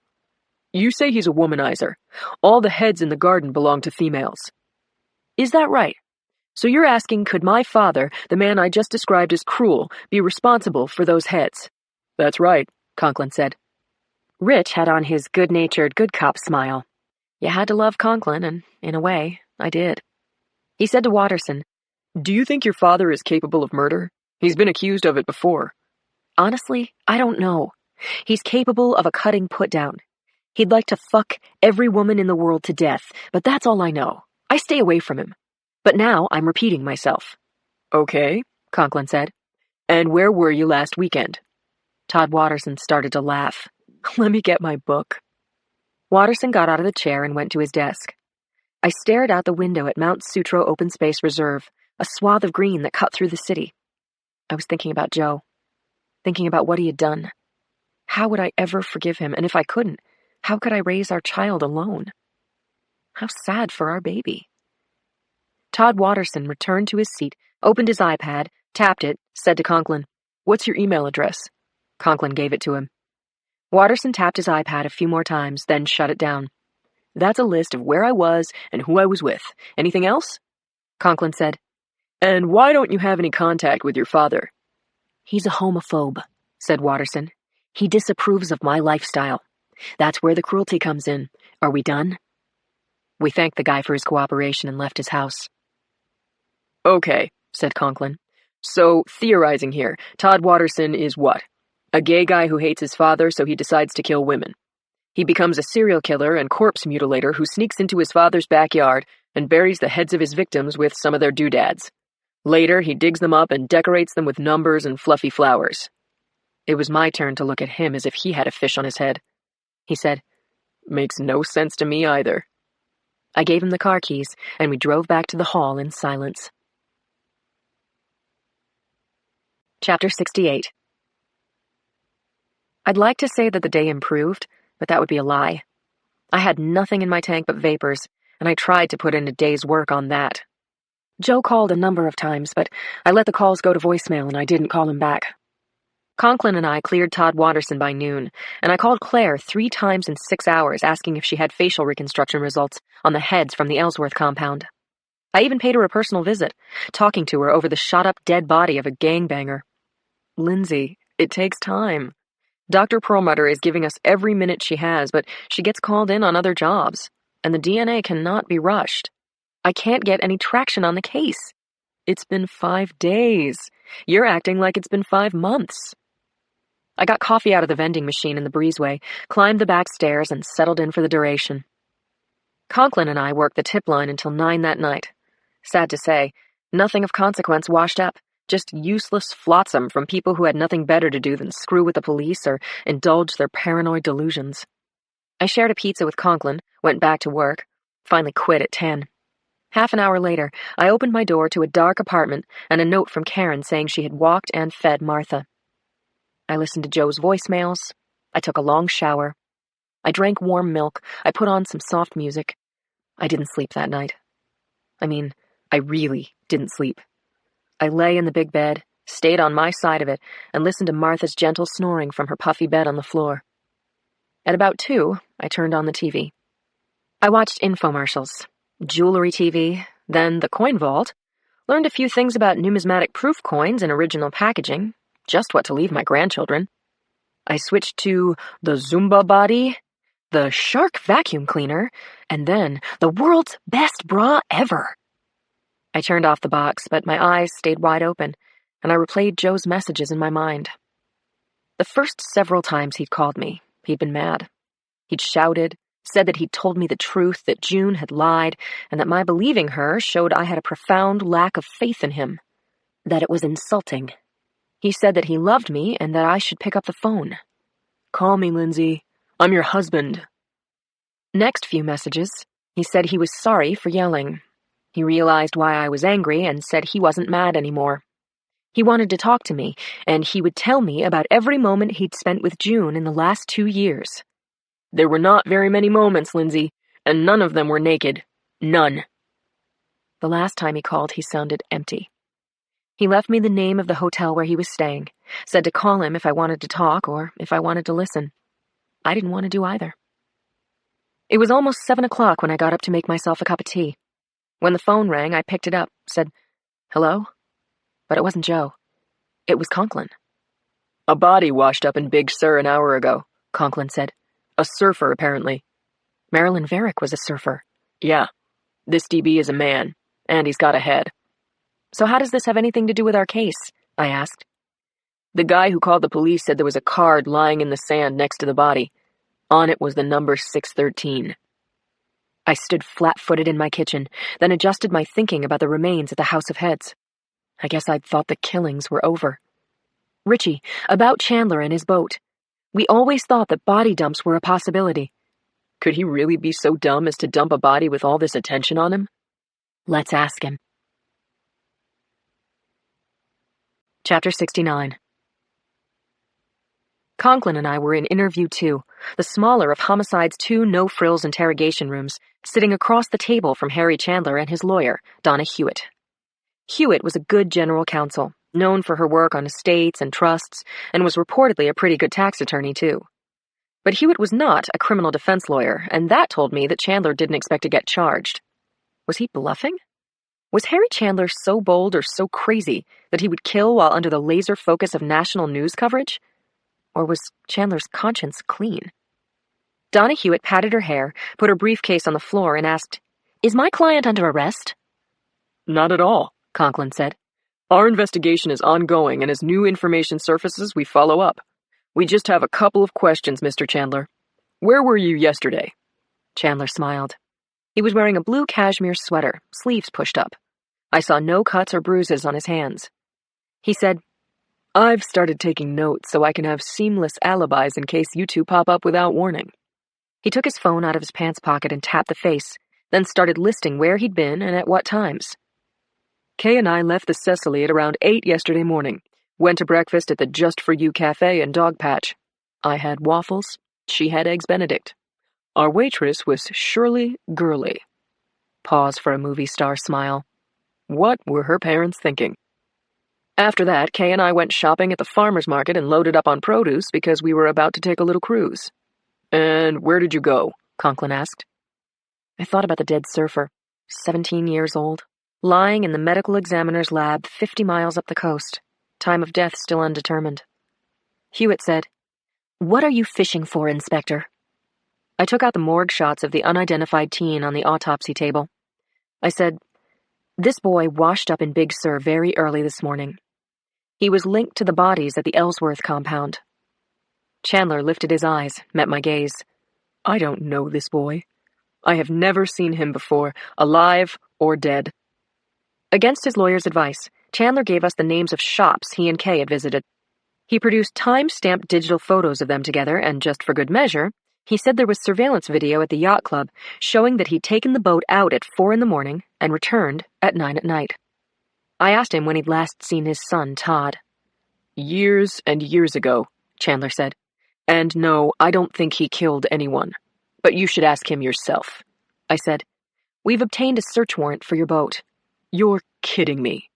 You say he's a womanizer. All the heads in the garden belong to females. Is that right? So you're asking, could my father, the man I just described as cruel, be responsible for those heads? That's right, Conklin said. Rich had on his good-natured, good cop smile. You had to love Conklin, and, in a way, I did. He said to Watterson, Do you think your father is capable of murder? He's been accused of it before. Honestly, I don't know. He's capable of a cutting put-down. He'd like to fuck every woman in the world to death, but that's all I know. I stay away from him. But now I'm repeating myself. Okay, Conklin said. And where were you last weekend? Todd Watterson started to laugh. Let me get my book. Watterson got out of the chair and went to his desk. I stared out the window at Mount Sutro Open Space Reserve, a swath of green that cut through the city. I was thinking about Joe, thinking about what he had done. How would I ever forgive him? And if I couldn't, how could I raise our child alone? How sad for our baby. Todd Watterson returned to his seat, opened his iPad, tapped it, said to Conklin, What's your email address? Conklin gave it to him. Watterson tapped his iPad a few more times, then shut it down. That's a list of where I was and who I was with. Anything else? Conklin said. And why don't you have any contact with your father? He's a homophobe, said Watterson. He disapproves of my lifestyle. That's where the cruelty comes in. Are we done? We thanked the guy for his cooperation and left his house. Okay, said Conklin. So, theorizing here, Todd Watterson is what? A gay guy who hates his father, so he decides to kill women. He becomes a serial killer and corpse mutilator who sneaks into his father's backyard and buries the heads of his victims with some of their doodads. Later, he digs them up and decorates them with numbers and fluffy flowers. It was my turn to look at him as if he had a fish on his head. He said, Makes no sense to me either. I gave him the car keys, and we drove back to the hall in silence. Chapter 68. I'd like to say that the day improved, but that would be a lie. I had nothing in my tank but vapors, and I tried to put in a day's work on that. Joe called a number of times, but I let the calls go to voicemail and I didn't call him back. Conklin and I cleared Todd Watterson by noon, and I called Claire 3 times in 6 hours asking if she had facial reconstruction results on the heads from the Ellsworth compound. I even paid her a personal visit, talking to her over the shot-up dead body of a gangbanger. Lindsay, it takes time. Dr. Perlmutter is giving us every minute she has, but she gets called in on other jobs, and the DNA cannot be rushed. I can't get any traction on the case. It's been 5 days. You're acting like it's been 5 months. I got coffee out of the vending machine in the breezeway, climbed the back stairs, and settled in for the duration. Conklin and I worked the tip line until 9 that night. Sad to say, nothing of consequence washed up, just useless flotsam from people who had nothing better to do than screw with the police or indulge their paranoid delusions. I shared a pizza with Conklin, went back to work, finally quit at 10. Half an hour later, I opened my door to a dark apartment and a note from Karen saying she had walked and fed Martha. I listened to Joe's voicemails. I took a long shower. I drank warm milk. I put on some soft music. I didn't sleep that night. I really didn't sleep. I lay in the big bed, stayed on my side of it, and listened to Martha's gentle snoring from her puffy bed on the floor. At about 2, I turned on the TV. I watched infomercials, jewelry TV, then the coin vault, learned a few things about numismatic proof coins and original packaging, just what to leave my grandchildren. I switched to the Zumba body, the shark vacuum cleaner, and then the world's best bra ever. I turned off the box, but my eyes stayed wide open, and I replayed Joe's messages in my mind. The first several times he'd called me, he'd been mad. He'd shouted, said that he'd told me the truth, that June had lied, and that my believing her showed I had a profound lack of faith in him, that it was insulting. He said that he loved me and that I should pick up the phone. Call me, Lindsay. I'm your husband. Next few messages, he said he was sorry for yelling. He realized why I was angry and said he wasn't mad anymore. He wanted to talk to me, and he would tell me about every moment he'd spent with June in the last 2 years. There were not very many moments, Lindsay, and none of them were naked. None. The last time he called, he sounded empty. He left me the name of the hotel where he was staying, said to call him if I wanted to talk or if I wanted to listen. I didn't want to do either. It was almost 7 o'clock when I got up to make myself a cup of tea. When the phone rang, I picked it up, said, "Hello?" But it wasn't Joe. It was Conklin. "A body washed up in Big Sur an hour ago," Conklin said. "A surfer, apparently." Marilyn Varick was a surfer. "Yeah. This DB is a man, and he's got a head." "So how does this have anything to do with our case?" I asked. "The guy who called the police said there was a card lying in the sand next to the body. On it was the number 613. I stood flat-footed in my kitchen, then adjusted my thinking about the remains at the House of Heads. I guess I'd thought the killings were over. Richie, about Chandler and his boat. We always thought that body dumps were a possibility. Could he really be so dumb as to dump a body with all this attention on him? Let's ask him. Chapter 69. Conklin and I were in Interview 2, the smaller of Homicide's 2 no-frills interrogation rooms, sitting across the table from Harry Chandler and his lawyer, Donna Hewitt. Hewitt was a good general counsel, known for her work on estates and trusts, and was reportedly a pretty good tax attorney, too. But Hewitt was not a criminal defense lawyer, and that told me that Chandler didn't expect to get charged. Was he bluffing? Was Harry Chandler so bold or so crazy that he would kill while under the laser focus of national news coverage? Or was Chandler's conscience clean? Donna Hewitt patted her hair, put her briefcase on the floor, and asked, "Is my client under arrest?" "Not at all," Conklin said. "Our investigation is ongoing, and as new information surfaces, we follow up. We just have a couple of questions, Mr. Chandler. Where were you yesterday?" Chandler smiled. He was wearing a blue cashmere sweater, sleeves pushed up. I saw no cuts or bruises on his hands. He said, "I've started taking notes so I can have seamless alibis in case you two pop up without warning." He took his phone out of his pants pocket and tapped the face, then started listing where he'd been and at what times. "Kay and I left the Cecily at around 8 yesterday morning. Went to breakfast at the Just For You Cafe and Dog Patch. I had waffles. She had Eggs Benedict. Our waitress was Shirley Gurley." Pause for a movie star smile. What were her parents thinking? "After that, Kay and I went shopping at the farmer's market and loaded up on produce because we were about to take a little cruise." "And where did you go?" Conklin asked. I thought about the dead surfer, 17 years old, lying in the medical examiner's lab 50 miles up the coast, time of death still undetermined. Hewitt said, "What are you fishing for, Inspector?" I took out the morgue shots of the unidentified teen on the autopsy table. I said, "This boy washed up in Big Sur very early this morning. He was linked to the bodies at the Ellsworth compound." Chandler lifted his eyes, met my gaze. "I don't know this boy. I have never seen him before, alive or dead." Against his lawyer's advice, Chandler gave us the names of shops he and Kay had visited. He produced time-stamped digital photos of them together, and just for good measure, he said there was surveillance video at the yacht club showing that he'd taken the boat out at 4 in the morning and returned at 9 at night. I asked him when he'd last seen his son, Todd. "Years and years ago," Chandler said. "And no, I don't think he killed anyone. But you should ask him yourself." I said, "We've obtained a search warrant for your boat." "You're kidding me."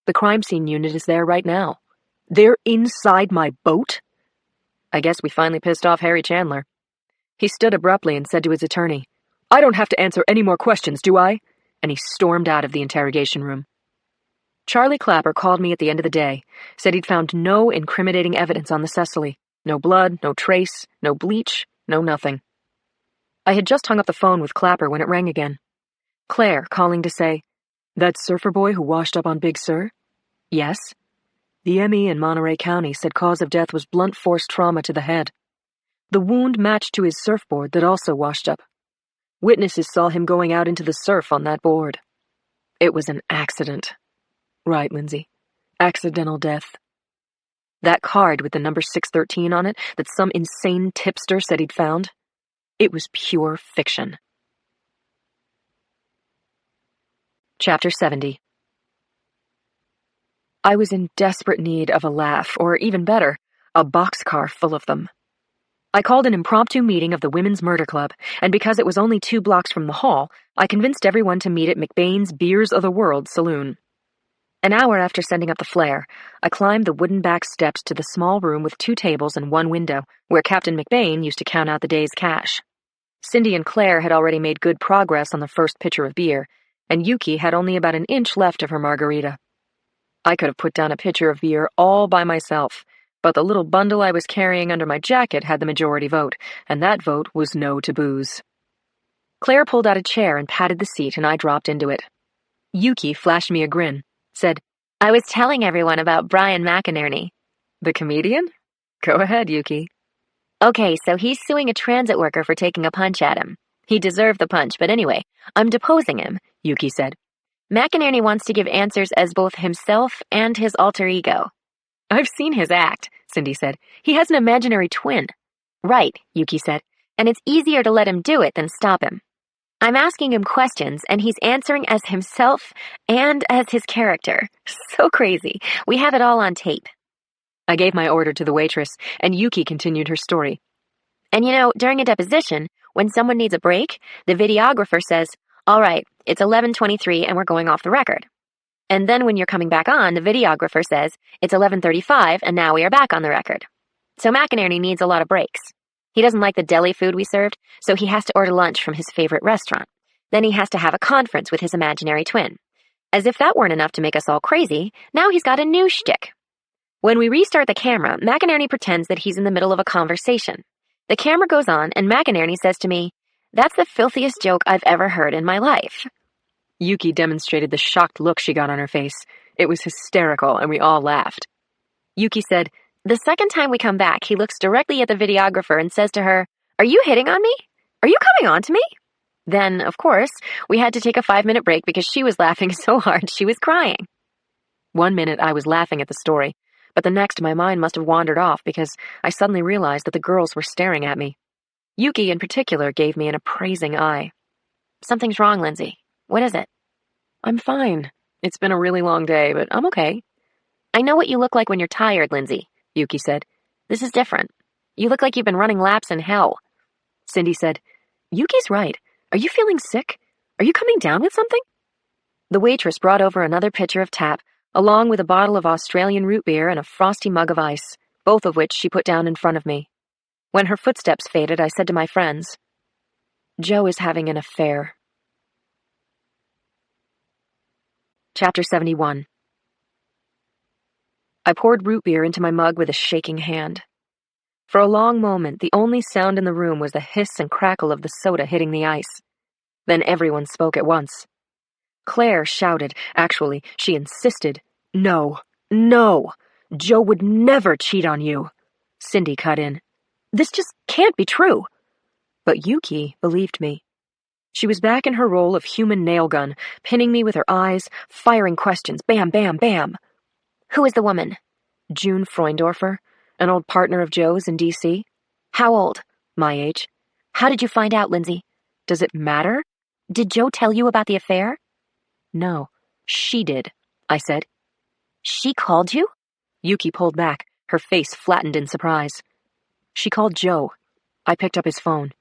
"The crime scene unit is there right now." "They're inside my boat?" I guess we finally pissed off Harry Chandler. He stood abruptly and said to his attorney, "I don't have to answer any more questions, do I?" And he stormed out of the interrogation room. Charlie Clapper called me at the end of the day, said he'd found no incriminating evidence on the Cecily. No blood, no trace, no bleach, no nothing. I had just hung up the phone with Clapper when it rang again. Claire calling to say, "That surfer boy who washed up on Big Sur?" "Yes." "The ME in Monterey County said cause of death was blunt force trauma to the head. The wound matched to his surfboard that also washed up. Witnesses saw him going out into the surf on that board." "It was an accident." "Right, Lindsay. Accidental death." That card with the number 613 on it that some insane tipster said he'd found, it was pure fiction. Chapter 70. I was in desperate need of a laugh, or even better, a boxcar full of them. I called an impromptu meeting of the Women's Murder Club, and because it was only 2 blocks from the hall, I convinced everyone to meet at McBain's Beers of the World saloon. An hour after sending up the flare, I climbed the wooden-backed steps to the small room with 2 tables and 1 window, where Captain McBain used to count out the day's cash. Cindy and Claire had already made good progress on the first pitcher of beer, and Yuki had only about an inch left of her margarita. I could have put down a pitcher of beer all by myself, but the little bundle I was carrying under my jacket had the majority vote, and that vote was no to booze. Claire pulled out a chair and patted the seat, and I dropped into it. Yuki flashed me a grin, said, "I was telling everyone about Brian McInerney." "The comedian? Go ahead, Yuki." "Okay, so he's suing a transit worker for taking a punch at him. He deserved the punch, but anyway, I'm deposing him," Yuki said. "McInerney wants to give answers as both himself and his alter ego." "I've seen his act," Cindy said. "He has an imaginary twin." "Right," Yuki said, "and it's easier to let him do it than stop him. I'm asking him questions, and he's answering as himself and as his character. So crazy. We have it all on tape." I gave my order to the waitress, and Yuki continued her story. "And during a deposition, when someone needs a break, the videographer says, 'All right, it's 11:23 and we're going off the record.' And then when you're coming back on, the videographer says, 'It's 11:35 and now we are back on the record.' So McInerney needs a lot of breaks. He doesn't like the deli food we served, so he has to order lunch from his favorite restaurant. Then he has to have a conference with his imaginary twin. As if that weren't enough to make us all crazy, now he's got a new shtick. When we restart the camera, McInerney pretends that he's in the middle of a conversation. The camera goes on, and McInerney says to me, 'That's the filthiest joke I've ever heard in my life.'" Yuki demonstrated the shocked look she got on her face. It was hysterical, and we all laughed. Yuki said, "The second time we come back, he looks directly at the videographer and says to her, 'Are you hitting on me? Are you coming on to me?' Then, of course, we had to take a 5-minute break because she was laughing so hard she was crying." 1 minute I was laughing at the story, but the next my mind must have wandered off because I suddenly realized that the girls were staring at me. Yuki in particular gave me an appraising eye. "Something's wrong, Lindsay. What is it?" "I'm fine. It's been a really long day, but I'm okay." "I know what you look like when you're tired, Lindsay," Yuki said. "This is different. You look like you've been running laps in hell." Cindy said, "Yuki's right. Are you feeling sick? Are you coming down with something?" The waitress brought over another pitcher of tap, along with a bottle of Australian root beer and a frosty mug of ice, both of which she put down in front of me. When her footsteps faded, I said to my friends, "Joe is having an affair." Chapter 71. I poured root beer into my mug with a shaking hand. For a long moment, the only sound in the room was the hiss and crackle of the soda hitting the ice. Then everyone spoke at once. Claire shouted, actually, she insisted, "No, no, Joe would never cheat on you." Cindy cut in, "This just can't be true." But Yuki believed me. She was back in her role of human nail gun, pinning me with her eyes, firing questions, bam, bam, bam. "Who is the woman?" "June Freundorfer, an old partner of Joe's in D.C. "How old?" "My age." "How did you find out, Lindsay?" "Does it matter?" "Did Joe tell you about the affair?" "No, she did," I said. "She called you?" Yuki pulled back, her face flattened in surprise. "She called Joe." I picked up his phone.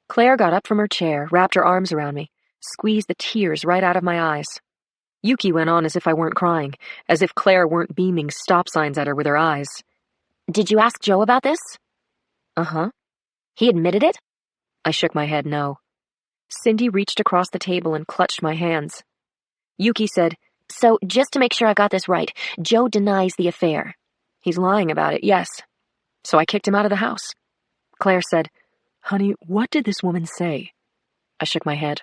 Claire got up from her chair, wrapped her arms around me, squeezed the tears right out of my eyes. Yuki went on as if I weren't crying, as if Claire weren't beaming stop signs at her with her eyes. "Did you ask Joe about this?" "Uh-huh." "He admitted it?" I shook my head no. Cindy reached across the table and clutched my hands. Yuki said, "So, just to make sure I got this right, Joe denies the affair." "He's lying about it, yes." So I kicked him out of the house. Claire said, "Honey, what did this woman say?" I shook my head.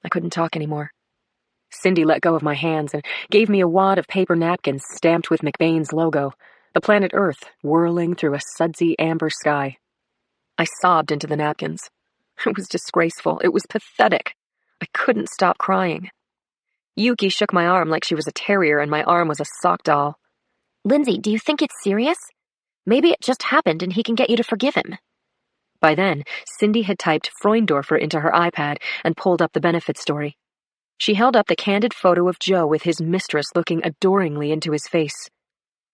I couldn't talk anymore. Cindy let go of my hands and gave me a wad of paper napkins stamped with McBain's logo, the planet Earth whirling through a sudsy amber sky. I sobbed into the napkins. It was disgraceful. It was pathetic. I couldn't stop crying. Yuki shook my arm like she was a terrier and my arm was a sock doll. "Lindsay, do you think it's serious? Maybe it just happened and he can get you to forgive him." By then, Cindy had typed Freundorfer into her iPad and pulled up the benefit story. She held up the candid photo of Joe with his mistress looking adoringly into his face.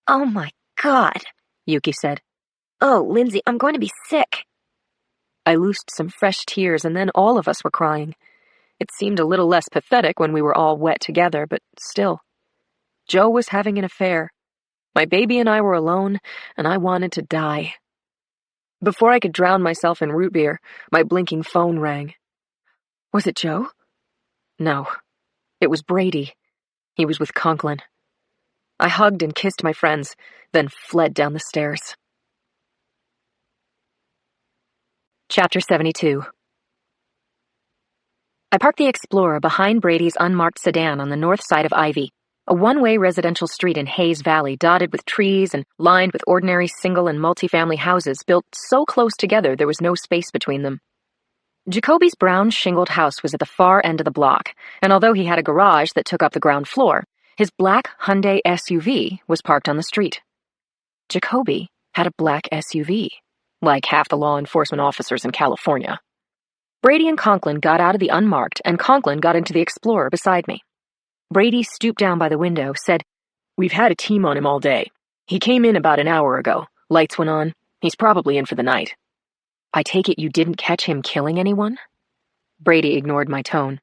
"Oh my God," Yuki said. "Oh, Lindsay, I'm going to be sick." I loosed some fresh tears and then all of us were crying. It seemed a little less pathetic when we were all wet together, but still. Joe was having an affair. My baby and I were alone, and I wanted to die. Before I could drown myself in root beer, my blinking phone rang. Was it Joe? No. It was Brady. He was with Conklin. I hugged and kissed my friends, then fled down the stairs. Chapter 72. I parked the Explorer behind Brady's unmarked sedan on the north side of Ivy, a one-way residential street in Hayes Valley dotted with trees and lined with ordinary single and multi-family houses built so close together there was no space between them. Jacoby's brown shingled house was at the far end of the block, and although he had a garage that took up the ground floor, his black Hyundai SUV was parked on the street. Jacoby had a black SUV, like half the law enforcement officers in California. Brady and Conklin got out of the unmarked, and Conklin got into the Explorer beside me. Brady stooped down by the window, said, "We've had a team on him all day. He came in about an hour ago. Lights went on. He's probably in for the night." "I take it you didn't catch him killing anyone?" Brady ignored my tone.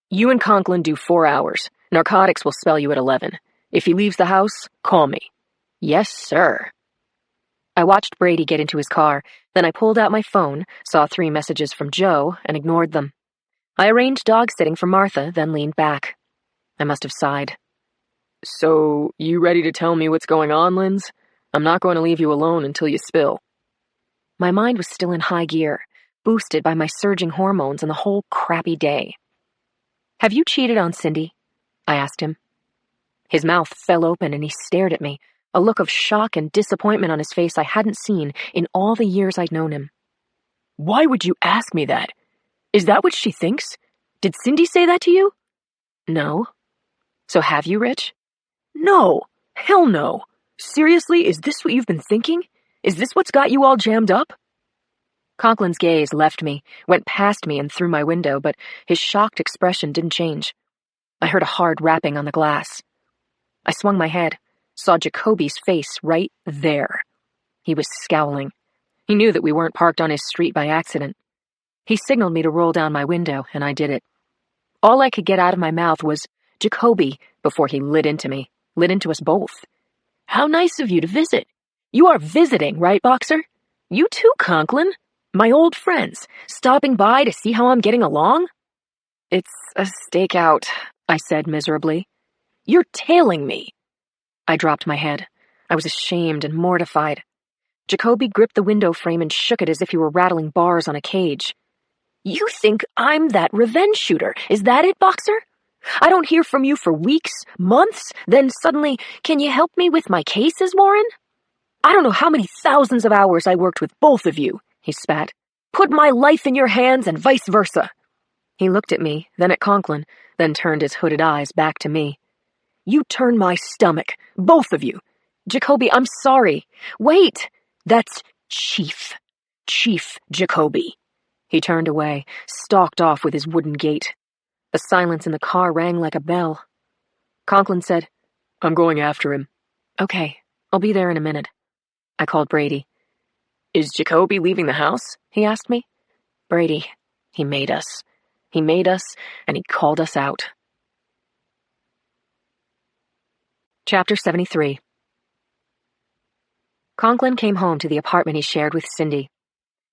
"You and Conklin do 4 hours. Narcotics will spell you at 11. If he leaves the house, call me." "Yes, sir." I watched Brady get into his car, then I pulled out my phone, saw 3 messages from Joe, and ignored them. I arranged dog-sitting for Martha, then leaned back. I must have sighed. "So, you ready to tell me what's going on, Linz? I'm not going to leave you alone until you spill." My mind was still in high gear, boosted by my surging hormones and the whole crappy day. "Have you cheated on Cindy?" I asked him. His mouth fell open and he stared at me, a look of shock and disappointment on his face I hadn't seen in all the years I'd known him. "Why would you ask me that? Is that what she thinks? Did Cindy say that to you?" "No." "So have you, Rich?" "No. Hell no. Seriously, is this what you've been thinking? Is this what's got you all jammed up?" Conklin's gaze left me, went past me and through my window, but his shocked expression didn't change. I heard a hard rapping on the glass. I swung my head, saw Jacoby's face right there. He was scowling. He knew that we weren't parked on his street by accident. He signaled me to roll down my window, and I did it. All I could get out of my mouth was, "Jacoby," before he lit into me, lit into us both. "How nice of you to visit. You are visiting, right, Boxer? You too, Conklin. My old friends, stopping by to see how I'm getting along?" "It's a stakeout," I said miserably. "You're tailing me." I dropped my head. I was ashamed and mortified. Jacoby gripped the window frame and shook it as if he were rattling bars on a cage. "You think I'm that revenge shooter, is that it, Boxer? I don't hear from you for weeks, months, then suddenly, can you help me with my cases, Warren? I don't know how many thousands of hours I worked with both of you," he spat. "Put my life in your hands and vice versa." He looked at me, then at Conklin, then turned his hooded eyes back to me. "You turn my stomach, both of you." "Jacoby, I'm sorry." "Wait, that's Chief Jacoby." He turned away, stalked off with his wooden gait. The silence in the car rang like a bell. Conklin said, "I'm going after him." "Okay, I'll be there in a minute." I called Brady. "Is Jacoby leaving the house?" he asked me. "Brady, he made us. He made us, and he called us out." Chapter 73. Conklin came home to the apartment he shared with Cindy.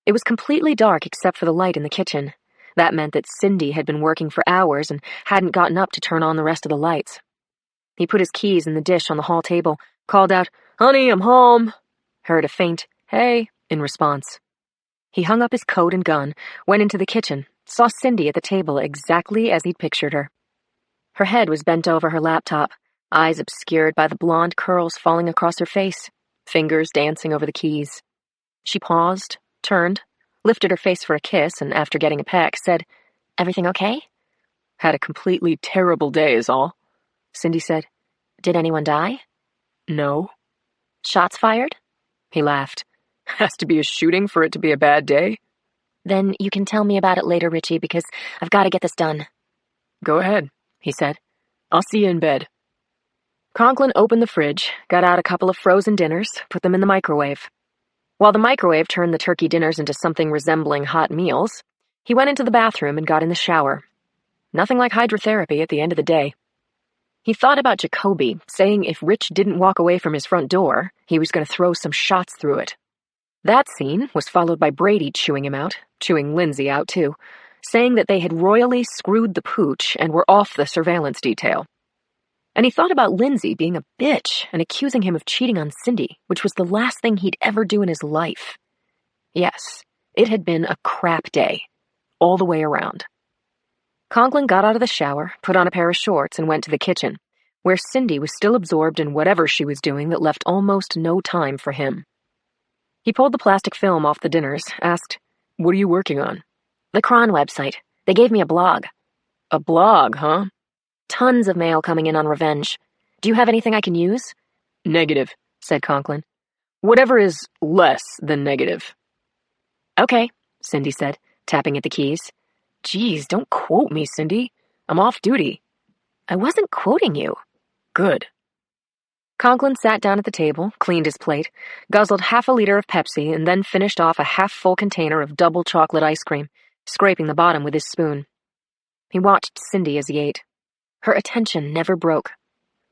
It was completely dark except for the light in the kitchen. That meant that Cindy had been working for hours and hadn't gotten up to turn on the rest of the lights. He put his keys in the dish on the hall table, called out, "Honey, I'm home," heard a faint, "Hey," in response. He hung up his coat and gun, went into the kitchen, saw Cindy at the table exactly as he'd pictured her. Her head was bent over her laptop, eyes obscured by the blonde curls falling across her face, fingers dancing over the keys. She paused, turned, lifted her face for a kiss, and after getting a peck, said, "Everything okay?" "Had a completely terrible day is all," Cindy said. "Did anyone die?" "No." "Shots fired?" He laughed. "Has to be a shooting for it to be a bad day?" "Then you can tell me about it later, Richie, because I've got to get this done." "Go ahead," he said. "I'll see you in bed." Conklin opened the fridge, got out a couple of frozen dinners, put them in the microwave. While the microwave turned the turkey dinners into something resembling hot meals, he went into the bathroom and got in the shower. Nothing like hydrotherapy at the end of the day. He thought about Jacoby, saying if Rich didn't walk away from his front door, he was going to throw some shots through it. That scene was followed by Brady chewing him out, chewing Lindsay out too, saying that they had royally screwed the pooch and were off the surveillance detail. And he thought about Lindsay being a bitch and accusing him of cheating on Cindy, which was the last thing he'd ever do in his life. Yes, it had been a crap day, all the way around. Conklin got out of the shower, put on a pair of shorts, and went to the kitchen, where Cindy was still absorbed in whatever she was doing that left almost no time for him. He pulled the plastic film off the dinners, asked, "What are you working on?" "The Cron website. They gave me a blog." "A blog, huh?" "Tons of mail coming in on revenge. Do you have anything I can use?" "Negative," said Conklin. "Whatever is less than negative." "Okay," Cindy said, tapping at the keys. "Geez, don't quote me, Cindy. I'm off duty." "I wasn't quoting you." "Good." Conklin sat down at the table, cleaned his plate, guzzled half a liter of Pepsi, and then finished off a half-full container of double chocolate ice cream, scraping the bottom with his spoon. He watched Cindy as he ate. Her attention never broke.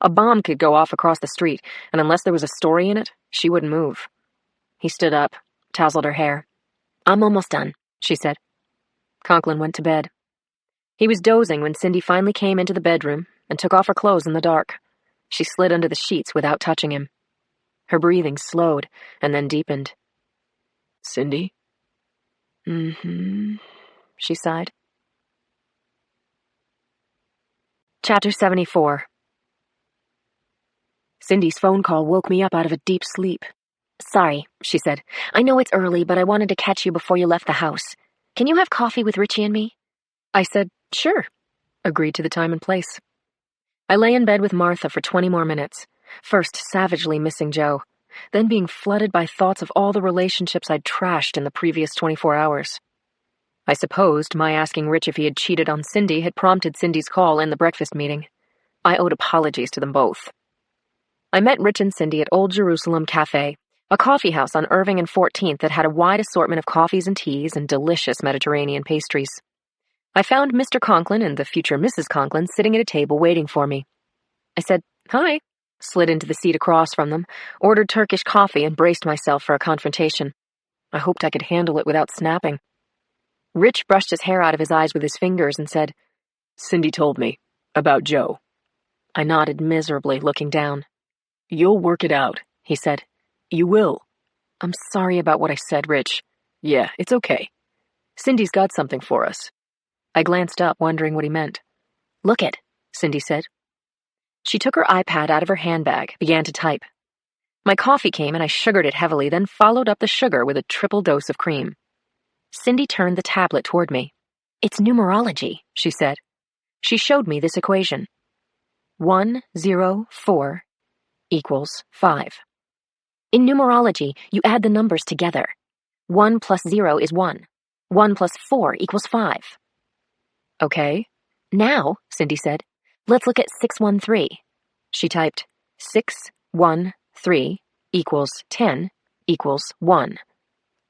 A bomb could go off across the street, and unless there was a story in it, she wouldn't move. He stood up, tousled her hair. "I'm almost done," she said. Conklin went to bed. He was dozing when Cindy finally came into the bedroom and took off her clothes in the dark. She slid under the sheets without touching him. Her breathing slowed and then deepened. "Cindy?" "Mm-hmm," she sighed. Chapter 74. Cindy's phone call woke me up out of a deep sleep. "Sorry," she said. "I know it's early, but I wanted to catch you before you left the house. Can you have coffee with Richie and me?" I said, "Sure," agreed to the time and place. I lay in bed with Martha for 20 more minutes, first savagely missing Joe, then being flooded by thoughts of all the relationships I'd trashed in the previous 24 hours. I supposed my asking Rich if he had cheated on Cindy had prompted Cindy's call in the breakfast meeting. I owed apologies to them both. I met Rich and Cindy at Old Jerusalem Cafe, a coffee house on Irving and 14th that had a wide assortment of coffees and teas and delicious Mediterranean pastries. I found Mr. Conklin and the future Mrs. Conklin sitting at a table waiting for me. I said, "Hi," slid into the seat across from them, ordered Turkish coffee, and braced myself for a confrontation. I hoped I could handle it without snapping. Rich brushed his hair out of his eyes with his fingers and said, "Cindy told me. About Joe." I nodded miserably, looking down. "You'll work it out," he said. "You will." "I'm sorry about what I said, Rich." "Yeah, it's okay. Cindy's got something for us." I glanced up, wondering what he meant. "Look it," Cindy said. She took her iPad out of her handbag, began to type. My coffee came and I sugared it heavily, then followed up the sugar with a triple dose of cream. Cindy turned the tablet toward me. "It's numerology," she said. She showed me this equation. 104 equals 5. In numerology, you add the numbers together. 1 plus 0 is 1. 1 plus 4 equals 5. Okay. "Now," Cindy said, "let's look at 613. She typed 613 equals 10 equals 1.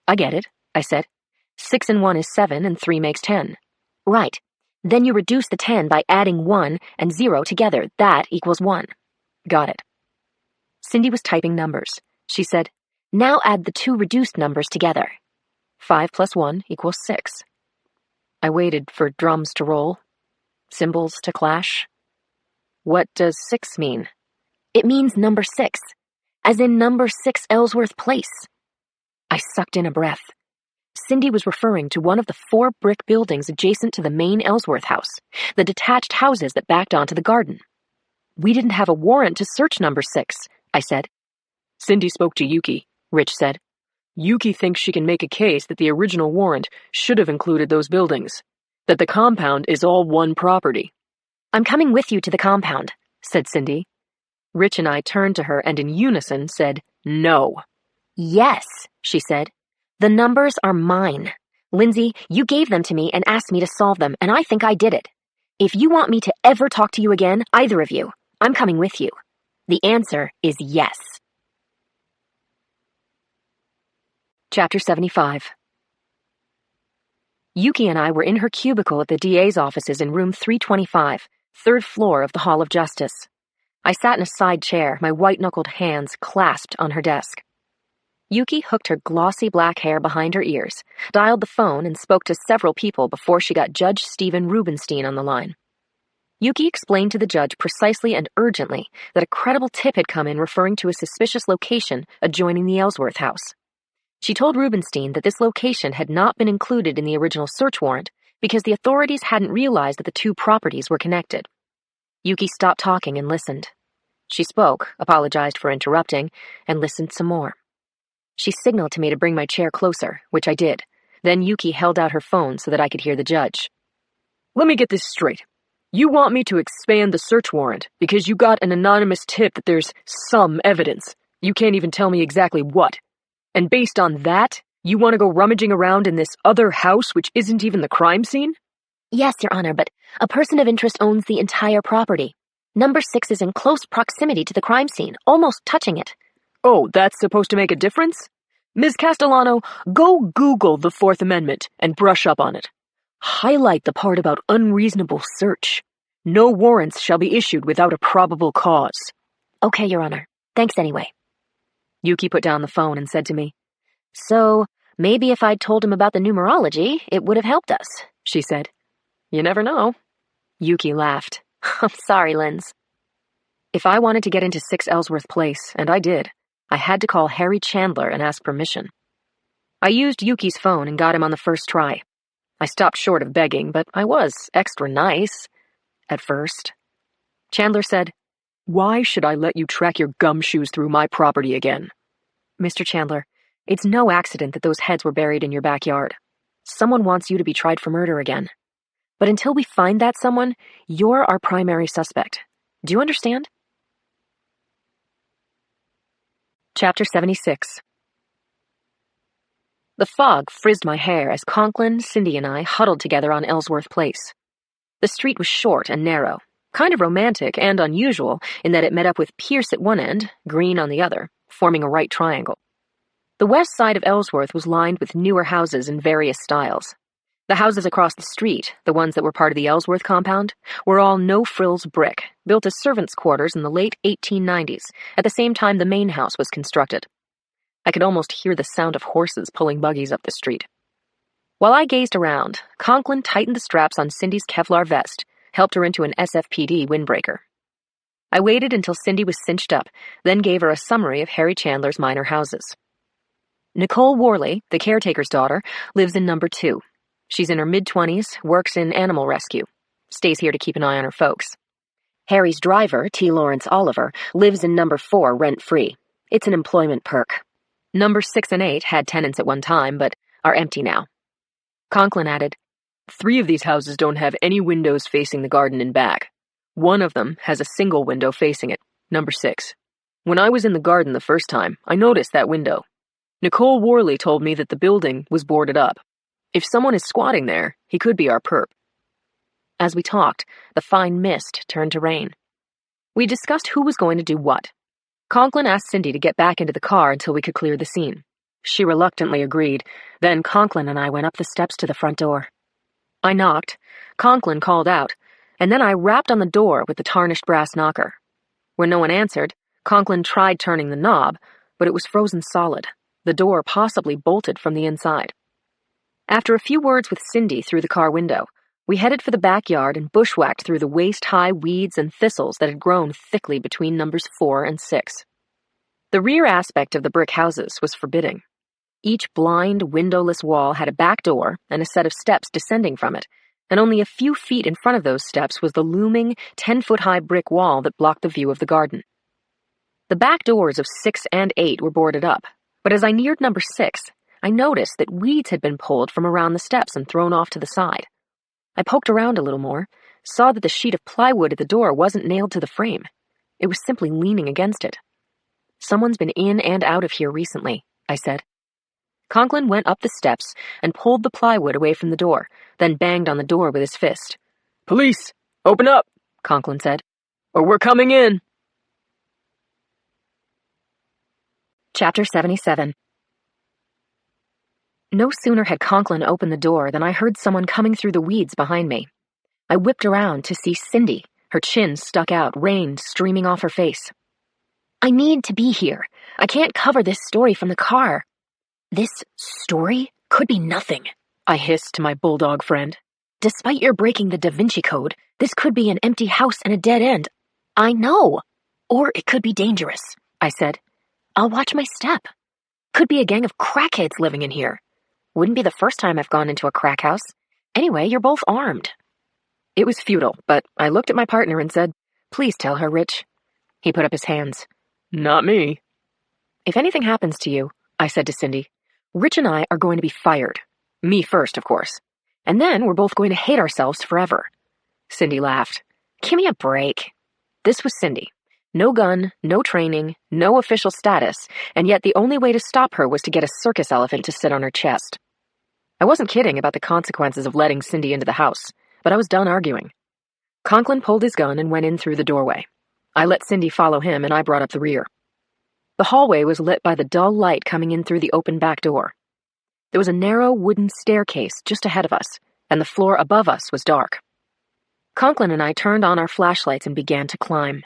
I get it, I said. 6 and 1 is 7 and 3 makes 10. "Right. Then you reduce the 10 by adding 1 and 0 together. That equals 1. Got it. Cindy was typing numbers. She said, "Now add the two reduced numbers together. 5 plus 1 equals 6. I waited for drums to roll, cymbals to clash. What does 6 mean? It means number 6, as in number 6 Ellsworth Place. I sucked in a breath. Cindy was referring to one of the 4 brick buildings adjacent to the main Ellsworth house, the detached houses that backed onto the garden. We didn't have a warrant to search number 6, I said. Cindy spoke to Yuki, Rich said. Yuki thinks she can make a case that the original warrant should have included those buildings, that the compound is all one property. I'm coming with you to the compound, said Cindy. Rich and I turned to her and in unison said, no. Yes, she said. The numbers are mine. Lindsay, you gave them to me and asked me to solve them, and I think I did it. If you want me to ever talk to you again, either of you, I'm coming with you. The answer is yes. Chapter 75. Yuki and I were in her cubicle at the DA's offices in room 325, 3rd floor of the Hall of Justice. I sat in a side chair, my white-knuckled hands clasped on her desk. Yuki hooked her glossy black hair behind her ears, dialed the phone, and spoke to several people before she got Judge Stephen Rubenstein on the line. Yuki explained to the judge precisely and urgently that a credible tip had come in referring to a suspicious location adjoining the Ellsworth house. She told Rubenstein that this location had not been included in the original search warrant because the authorities hadn't realized that the two properties were connected. Yuki stopped talking and listened. She spoke, apologized for interrupting, and listened some more. She signaled to me to bring my chair closer, which I did. Then Yuki held out her phone so that I could hear the judge. Let me get this straight. You want me to expand the search warrant because you got an anonymous tip that there's some evidence. You can't even tell me exactly what. And based on that, you want to go rummaging around in this other house which isn't even the crime scene? Yes, Your Honor, but a person of interest owns the entire property. Number 6 is in close proximity to the crime scene, almost touching it. Oh, that's supposed to make a difference? Ms. Castellano, go Google the Fourth Amendment and brush up on it. Highlight the part about unreasonable search. No warrants shall be issued without a probable cause. Okay, Your Honor. Thanks anyway. Yuki put down the phone and said to me, So, maybe if I'd told him about the numerology, it would have helped us, she said. You never know. Yuki laughed. I'm sorry, Linz. If I wanted to get into 6 Ellsworth Place, and I did, I had to call Harry Chandler and ask permission. I used Yuki's phone and got him on the first try. I stopped short of begging, but I was extra nice. At first. Chandler said, Why should I let you track your gumshoes through my property again? Mr. Chandler, it's no accident that those heads were buried in your backyard. Someone wants you to be tried for murder again. But until we find that someone, you're our primary suspect. Do you understand? Chapter 76. The fog frizzed my hair as Conklin, Cindy, and I huddled together on Ellsworth Place. The street was short and narrow, kind of romantic and unusual in that it met up with Pierce at one end, Green on the other, forming a right triangle. The west side of Ellsworth was lined with newer houses in various styles. The houses across the street, the ones that were part of the Ellsworth compound, were all no-frills brick, built as servants' quarters in the late 1890s, at the same time the main house was constructed. I could almost hear the sound of horses pulling buggies up the street. While I gazed around, Conklin tightened the straps on Cindy's Kevlar vest, helped her into an SFPD windbreaker. I waited until Cindy was cinched up, then gave her a summary of Harry Chandler's minor houses. Nicole Worley, the caretaker's daughter, lives in number 2. She's in her mid-20s, works in animal rescue. Stays here to keep an eye on her folks. Harry's driver, T. Lawrence Oliver, lives in number 4 rent-free. It's an employment perk. Number 6 and 8 had tenants at one time, but are empty now. Conklin added, 3 of these houses don't have any windows facing the garden in back. One of them has a single window facing it, number 6. When I was in the garden the first time, I noticed that window. Nicole Worley told me that the building was boarded up. If someone is squatting there, he could be our perp. As we talked, the fine mist turned to rain. We discussed who was going to do what. Conklin asked Cindy to get back into the car until we could clear the scene. She reluctantly agreed. Then Conklin and I went up the steps to the front door. I knocked, Conklin called out, and then I rapped on the door with the tarnished brass knocker. When no one answered, Conklin tried turning the knob, but it was frozen solid. The door possibly bolted from the inside. After a few words with Cindy through the car window, we headed for the backyard and bushwhacked through the waist-high weeds and thistles that had grown thickly between numbers 4 and 6. The rear aspect of the brick houses was forbidding. Each blind, windowless wall had a back door and a set of steps descending from it, and only a few feet in front of those steps was the looming, 10-foot-high brick wall that blocked the view of the garden. The back doors of 6 and 8 were boarded up, but as I neared number 6, I noticed that weeds had been pulled from around the steps and thrown off to the side. I poked around a little more, saw that the sheet of plywood at the door wasn't nailed to the frame. It was simply leaning against it. Someone's been in and out of here recently, I said. Conklin went up the steps and pulled the plywood away from the door, then banged on the door with his fist. Police, open up, Conklin said, or we're coming in. Chapter 77. No sooner had Conklin opened the door than I heard someone coming through the weeds behind me. I whipped around to see Cindy, her chin stuck out, rain streaming off her face. I need to be here. I can't cover this story from the car. This story could be nothing, I hissed to my bulldog friend. Despite your breaking the Da Vinci Code, this could be an empty house and a dead end. I know. Or it could be dangerous, I said. I'll watch my step. Could be a gang of crackheads living in here. Wouldn't be the first time I've gone into a crack house. Anyway, you're both armed. It was futile, but I looked at my partner and said, "Please tell her, Rich." He put up his hands. Not me. "If anything happens to you," I said to Cindy, "Rich and I are going to be fired. Me first, of course. And then we're both going to hate ourselves forever." Cindy laughed. "Give me a break." This was Cindy. No gun, no training, no official status, and yet the only way to stop her was to get a circus elephant to sit on her chest. I wasn't kidding about the consequences of letting Cindy into the house, but I was done arguing. Conklin pulled his gun and went in through the doorway. I let Cindy follow him, and I brought up the rear. The hallway was lit by the dull light coming in through the open back door. There was a narrow wooden staircase just ahead of us, and the floor above us was dark. Conklin and I turned on our flashlights and began to climb.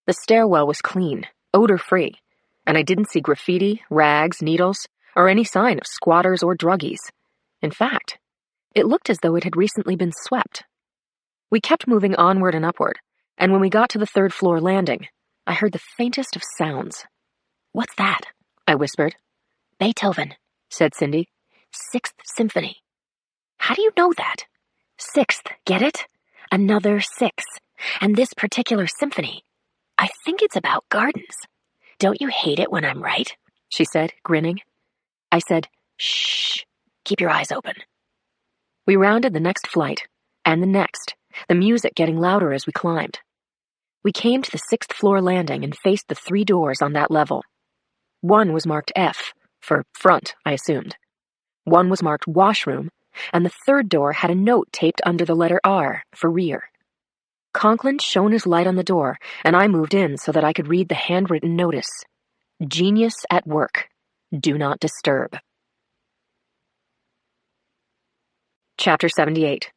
The stairwell was clean, odor-free, and I didn't see graffiti, rags, needles, or any sign of squatters or druggies. In fact, it looked as though it had recently been swept. We kept moving onward and upward, and when we got to the third-floor landing, I heard the faintest of sounds. "What's that?" I whispered. "Beethoven," said Cindy. "Sixth Symphony." "How do you know that?" "Sixth, get it? Another six. And this particular symphony. I think it's about gardens. Don't you hate it when I'm right?" she said, grinning. I said, "Shh, keep your eyes open." We rounded the next flight, and the next, the music getting louder as we climbed. We came to the sixth-floor landing and faced the 3 doors on that level. One was marked F, for front, I assumed. One was marked washroom, and the third door had a note taped under the letter R for rear. Conklin shone his light on the door, and I moved in so that I could read the handwritten notice. "Genius at work. Do not disturb." Chapter 78.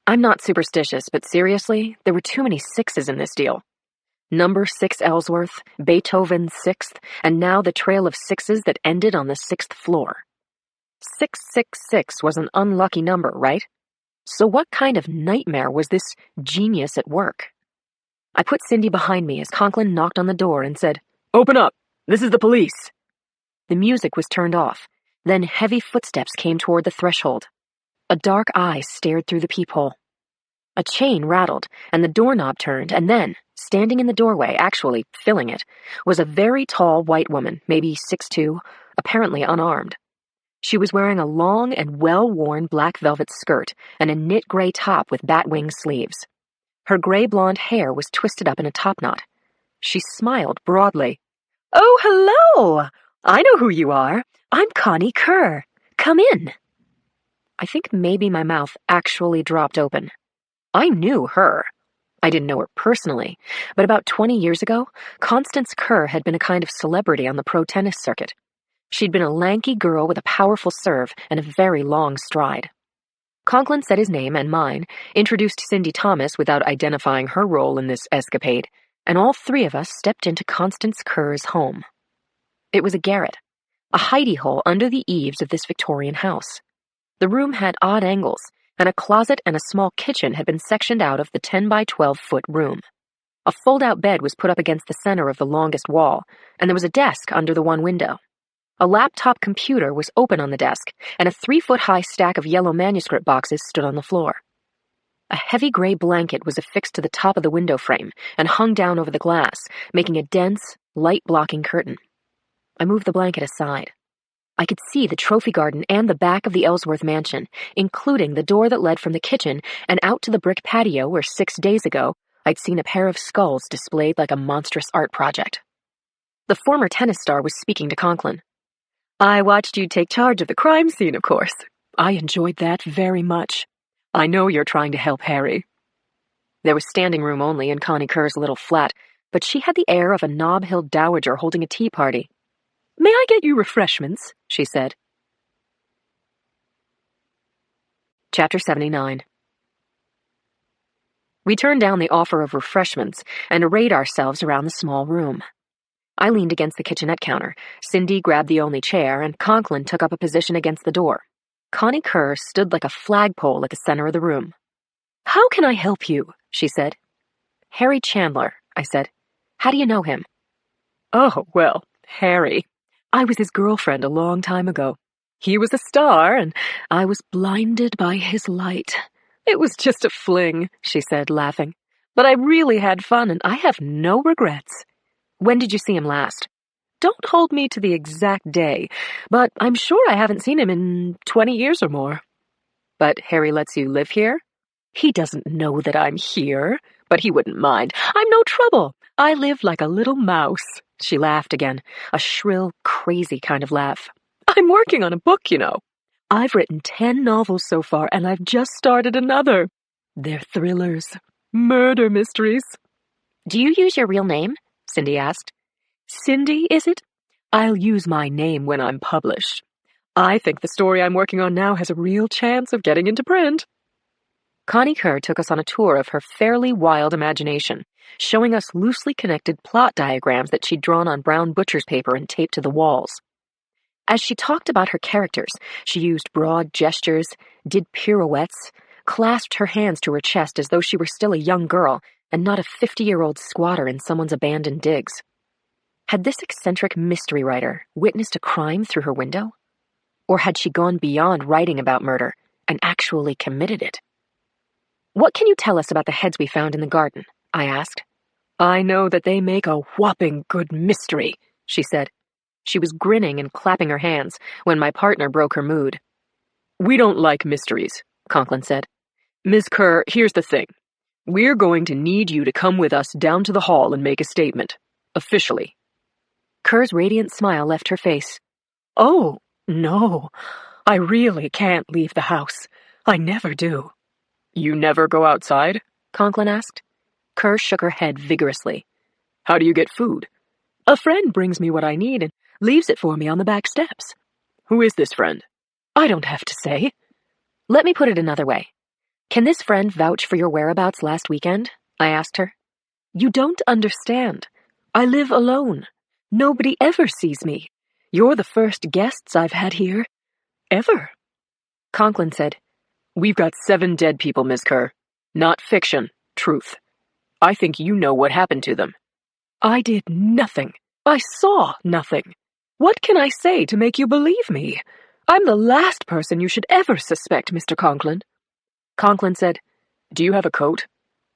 I'm not superstitious, but seriously, there were too many sixes in this deal. Number 6 Ellsworth, Beethoven's 6th, and now the trail of sixes that ended on the 6th floor. 666 was an unlucky number, right? So what kind of nightmare was this genius at work? I put Cindy behind me as Conklin knocked on the door and said, Open up! This is the police! The music was turned off. Then heavy footsteps came toward the threshold. A dark eye stared through the peephole. A chain rattled, and the doorknob turned, and then, standing in the doorway, actually filling it, was a very tall white woman, maybe 6'2", apparently unarmed. She was wearing a long and well-worn black velvet skirt and a knit gray top with bat-wing sleeves. Her gray blonde hair was twisted up in a topknot. She smiled broadly. "Oh, hello! I know who you are. I'm Connie Kerr. Come in." I think maybe my mouth actually dropped open. I knew her. I didn't know her personally, but about 20 years ago, Constance Kerr had been a kind of celebrity on the pro tennis circuit. She'd been a lanky girl with a powerful serve and a very long stride. Conklin said his name and mine, introduced Cindy Thomas without identifying her role in this escapade, and all 3 of us stepped into Constance Kerr's home. It was a garret, a hidey hole under the eaves of this Victorian house. The room had odd angles, and a closet and a small kitchen had been sectioned out of the 10 by 12-foot room. A fold-out bed was put up against the center of the longest wall, and there was a desk under the one window. A laptop computer was open on the desk, and a 3-foot-high stack of yellow manuscript boxes stood on the floor. A heavy gray blanket was affixed to the top of the window frame and hung down over the glass, making a dense, light-blocking curtain. I moved the blanket aside. I could see the trophy garden and the back of the Ellsworth mansion, including the door that led from the kitchen and out to the brick patio where 6 days ago I'd seen a pair of skulls displayed like a monstrous art project. The former tennis star was speaking to Conklin. "I watched you take charge of the crime scene, of course. I enjoyed that very much. I know you're trying to help Harry." There was standing room only in Connie Kerr's little flat, but she had the air of a knob-hilled dowager holding a tea party. "May I get you refreshments?" she said. Chapter 79. We turned down the offer of refreshments and arrayed ourselves around the small room. I leaned against the kitchenette counter, Cindy grabbed the only chair, and Conklin took up a position against the door. Connie Kerr stood like a flagpole at the center of the room. "How can I help you?" she said. "Harry Chandler," I said. "How do you know him?" "Oh, well, Harry. I was his girlfriend a long time ago. He was a star, and I was blinded by his light. It was just a fling," she said, laughing. "But I really had fun, and I have no regrets." "When did you see him last?" "Don't hold me to the exact day, but I'm sure I haven't seen him in 20 years or more." "But Harry lets you live here?" "He doesn't know that I'm here, but he wouldn't mind. I'm no trouble. I live like a little mouse." She laughed again, a shrill, crazy kind of laugh. "I'm working on a book, you know. I've written 10 novels so far, and I've just started another. They're thrillers, murder mysteries." "Do you use your real name?" Cindy asked. "Cindy, is it? I'll use my name when I'm published. I think the story I'm working on now has a real chance of getting into print." Connie Kerr took us on a tour of her fairly wild imagination, showing us loosely connected plot diagrams that she'd drawn on brown butcher's paper and taped to the walls. As she talked about her characters, she used broad gestures, did pirouettes, clasped her hands to her chest as though she were still a young girl and not a 50-year-old squatter in someone's abandoned digs. Had this eccentric mystery writer witnessed a crime through her window? Or had she gone beyond writing about murder and actually committed it? "What can you tell us about the heads we found in the garden?" I asked. "I know that they make a whopping good mystery," she said. She was grinning and clapping her hands when my partner broke her mood. "We don't like mysteries," Conklin said. "Ms. Kerr, here's the thing. We're going to need you to come with us down to the hall and make a statement. Officially." Kerr's radiant smile left her face. "Oh, no. I really can't leave the house. I never do." "You never go outside?" Conklin asked. Kerr shook her head vigorously. "How do you get food?" "A friend brings me what I need and leaves it for me on the back steps." "Who is this friend?" "I don't have to say." "Let me put it another way. Can this friend vouch for your whereabouts last weekend?" I asked her. "You don't understand. I live alone. Nobody ever sees me. You're the first guests I've had here. Ever." Conklin said, "We've got 7 dead people, Miss Kerr. Not fiction, truth. I think you know what happened to them." "I did nothing. I saw nothing. What can I say to make you believe me? I'm the last person you should ever suspect, Mr. Conklin." Conklin said, "Do you have a coat?"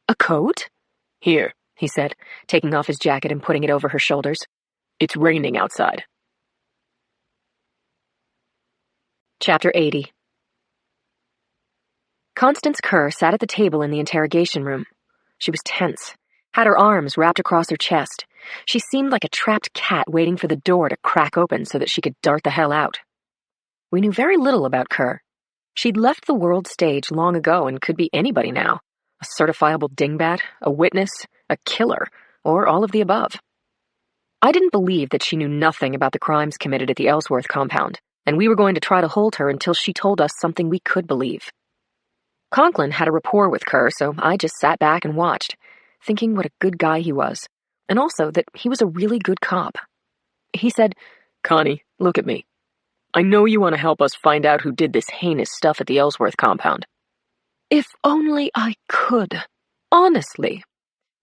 "A coat?" "Here," he said, taking off his jacket and putting it over her shoulders. "It's raining outside." Chapter 80. Constance Kerr sat at the table in the interrogation room. She was tense, had her arms wrapped across her chest. She seemed like a trapped cat waiting for the door to crack open so that she could dart the hell out. We knew very little about Kerr. She'd left the world stage long ago and could be anybody now. A certifiable dingbat, a witness, a killer, or all of the above. I didn't believe that she knew nothing about the crimes committed at the Ellsworth compound, and we were going to try to hold her until she told us something we could believe. Conklin had a rapport with Kerr, so I just sat back and watched, thinking what a good guy he was, and also that he was a really good cop. He said, "Connie, look at me. I know you want to help us find out who did this heinous stuff at the Ellsworth compound." If only I could. Honestly.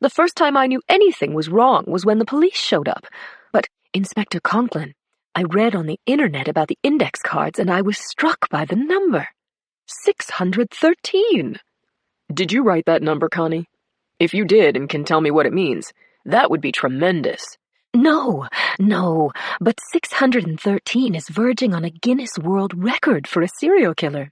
The first time I knew anything was wrong was when the police showed up. But, Inspector Conklin, I read on the internet about the index cards and I was struck by the number. 613. Did you write that number, Connie? If you did and can tell me what it means, that would be tremendous. No, but 613 is verging on a Guinness World Record for a serial killer.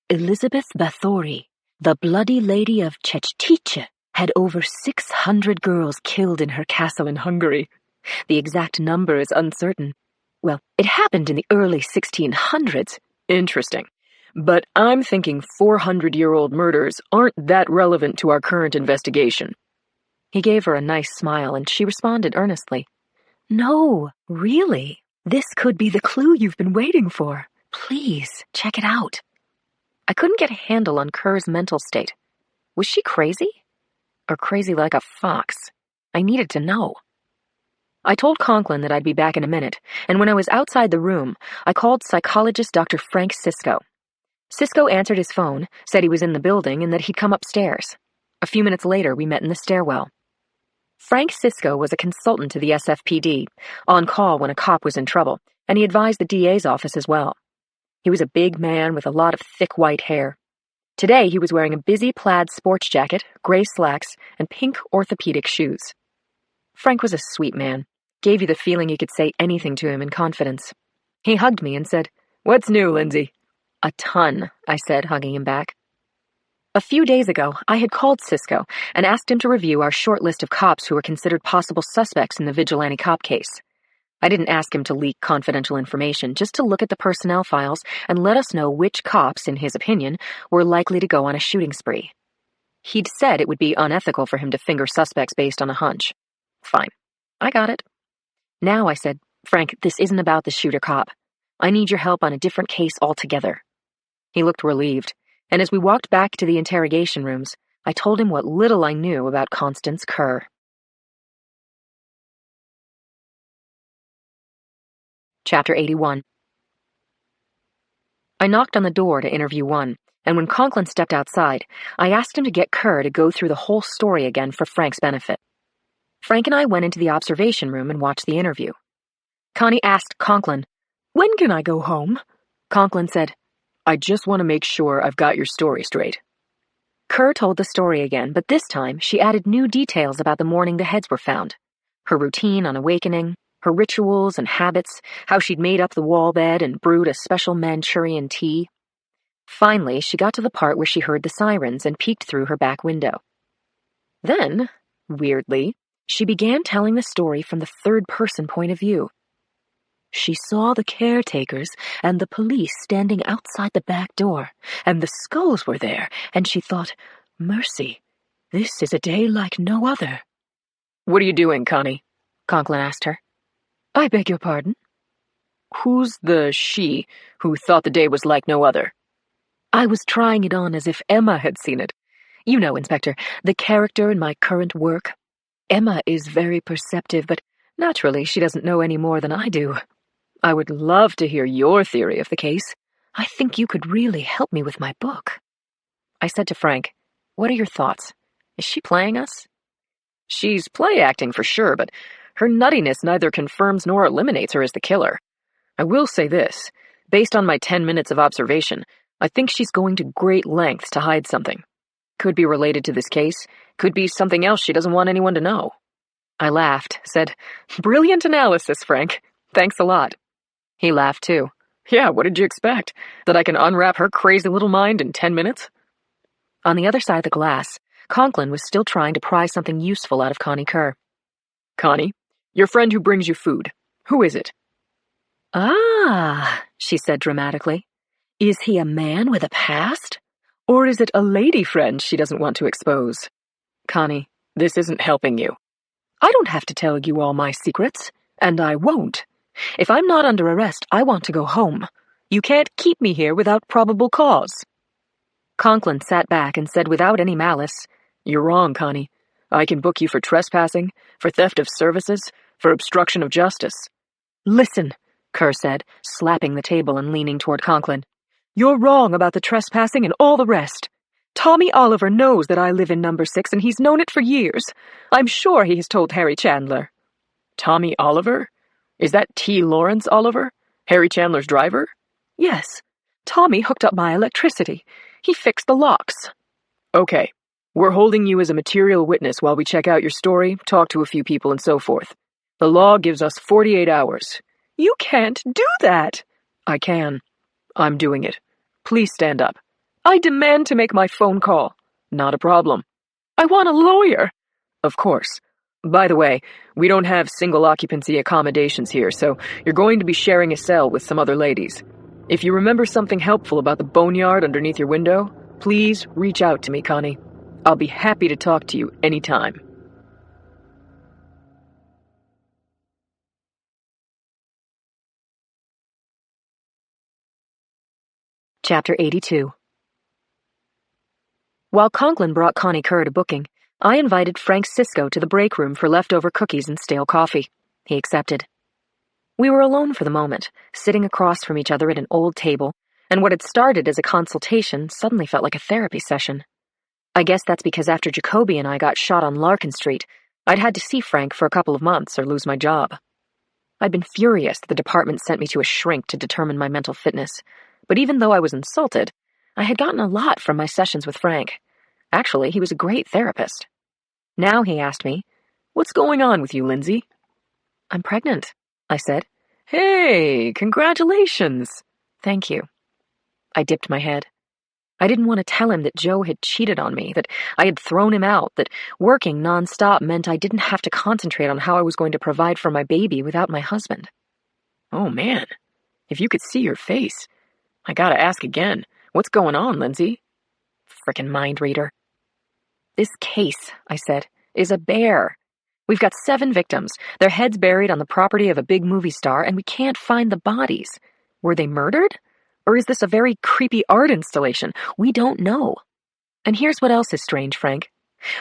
Elizabeth Bathory, the Bloody Lady of Chechtice, had over 600 girls killed in her castle in Hungary. The exact number is uncertain. Well, it happened in the early 1600s. Interesting. But I'm thinking 400-year-old murders aren't that relevant to our current investigation. He gave her a nice smile, and she responded earnestly. No, really. This could be the clue you've been waiting for. Please, check it out. I couldn't get a handle on Kerr's mental state. Was she crazy? or crazy like a fox? I needed to know. I told Conklin that I'd be back in a minute, and when I was outside the room, I called psychologist Dr. Frank Cisco. Cisco answered his phone, said he was in the building, and that he'd come upstairs. A few minutes later, we met in the stairwell. Frank Cisco was a consultant to the SFPD, on call when a cop was in trouble, and he advised the DA's office as well. He was a big man with a lot of thick white hair. Today, he was wearing a busy plaid sports jacket, gray slacks, and pink orthopedic shoes. Frank was a sweet man, gave you the feeling you could say anything to him in confidence. He hugged me and said, "What's new, Lindsay?" "A ton," I said, hugging him back. A few days ago, I had called Cisco and asked him to review our short list of cops who were considered possible suspects in the vigilante cop case. I didn't ask him to leak confidential information, just to look at the personnel files and let us know which cops, in his opinion, were likely to go on a shooting spree. He'd said it would be unethical for him to finger suspects based on a hunch. Fine. I got it. Now, I said, "Frank, this isn't about the shooter cop. I need your help on a different case altogether." He looked relieved, and as we walked back to the interrogation rooms, I told him what little I knew about Constance Kerr. Chapter 81. I knocked on the door to interview one, and when Conklin stepped outside, I asked him to get Kerr to go through the whole story again for Frank's benefit. Frank and I went into the observation room and watched the interview. Connie asked Conklin, "When can I go home?" Conklin said, "I just want to make sure I've got your story straight." Kerr told the story again, but this time she added new details about the morning the heads were found. Her routine on awakening, her rituals and habits, how she'd made up the wall bed and brewed a special Manchurian tea. Finally, she got to the part where she heard the sirens and peeked through her back window. Then, weirdly, she began telling the story from the third-person point of view. She saw the caretakers and the police standing outside the back door, and the skulls were there, and she thought, "Mercy, this is a day like no other." "What are you doing, Connie?" Conklin asked her. "I beg your pardon?" "Who's the she who thought the day was like no other?" "I was trying it on as if Emma had seen it. You know, Inspector, the character in my current work. Emma is very perceptive, but naturally she doesn't know any more than I do. I would love to hear your theory of the case. I think you could really help me with my book." I said to Frank, "What are your thoughts? Is she playing us?" "She's play acting for sure, but her nuttiness neither confirms nor eliminates her as the killer. I will say this, based on my 10 minutes of observation, I think she's going to great lengths to hide something. Could be related to this case, could be something else she doesn't want anyone to know." I laughed, said, "Brilliant analysis, Frank. Thanks a lot." He laughed too. "Yeah, what did you expect? That I can unwrap her crazy little mind in 10 minutes? On the other side of the glass, Conklin was still trying to pry something useful out of Connie Kerr. "Connie, your friend who brings you food, who is it?" "Ah," she said dramatically. "Is he a man with a past? Or is it a lady friend she doesn't want to expose?" "Connie, this isn't helping you." "I don't have to tell you all my secrets, and I won't. If I'm not under arrest, I want to go home. You can't keep me here without probable cause." Conklin sat back and said without any malice, "You're wrong, Connie. I can book you for trespassing, for theft of services, for obstruction of justice." "Listen," Kerr said, slapping the table and leaning toward Conklin. "You're wrong about the trespassing and all the rest. Tommy Oliver knows that I live in number 6, and he's known it for years. I'm sure he has told Harry Chandler." "Tommy Oliver? Is that T. Lawrence Oliver, Harry Chandler's driver?" "Yes. Tommy hooked up my electricity. He fixed the locks." "Okay. We're holding you as a material witness while we check out your story, talk to a few people, and so forth. The law gives us 48 hours. "You can't do that." "I can. I'm doing it. Please stand up." "I demand to make my phone call." "Not a problem." "I want a lawyer." "Of course. By the way, we don't have single occupancy accommodations here, so you're going to be sharing a cell with some other ladies. If you remember something helpful about the boneyard underneath your window, please reach out to me, Connie. I'll be happy to talk to you anytime." Chapter 82. While Conklin brought Connie Kerr to booking, I invited Frank Cisco to the break room for leftover cookies and stale coffee. He accepted. We were alone for the moment, sitting across from each other at an old table, and what had started as a consultation suddenly felt like a therapy session. I guess that's because after Jacoby and I got shot on Larkin Street, I'd had to see Frank for a couple of months or lose my job. I'd been furious that the department sent me to a shrink to determine my mental fitness, but even though I was insulted, I had gotten a lot from my sessions with Frank. Actually, he was a great therapist. Now he asked me, "What's going on with you, Lindsay?" "I'm pregnant," I said. "Hey, congratulations." "Thank you." I dipped my head. I didn't want to tell him that Joe had cheated on me, that I had thrown him out, that working nonstop meant I didn't have to concentrate on how I was going to provide for my baby without my husband. Oh, man. If you could see your face. I gotta ask again. What's going on, Lindsay? Frickin' mind reader. "This case," I said, "is a bear. We've got 7 victims, their heads buried on the property of a big movie star, and we can't find the bodies. Were they murdered? Or is this a very creepy art installation? We don't know. And here's what else is strange, Frank.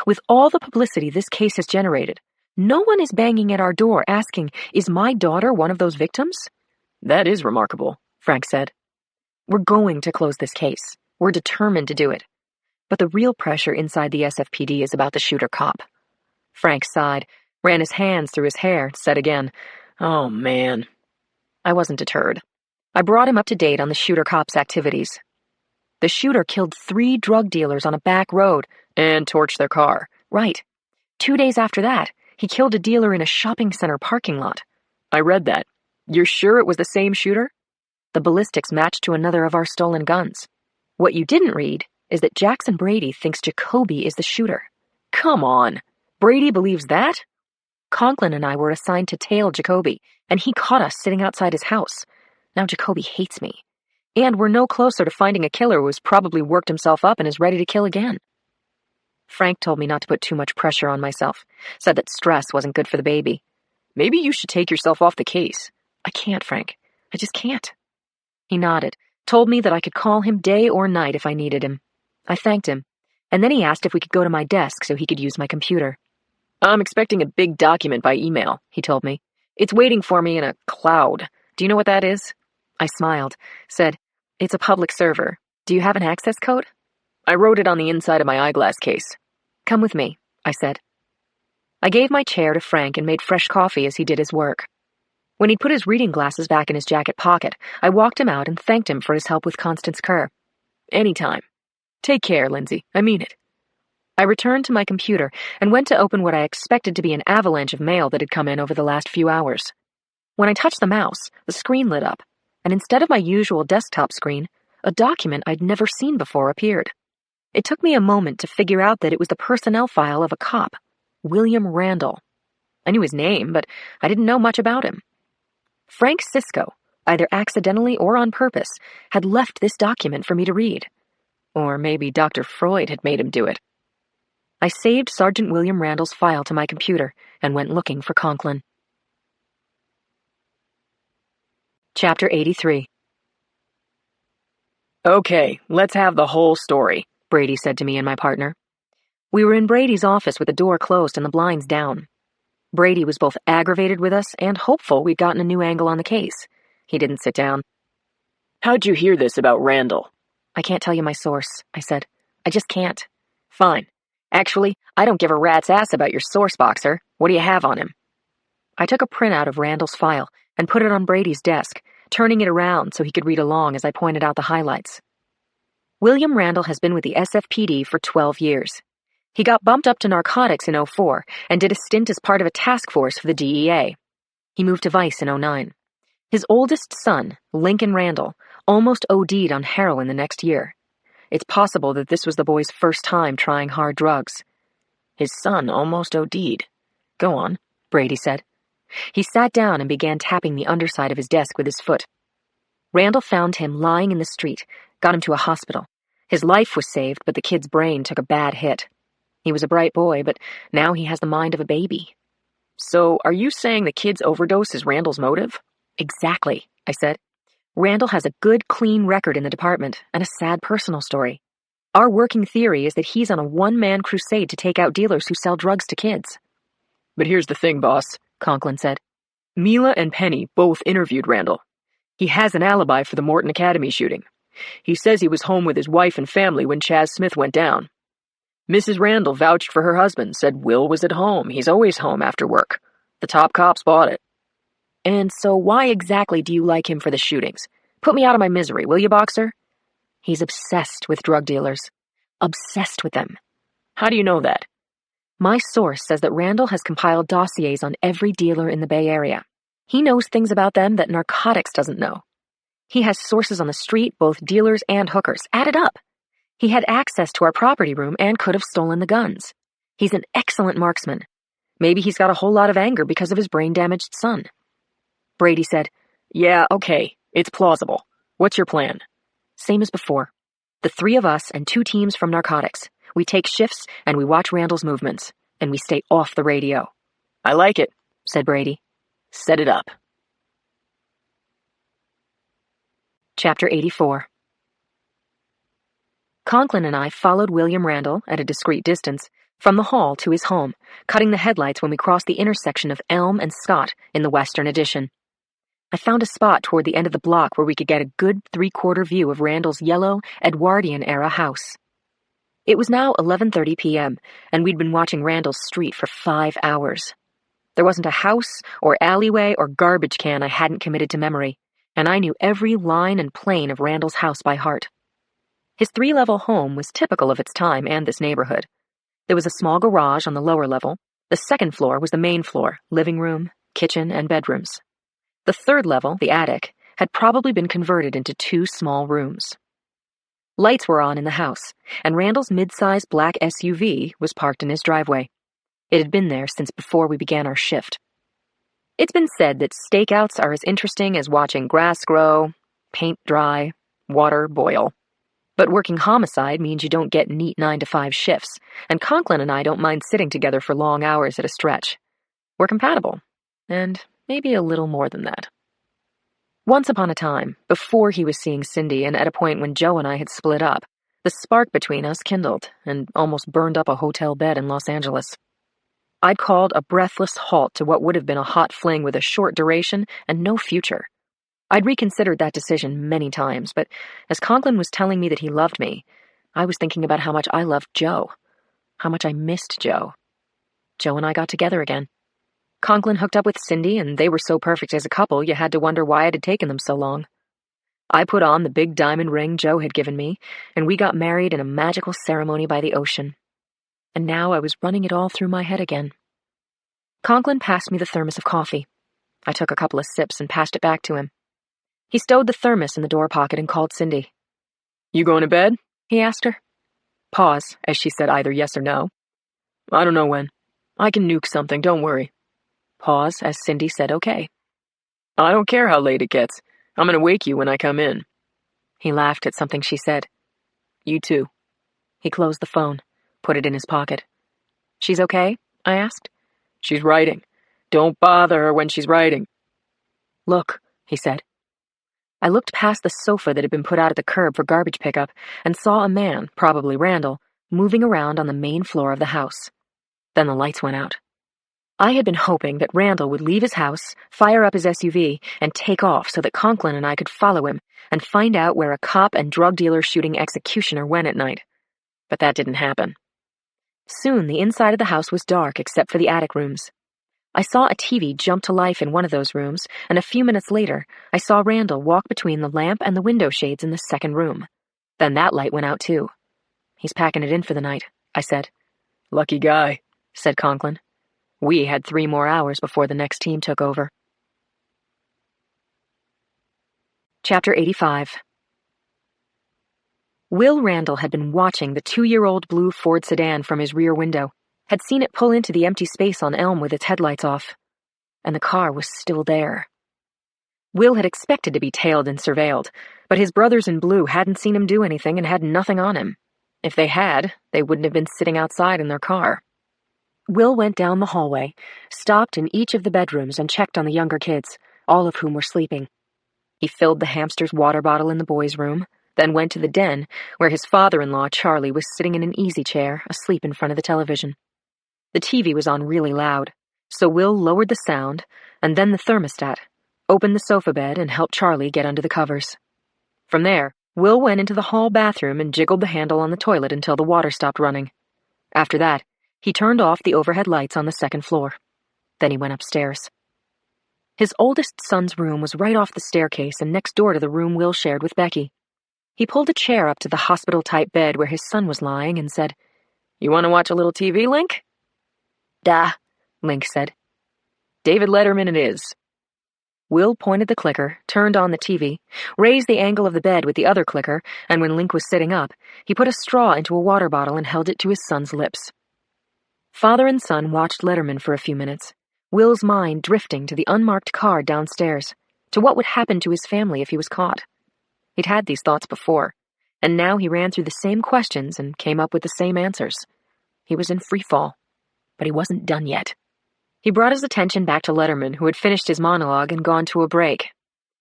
With all the publicity this case has generated, no one is banging at our door asking, is my daughter one of those victims?" "That is remarkable," Frank said. "We're going to close this case. We're determined to do it. But the real pressure inside the SFPD is about the shooter cop." Frank sighed, ran his hands through his hair, said again, "Oh, man." I wasn't deterred. I brought him up to date on the shooter cop's activities. The shooter killed 3 drug dealers on a back road and torched their car. Right. 2 days after that, he killed a dealer in a shopping center parking lot. I read that. You're sure it was the same shooter? The ballistics matched to another of our stolen guns. What you didn't read is that Jackson Brady thinks Jacoby is the shooter. Come on. Brady believes that? Conklin and I were assigned to tail Jacoby, and he caught us sitting outside his house. Now Jacoby hates me. And we're no closer to finding a killer who has probably worked himself up and is ready to kill again. Frank told me not to put too much pressure on myself, said that stress wasn't good for the baby. Maybe you should take yourself off the case. I can't, Frank. I just can't. He nodded, told me that I could call him day or night if I needed him. I thanked him, and then he asked if we could go to my desk so he could use my computer. "I'm expecting a big document by email," he told me. "It's waiting for me in a cloud. Do you know what that is?" I smiled, said, "It's a public server. Do you have an access code?" "I wrote it on the inside of my eyeglass case." "Come with me," I said. I gave my chair to Frank and made fresh coffee as he did his work. When he'd put his reading glasses back in his jacket pocket, I walked him out and thanked him for his help with Constance Kerr. "Anytime. Take care, Lindsay. I mean it." I returned to my computer and went to open what I expected to be an avalanche of mail that had come in over the last few hours. When I touched the mouse, the screen lit up, and instead of my usual desktop screen, a document I'd never seen before appeared. It took me a moment to figure out that it was the personnel file of a cop, William Randall. I knew his name, but I didn't know much about him. Frank Cisco, either accidentally or on purpose, had left this document for me to read. Or maybe Dr. Freud had made him do it. I saved Sergeant William Randall's file to my computer and went looking for Conklin. Chapter 83. "Okay, let's have the whole story," Brady said to me and my partner. We were in Brady's office with the door closed and the blinds down. Brady was both aggravated with us and hopeful we'd gotten a new angle on the case. He didn't sit down. "How'd you hear this about Randall?" "I can't tell you my source," I said. "I just can't." "Fine. Actually, I don't give a rat's ass about your source, Boxer. What do you have on him?" I took a printout of Randall's file and put it on Brady's desk, turning it around so he could read along as I pointed out the highlights. William Randall has been with the SFPD for 12 years. He got bumped up to narcotics in 2004 and did a stint as part of a task force for the DEA. He moved to Vice in 2009. His oldest son, Lincoln Randall, almost OD'd on heroin the next year. It's possible that this was the boy's first time trying hard drugs. "His son almost OD'd. Go on," Brady said. He sat down and began tapping the underside of his desk with his foot. Randall found him lying in the street, got him to a hospital. His life was saved, but the kid's brain took a bad hit. He was a bright boy, but now he has the mind of a baby. "So, are you saying the kid's overdose is Randall's motive?" "Exactly," I said. "Randall has a good, clean record in the department and a sad personal story. Our working theory is that he's on a one-man crusade to take out dealers who sell drugs to kids. But here's the thing, boss, Conklin said. Mila and Penny both interviewed Randall. He has an alibi for the Morton Academy shooting. He says he was home with his wife and family when Chaz Smith went down. Mrs. Randall vouched for her husband, said Will was at home. He's always home after work. The top cops bought it. And so why exactly do you like him for the shootings? Put me out of my misery, will you, Boxer? He's obsessed with drug dealers. Obsessed with them. How do you know that? My source says that Randall has compiled dossiers on every dealer in the Bay Area. He knows things about them that narcotics doesn't know. He has sources on the street, both dealers and hookers. Add it up. He had access to our property room and could have stolen the guns. He's an excellent marksman. Maybe he's got a whole lot of anger because of his brain-damaged son. Brady said, Yeah, okay. It's plausible. What's your plan? Same as before. The 3 of us and 2 teams from narcotics. We take shifts and we watch Randall's movements. And we stay off the radio. I like it, said Brady. Set it up. Chapter 84. Conklin and I followed William Randall, at a discreet distance, from the hall to his home, cutting the headlights when we crossed the intersection of Elm and Scott in the Western Addition. I found a spot toward the end of the block where we could get a good 3/4 view of Randall's yellow, Edwardian-era house. It was now 11:30 p.m., and we'd been watching Randall's street for 5 hours. There wasn't a house or alleyway or garbage can I hadn't committed to memory, and I knew every line and plane of Randall's house by heart. His 3-level home was typical of its time and this neighborhood. There was a small garage on the lower level. The second floor was the main floor, living room, kitchen, and bedrooms. The 3rd level, the attic, had probably been converted into 2 small rooms. Lights were on in the house, and Randall's mid-sized black SUV was parked in his driveway. It had been there since before we began our shift. It's been said that stakeouts are as interesting as watching grass grow, paint dry, water boil. But working homicide means you don't get neat 9-to-5 shifts, and Conklin and I don't mind sitting together for long hours at a stretch. We're compatible, and maybe a little more than that. Once upon a time, before he was seeing Cindy and at a point when Joe and I had split up, the spark between us kindled and almost burned up a hotel bed in Los Angeles. I'd called a breathless halt to what would have been a hot fling with a short duration and no future. I'd reconsidered that decision many times, but as Conklin was telling me that he loved me, I was thinking about how much I loved Joe, how much I missed Joe. Joe and I got together again. Conklin hooked up with Cindy, and they were so perfect as a couple you had to wonder why it had taken them so long. I put on the big diamond ring Joe had given me, and we got married in a magical ceremony by the ocean. And now I was running it all through my head again. Conklin passed me the thermos of coffee. I took a couple of sips and passed it back to him. He stowed the thermos in the door pocket and called Cindy. You going to bed? He asked her. Pause, as she said either yes or no. I don't know when. I can nuke something, don't worry. Pause, as Cindy said okay. I don't care how late it gets. I'm going to wake you when I come in. He laughed at something she said. You too. He closed the phone, put it in his pocket. She's okay? I asked. She's writing. Don't bother her when she's writing. Look, he said. I looked past the sofa that had been put out at the curb for garbage pickup and saw a man, probably Randall, moving around on the main floor of the house. Then the lights went out. I had been hoping that Randall would leave his house, fire up his SUV, and take off so that Conklin and I could follow him and find out where a cop and drug dealer shooting executioner went at night. But that didn't happen. Soon the inside of the house was dark except for the attic rooms. I saw a TV jump to life in one of those rooms, and a few minutes later, I saw Randall walk between the lamp and the window shades in the second room. Then that light went out too. He's packing it in for the night, I said. Lucky guy, said Conklin. We had 3 more hours before the next team took over. Chapter 85. Will Randall had been watching the 2-year-old blue Ford sedan from his rear window, had seen it pull into the empty space on Elm with its headlights off. And the car was still there. Will had expected to be tailed and surveilled, but his brothers in blue hadn't seen him do anything and had nothing on him. If they had, they wouldn't have been sitting outside in their car. Will went down the hallway, stopped in each of the bedrooms and checked on the younger kids, all of whom were sleeping. He filled the hamster's water bottle in the boys' room, then went to the den, where his father-in-law, Charlie, was sitting in an easy chair, asleep in front of the television. The TV was on really loud, so Will lowered the sound, and then the thermostat, opened the sofa bed, and helped Charlie get under the covers. From there, Will went into the hall bathroom and jiggled the handle on the toilet until the water stopped running. After that, he turned off the overhead lights on the second floor. Then he went upstairs. His oldest son's room was right off the staircase and next door to the room Will shared with Becky. He pulled a chair up to the hospital-type bed where his son was lying and said, "You want to watch a little TV, Link?" "Duh," Link said. "David Letterman it is." Will pointed the clicker, turned on the TV, raised the angle of the bed with the other clicker, and when Link was sitting up, he put a straw into a water bottle and held it to his son's lips. Father and son watched Letterman for a few minutes, Will's mind drifting to the unmarked car downstairs, to what would happen to his family if he was caught. He'd had these thoughts before, and now he ran through the same questions and came up with the same answers. He was in free fall, but he wasn't done yet. He brought his attention back to Letterman, who had finished his monologue and gone to a break.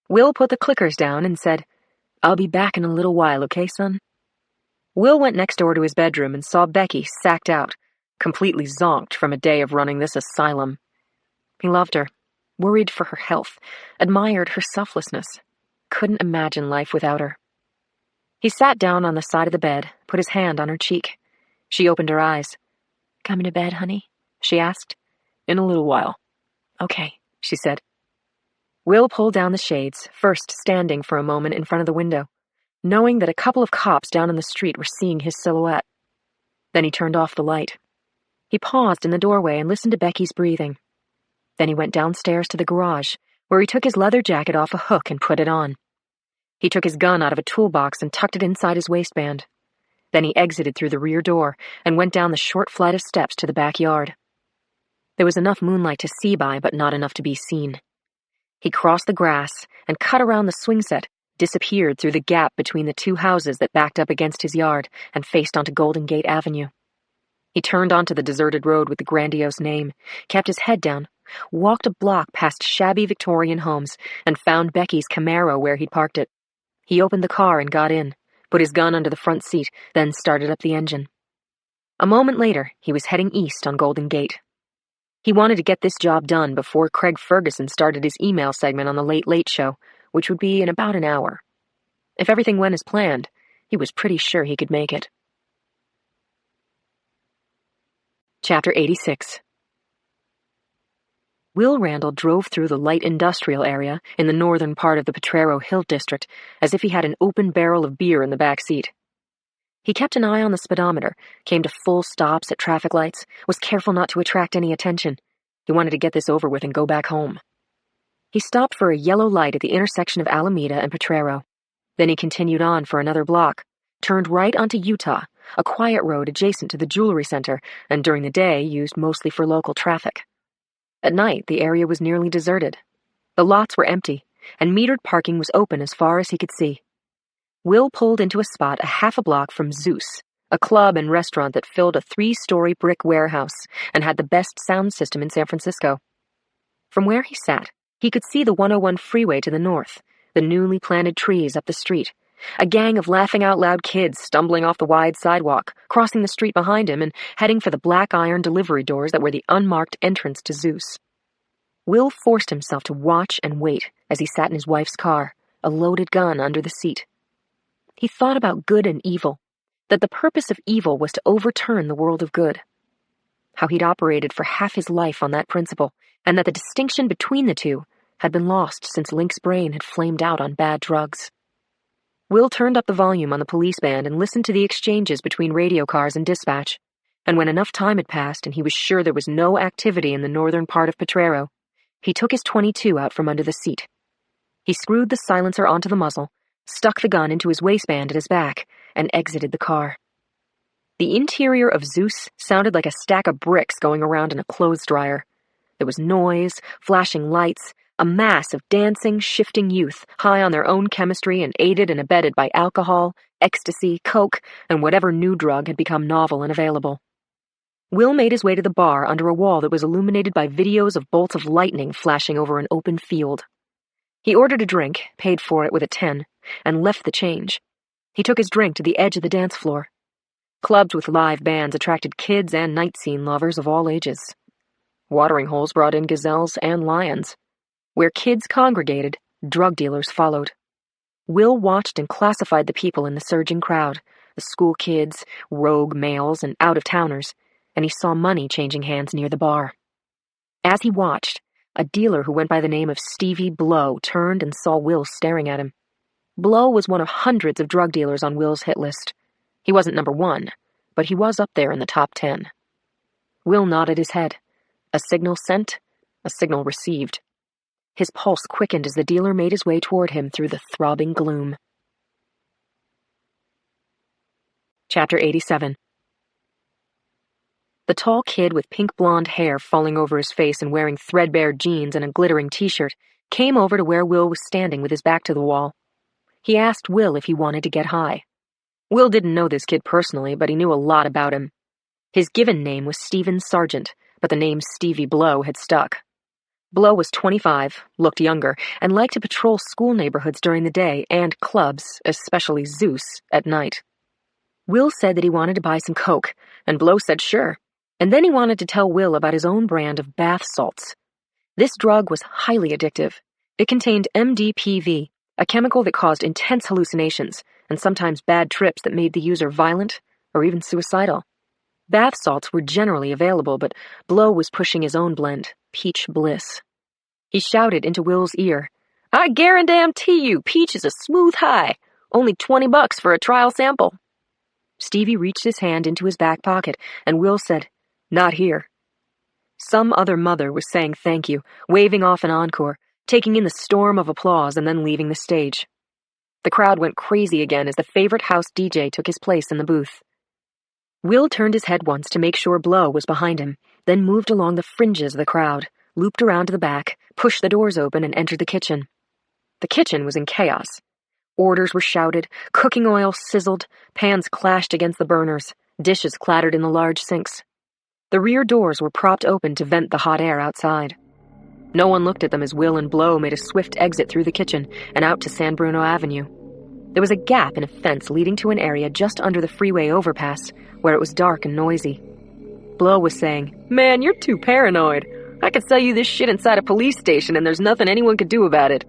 Will put the clickers down and said, "I'll be back in a little while, okay, son?" Will went next door to his bedroom and saw Becky sacked out, completely zonked from a day of running this asylum. He loved her, worried for her health, admired her selflessness, couldn't imagine life without her. He sat down on the side of the bed, put his hand on her cheek. She opened her eyes. "Coming to bed, honey?" she asked. "In a little while." "Okay," she said. Will pulled down the shades, first standing for a moment in front of the window, knowing that a couple of cops down on the street were seeing his silhouette. Then he turned off the light. He paused in the doorway and listened to Becky's breathing. Then he went downstairs to the garage, where he took his leather jacket off a hook and put it on. He took his gun out of a toolbox and tucked it inside his waistband. Then he exited through the rear door and went down the short flight of steps to the backyard. There was enough moonlight to see by, but not enough to be seen. He crossed the grass and cut around the swing set, disappeared through the gap between the two houses that backed up against his yard and faced onto Golden Gate Avenue. He turned onto the deserted road with the grandiose name, kept his head down, walked a block past shabby Victorian homes, and found Becky's Camaro where he'd parked it. He opened the car and got in, put his gun under the front seat, then started up the engine. A moment later, he was heading east on Golden Gate. He wanted to get this job done before Craig Ferguson started his email segment on the Late Late Show, which would be in about an hour. If everything went as planned, he was pretty sure he could make it. Chapter 86. Will Randall drove through the light industrial area in the northern part of the Potrero Hill District as if he had an open barrel of beer in the back seat. He kept an eye on the speedometer, came to full stops at traffic lights, was careful not to attract any attention. He wanted to get this over with and go back home. He stopped for a yellow light at the intersection of Alameda and Potrero. Then he continued on for another block, turned right onto Utah, a quiet road adjacent to the jewelry center, and during the day used mostly for local traffic. At night, the area was nearly deserted. The lots were empty, and metered parking was open as far as he could see. Will pulled into a spot a half a block from Zeus, a club and restaurant that filled a 3-story brick warehouse and had the best sound system in San Francisco. From where he sat, he could see the 101 freeway to the north, the newly planted trees up the street, a gang of laughing-out-loud kids stumbling off the wide sidewalk, crossing the street behind him and heading for the black iron delivery doors that were the unmarked entrance to Zeus. Will forced himself to watch and wait as he sat in his wife's car, a loaded gun under the seat. He thought about good and evil, that the purpose of evil was to overturn the world of good. How he'd operated for half his life on that principle, and that the distinction between the two had been lost since Link's brain had flamed out on bad drugs. Will turned up the volume on the police band and listened to the exchanges between radio cars and dispatch, and when enough time had passed and he was sure there was no activity in the northern part of Potrero, he took his .22 out from under the seat. He screwed the silencer onto the muzzle, stuck the gun into his waistband at his back, and exited the car. The interior of Zeus sounded like a stack of bricks going around in a clothes dryer. There was noise, flashing lights, a mass of dancing, shifting youth, high on their own chemistry and aided and abetted by alcohol, ecstasy, coke, and whatever new drug had become novel and available. Will made his way to the bar under a wall that was illuminated by videos of bolts of lightning flashing over an open field. He ordered a drink, paid for it with a 10, and left the change. He took his drink to the edge of the dance floor. Clubs with live bands attracted kids and night scene lovers of all ages. Watering holes brought in gazelles and lions. Where kids congregated, drug dealers followed. Will watched and classified the people in the surging crowd, the school kids, rogue males, and out-of-towners, and he saw money changing hands near the bar. As he watched, a dealer who went by the name of Stevie Blow turned and saw Will staring at him. Blow was one of hundreds of drug dealers on Will's hit list. He wasn't number 1, but he was up there in the top 10. Will nodded his head. A signal sent, a signal received. His pulse quickened as the dealer made his way toward him through the throbbing gloom. Chapter 87. The tall kid with pink blonde hair falling over his face and wearing threadbare jeans and a glittering t-shirt came over to where Will was standing with his back to the wall. He asked Will if he wanted to get high. Will didn't know this kid personally, but he knew a lot about him. His given name was Stephen Sargent, but the name Stevie Blow had stuck. Blow was 25, looked younger, and liked to patrol school neighborhoods during the day and clubs, especially Zeus, at night. Will said that he wanted to buy some coke, and Blow said sure, and then he wanted to tell Will about his own brand of bath salts. This drug was highly addictive. It contained MDPV, a chemical that caused intense hallucinations and sometimes bad trips that made the user violent or even suicidal. Bath salts were generally available, but Blow was pushing his own blend, Peach Bliss. He shouted into Will's ear, "I guarantee you, Peach is a smooth high. Only $20 for a trial sample." Stevie reached his hand into his back pocket, and Will said, "Not here." Some other mother was saying thank you, waving off an encore, taking in the storm of applause and then leaving the stage. The crowd went crazy again as the favorite house DJ took his place in the booth. Will turned his head once to make sure Blow was behind him, then moved along the fringes of the crowd, looped around to the back, pushed the doors open, and entered the kitchen. The kitchen was in chaos. Orders were shouted, cooking oil sizzled, pans clashed against the burners, dishes clattered in the large sinks. The rear doors were propped open to vent the hot air outside. No one looked at them as Will and Blow made a swift exit through the kitchen and out to San Bruno Avenue. There was a gap in a fence leading to an area just under the freeway overpass, where it was dark and noisy. Blow was saying, "Man, you're too paranoid. I could sell you this shit inside a police station and there's nothing anyone could do about it."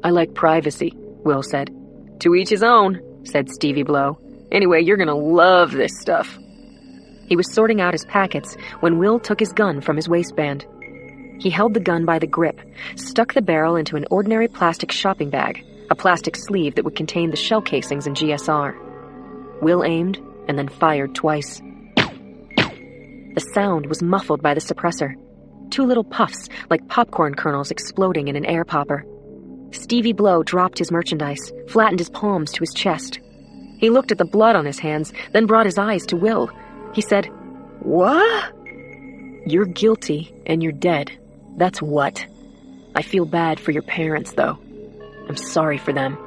"I like privacy," Will said. "To each his own," said Stevie Blow. "Anyway, you're gonna love this stuff." He was sorting out his packets when Will took his gun from his waistband. He held the gun by the grip, stuck the barrel into an ordinary plastic shopping bag, a plastic sleeve that would contain the shell casings and GSR. Will aimed and then fired twice. The sound was muffled by the suppressor. 2 little puffs, like popcorn kernels exploding in an air popper. Stevie Blow dropped his merchandise, flattened his palms to his chest. He looked at the blood on his hands, then brought his eyes to Will. He said, "What?" "You're guilty and you're dead. That's what. I feel bad for your parents, though. I'm sorry for them."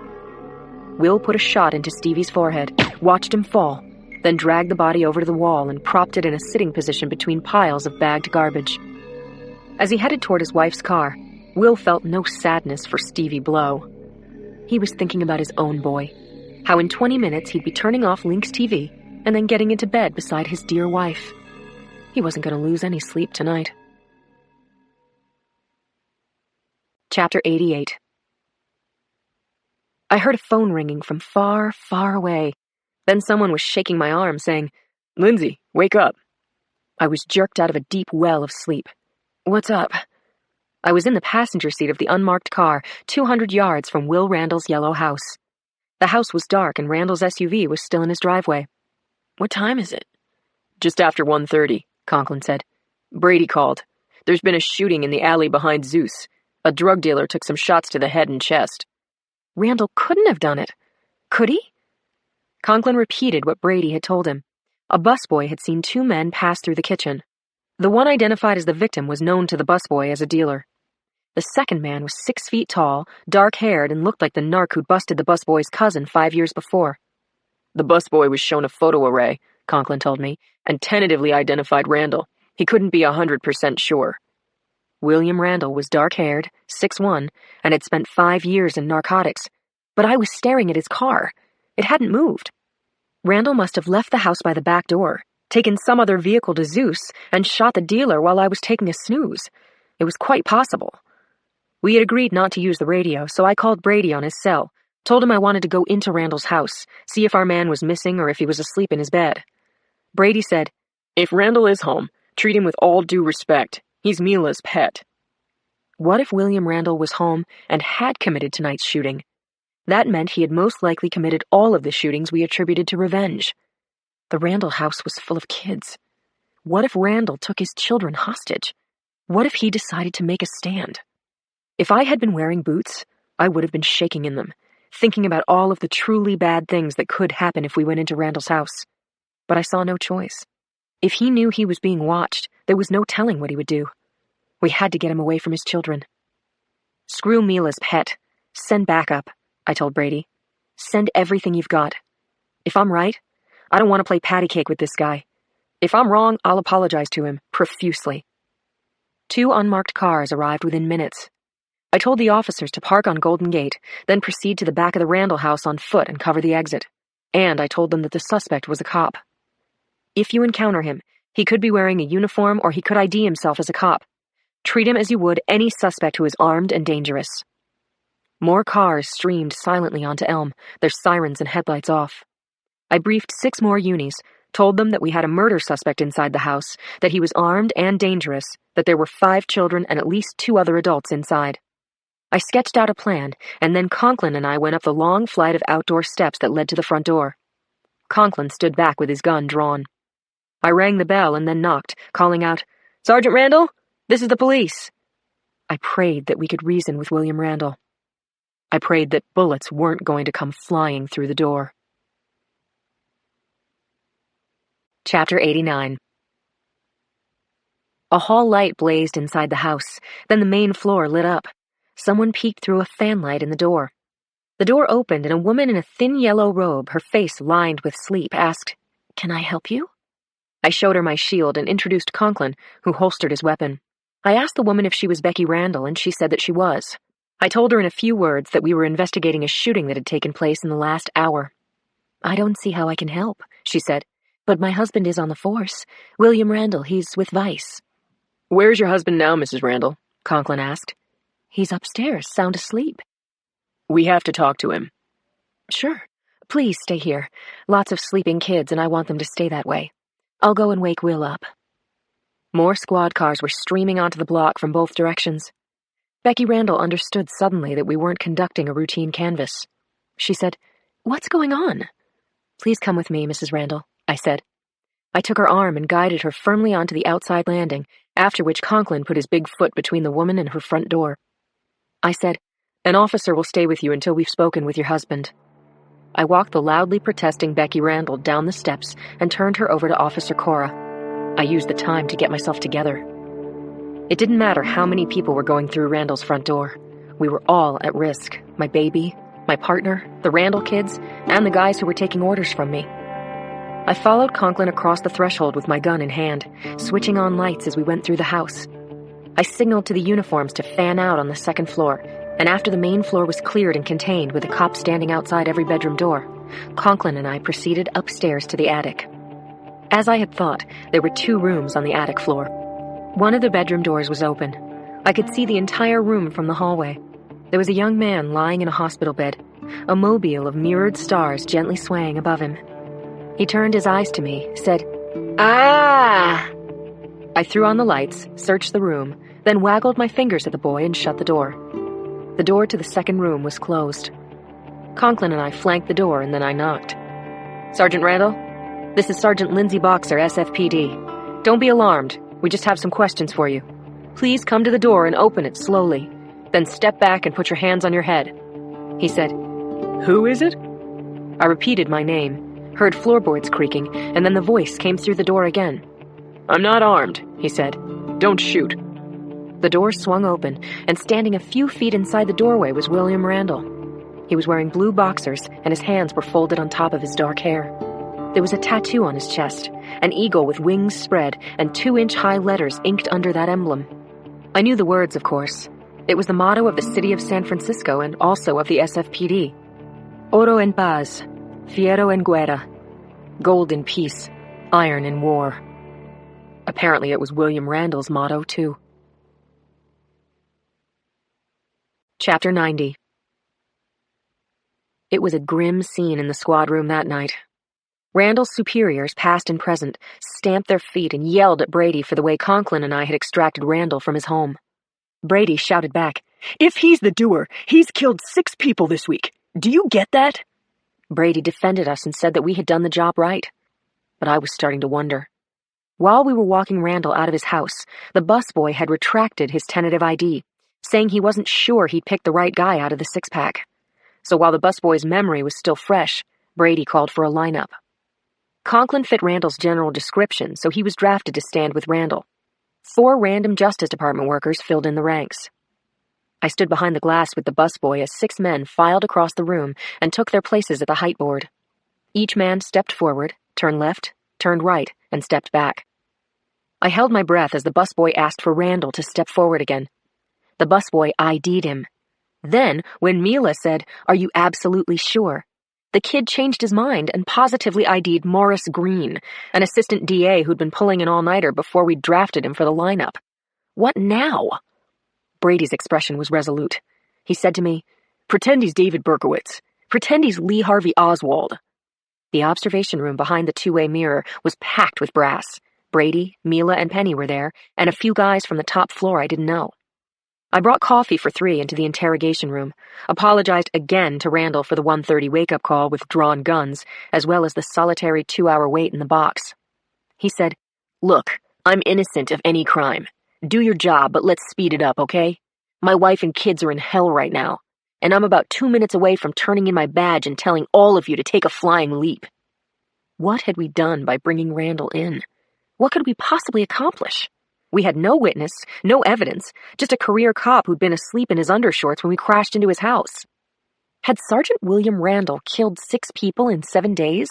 Will put a shot into Stevie's forehead, watched him fall, then dragged the body over to the wall and propped it in a sitting position between piles of bagged garbage. As he headed toward his wife's car, Will felt no sadness for Stevie Blow. He was thinking about his own boy, how in 20 minutes he'd be turning off Link's TV and then getting into bed beside his dear wife. He wasn't going to lose any sleep tonight. Chapter 88. I heard a phone ringing from far, far away. Then someone was shaking my arm, saying, "Lindsay, wake up." I was jerked out of a deep well of sleep. "What's up?" I was in the passenger seat of the unmarked car, 200 yards from Will Randall's yellow house. The house was dark and Randall's SUV was still in his driveway. "What time is it?" "Just after 1:30, Conklin said. "Brady called. There's been a shooting in the alley behind Zeus. A drug dealer took some shots to the head and chest." Randall couldn't have done it. Could he? Conklin repeated what Brady had told him. A busboy had seen 2 men pass through the kitchen. The one identified as the victim was known to the busboy as a dealer. The second man was 6 feet tall, dark-haired, and looked like the narc who'd busted the busboy's cousin 5 years before. "The busboy was shown a photo array," Conklin told me, "and tentatively identified Randall. He couldn't be 100% sure." William Randall was dark-haired, 6'1", and had spent 5 years in narcotics. But I was staring at his car. It hadn't moved. Randall must have left the house by the back door, taken some other vehicle to Zeus, and shot the dealer while I was taking a snooze. It was quite possible. We had agreed not to use the radio, so I called Brady on his cell, told him I wanted to go into Randall's house, see if our man was missing or if he was asleep in his bed. Brady said, "If Randall is home, treat him with all due respect. He's Mila's pet." What if William Randall was home and had committed tonight's shooting? That meant he had most likely committed all of the shootings we attributed to revenge. The Randall house was full of kids. What if Randall took his children hostage? What if he decided to make a stand? If I had been wearing boots, I would have been shaking in them, thinking about all of the truly bad things that could happen if we went into Randall's house. But I saw no choice. If he knew he was being watched, there was no telling what he would do. We had to get him away from his children. "Screw Mila's pet. Send backup," I told Brady. "Send everything you've got. If I'm right, I don't want to play patty cake with this guy. If I'm wrong, I'll apologize to him, profusely." 2 unmarked cars arrived within minutes. I told the officers to park on Golden Gate, then proceed to the back of the Randall house on foot and cover the exit. And I told them that the suspect was a cop. If you encounter him, he could be wearing a uniform or he could ID himself as a cop. Treat him as you would any suspect who is armed and dangerous. More cars streamed silently onto Elm, their sirens and headlights off. I briefed 6 more unis, told them that we had a murder suspect inside the house, that he was armed and dangerous, that there were 5 children and at least 2 other adults inside. I sketched out a plan, and then Conklin and I went up the long flight of outdoor steps that led to the front door. Conklin stood back with his gun drawn. I rang the bell and then knocked, calling out, "Sergeant Randall, this is the police." I prayed that we could reason with William Randall. I prayed that bullets weren't going to come flying through the door. Chapter 89. A hall light blazed inside the house, then the main floor lit up. Someone peeked through a fan light in the door. The door opened and a woman in a thin yellow robe, her face lined with sleep, asked, "Can I help you?" I showed her my shield and introduced Conklin, who holstered his weapon. I asked the woman if she was Becky Randall, and she said that she was. I told her in a few words that we were investigating a shooting that had taken place in the last hour. "I don't see how I can help," she said, "but my husband is on the force. William Randall, he's with Vice." "Where's your husband now, Mrs. Randall?" Conklin asked. "He's upstairs, sound asleep." "We have to talk to him." "Sure. Please stay here. Lots of sleeping kids, and I want them to stay that way. I'll go and wake Will up." More squad cars were streaming onto the block from both directions. Becky Randall understood suddenly that we weren't conducting a routine canvass. She said, "What's going on?" "Please come with me, Mrs. Randall," I said. I took her arm and guided her firmly onto the outside landing, after which Conklin put his big foot between the woman and her front door. I said, "An officer will stay with you until we've spoken with your husband." I walked the loudly protesting Becky Randall down the steps and turned her over to Officer Cora. I used the time to get myself together. It didn't matter how many people were going through Randall's front door. We were all at risk. My baby, my partner, the Randall kids, and the guys who were taking orders from me. I followed Conklin across the threshold with my gun in hand, switching on lights as we went through the house. I signaled to the uniforms to fan out on the second floor, and after the main floor was cleared and contained with a cop standing outside every bedroom door, Conklin and I proceeded upstairs to the attic. As I had thought, there were 2 rooms on the attic floor. One of the bedroom doors was open. I could see the entire room from the hallway. There was a young man lying in a hospital bed, a mobile of mirrored stars gently swaying above him. He turned his eyes to me, said, "Ah!" I threw on the lights, searched the room, then waggled my fingers at the boy and shut the door. The door to the second room was closed. Conklin and I flanked the door, and then I knocked. "Sergeant Randall, this is Sergeant Lindsay Boxer, SFPD. Don't be alarmed. We just have some questions for you. Please come to the door and open it slowly. Then step back and put your hands on your head." He said, "Who is it?" I repeated my name, heard floorboards creaking, and then the voice came through the door again. "I'm not armed," he said. "Don't shoot." The door swung open, and standing a few feet inside the doorway was William Randall. He was wearing blue boxers, and his hands were folded on top of his dark hair. There was a tattoo on his chest, an eagle with wings spread and 2-inch-high letters inked under that emblem. I knew the words, of course. It was the motto of the city of San Francisco and also of the SFPD. Oro en paz, Fiero en guerra. Gold in peace, iron in war. Apparently it was William Randall's motto, too. Chapter 90. It was a grim scene in the squad room that night. Randall's superiors, past and present, stamped their feet and yelled at Brady for the way Conklin and I had extracted Randall from his home. Brady shouted back, "If he's the doer, he's killed 6 people this week. Do you get that?" Brady defended us and said that we had done the job right. But I was starting to wonder. While we were walking Randall out of his house, the busboy had retracted his tentative ID, saying he wasn't sure he'd picked the right guy out of the 6-pack. So while the busboy's memory was still fresh, Brady called for a lineup. Conklin fit Randall's general description, so he was drafted to stand with Randall. 4 random Justice Department workers filled in the ranks. I stood behind the glass with the busboy as 6 men filed across the room and took their places at the height board. Each man stepped forward, turned left, turned right, and stepped back. I held my breath as the busboy asked for Randall to step forward again. The busboy ID'd him. Then, when Mila said, "Are you absolutely sure?" the kid changed his mind and positively ID'd Morris Green, an assistant DA who'd been pulling an all-nighter before we drafted him for the lineup. What now? Brady's expression was resolute. He said to me, "Pretend he's David Berkowitz. Pretend he's Lee Harvey Oswald." The observation room behind the 2-way mirror was packed with brass. Brady, Mila, and Penny were there, and a few guys from the top floor I didn't know. I brought coffee for 3 into the interrogation room, apologized again to Randall for the 1:30 wake-up call with drawn guns, as well as the solitary 2-hour wait in the box. He said, "Look, I'm innocent of any crime. Do your job, but let's speed it up, okay? My wife and kids are in hell right now, and I'm about 2 minutes away from turning in my badge and telling all of you to take a flying leap." What had we done by bringing Randall in? What could we possibly accomplish? We had no witness, no evidence, just a career cop who'd been asleep in his undershorts when we crashed into his house. Had Sergeant William Randall killed 6 people in 7 days?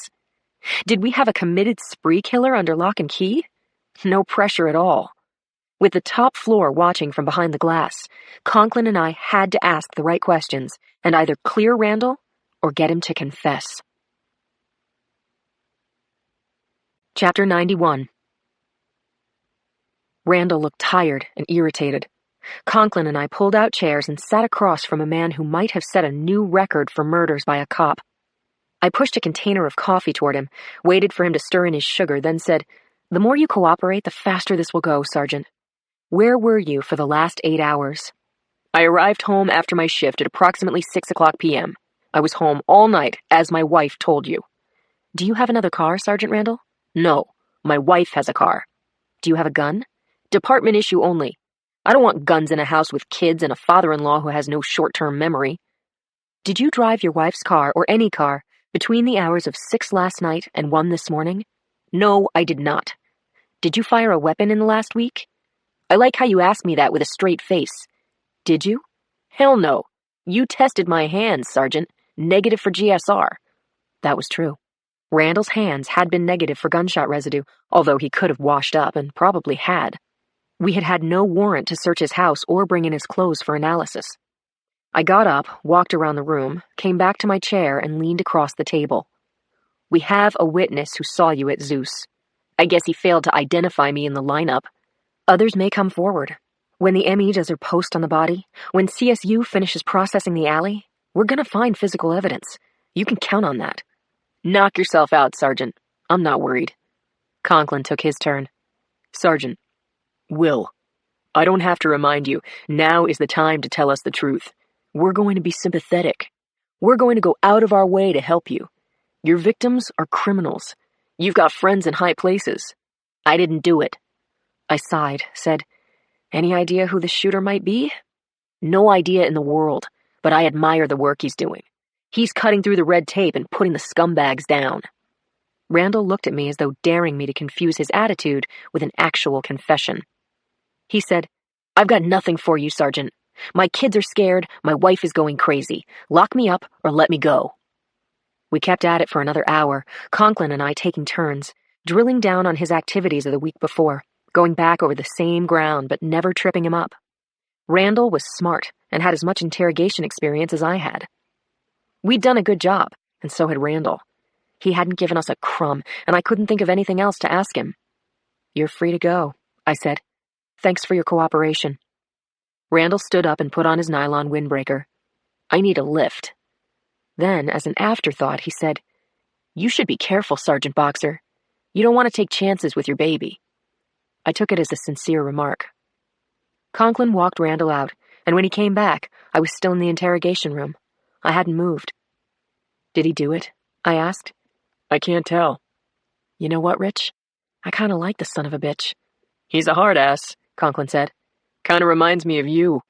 Did we have a committed spree killer under lock and key? No pressure at all. With the top floor watching from behind the glass, Conklin and I had to ask the right questions and either clear Randall or get him to confess. Chapter 91. Randall looked tired and irritated. Conklin and I pulled out chairs and sat across from a man who might have set a new record for murders by a cop. I pushed a container of coffee toward him, waited for him to stir in his sugar, then said, "The more you cooperate, the faster this will go, Sergeant. Where were you for the last 8 hours?" "I arrived home after my shift at approximately 6:00 p.m. I was home all night, as my wife told you." "Do you have another car, Sergeant Randall?" "No, my wife has a car." "Do you have a gun?" "Department issue only. I don't want guns in a house with kids and a father-in-law who has no short-term memory." "Did you drive your wife's car, or any car, between the hours of 6 last night and 1 this morning?" "No, I did not." "Did you fire a weapon in the last week?" "I like how you ask me that with a straight face." "Did you?" "Hell no. You tested my hands, Sergeant. Negative for GSR." That was true. Randall's hands had been negative for gunshot residue, although he could have washed up and probably had. We had had no warrant to search his house or bring in his clothes for analysis. I got up, walked around the room, came back to my chair, and leaned across the table. "We have a witness who saw you at Zeus. I guess he failed to identify me in the lineup. Others may come forward. When the ME does her post on the body, when CSU finishes processing the alley, we're gonna find physical evidence. You can count on that." "Knock yourself out, Sergeant. I'm not worried." Conklin took his turn. "Sergeant. Will. I don't have to remind you, now is the time to tell us the truth. We're going to be sympathetic. We're going to go out of our way to help you. Your victims are criminals. You've got friends in high places. I didn't do it." I sighed, said, "Any idea who the shooter might be?" "No idea in the world, but I admire the work he's doing. He's cutting through the red tape and putting the scumbags down." Randall looked at me as though daring me to confuse his attitude with an actual confession. He said, "I've got nothing for you, Sergeant. My kids are scared, my wife is going crazy. Lock me up or let me go." We kept at it for another hour, Conklin and I taking turns, drilling down on his activities of the week before, going back over the same ground but never tripping him up. Randall was smart and had as much interrogation experience as I had. We'd done a good job, and so had Randall. He hadn't given us a crumb, and I couldn't think of anything else to ask him. "You're free to go," I said. "Thanks for your cooperation." Randall stood up and put on his nylon windbreaker. "I need a lift." Then, as an afterthought, he said, "You should be careful, Sergeant Boxer. You don't want to take chances with your baby." I took it as a sincere remark. Conklin walked Randall out, and when he came back, I was still in the interrogation room. I hadn't moved. "Did he do it?" I asked. "I can't tell." "You know what, Rich? I kind of like the son of a bitch." "He's a hard ass," Conklin said. "Kind of reminds me of you."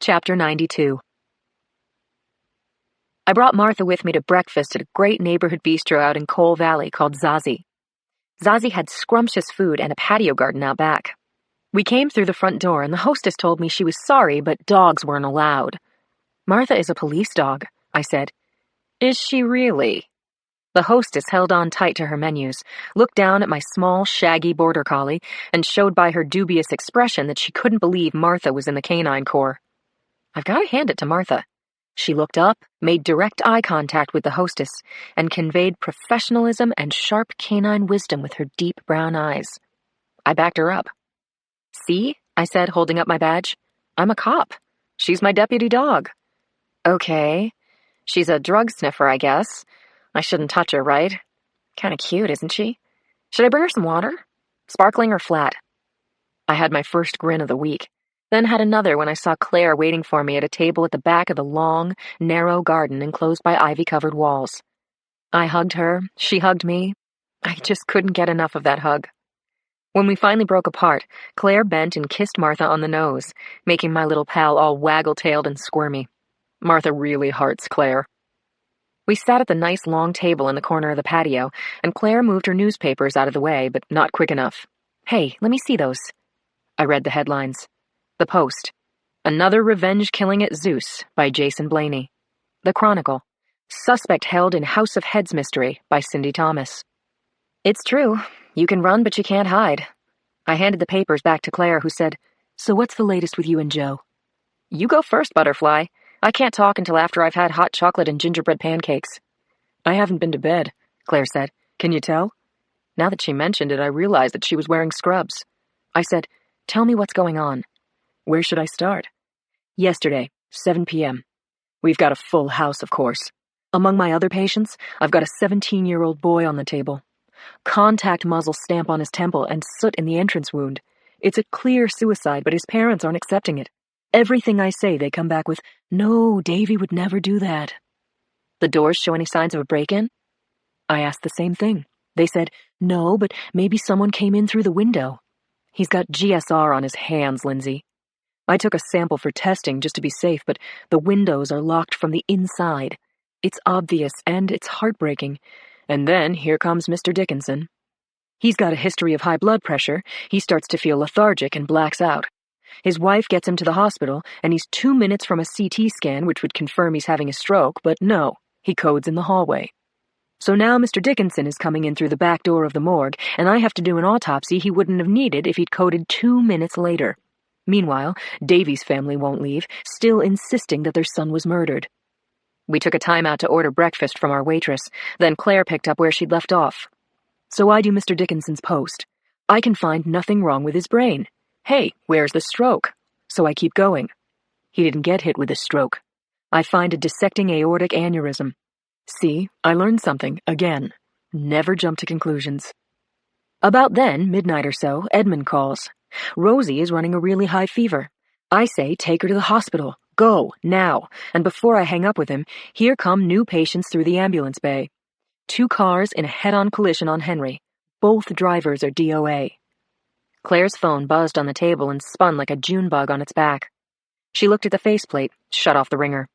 Chapter 92. I brought Martha with me to breakfast at a great neighborhood bistro out in Coal Valley called Zazie. Zazie had scrumptious food and a patio garden out back. We came through the front door, and the hostess told me she was sorry, but dogs weren't allowed. "Martha is a police dog," I said. "Is she really?" The hostess held on tight to her menus, looked down at my small, shaggy border collie, and showed by her dubious expression that she couldn't believe Martha was in the canine corps. I've got to hand it to Martha. She looked up, made direct eye contact with the hostess, and conveyed professionalism and sharp canine wisdom with her deep brown eyes. I backed her up. "See?" I said, holding up my badge. "I'm a cop. She's my deputy dog." "Okay. She's a drug sniffer, I guess. I shouldn't touch her, right? Kinda cute, isn't she? Should I bring her some water? Sparkling or flat?" I had my first grin of the week, then had another when I saw Claire waiting for me at a table at the back of the long, narrow garden enclosed by ivy-covered walls. I hugged her, she hugged me. I just couldn't get enough of that hug. When we finally broke apart, Claire bent and kissed Martha on the nose, making my little pal all waggle-tailed and squirmy. Martha really hearts Claire. We sat at the nice long table in the corner of the patio, and Claire moved her newspapers out of the way, but not quick enough. "Hey, let me see those." I read the headlines. The Post. "Another Revenge Killing at Zeus" by Jason Blaney. The Chronicle. "Suspect Held in House of Heads Mystery" by Cindy Thomas. It's true. You can run, but you can't hide. I handed the papers back to Claire, who said, "So what's the latest with you and Joe?" "You go first, Butterfly. I can't talk until after I've had hot chocolate and gingerbread pancakes." "I haven't been to bed," Claire said. "Can you tell?" Now that she mentioned it, I realized that she was wearing scrubs. I said, "Tell me what's going on." "Where should I start?" "Yesterday, 7 p.m. We've got a full house, of course. Among my other patients, I've got a 17-year-old boy on the table. Contact muzzle stamp on his temple and soot in the entrance wound. It's a clear suicide, but his parents aren't accepting it. Everything I say, they come back with, 'No, Davy would never do that.' The doors show any signs of a break-in?" I asked the same thing. They said, "No, but maybe someone came in through the window." He's got GSR on his hands, Lindsay. I took a sample for testing just to be safe, but the windows are locked from the inside. It's obvious, and it's heartbreaking. And then here comes Mr. Dickinson. He's got a history of high blood pressure. He starts to feel lethargic and blacks out. His wife gets him to the hospital, and he's 2 minutes from a CT scan, which would confirm he's having a stroke, but no, he codes in the hallway. So now Mr. Dickinson is coming in through the back door of the morgue, and I have to do an autopsy he wouldn't have needed if he'd coded 2 minutes later. Meanwhile, Davy's family won't leave, still insisting that their son was murdered. We took a time out to order breakfast from our waitress, then Claire picked up where she'd left off. So I do Mr. Dickinson's post. I can find nothing wrong with his brain. Hey, where's the stroke? So I keep going. He didn't get hit with a stroke. I find a dissecting aortic aneurysm. See, I learned something, again. Never jump to conclusions. About then, midnight or so, Edmund calls. Rosie is running a really high fever. I say, take her to the hospital. Go, now. And before I hang up with him, here come new patients through the ambulance bay. 2 cars in a head-on collision on Henry. Both drivers are DOA. Claire's phone buzzed on the table and spun like a June bug on its back. She looked at the faceplate, shut off the ringer.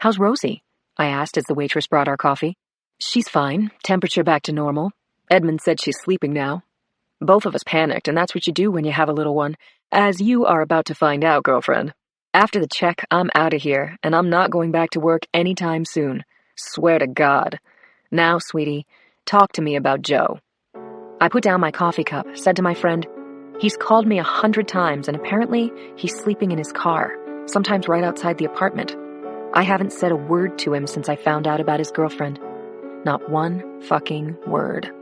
"How's Rosie?" I asked as the waitress brought our coffee. "She's fine. Temperature back to normal. Edmund said she's sleeping now." Both of us panicked, and that's what you do when you have a little one, as you are about to find out, girlfriend. After the check, I'm out of here, and I'm not going back to work anytime soon. Swear to God. Now, sweetie, talk to me about Joe. I put down my coffee cup, said to my friend, "He's called me 100 times, and apparently he's sleeping in his car, sometimes right outside the apartment. I haven't said a word to him since I found out about his girlfriend. Not one fucking word.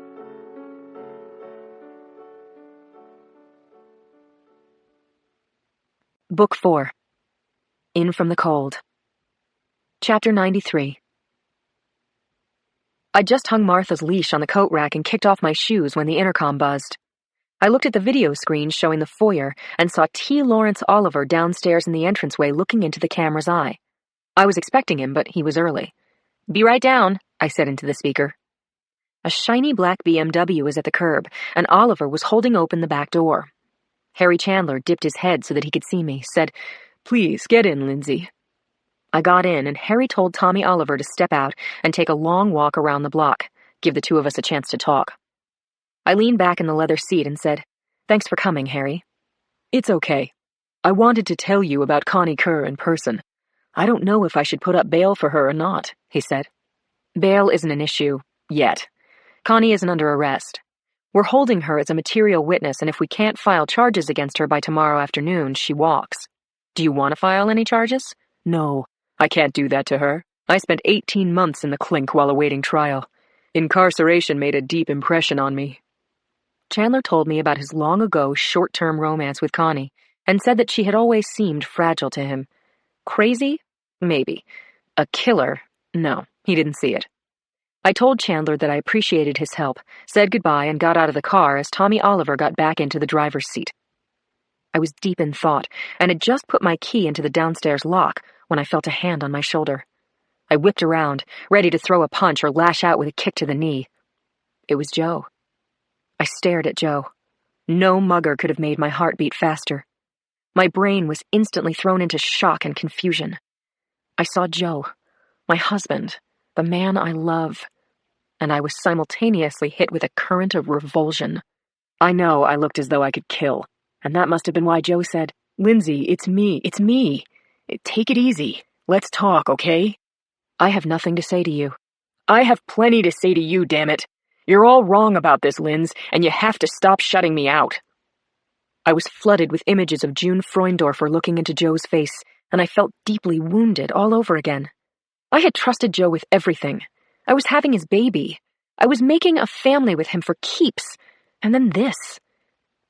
Book 4. In from the Cold. Chapter 93. I just hung Martha's leash on the coat rack and kicked off my shoes when the intercom buzzed. I looked at the video screen showing the foyer and saw T. Lawrence Oliver downstairs in the entranceway looking into the camera's eye. I was expecting him, but he was early. "Be right down," I said into the speaker. A shiny black BMW was at the curb, and Oliver was holding open the back door. Harry Chandler dipped his head so that he could see me, said, "Please, get in, Lindsay." I got in, and Harry told Tommy Oliver to step out and take a long walk around the block, give the two of us a chance to talk. I leaned back in the leather seat and said, "Thanks for coming, Harry." "It's okay. I wanted to tell you about Connie Kerr in person. I don't know if I should put up bail for her or not," he said. "Bail isn't an issue, yet. Connie isn't under arrest. We're holding her as a material witness, and if we can't file charges against her by tomorrow afternoon, she walks. Do you want to file any charges?" "No, I can't do that to her. I spent 18 months in the clink while awaiting trial. Incarceration made a deep impression on me." Chandler told me about his long-ago short-term romance with Connie and said that she had always seemed fragile to him. Crazy? Maybe. A killer? No, he didn't see it. I told Chandler that I appreciated his help, said goodbye, and got out of the car as Tommy Oliver got back into the driver's seat. I was deep in thought and had just put my key into the downstairs lock when I felt a hand on my shoulder. I whipped around, ready to throw a punch or lash out with a kick to the knee. It was Joe. I stared at Joe. No mugger could have made my heart beat faster. My brain was instantly thrown into shock and confusion. I saw Joe, my husband, the man I love, and I was simultaneously hit with a current of revulsion. I know I looked as though I could kill, and that must have been why Joe said, "Lindsay, it's me. Take it easy. Let's talk, okay?" "I have nothing to say to you." "I have plenty to say to you, damn it. You're all wrong about this, Linz, and you have to stop shutting me out." I was flooded with images of June Freundorfer looking into Joe's face, and I felt deeply wounded all over again. I had trusted Joe with everything. I was having his baby. I was making a family with him for keeps. And then this.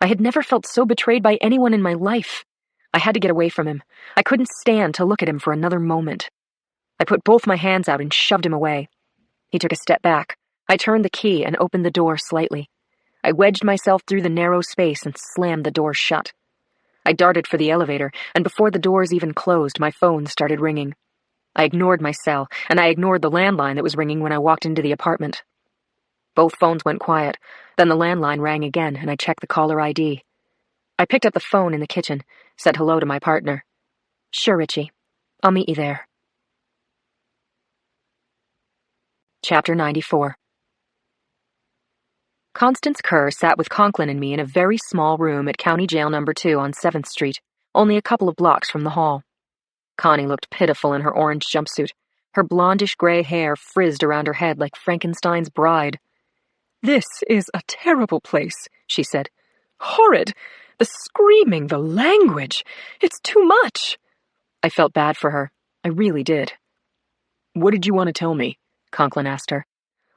I had never felt so betrayed by anyone in my life. I had to get away from him. I couldn't stand to look at him for another moment. I put both my hands out and shoved him away. He took a step back. I turned the key and opened the door slightly. I wedged myself through the narrow space and slammed the door shut. I darted for the elevator, and before the doors even closed, my phone started ringing. I ignored my cell, and I ignored the landline that was ringing when I walked into the apartment. Both phones went quiet, then the landline rang again, and I checked the caller ID. I picked up the phone in the kitchen, said hello to my partner. "Sure, Richie. I'll meet you there." Chapter 94. Constance Kerr sat with Conklin and me in a very small room at County Jail No. 2 on 7th Street, only a couple of blocks from the hall. Connie looked pitiful in her orange jumpsuit, her blondish-gray hair frizzed around her head like Frankenstein's bride. "This is a terrible place," she said. "Horrid! The screaming, the language. It's too much." I felt bad for her. I really did. "What did you want to tell me?" Conklin asked her.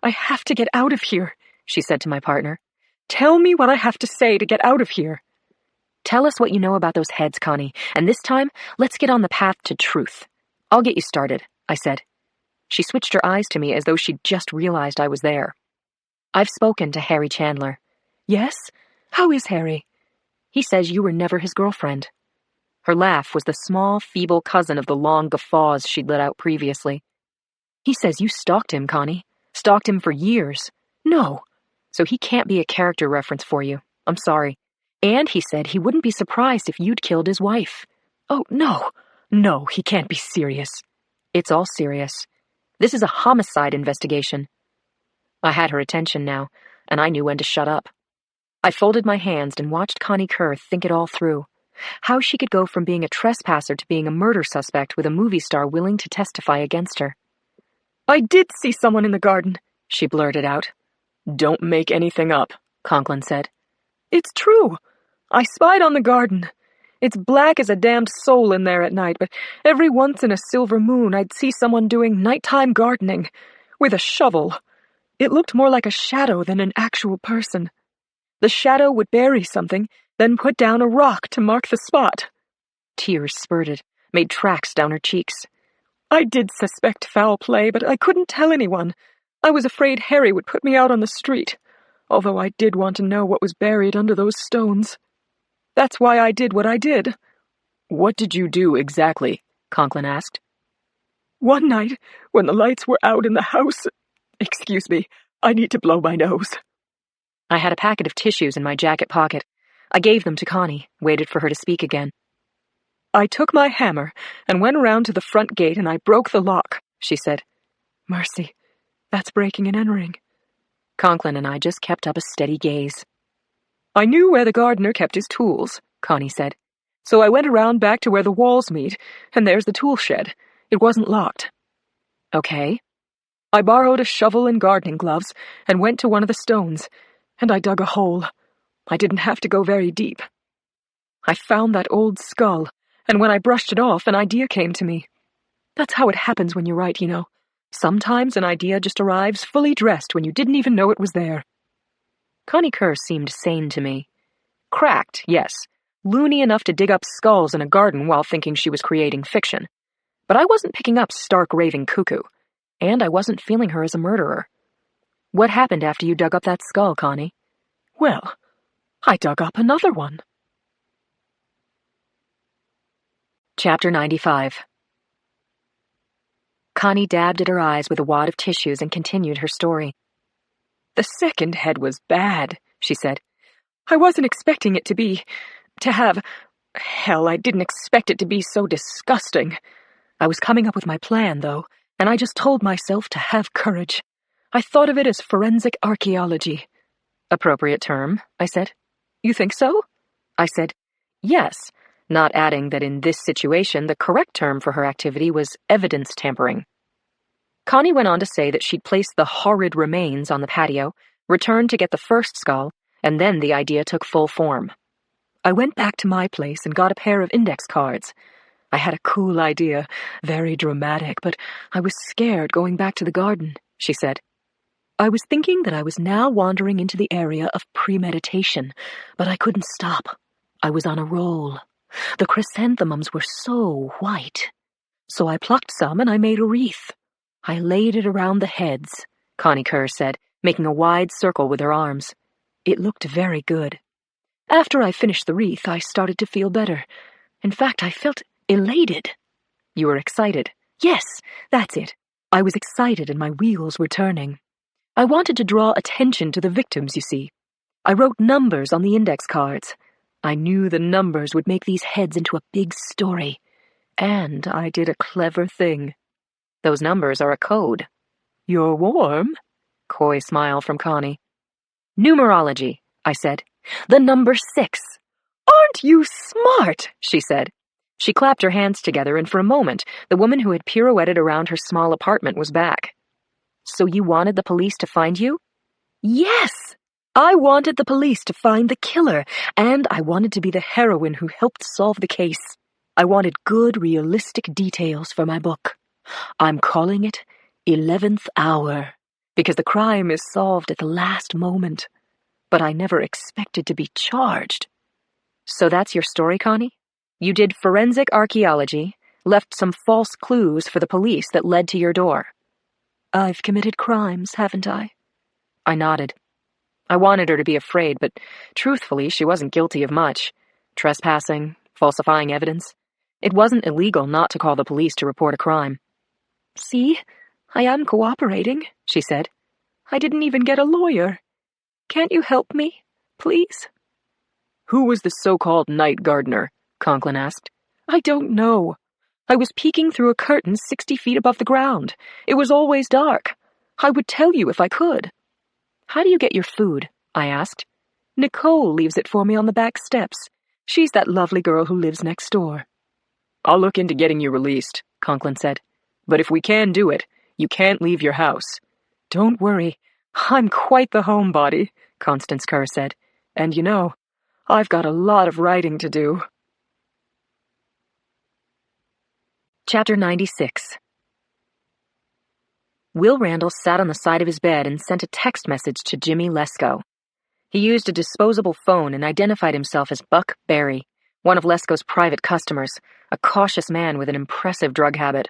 "I have to get out of here," she said to my partner. "Tell me what I have to say to get out of here." "Tell us what you know about those heads, Connie, and this time, let's get on the path to truth. I'll get you started," I said. She switched her eyes to me as though she'd just realized I was there. "I've spoken to Harry Chandler." "Yes? How is Harry?" "He says you were never his girlfriend." Her laugh was the small, feeble cousin of the long guffaws she'd let out previously. "He says you stalked him, Connie. Stalked him for years." "No." "So he can't be a character reference for you. I'm sorry. And he said he wouldn't be surprised if you'd killed his wife." "Oh, no. No, he can't be serious." "It's all serious. This is a homicide investigation." I had her attention now, and I knew when to shut up. I folded my hands and watched Connie Kerr think it all through. How she could go from being a trespasser to being a murder suspect with a movie star willing to testify against her. "I did see someone in the garden," she blurted out. "Don't make anything up," Conklin said. "It's true. I spied on the garden. It's black as a damned soul in there at night, but every once in a silver moon I'd see someone doing nighttime gardening with a shovel. It looked more like a shadow than an actual person. The shadow would bury something, then put down a rock to mark the spot. Tears spurted, made tracks down her cheeks. I did suspect foul play, but I couldn't tell anyone. I was afraid Harry would put me out on the street, although I did want to know what was buried under those stones. That's why I did what I did. What did you do exactly? Conklin asked. One night, when the lights were out in the house... Excuse me, I need to blow my nose. I had a packet of tissues in my jacket pocket. I gave them to Connie, waited for her to speak again. I took my hammer and went around to the front gate and I broke the lock, she said. Mercy, that's breaking and entering. Conklin and I just kept up a steady gaze. I knew where the gardener kept his tools, Connie said. So I went around back to where the walls meet, and there's the tool shed. It wasn't locked. Okay. I borrowed a shovel and gardening gloves and went to one of the stones, and I dug a hole. I didn't have to go very deep. I found that old skull, and when I brushed it off, an idea came to me. That's how it happens when you write, you know. Sometimes an idea just arrives fully dressed when you didn't even know it was there. Connie Kerr seemed sane to me. Cracked, yes. Loony enough to dig up skulls in a garden while thinking she was creating fiction. But I wasn't picking up stark raving cuckoo. And I wasn't feeling her as a murderer. What happened after you dug up that skull, Connie? Well, I dug up another one. Chapter 95. Connie dabbed at her eyes with a wad of tissues and continued her story. The second head was bad, she said. I wasn't expecting it to have... Hell, I didn't expect it to be so disgusting. I was coming up with my plan, though, and I just told myself to have courage. I thought of it as forensic archaeology. Appropriate term, I said. You think so? I said, yes, not adding that in this situation the correct term for her activity was evidence tampering. Connie went on to say that she'd placed the horrid remains on the patio, returned to get the first skull, and then the idea took full form. I went back to my place and got a pair of index cards. I had a cool idea, very dramatic, but I was scared going back to the garden, she said. I was thinking that I was now wandering into the area of premeditation, but I couldn't stop. I was on a roll. The chrysanthemums were so white. So I plucked some and I made a wreath. I laid it around the heads, Connie Kerr said, making a wide circle with her arms. It looked very good. After I finished the wreath, I started to feel better. In fact, I felt elated. You were excited? Yes, that's it. I was excited and my wheels were turning. I wanted to draw attention to the victims, you see. I wrote numbers on the index cards. I knew the numbers would make these heads into a big story. And I did a clever thing. Those numbers are a code. You're warm? Coy smile from Connie. Numerology, I said. The number 6. Aren't you smart? She said. She clapped her hands together, and for a moment, the woman who had pirouetted around her small apartment was back. So you wanted the police to find you? Yes! I wanted the police to find the killer, and I wanted to be the heroine who helped solve the case. I wanted good, realistic details for my book. I'm calling it 11th Hour, because the crime is solved at the last moment. But I never expected to be charged. So that's your story, Connie? You did forensic archaeology, left some false clues for the police that led to your door. I've committed crimes, haven't I? I nodded. I wanted her to be afraid, but truthfully, she wasn't guilty of much. Trespassing, falsifying evidence. It wasn't illegal not to call the police to report a crime. See, I am cooperating, she said. I didn't even get a lawyer. Can't you help me, please? Who was the so-called night gardener? Conklin asked. I don't know. I was peeking through a curtain 60 feet above the ground. It was always dark. I would tell you if I could. How do you get your food? I asked. Nicole leaves it for me on the back steps. She's that lovely girl who lives next door. I'll look into getting you released, Conklin said. But if we can do it, you can't leave your house. Don't worry. I'm quite the homebody, Constance Kerr said. And you know, I've got a lot of writing to do. Chapter 96. Will Randall sat on the side of his bed and sent a text message to Jimmy Lesko. He used a disposable phone and identified himself as Buck Barry, one of Lesko's private customers, a cautious man with an impressive drug habit.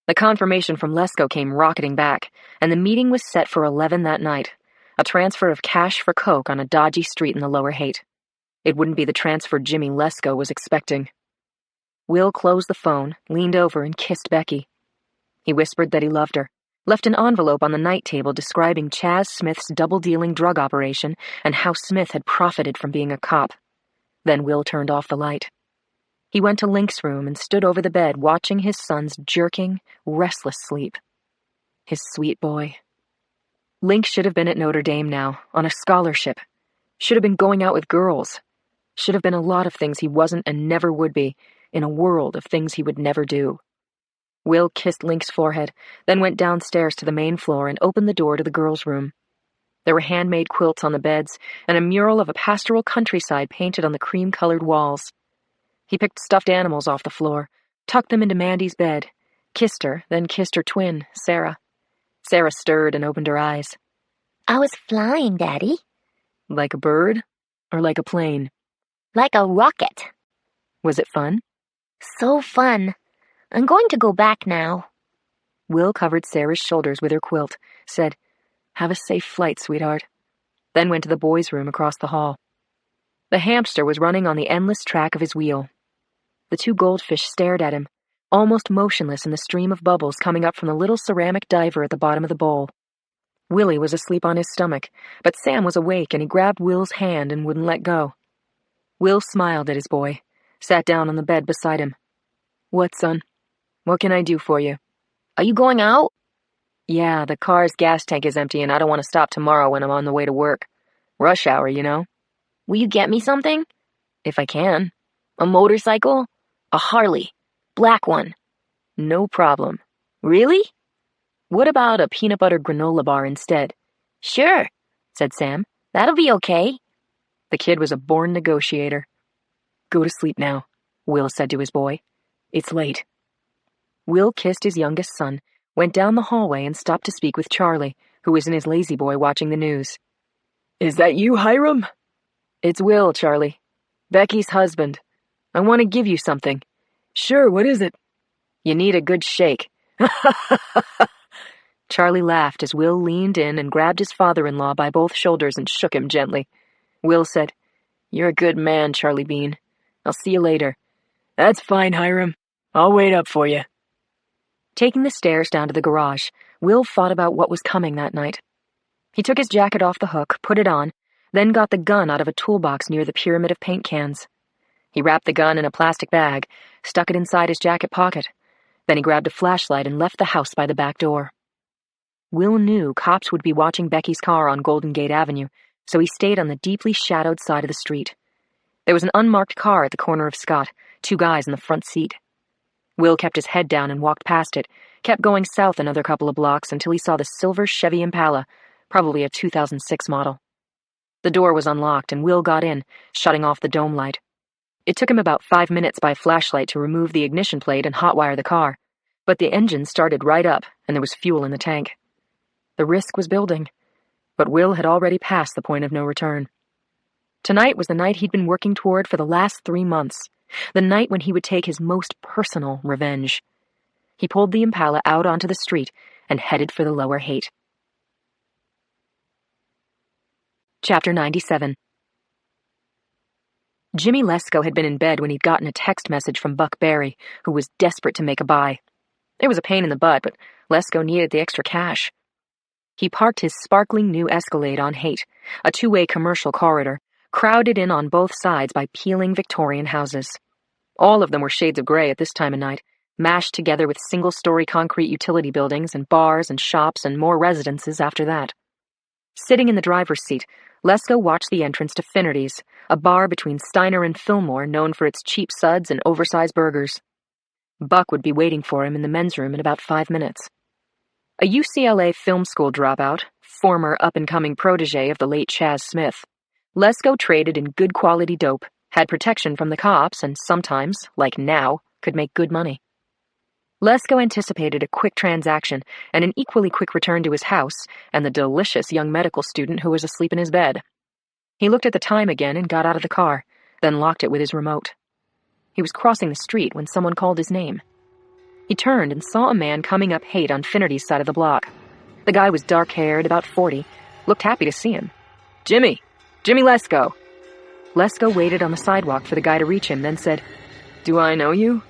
The confirmation from Lesko came rocketing back, and the meeting was set for 11 that night, a transfer of cash for coke on a dodgy street in the Lower Haight. It wouldn't be the transfer Jimmy Lesko was expecting. Will closed the phone, leaned over, and kissed Becky. He whispered that he loved her, left an envelope on the night table describing Chaz Smith's double-dealing drug operation and how Smith had profited from being a cop. Then Will turned off the light. He went to Link's room and stood over the bed watching his son's jerking, restless sleep. His sweet boy. Link should have been at Notre Dame now, on a scholarship. Should have been going out with girls. Should have been a lot of things he wasn't and never would be, in a world of things he would never do. Will kissed Link's forehead, then went downstairs to the main floor and opened the door to the girls' room. There were handmade quilts on the beds and a mural of a pastoral countryside painted on the cream-colored walls. He picked stuffed animals off the floor, tucked them into Mandy's bed, kissed her, then kissed her twin, Sarah. Sarah stirred and opened her eyes. I was flying, Daddy. Like a bird? Or like a plane? Like a rocket. Was it fun? So fun. I'm going to go back now. Will covered Sarah's shoulders with her quilt, said, "Have a safe flight, sweetheart," then went to the boys' room across the hall. The hamster was running on the endless track of his wheel. The two goldfish stared at him, almost motionless in the stream of bubbles coming up from the little ceramic diver at the bottom of the bowl. Willie was asleep on his stomach, but Sam was awake and he grabbed Will's hand and wouldn't let go. Will smiled at his boy, sat down on the bed beside him. "What, son? What can I do for you?" Are you going out? "Yeah, the car's gas tank is empty and I don't want to stop tomorrow when I'm on the way to work. Rush hour, you know." Will you get me something? "If I can." A motorcycle? A Harley. Black one. "No problem." Really? "What about a peanut butter granola bar instead?" Sure, said Sam. That'll be okay. The kid was a born negotiator. "Go to sleep now," Will said to his boy. "It's late." Will kissed his youngest son, went down the hallway and stopped to speak with Charlie, who was in his lazy boy watching the news. Is that you, Hiram? "It's Will, Charlie. Becky's husband. I want to give you something." Sure, what is it? "You need a good shake." Charlie laughed as Will leaned in and grabbed his father-in-law by both shoulders and shook him gently. Will said, "You're a good man, Charlie Bean. I'll see you later." That's fine, Hiram. I'll wait up for you. Taking the stairs down to the garage, Will thought about what was coming that night. He took his jacket off the hook, put it on, then got the gun out of a toolbox near the pyramid of paint cans. He wrapped the gun in a plastic bag, stuck it inside his jacket pocket. Then he grabbed a flashlight and left the house by the back door. Will knew cops would be watching Becky's car on Golden Gate Avenue, so he stayed on the deeply shadowed side of the street. There was an unmarked car at the corner of Scott, two guys in the front seat. Will kept his head down and walked past it, kept going south another couple of blocks until he saw the silver Chevy Impala, probably a 2006 model. The door was unlocked and Will got in, shutting off the dome light. It took him about 5 minutes by flashlight to remove the ignition plate and hotwire the car, but the engine started right up and there was fuel in the tank. The risk was building, but Will had already passed the point of no return. Tonight was the night he'd been working toward for the last 3 months, the night when he would take his most personal revenge. He pulled the Impala out onto the street and headed for the Lower Haight. Chapter 97. Jimmy Lesko had been in bed when he'd gotten a text message from Buck Barry, who was desperate to make a buy. It was a pain in the butt, but Lesko needed the extra cash. He parked his sparkling new Escalade on Haight, a two-way commercial corridor, crowded in on both sides by peeling Victorian houses. All of them were shades of gray at this time of night, mashed together with single-story concrete utility buildings and bars and shops and more residences after that. Sitting in the driver's seat, Lesko watched the entrance to Finnerty's, a bar between Steiner and Fillmore known for its cheap suds and oversized burgers. Buck would be waiting for him in the men's room in about 5 minutes. A UCLA film school dropout, former up-and-coming protege of the late Chaz Smith, Lesko traded in good quality dope, had protection from the cops, and sometimes, like now, could make good money. Lesko anticipated a quick transaction and an equally quick return to his house and the delicious young medical student who was asleep in his bed. He looked at the time again and got out of the car, then locked it with his remote. He was crossing the street when someone called his name. He turned and saw a man coming up Haight on Finnerty's side of the block. The guy was dark-haired, about 40, looked happy to see him. Jimmy Lesko. Lesko waited on the sidewalk for the guy to reach him, then said, Do I know you?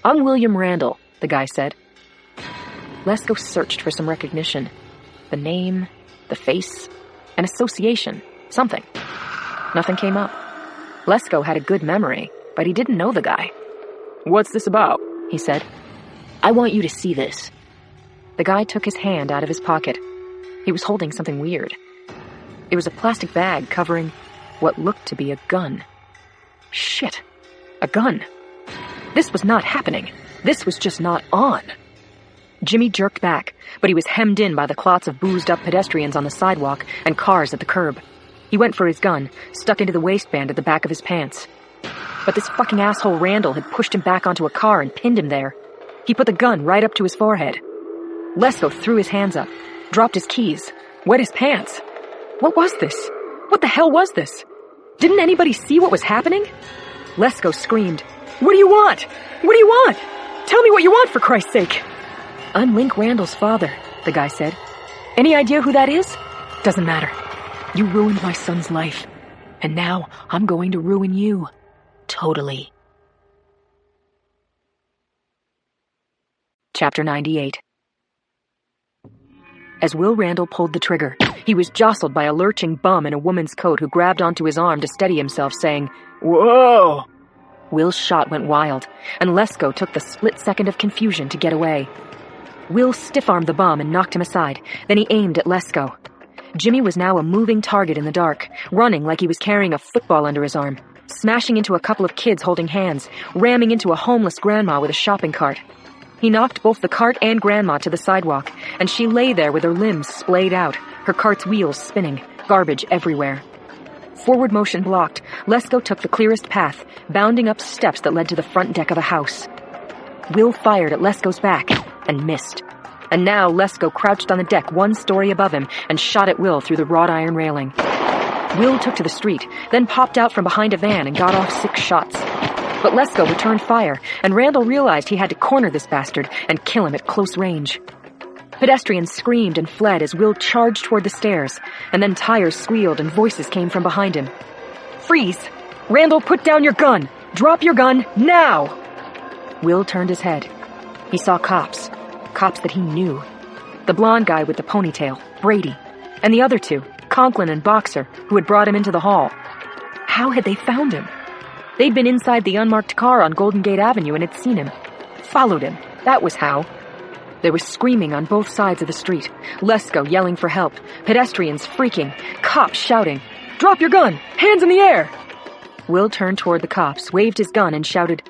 I'm William Randall, the guy said. Lesko searched for some recognition. The name, the face, an association, something. Nothing came up. Lesko had a good memory, but he didn't know the guy. What's this about? He said. I want you to see this. The guy took his hand out of his pocket. He was holding something weird. It was a plastic bag covering what looked to be a gun. Shit. A gun. This was not happening. This was just not on. Jimmy jerked back, but he was hemmed in by the clots of boozed-up pedestrians on the sidewalk and cars at the curb. He went for his gun, stuck into the waistband at the back of his pants. But this fucking asshole Randall had pushed him back onto a car and pinned him there. He put the gun right up to his forehead. Lesko threw his hands up, dropped his keys, wet his pants. What was this? What the hell was this? Didn't anybody see what was happening? Lesko screamed, What do you want? What do you want? Tell me what you want, for Christ's sake. I'm Link Randall's father, the guy said. Any idea who that is? Doesn't matter. You ruined my son's life, and now I'm going to ruin you. Totally. Chapter 98. As Will Randall pulled the trigger, he was jostled by a lurching bum in a woman's coat who grabbed onto his arm to steady himself, saying, Whoa! Will's shot went wild, and Lesko took the split second of confusion to get away. Will stiff-armed the bum and knocked him aside, then he aimed at Lesko. Jimmy was now a moving target in the dark, running like he was carrying a football under his arm, smashing into a couple of kids holding hands, ramming into a homeless grandma with a shopping cart. He knocked both the cart and Grandma to the sidewalk, and she lay there with her limbs splayed out, her cart's wheels spinning, garbage everywhere. Forward motion blocked, Lesko took the clearest path, bounding up steps that led to the front deck of a house. Will fired at Lesko's back, and missed. And now Lesko crouched on the deck 1 story above him and shot at Will through the wrought iron railing. Will took to the street, then popped out from behind a van and got off 6 shots. But Lesko returned fire, and Randall realized he had to corner this bastard and kill him at close range. Pedestrians screamed and fled as Will charged toward the stairs, and then tires squealed and voices came from behind him. Freeze! Randall, put down your gun! Drop your gun, now! Will turned his head. He saw cops. Cops that he knew. The blonde guy with the ponytail, Brady, and the other 2, Conklin and Boxer, who had brought him into the hall. How had they found him? They'd been inside the unmarked car on Golden Gate Avenue and had seen him. Followed him. That was how. There was screaming on both sides of the street. Lesko yelling for help. Pedestrians freaking. Cops shouting, Drop your gun! Hands in the air! Will turned toward the cops, waved his gun, and shouted,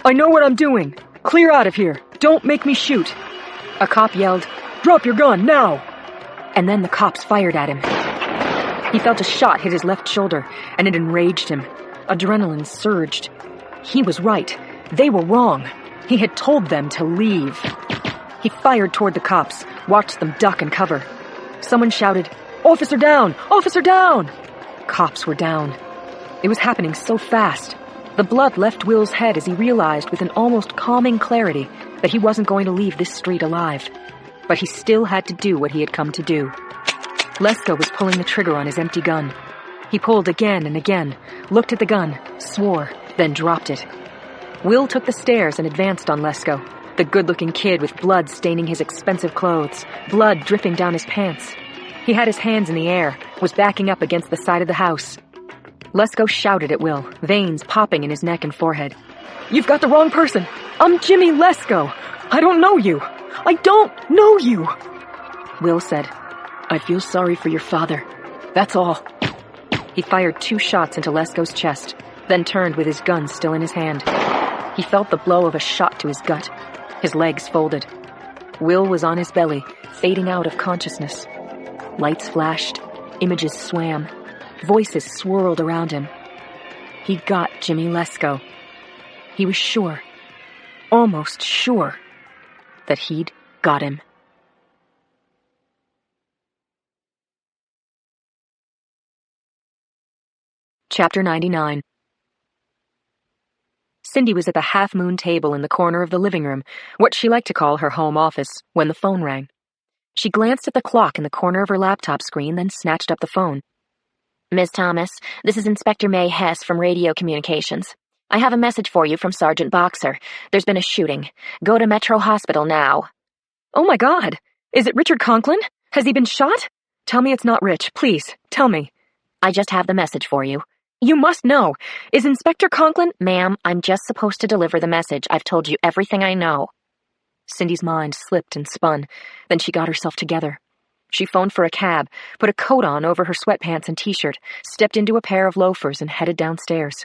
I know what I'm doing! Clear out of here! Don't make me shoot! A cop yelled, Drop your gun, now! And then the cops fired at him. He felt a shot hit his left shoulder, and it enraged him. Adrenaline surged. He was right. They were wrong. He had told them to leave. He fired toward the cops, watched them duck and cover. Someone shouted, Officer down! Officer down! Cops were down. It was happening so fast. The blood left Will's head as he realized with an almost calming clarity that he wasn't going to leave this street alive. But he still had to do what he had come to do. Lesko was pulling the trigger on his empty gun. He pulled again and again, looked at the gun, swore, then dropped it. Will took the stairs and advanced on Lesko, the good-looking kid with blood staining his expensive clothes, blood dripping down his pants. He had his hands in the air, was backing up against the side of the house. Lesko shouted at Will, veins popping in his neck and forehead. You've got the wrong person! I'm Jimmy Lesko! I don't know you! I don't know you! Will said, I feel sorry for your father. That's all. He fired 2 shots into Lesko's chest, then turned with his gun still in his hand. He felt the blow of a shot to his gut. His legs folded. Will was on his belly, fading out of consciousness. Lights flashed. Images swam. Voices swirled around him. He'd got Jimmy Lesko. He was sure. Almost sure. that he'd got him. Chapter 99. Cindy was at the half-moon table in the corner of the living room, what she liked to call her home office, when the phone rang. She glanced at the clock in the corner of her laptop screen, then snatched up the phone. Ms. Thomas, this is Inspector May Hess from Radio Communications. I have a message for you from Sergeant Boxer. There's been a shooting. Go to Metro Hospital now. Oh my God! Is it Richard Conklin? Has he been shot? Tell me it's not Rich, please, tell me. I just have the message for you. You must know. Is Inspector Conklin— Ma'am, I'm just supposed to deliver the message. I've told you everything I know. Cindy's mind slipped and spun. Then she got herself together. She phoned for a cab, put a coat on over her sweatpants and t-shirt, stepped into a pair of loafers, and headed downstairs.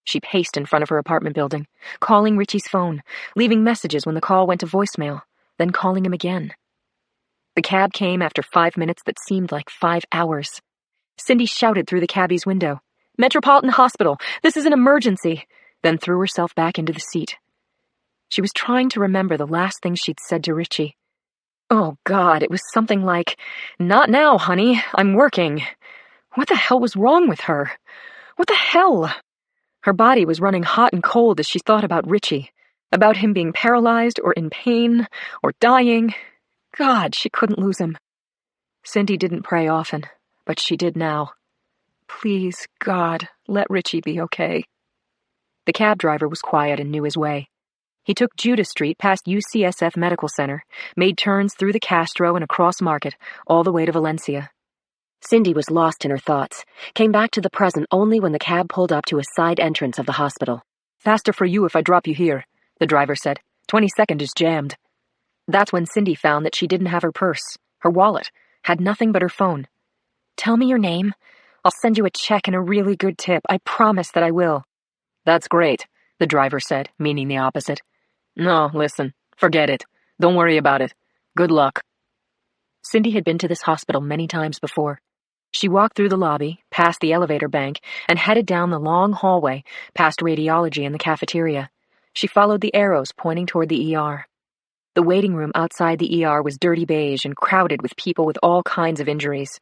She paced in front of her apartment building, calling Richie's phone, leaving messages when the call went to voicemail, then calling him again. The cab came after 5 minutes that seemed like 5 hours. Cindy shouted through the cabbie's window, "Metropolitan Hospital! This is an emergency!" then threw herself back into the seat. She was trying to remember the last thing she'd said to Richie. Oh, God, it was something like, "Not now, honey. I'm working." What the hell was wrong with her? What the hell? Her body was running hot and cold as she thought about Richie, about him being paralyzed or in pain or dying. God, she couldn't lose him. Cindy didn't pray often, but she did now. Please, God, let Richie be okay. The cab driver was quiet and knew his way. He took Judah Street past UCSF Medical Center, made turns through the Castro and across Market, all the way to Valencia. Cindy was lost in her thoughts, came back to the present only when the cab pulled up to a side entrance of the hospital. "Faster for you if I drop you here," the driver said. 22nd is jammed. That's when Cindy found that she didn't have her purse, her wallet, had nothing but her phone. "Tell me your name. I'll send you a check and a really good tip. I promise that I will." "That's great," the driver said, meaning the opposite. "No, listen, forget it. Don't worry about it. Good luck." Cindy had been to this hospital many times before. She walked through the lobby, past the elevator bank, and headed down the long hallway, past radiology and the cafeteria. She followed the arrows pointing toward the ER. The waiting room outside the ER was dirty beige and crowded with people with all kinds of injuries.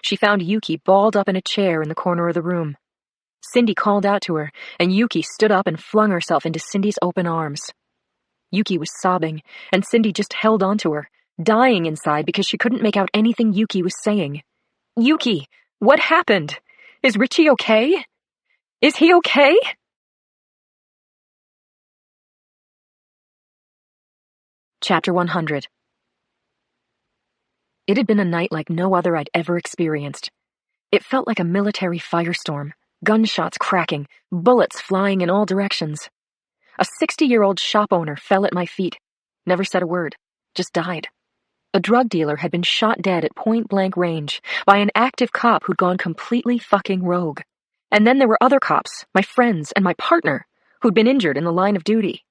She found Yuki balled up in a chair in the corner of the room. Cindy called out to her, and Yuki stood up and flung herself into Cindy's open arms. Yuki was sobbing, and Cindy just held on to her, dying inside because she couldn't make out anything Yuki was saying. "Yuki, what happened? Is Richie okay? Is he okay?" Chapter 100. It had been a night like no other I'd ever experienced. It felt like a military firestorm, gunshots cracking, bullets flying in all directions. A 60-year-old shop owner fell at my feet, never said a word, just died. A drug dealer had been shot dead at point-blank range by an active cop who'd gone completely fucking rogue. And then there were other cops, my friends, and my partner, who'd been injured in the line of duty.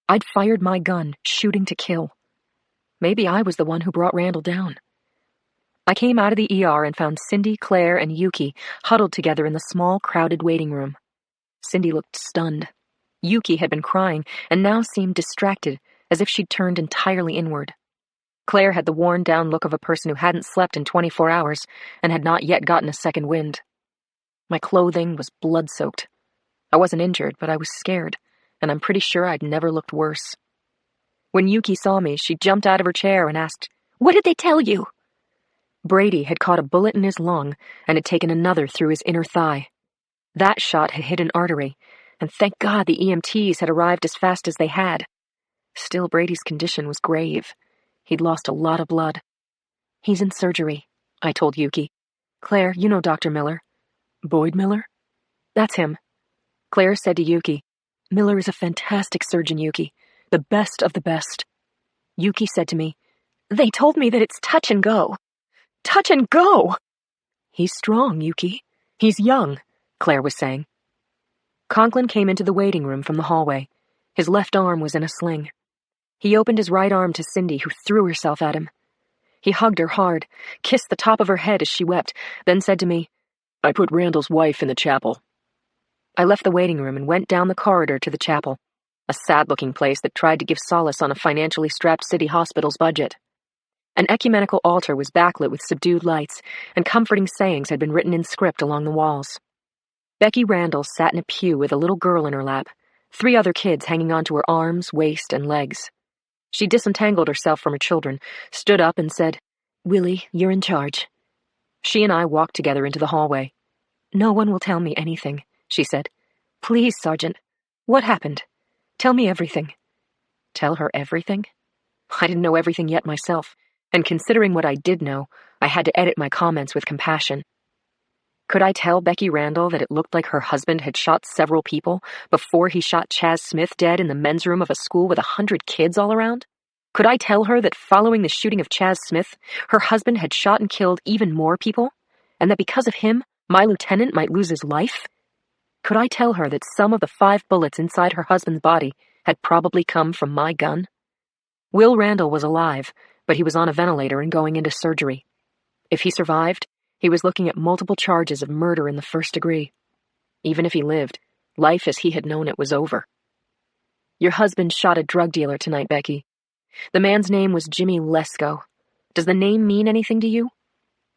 I'd fired my gun, shooting to kill. Maybe I was the one who brought Randall down. I came out of the ER and found Cindy, Claire, and Yuki huddled together in the small, crowded waiting room. Cindy looked stunned. Yuki had been crying and now seemed distracted, as if she'd turned entirely inward. Claire had the worn-down look of a person who hadn't slept in 24 hours and had not yet gotten a second wind. My clothing was blood-soaked. I wasn't injured, but I was scared, and I'm pretty sure I'd never looked worse. When Yuki saw me, she jumped out of her chair and asked, "What did they tell you?" Brady had caught a bullet in his lung and had taken another through his inner thigh. That shot had hit an artery, and thank God the EMTs had arrived as fast as they had. Still, Brady's condition was grave. He'd lost a lot of blood. "He's in surgery," I told Yuki. "Claire, you know Dr. Miller." "Boyd Miller?" "That's him." Claire said to Yuki, "Miller is a fantastic surgeon, Yuki. The best of the best." Yuki said to me, "They told me that it's touch and go." "Touch and go!" "He's strong, Yuki. He's young," Claire was saying. Conklin came into the waiting room from the hallway. His left arm was in a sling. He opened his right arm to Cindy, who threw herself at him. He hugged her hard, kissed the top of her head as she wept, then said to me, "I put Randall's wife in the chapel." I left the waiting room and went down the corridor to the chapel. a sad-looking place that tried to give solace on a financially strapped city hospital's budget. An ecumenical altar was backlit with subdued lights, and comforting sayings had been written in script along the walls. Becky Randall sat in a pew with a little girl in her lap, 3 other kids hanging onto her arms, waist, and legs. She disentangled herself from her children, stood up, and said, "Willie, you're in charge." She and I walked together into the hallway. "No one will tell me anything," she said. "Please, Sergeant. What happened? Tell me everything." Tell her everything? I didn't know everything yet myself, and considering what I did know, I had to edit my comments with compassion. Could I tell Becky Randall that it looked like her husband had shot several people before he shot Chaz Smith dead in the men's room of a school with 100 kids all around? Could I tell her that following the shooting of Chaz Smith, her husband had shot and killed even more people, and that because of him, my lieutenant might lose his life? Could I tell her that some of the 5 bullets inside her husband's body had probably come from my gun? Will Randall was alive, but he was on a ventilator and going into surgery. If he survived, he was looking at multiple charges of murder in the 1st degree. Even if he lived, life as he had known it was over. Your husband shot a drug dealer tonight, Becky. The man's name was Jimmy Lesko. Does the name mean anything to you?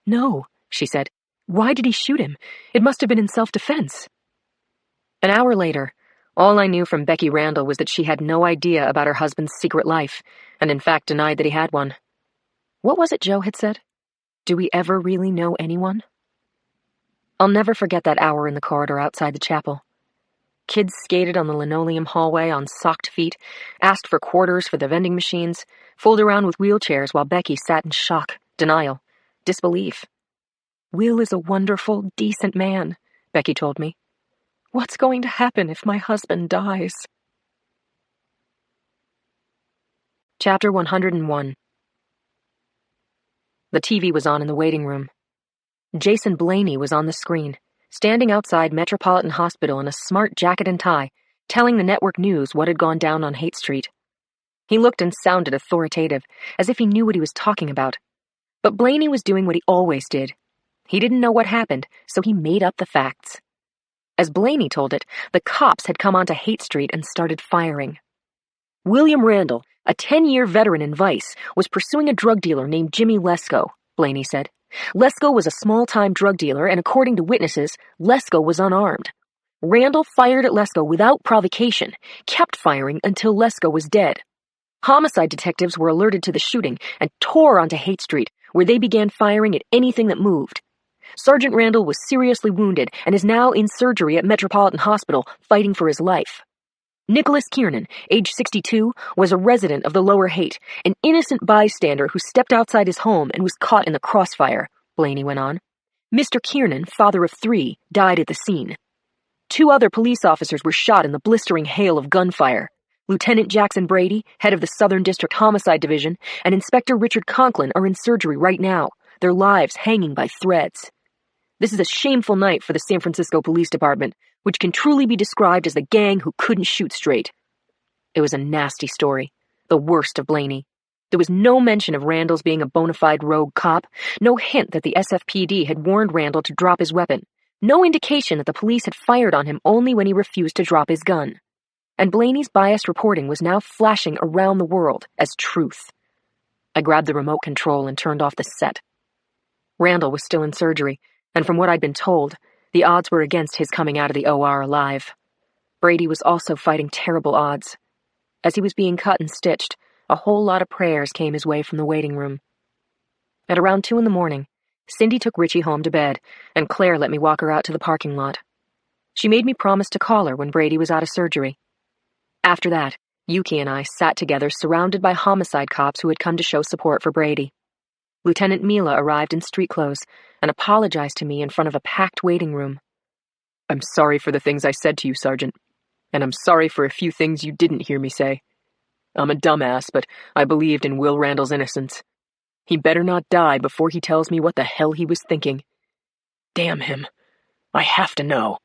No, she said. Why did he shoot him? It must have been in self-defense. An hour later, all I knew from Becky Randall was that she had no idea about her husband's secret life, and in fact denied that he had one. What was it Joe had said? Do we ever really know anyone? I'll never forget that hour in the corridor outside the chapel. Kids skated on the linoleum hallway on socked feet, asked for quarters for the vending machines, fooled around with wheelchairs while Becky sat in shock, denial, disbelief. Will is a wonderful, decent man, Becky told me. What's going to happen if my husband dies? Chapter 101. The TV was on in the waiting room. Jason Blaney was on the screen, standing outside Metropolitan Hospital in a smart jacket and tie, telling the network news what had gone down on Haight Street. He looked and sounded authoritative, as if he knew what he was talking about. But Blaney was doing what he always did. He didn't know what happened, so he made up the facts. As Blaney told it, the cops had come onto Haight Street and started firing. William Randall, a 10-year veteran in Vice, was pursuing a drug dealer named Jimmy Lesko, Blaney said. Lesko was a small-time drug dealer, and according to witnesses, Lesko was unarmed. Randall fired at Lesko without provocation, kept firing until Lesko was dead. Homicide detectives were alerted to the shooting and tore onto Haight Street, where they began firing at anything that moved. Sergeant Randall was seriously wounded and is now in surgery at Metropolitan Hospital, fighting for his life. Nicholas Kiernan, age 62, was a resident of the Lower Haight, an innocent bystander who stepped outside his home and was caught in the crossfire, Blaney went on. Mr. Kiernan, father of 3, died at the scene. 2 other police officers were shot in the blistering hail of gunfire. Lieutenant Jackson Brady, head of the Southern District Homicide Division, and Inspector Richard Conklin are in surgery right now, their lives hanging by threads. This is a shameful night for the San Francisco Police Department, which can truly be described as the gang who couldn't shoot straight. It was a nasty story, the worst of Blaney. There was no mention of Randall's being a bona fide rogue cop, no hint that the SFPD had warned Randall to drop his weapon, no indication that the police had fired on him only when he refused to drop his gun. And Blaney's biased reporting was now flashing around the world as truth. I grabbed the remote control and turned off the set. Randall was still in surgery, and from what I'd been told, the odds were against his coming out of the OR alive. Brady was also fighting terrible odds. As he was being cut and stitched, a whole lot of prayers came his way from the waiting room. At around 2 a.m, Cindy took Richie home to bed, and Claire let me walk her out to the parking lot. She made me promise to call her when Brady was out of surgery. After that, Yuki and I sat together surrounded by homicide cops who had come to show support for Brady. Lieutenant Mila arrived in street clothes and apologized to me in front of a packed waiting room. I'm sorry for the things I said to you, Sergeant, and I'm sorry for a few things you didn't hear me say. I'm a dumbass, but I believed in Will Randall's innocence. He better not die before he tells me what the hell he was thinking. Damn him. I have to know.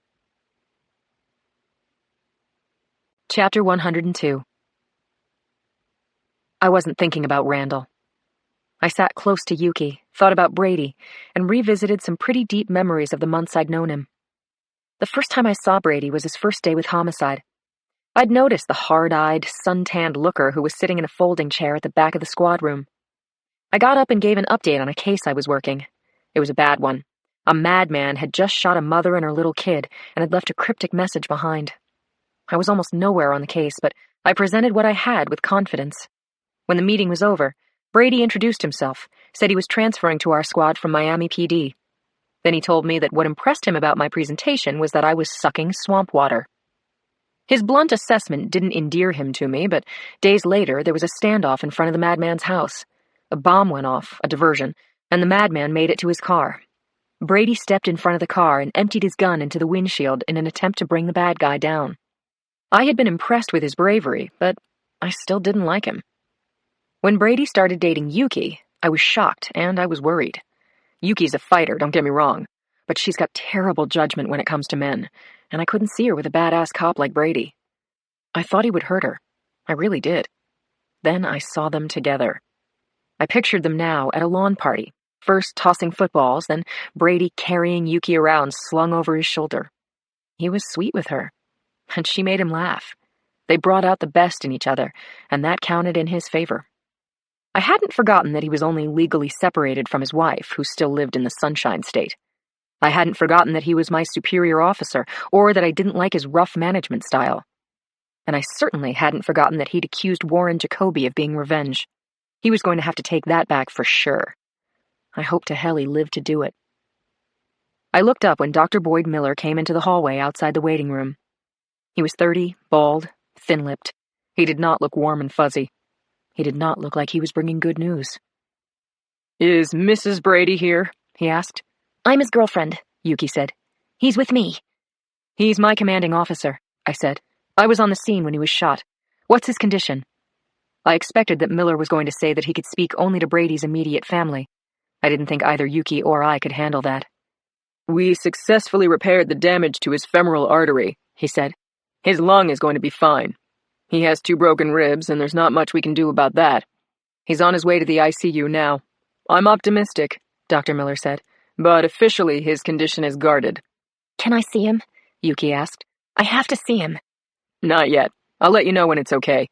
Chapter 102. I wasn't thinking about Randall. I sat close to Yuki, thought about Brady, and revisited some pretty deep memories of the months I'd known him. The first time I saw Brady was his first day with homicide. I'd noticed the hard-eyed, sun-tanned looker who was sitting in a folding chair at the back of the squad room. I got up and gave an update on a case I was working. It was a bad one. A madman had just shot a mother and her little kid and had left a cryptic message behind. I was almost nowhere on the case, but I presented what I had with confidence. When the meeting was over, Brady introduced himself, said he was transferring to our squad from Miami PD. Then he told me that what impressed him about my presentation was that I was sucking swamp water. His blunt assessment didn't endear him to me, but days later there was a standoff in front of the madman's house. A bomb went off, a diversion, and the madman made it to his car. Brady stepped in front of the car and emptied his gun into the windshield in an attempt to bring the bad guy down. I had been impressed with his bravery, but I still didn't like him. When Brady started dating Yuki, I was shocked and I was worried. Yuki's a fighter, don't get me wrong, but she's got terrible judgment when it comes to men, and I couldn't see her with a badass cop like Brady. I thought he would hurt her. I really did. Then I saw them together. I pictured them now at a lawn party, first tossing footballs, then Brady carrying Yuki around slung over his shoulder. He was sweet with her, and she made him laugh. They brought out the best in each other, and that counted in his favor. I hadn't forgotten that he was only legally separated from his wife, who still lived in the Sunshine State. I hadn't forgotten that he was my superior officer, or that I didn't like his rough management style. And I certainly hadn't forgotten that he'd accused Warren Jacoby of being revenge. He was going to have to take that back for sure. I hope to hell he lived to do it. I looked up when Dr. Boyd Miller came into the hallway outside the waiting room. He was 30, bald, thin-lipped. He did not look warm and fuzzy. He did not look like he was bringing good news. Is Mrs. Brady here? He asked. I'm his girlfriend, Yuki said. He's with me. He's my commanding officer, I said. I was on the scene when he was shot. What's his condition? I expected that Miller was going to say that he could speak only to Brady's immediate family. I didn't think either Yuki or I could handle that. We successfully repaired the damage to his femoral artery, he said. His lung is going to be fine. He has 2 broken ribs, and there's not much we can do about that. He's on his way to the ICU now. I'm optimistic, Dr. Miller said, but officially his condition is guarded. Can I see him? Yuki asked. I have to see him. Not yet. I'll let you know when it's okay.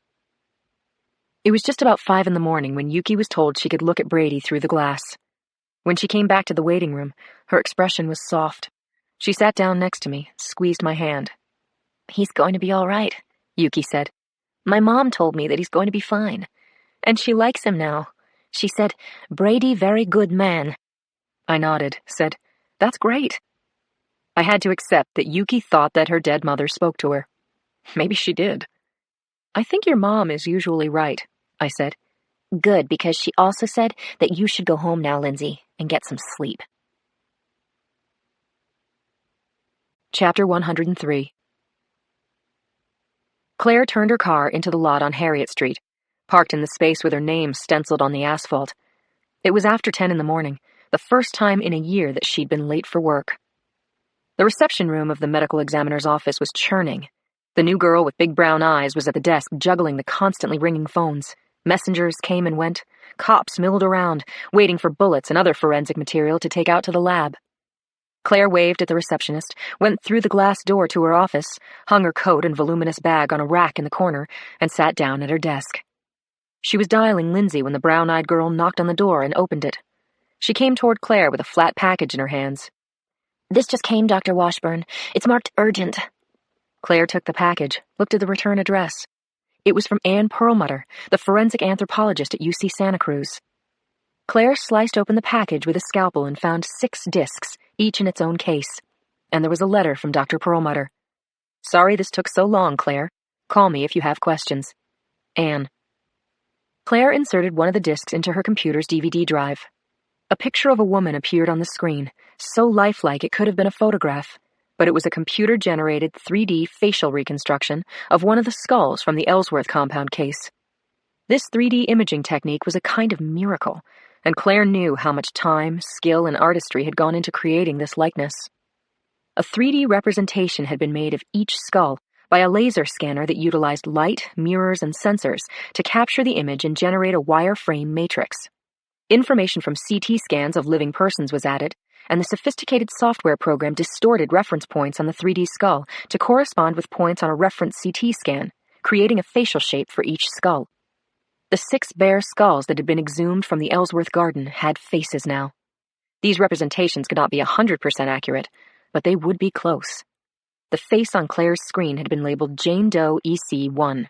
It was just about 5 a.m. when Yuki was told she could look at Brady through the glass. When she came back to the waiting room, her expression was soft. She sat down next to me, squeezed my hand. He's going to be all right, Yuki said. My mom told me that he's going to be fine. And she likes him now. She said, Brady very good man. I nodded, said, That's great. I had to accept that Yuki thought that her dead mother spoke to her. Maybe she did. I think your mom is usually right, I said. Good, because she also said that you should go home now, Lindsay, and get some sleep. Chapter 103. Claire turned her car into the lot on Harriet Street, parked in the space with her name stenciled on the asphalt. It was after 10 a.m, the first time in a year that she'd been late for work. The reception room of the medical examiner's office was churning. The new girl with big brown eyes was at the desk juggling the constantly ringing phones. Messengers came and went. Cops milled around, waiting for bullets and other forensic material to take out to the lab. Claire waved at the receptionist, went through the glass door to her office, hung her coat and voluminous bag on a rack in the corner, and sat down at her desk. She was dialing Lindsay when the brown-eyed girl knocked on the door and opened it. She came toward Claire with a flat package in her hands. This just came, Dr. Washburn. It's marked urgent. Claire took the package, looked at the return address. It was from Anne Perlmutter, the forensic anthropologist at UC Santa Cruz. Claire sliced open the package with a scalpel and found 6 discs, each in its own case. And there was a letter from Dr. Perlmutter. Sorry this took so long, Claire. Call me if you have questions. Anne. Claire inserted one of the discs into her computer's DVD drive. A picture of a woman appeared on the screen, so lifelike it could have been a photograph, but it was a computer-generated 3D facial reconstruction of one of the skulls from the Ellsworth compound case. This 3D imaging technique was a kind of miracle, and Claire knew how much time, skill, and artistry had gone into creating this likeness. A 3D representation had been made of each skull by a laser scanner that utilized light, mirrors, and sensors to capture the image and generate a wireframe matrix. Information from CT scans of living persons was added, and the sophisticated software program distorted reference points on the 3D skull to correspond with points on a reference CT scan, creating a facial shape for each skull. The 6 bare skulls that had been exhumed from the Ellsworth garden had faces now. These representations could not be 100% accurate, but they would be close. The face on Claire's screen had been labeled Jane Doe EC1.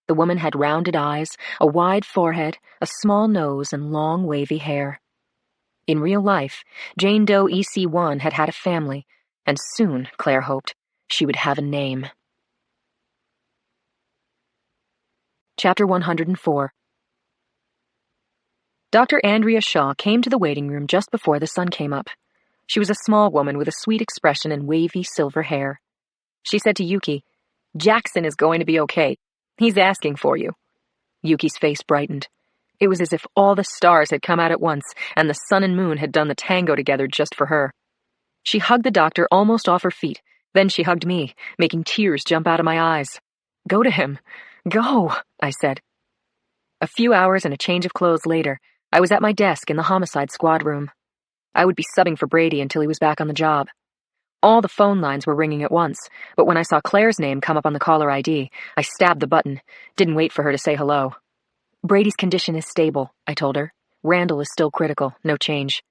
The woman had rounded eyes, a wide forehead, a small nose, and long, wavy hair. In real life, Jane Doe EC1 had had a family, and soon, Claire hoped, she would have a name. Chapter 104. Dr. Andrea Shaw came to the waiting room just before the sun came up. She was a small woman with a sweet expression and wavy silver hair. She said to Yuki, "Jackson is going to be okay. He's asking for you." Yuki's face brightened. It was as if all the stars had come out at once, and the sun and moon had done the tango together just for her. She hugged the doctor almost off her feet. Then she hugged me, making tears jump out of my eyes. "Go to him. Go," I said. A few hours and a change of clothes later, I was at my desk in the homicide squad room. I would be subbing for Brady until he was back on the job. All the phone lines were ringing at once, but when I saw Claire's name come up on the caller ID, I stabbed the button, didn't wait for her to say hello. "Brady's condition is stable," I told her. "Randall is still critical, no change."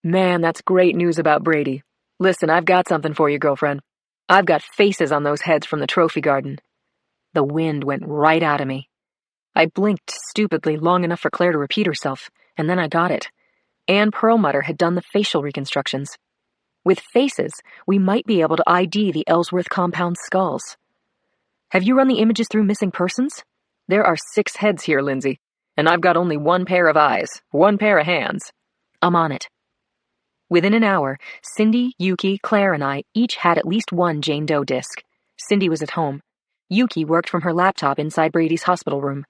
"Man, that's great news about Brady. Listen, I've got something for you, girlfriend. I've got faces on those heads from the trophy garden." The wind went right out of me. I blinked stupidly long enough for Claire to repeat herself, and then I got it. Anne Perlmutter had done the facial reconstructions. With faces, we might be able to ID the Ellsworth compound skulls. "Have you run the images through missing persons? There are 6 heads here, Lindsay, and I've got only 1 pair of eyes, 1 pair of hands." "I'm on it." Within an hour, Cindy, Yuki, Claire, and I each had at least 1 Jane Doe disc. Cindy was at home. Yuki worked from her laptop inside Brady's hospital room.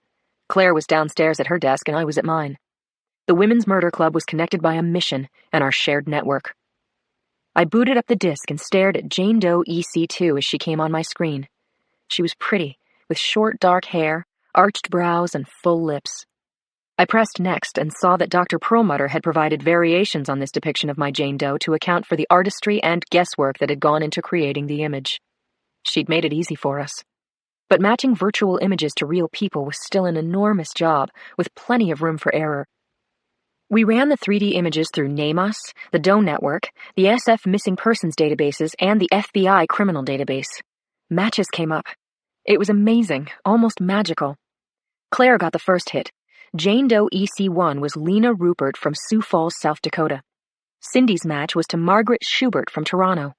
Claire was downstairs at her desk, and I was at mine. The Women's Murder Club was connected by a mission and our shared network. I booted up the disc and stared at Jane Doe EC2 as she came on my screen. She was pretty, with short dark hair, arched brows, and full lips. I pressed next and saw that Dr. Perlmutter had provided variations on this depiction of my Jane Doe to account for the artistry and guesswork that had gone into creating the image. She'd made it easy for us. But matching virtual images to real people was still an enormous job, with plenty of room for error. We ran the 3D images through NamUs, the Doe Network, the SF Missing Persons databases, and the FBI criminal database. Matches came up. It was amazing, almost magical. Claire got the first hit. Jane Doe EC1 was Lena Rupert from Sioux Falls, South Dakota. Cindy's match was to Margaret Schubert from Toronto.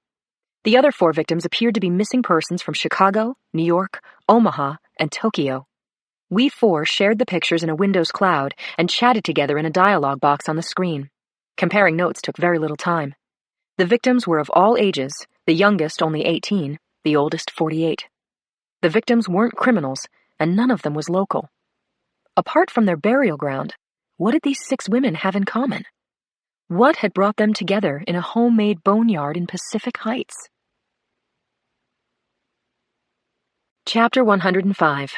The other 4 victims appeared to be missing persons from Chicago, New York, Omaha, and Tokyo. We 4 shared the pictures in a Windows cloud and chatted together in a dialog box on the screen. Comparing notes took very little time. The victims were of all ages, the youngest only 18, the oldest 48. The victims weren't criminals, and none of them was local. Apart from their burial ground, what did these 6 women have in common? What had brought them together in a homemade boneyard in Pacific Heights? Chapter 105.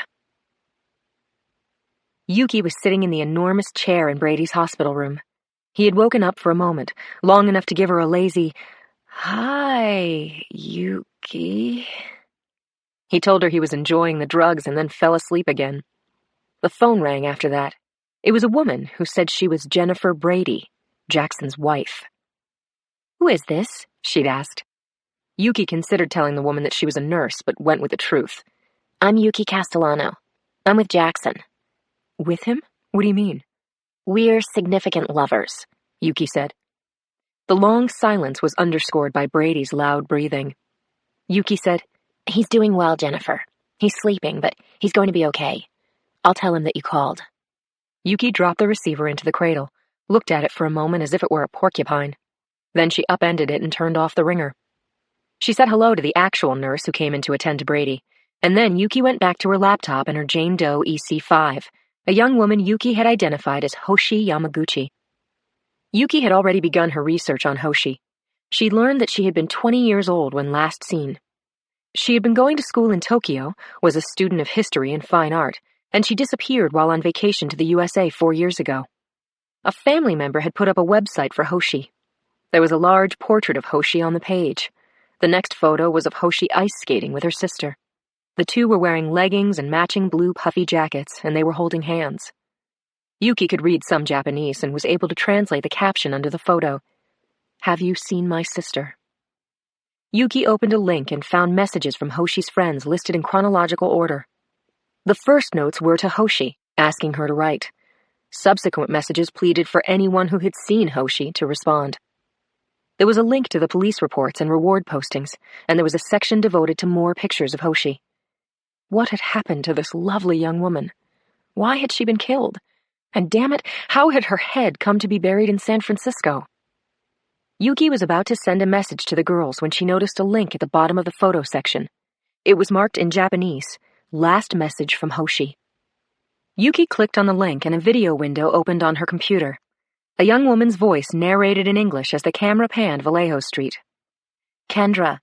Yuki was sitting in the enormous chair in Brady's hospital room. He had woken up for a moment, long enough to give her a lazy, "Hi, Yuki." He told her he was enjoying the drugs and then fell asleep again. The phone rang after that. It was a woman who said she was Jennifer Brady, Jackson's wife. "Who is this?" she'd asked. Yuki considered telling the woman that she was a nurse, but went with the truth. "I'm Yuki Castellano. I'm with Jackson." "With him? What do you mean?" "We're significant lovers," Yuki said. The long silence was underscored by Brady's loud breathing. Yuki said, "He's doing well, Jennifer. He's sleeping, but he's going to be okay. I'll tell him that you called." Yuki dropped the receiver into the cradle, looked at it for a moment as if it were a porcupine. Then she upended it and turned off the ringer. She said hello to the actual nurse who came in to attend to Brady, and then Yuki went back to her laptop and her Jane Doe EC5, a young woman Yuki had identified as Hoshi Yamaguchi. Yuki had already begun her research on Hoshi. She'd learned that she had been 20 years old when last seen. She had been going to school in Tokyo, was a student of history and fine art, and she disappeared while on vacation to the USA 4 years ago. A family member had put up a website for Hoshi. There was a large portrait of Hoshi on the page. The next photo was of Hoshi ice skating with her sister. The two were wearing leggings and matching blue puffy jackets, and they were holding hands. Yuki could read some Japanese and was able to translate the caption under the photo. "Have you seen my sister?" Yuki opened a link and found messages from Hoshi's friends listed in chronological order. The first notes were to Hoshi, asking her to write. Subsequent messages pleaded for anyone who had seen Hoshi to respond. There was a link to the police reports and reward postings, and there was a section devoted to more pictures of Hoshi. What had happened to this lovely young woman? Why had she been killed? And damn it, how had her head come to be buried in San Francisco? Yuki was about to send a message to the girls when she noticed a link at the bottom of the photo section. It was marked in Japanese, "Last message from Hoshi." Yuki clicked on the link and a video window opened on her computer. A young woman's voice narrated in English as the camera panned Vallejo Street. "Kendra,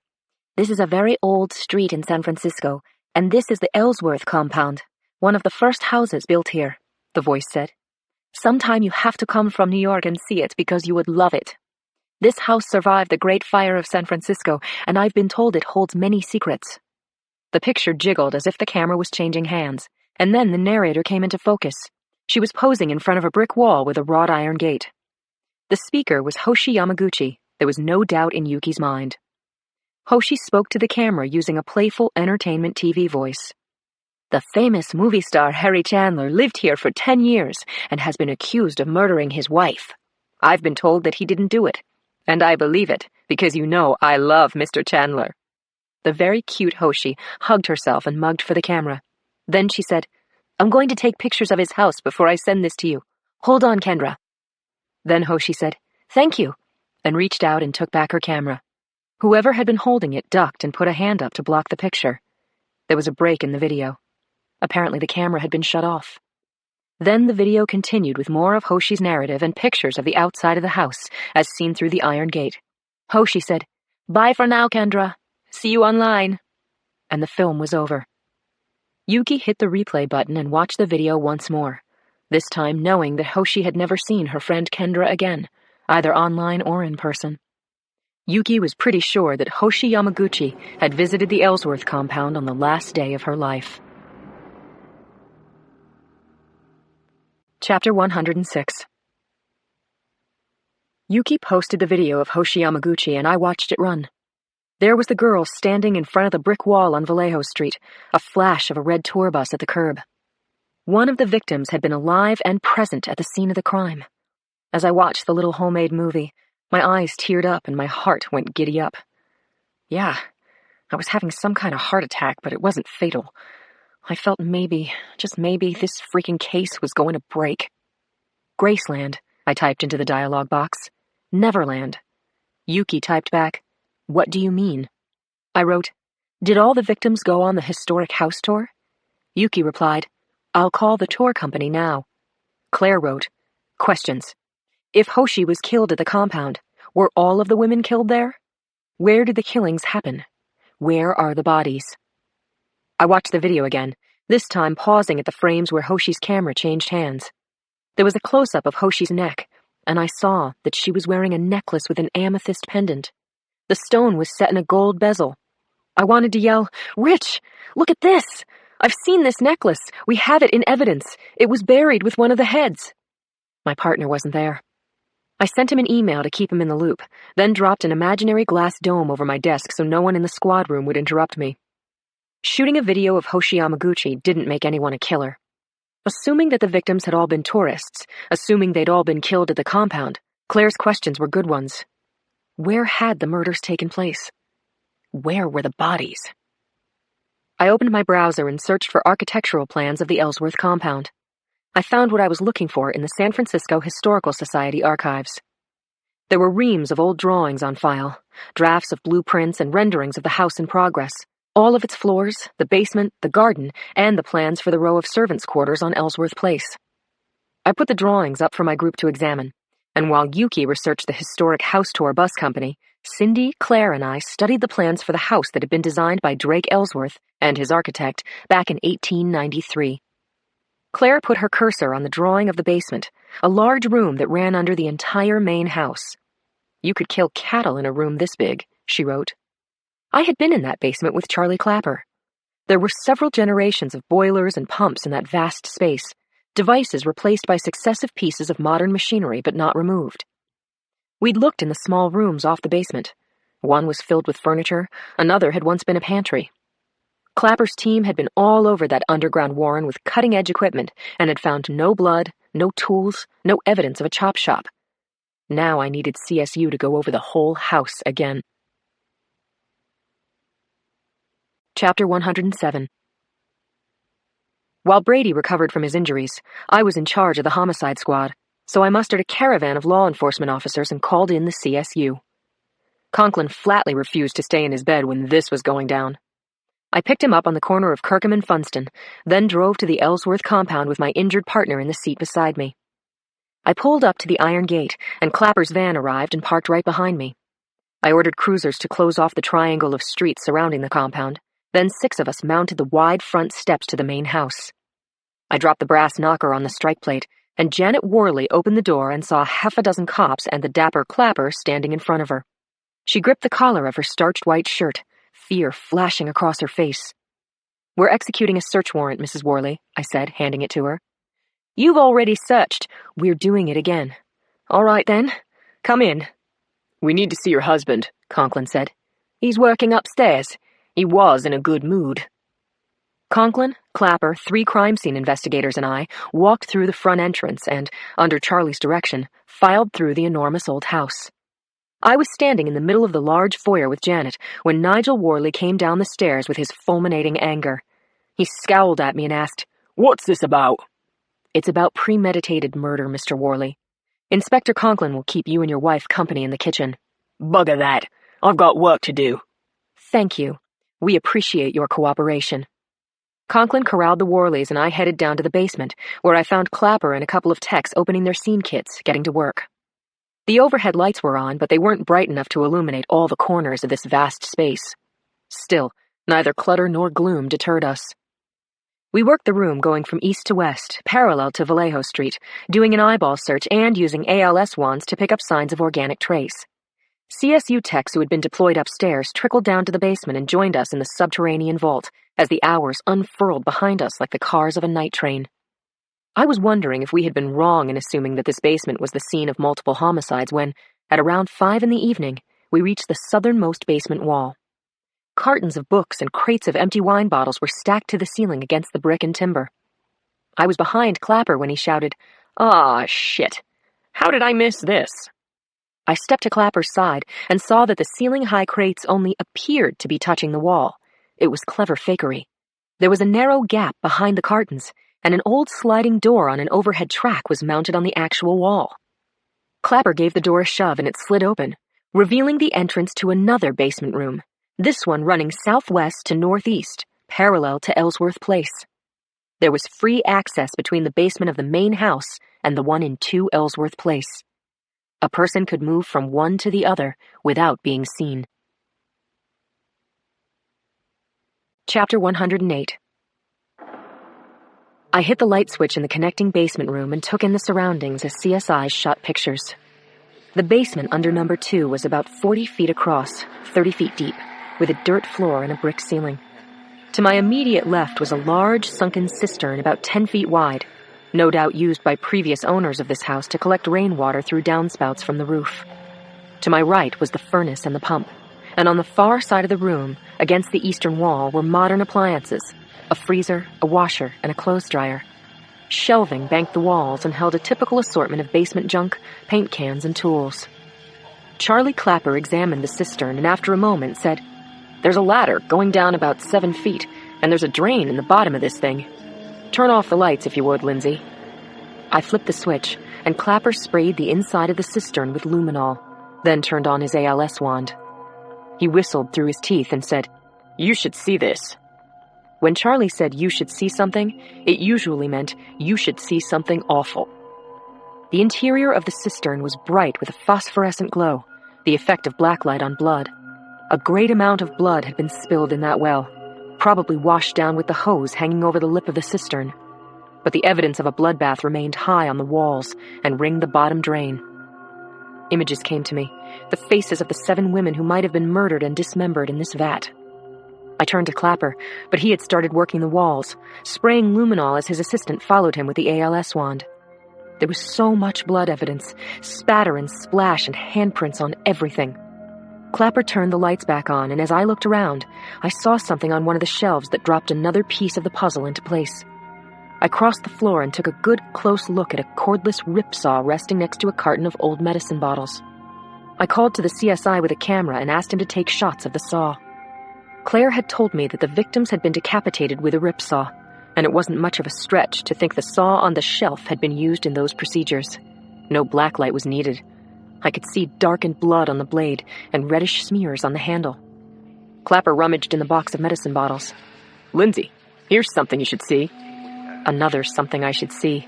this is a very old street in San Francisco, and this is the Ellsworth compound, one of the first houses built here," the voice said. "Sometime you have to come from New York and see it because you would love it. This house survived the Great Fire of San Francisco, and I've been told it holds many secrets." The picture jiggled as if the camera was changing hands, and then the narrator came into focus. She was posing in front of a brick wall with a wrought iron gate. The speaker was Hoshi Yamaguchi. There was no doubt in Yuki's mind. Hoshi spoke to the camera using a playful entertainment TV voice. "The famous movie star Harry Chandler lived here for 10 years and has been accused of murdering his wife. I've been told that he didn't do it. And I believe it, because you know I love Mr. Chandler." The very cute Hoshi hugged herself and mugged for the camera. Then she said, "I'm going to take pictures of his house before I send this to you. Hold on, Kendra." Then Hoshi said, "Thank you," and reached out and took back her camera. Whoever had been holding it ducked and put a hand up to block the picture. There was a break in the video. Apparently the camera had been shut off. Then the video continued with more of Hoshi's narrative and pictures of the outside of the house, as seen through the iron gate. Hoshi said, "Bye for now, Kendra. See you online." And the film was over. Yuki hit the replay button and watched the video once more, this time knowing that Hoshi had never seen her friend Kendra again, either online or in person. Yuki was pretty sure that Hoshi Yamaguchi had visited the Ellsworth compound on the last day of her life. Chapter 106. Yuki posted the video of Hoshi Yamaguchi and I watched it run. There was the girl standing in front of the brick wall on Vallejo Street, a flash of a red tour bus at the curb. One of the victims had been alive and present at the scene of the crime. As I watched the little homemade movie, my eyes teared up and my heart went giddy up. Yeah, I was having some kind of heart attack, but it wasn't fatal. I felt maybe, just maybe, this freaking case was going to break. Graceland, I typed into the dialogue box. Neverland. Yuki typed back, "What do you mean?" I wrote, "Did all the victims go on the historic house tour?" Yuki replied, "I'll call the tour company now." Claire wrote, "Questions. If Hoshi was killed at the compound, were all of the women killed there? Where did the killings happen? Where are the bodies?" I watched the video again, this time pausing at the frames where Hoshi's camera changed hands. There was a close-up of Hoshi's neck, and I saw that she was wearing a necklace with an amethyst pendant. The stone was set in a gold bezel. I wanted to yell, "Rich, look at this! I've seen this necklace. We have it in evidence. It was buried with one of the heads." My partner wasn't there. I sent him an email to keep him in the loop, then dropped an imaginary glass dome over my desk so no one in the squad room would interrupt me. Shooting a video of Hoshi Yamaguchi didn't make anyone a killer. Assuming that the victims had all been tourists, assuming they'd all been killed at the compound, Claire's questions were good ones. Where had the murders taken place? Where were the bodies? I opened my browser and searched for architectural plans of the Ellsworth compound. I found what I was looking for in the San Francisco Historical Society archives. There were reams of old drawings on file, drafts of blueprints and renderings of the house in progress, all of its floors, the basement, the garden, and the plans for the row of servants' quarters on Ellsworth Place. I put the drawings up for my group to examine, and while Yuki researched the historic house tour bus company, Cindy, Claire, and I studied the plans for the house that had been designed by Drake Ellsworth and his architect back in 1893. Claire put her cursor on the drawing of the basement, a large room that ran under the entire main house. You could kill cattle in a room this big, she wrote. I had been in that basement with Charlie Clapper. There were several generations of boilers and pumps in that vast space, devices replaced by successive pieces of modern machinery but not removed. We'd looked in the small rooms off the basement. One was filled with furniture, another had once been a pantry. Clapper's team had been all over that underground warren with cutting-edge equipment and had found no blood, no tools, no evidence of a chop shop. Now I needed CSU to go over the whole house again. Chapter 107. While Brady recovered from his injuries, I was in charge of the homicide squad, so I mustered a caravan of law enforcement officers and called in the CSU. Conklin flatly refused to stay in his bed when this was going down. I picked him up on the corner of Kirkham and Funston, then drove to the Ellsworth compound with my injured partner in the seat beside me. I pulled up to the iron gate, and Clapper's van arrived and parked right behind me. I ordered cruisers to close off the triangle of streets surrounding the compound. Then 6 of us mounted the wide front steps to the main house. I dropped the brass knocker on the strike plate, and Janet Worley opened the door and saw half a dozen cops and the dapper Clapper standing in front of her. She gripped the collar of her starched white shirt, fear flashing across her face. We're executing a search warrant, Mrs. Worley, I said, handing it to her. You've already searched. We're doing it again. All right, then. Come in. We need to see your husband, Conklin said. He's working upstairs. He was in a good mood. Conklin, Clapper, 3 crime scene investigators and I walked through the front entrance and, under Charlie's direction, filed through the enormous old house. I was standing in the middle of the large foyer with Janet when Nigel Worley came down the stairs with his fulminating anger. He scowled at me and asked, What's this about? It's about premeditated murder, Mr. Worley. Inspector Conklin will keep you and your wife company in the kitchen. Bugger that. I've got work to do. Thank you. We appreciate your cooperation. Conklin corralled the Worleys and I headed down to the basement, where I found Clapper and a couple of techs opening their scene kits, getting to work. The overhead lights were on, but they weren't bright enough to illuminate all the corners of this vast space. Still, neither clutter nor gloom deterred us. We worked the room going from east to west, parallel to Vallejo Street, doing an eyeball search and using ALS wands to pick up signs of organic trace. CSU techs who had been deployed upstairs trickled down to the basement and joined us in the subterranean vault as the hours unfurled behind us like the cars of a night train. I was wondering if we had been wrong in assuming that this basement was the scene of multiple homicides when, at around 5 in the evening, we reached the southernmost basement wall. Cartons of books and crates of empty wine bottles were stacked to the ceiling against the brick and timber. I was behind Clapper when he shouted, "Ah, shit! How did I miss this?" I stepped to Clapper's side and saw that the ceiling-high crates only appeared to be touching the wall. It was clever fakery. There was a narrow gap behind the cartons, and an old sliding door on an overhead track was mounted on the actual wall. Clapper gave the door a shove and it slid open, revealing the entrance to another basement room, this one running southwest to northeast, parallel to Ellsworth Place. There was free access between the basement of the main house and the one in 2 Ellsworth Place. A person could move from one to the other without being seen. Chapter 108. I hit the light switch in the connecting basement room and took in the surroundings as CSI shot pictures. The basement under number 2 was about 40 feet across, 30 feet deep, with a dirt floor and a brick ceiling. To my immediate left was a large sunken cistern about 10 feet wide, no doubt used by previous owners of this house to collect rainwater through downspouts from the roof. To my right was the furnace and the pump, and on the far side of the room, against the eastern wall, were modern appliances, a freezer, a washer, and a clothes dryer. Shelving banked the walls and held a typical assortment of basement junk, paint cans, and tools. Charlie Clapper examined the cistern and after a moment said, "There's a ladder going down about 7 feet, and there's a drain in the bottom of this thing. Turn off the lights if you would, Lindsay." I flipped the switch, and Clapper sprayed the inside of the cistern with luminol, then turned on his ALS wand. He whistled through his teeth and said, "You should see this." When Charlie said you should see something, it usually meant you should see something awful. The interior of the cistern was bright with a phosphorescent glow, the effect of blacklight on blood. A great amount of blood had been spilled in that well, probably washed down with the hose hanging over the lip of the cistern. But the evidence of a bloodbath remained high on the walls and ringed the bottom drain. Images came to me, the faces of the 7 women who might have been murdered and dismembered in this vat. I turned to Clapper, but he had started working the walls, spraying luminol as his assistant followed him with the ALS wand. There was so much blood evidence, spatter and splash and handprints on everything. Clapper turned the lights back on, and as I looked around, I saw something on one of the shelves that dropped another piece of the puzzle into place. I crossed the floor and took a good close look at a cordless ripsaw resting next to a carton of old medicine bottles. I called to the CSI with a camera and asked him to take shots of the saw. Claire had told me that the victims had been decapitated with a ripsaw, and it wasn't much of a stretch to think the saw on the shelf had been used in those procedures. No blacklight was needed. I could see darkened blood on the blade and reddish smears on the handle. Clapper rummaged in the box of medicine bottles. Lindsay, here's something you should see. Another something I should see.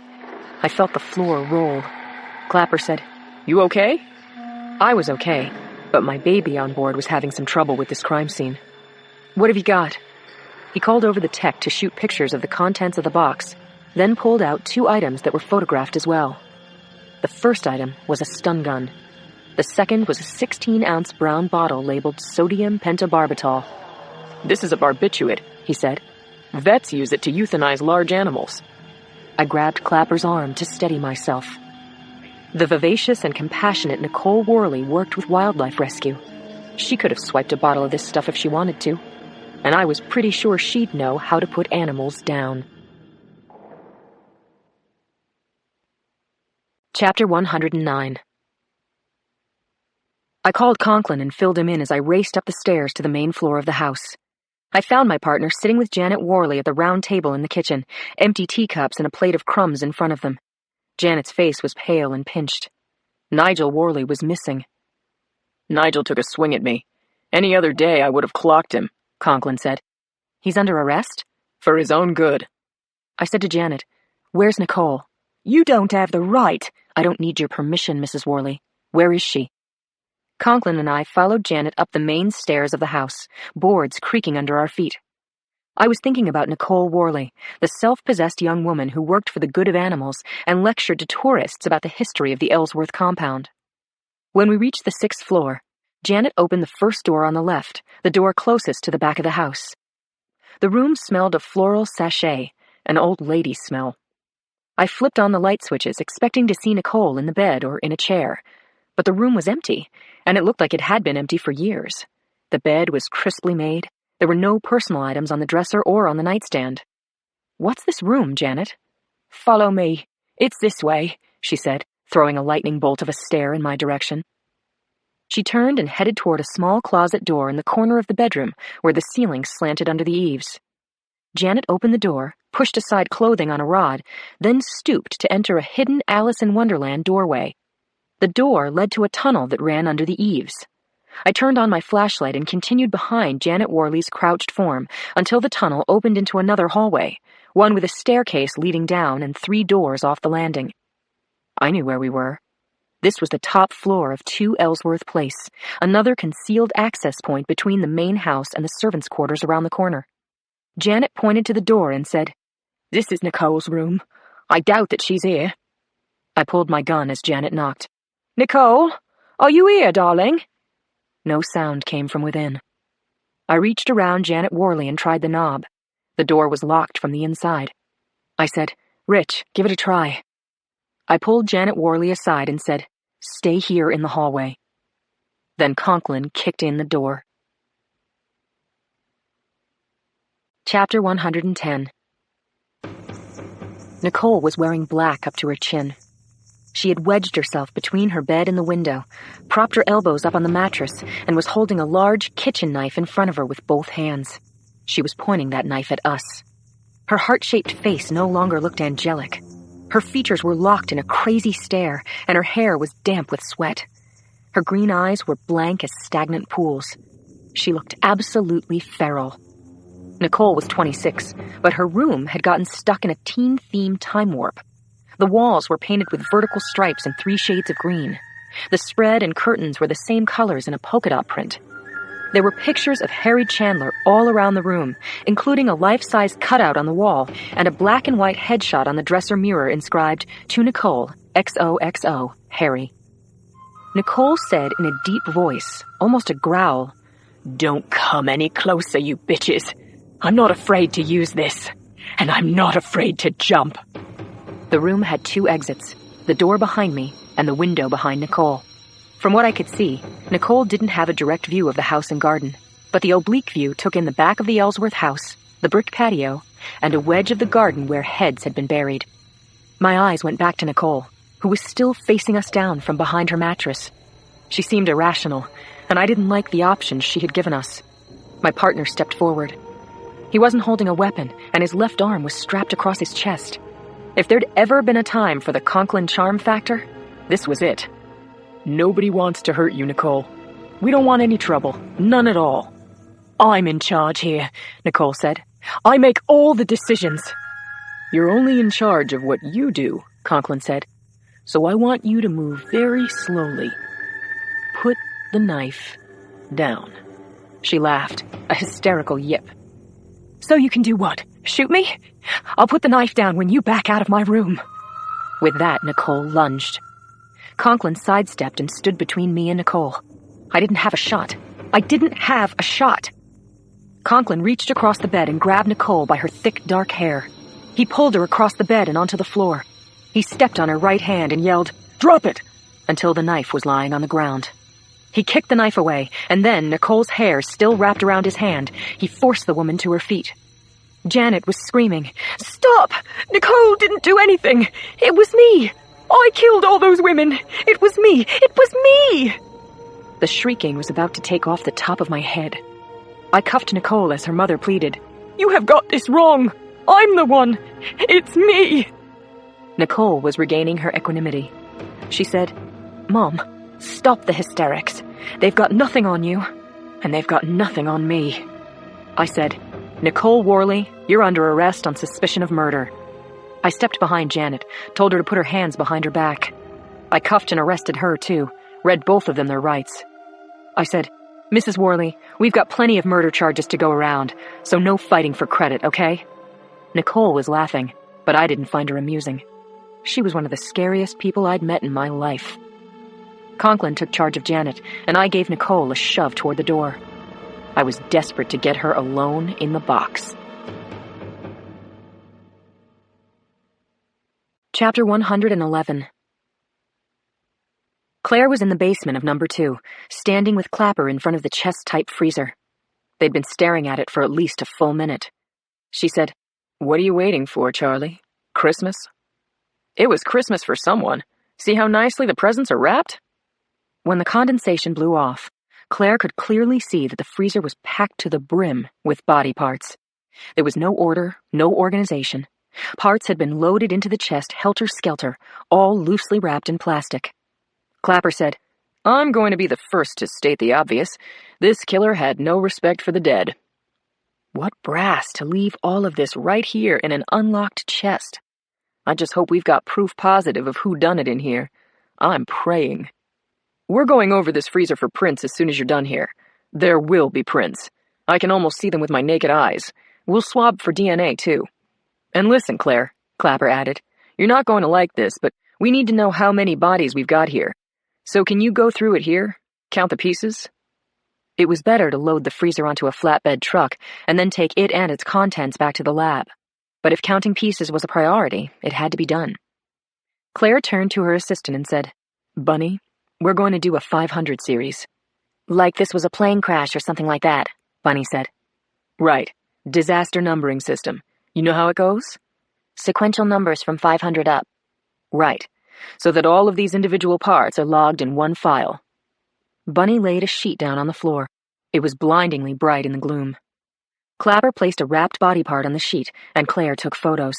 I felt the floor roll. Clapper said, You okay? I was okay, but my baby on board was having some trouble with this crime scene. What have you got? He called over the tech to shoot pictures of the contents of the box, then pulled out 2 items that were photographed as well. The first item was a stun gun. The second was a 16-ounce brown bottle labeled sodium pentobarbital. This is a barbiturate, he said. Vets use it to euthanize large animals. I grabbed Clapper's arm to steady myself. The vivacious and compassionate Nicole Worley worked with wildlife rescue. She could have swiped a bottle of this stuff if she wanted to, and I was pretty sure she'd know how to put animals down. Chapter 109. I called Conklin and filled him in as I raced up the stairs to the main floor of the house. I found my partner sitting with Janet Worley at the round table in the kitchen, empty teacups and a plate of crumbs in front of them. Janet's face was pale and pinched. Nigel Worley was missing. Nigel took a swing at me. Any other day I would have clocked him, Conklin said. He's under arrest? For his own good. I said to Janet, Where's Nicole? You don't have the right. I don't need your permission, Mrs. Worley. Where is she? Conklin and I followed Janet up the main stairs of the house, boards creaking under our feet. I was thinking about Nicole Worley, the self-possessed young woman who worked for the good of animals and lectured to tourists about the history of the Ellsworth compound. When we reached the 6th floor, Janet opened the first door on the left, the door closest to the back of the house. The room smelled of floral sachet, an old lady smell. I flipped on the light switches, expecting to see Nicole in the bed or in a chair, but the room was empty, and it looked like it had been empty for years. The bed was crisply made. There were no personal items on the dresser or on the nightstand. What's this room, Janet? Follow me. It's this way, she said, throwing a lightning bolt of a stare in my direction. She turned and headed toward a small closet door in the corner of the bedroom where the ceiling slanted under the eaves. Janet opened the door, pushed aside clothing on a rod, then stooped to enter a hidden Alice in Wonderland doorway. The door led to a tunnel that ran under the eaves. I turned on my flashlight and continued behind Janet Worley's crouched form until the tunnel opened into another hallway, one with a staircase leading down and 3 doors off the landing. I knew where we were. This was the top floor of 2 Ellsworth Place, another concealed access point between the main house and the servants' quarters around the corner. Janet pointed to the door and said, This is Nicole's room. I doubt that she's here. I pulled my gun as Janet knocked. Nicole, are you here, darling? No sound came from within. I reached around Janet Worley and tried the knob. The door was locked from the inside. I said, Rich, give it a try. I pulled Janet Worley aside and said, Stay here in the hallway. Then Conklin kicked in the door. Chapter 110. Nicole was wearing black up to her chin. She had wedged herself between her bed and the window, propped her elbows up on the mattress, and was holding a large kitchen knife in front of her with both hands. She was pointing that knife at us. Her heart-shaped face no longer looked angelic. Her features were locked in a crazy stare, and her hair was damp with sweat. Her green eyes were blank as stagnant pools. She looked absolutely feral. Nicole was 26, but her room had gotten stuck in a teen-themed time warp. The walls were painted with vertical stripes in 3 shades of green. The spread and curtains were the same colors in a polka dot print. There were pictures of Harry Chandler all around the room, including a life-size cutout on the wall and a black and white headshot on the dresser mirror inscribed, To Nicole, XOXO, Harry. Nicole said in a deep voice, almost a growl, "Don't come any closer, you bitches. I'm not afraid to use this, and I'm not afraid to jump." The room had 2 exits, the door behind me and the window behind Nicole. From what I could see, Nicole didn't have a direct view of the house and garden, but the oblique view took in the back of the Ellsworth house, the brick patio, and a wedge of the garden where heads had been buried. My eyes went back to Nicole, who was still facing us down from behind her mattress. She seemed irrational, and I didn't like the options she had given us. My partner stepped forward. He wasn't holding a weapon, and his left arm was strapped across his chest. If there'd ever been a time for the Conklin charm factor, this was it. "Nobody wants to hurt you, Nicole. We don't want any trouble. None at all." "I'm in charge here," Nicole said. "I make all the decisions." "You're only in charge of what you do," Conklin said. "So I want you to move very slowly. Put the knife down." She laughed, a hysterical yip. "So you can do what? Shoot me? I'll put the knife down when you back out of my room." With that, Nicole lunged. Conklin sidestepped and stood between me and Nicole. I didn't have a shot. I didn't have a shot. Conklin reached across the bed and grabbed Nicole by her thick, dark hair. He pulled her across the bed and onto the floor. He stepped on her right hand and yelled, "Drop it!" until the knife was lying on the ground. He kicked the knife away, and then, Nicole's hair still wrapped around his hand, he forced the woman to her feet. Janet was screaming, "Stop! Nicole didn't do anything! It was me! I killed all those women! It was me! It was me!" The shrieking was about to take off the top of my head. I cuffed Nicole as her mother pleaded, "You have got this wrong! I'm the one! It's me!" Nicole was regaining her equanimity. She said, "Mom, stop the hysterics. They've got nothing on you, and they've got nothing on me." I said, "Nicole Worley, you're under arrest on suspicion of murder." I stepped behind Janet, told her to put her hands behind her back. I cuffed and arrested her, too, read both of them their rights. I said, "Mrs. Worley, we've got plenty of murder charges to go around, so no fighting for credit, okay?" Nicole was laughing, but I didn't find her amusing. She was one of the scariest people I'd met in my life. Conklin took charge of Janet, and I gave Nicole a shove toward the door. I was desperate to get her alone in the box. Chapter 111. Claire was in the basement of number 2, standing with Clapper in front of the chest-type freezer. They'd been staring at it for at least a full minute. She said, "What are you waiting for, Charlie? Christmas?" "It was Christmas for someone. See how nicely the presents are wrapped?" When the condensation blew off, Claire could clearly see that the freezer was packed to the brim with body parts. There was no order, no organization. Parts had been loaded into the chest helter-skelter, all loosely wrapped in plastic. Clapper said, "I'm going to be the first to state the obvious. This killer had no respect for the dead." What brass to leave all of this right here in an unlocked chest. I just hope we've got proof positive of who done it in here. I'm praying. "We're going over this freezer for prints as soon as you're done here. There will be prints. I can almost see them with my naked eyes. We'll swab for DNA, too. And listen, Claire," Clapper added, "you're not going to like this, but we need to know how many bodies we've got here. So can you go through it here? Count the pieces?" It was better to load the freezer onto a flatbed truck and then take it and its contents back to the lab. But if counting pieces was a priority, it had to be done. Claire turned to her assistant and said, "Bunny, we're going to do a 500 series." "Like this was a plane crash or something like that," Bunny said. "Right. Disaster numbering system. You know how it goes?" "Sequential numbers from 500 up." "Right. So that all of these individual parts are logged in one file." Bunny laid a sheet down on the floor. It was blindingly bright in the gloom. Clapper placed a wrapped body part on the sheet, and Claire took photos.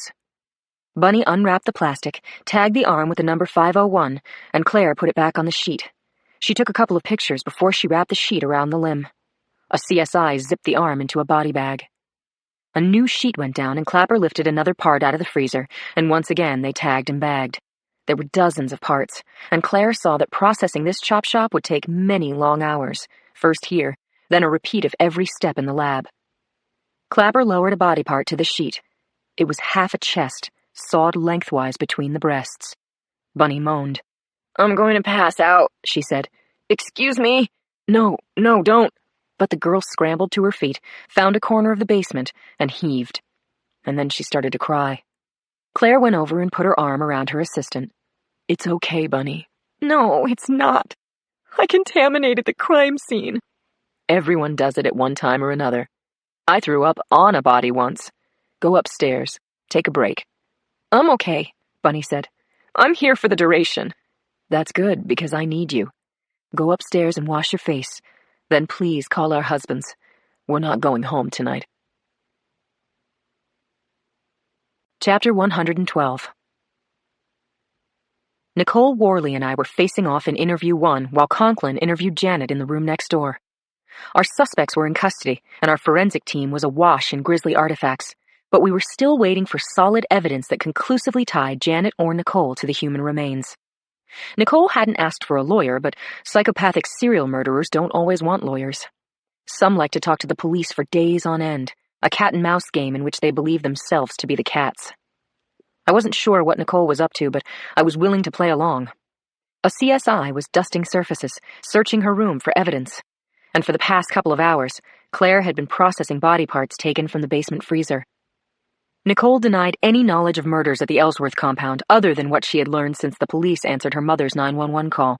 Bunny unwrapped the plastic, tagged the arm with the number 501, and Claire put it back on the sheet. She took a couple of pictures before she wrapped the sheet around the limb. A CSI zipped the arm into a body bag. A new sheet went down, and Clapper lifted another part out of the freezer, and once again they tagged and bagged. There were dozens of parts, and Claire saw that processing this chop shop would take many long hours, first here, then a repeat of every step in the lab. Clapper lowered a body part to the sheet. It was half a chest, sawed lengthwise between the breasts. Bunny moaned. I'm going to pass out, she said. Excuse me. No, don't. But the girl scrambled to her feet, found a corner of the basement, and heaved. And then she started to cry. Claire went over and put her arm around her assistant. It's okay, Bunny. No, it's not. I contaminated the crime scene. Everyone does it at one time or another. I threw up on a body once. Go upstairs. Take a break. I'm okay, Bunny said. I'm here for the duration. That's good, because I need you. Go upstairs and wash your face. Then please call our husbands. We're not going home tonight. Chapter 112. Nicole Worley and I were facing off in interview 1 while Conklin interviewed Janet in the room next door. Our suspects were in custody, and our forensic team was awash in grisly artifacts, but we were still waiting for solid evidence that conclusively tied Janet or Nicole to the human remains. Nicole hadn't asked for a lawyer, but psychopathic serial murderers don't always want lawyers. Some like to talk to the police for days on end, a cat-and-mouse game in which they believe themselves to be the cats. I wasn't sure what Nicole was up to, but I was willing to play along. A CSI was dusting surfaces, searching her room for evidence. And for the past couple of hours, Claire had been processing body parts taken from the basement freezer. Nicole denied any knowledge of murders at the Ellsworth compound other than what she had learned since the police answered her mother's 911 call.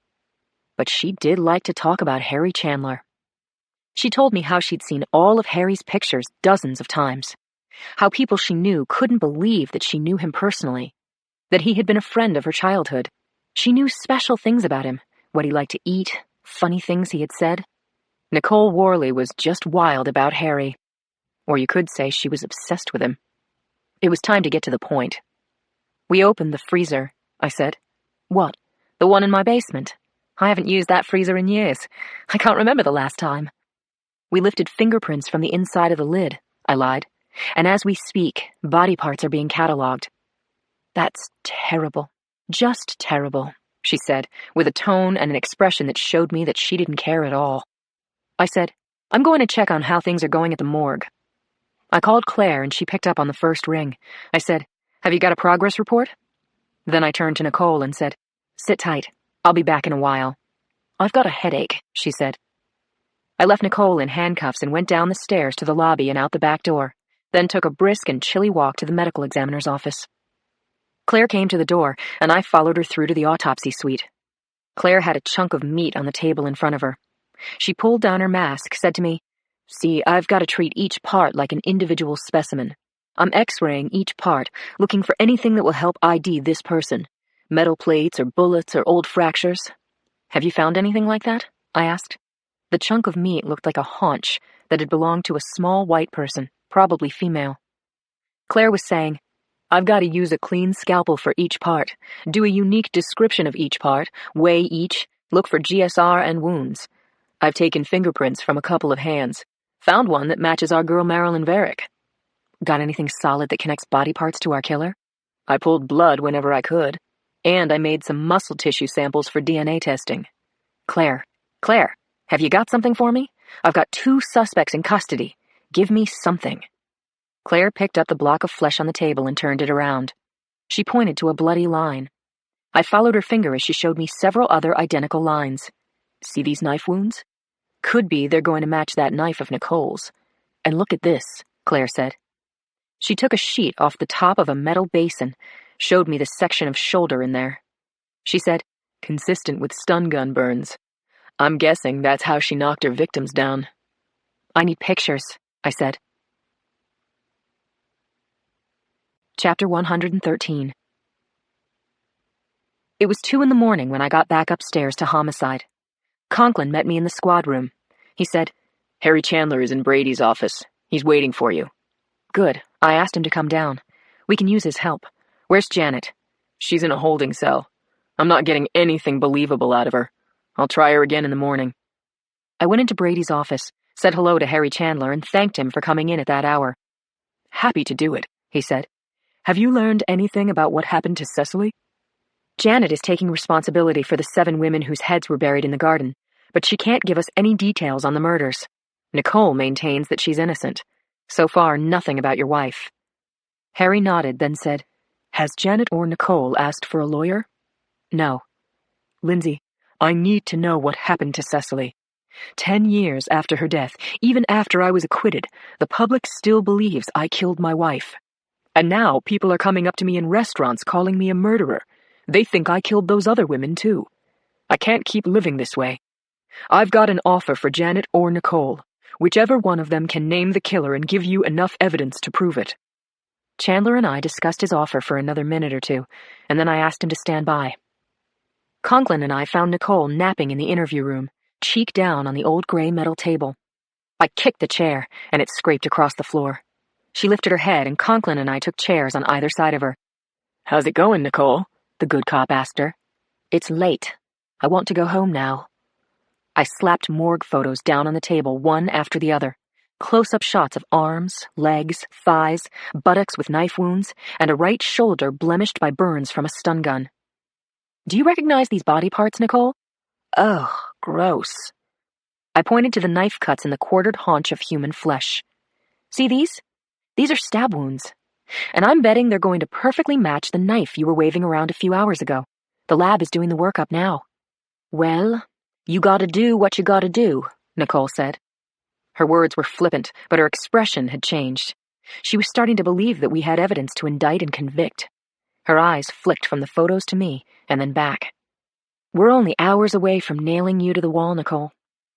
But she did like to talk about Harry Chandler. She told me how she'd seen all of Harry's pictures dozens of times, how people she knew couldn't believe that she knew him personally, that he had been a friend of her childhood. She knew special things about him, what he liked to eat, funny things he had said. Nicole Worley was just wild about Harry. Or you could say she was obsessed with him. It was time to get to the point. We opened the freezer, I said. What? The one in my basement. I haven't used that freezer in years. I can't remember the last time. We lifted fingerprints from the inside of the lid, I lied. And as we speak, body parts are being catalogued. That's terrible. Just terrible, she said, with a tone and an expression that showed me that she didn't care at all. I said, I'm going to check on how things are going at the morgue. I called Claire and she picked up on the first ring. I said, have you got a progress report? Then I turned to Nicole and said, sit tight. I'll be back in a while. I've got a headache, she said. I left Nicole in handcuffs and went down the stairs to the lobby and out the back door, then took a brisk and chilly walk to the medical examiner's office. Claire came to the door, and I followed her through to the autopsy suite. Claire had a chunk of meat on the table in front of her. She pulled down her mask, said to me, see, I've got to treat each part like an individual specimen. I'm x-raying each part, looking for anything that will help ID this person. Metal plates or bullets or old fractures. Have you found anything like that? I asked. The chunk of meat looked like a haunch that had belonged to a small white person, probably female. Claire was saying, I've got to use a clean scalpel for each part, do a unique description of each part, weigh each, look for GSR and wounds. I've taken fingerprints from a couple of hands. Found one that matches our girl Marilyn Varick. Got anything solid that connects body parts to our killer? I pulled blood whenever I could. And I made some muscle tissue samples for DNA testing. Claire, have you got something for me? I've got 2 suspects in custody. Give me something. Claire picked up the block of flesh on the table and turned it around. She pointed to a bloody line. I followed her finger as she showed me several other identical lines. See these knife wounds? Could be they're going to match that knife of Nicole's. And look at this, Claire said. She took a sheet off the top of a metal basin, showed me the section of shoulder in there. She said, consistent with stun gun burns. I'm guessing that's how she knocked her victims down. I need pictures, I said. Chapter 113. It was 2 a.m. when I got back upstairs to homicide. Conklin met me in the squad room. He said, Harry Chandler is in Brady's office. He's waiting for you. Good. I asked him to come down. We can use his help. Where's Janet? She's in a holding cell. I'm not getting anything believable out of her. I'll try her again in the morning. I went into Brady's office, said hello to Harry Chandler, and thanked him for coming in at that hour. Happy to do it, he said. Have you learned anything about what happened to Cecily? Janet is taking responsibility for the 7 women whose heads were buried in the garden, but she can't give us any details on the murders. Nicole maintains that she's innocent. So far, nothing about your wife. Harry nodded, then said, Has Janet or Nicole asked for a lawyer? No. Lindsay, I need to know what happened to Cecily. 10 years after her death, even after I was acquitted, the public still believes I killed my wife. And now people are coming up to me in restaurants calling me a murderer. They think I killed those other women, too. I can't keep living this way. I've got an offer for Janet or Nicole. Whichever one of them can name the killer and give you enough evidence to prove it. Chandler and I discussed his offer for another minute or two, and then I asked him to stand by. Conklin and I found Nicole napping in the interview room, cheek down on the old gray metal table. I kicked the chair, and it scraped across the floor. She lifted her head, and Conklin and I took chairs on either side of her. "How's it going, Nicole?" the good cop asked her. "It's late. I want to go home now." I slapped morgue photos down on the table, one after the other. Close-up shots of arms, legs, thighs, buttocks with knife wounds, and a right shoulder blemished by burns from a stun gun. "Do you recognize these body parts, Nicole?" "Ugh, gross." I pointed to the knife cuts in the quartered haunch of human flesh. "See these? These are stab wounds. And I'm betting they're going to perfectly match the knife you were waving around a few hours ago. The lab is doing the workup now." "Well, you gotta do what you gotta do," Nicole said. Her words were flippant, but her expression had changed. She was starting to believe that we had evidence to indict and convict. Her eyes flicked from the photos to me, and then back. "We're only hours away from nailing you to the wall, Nicole.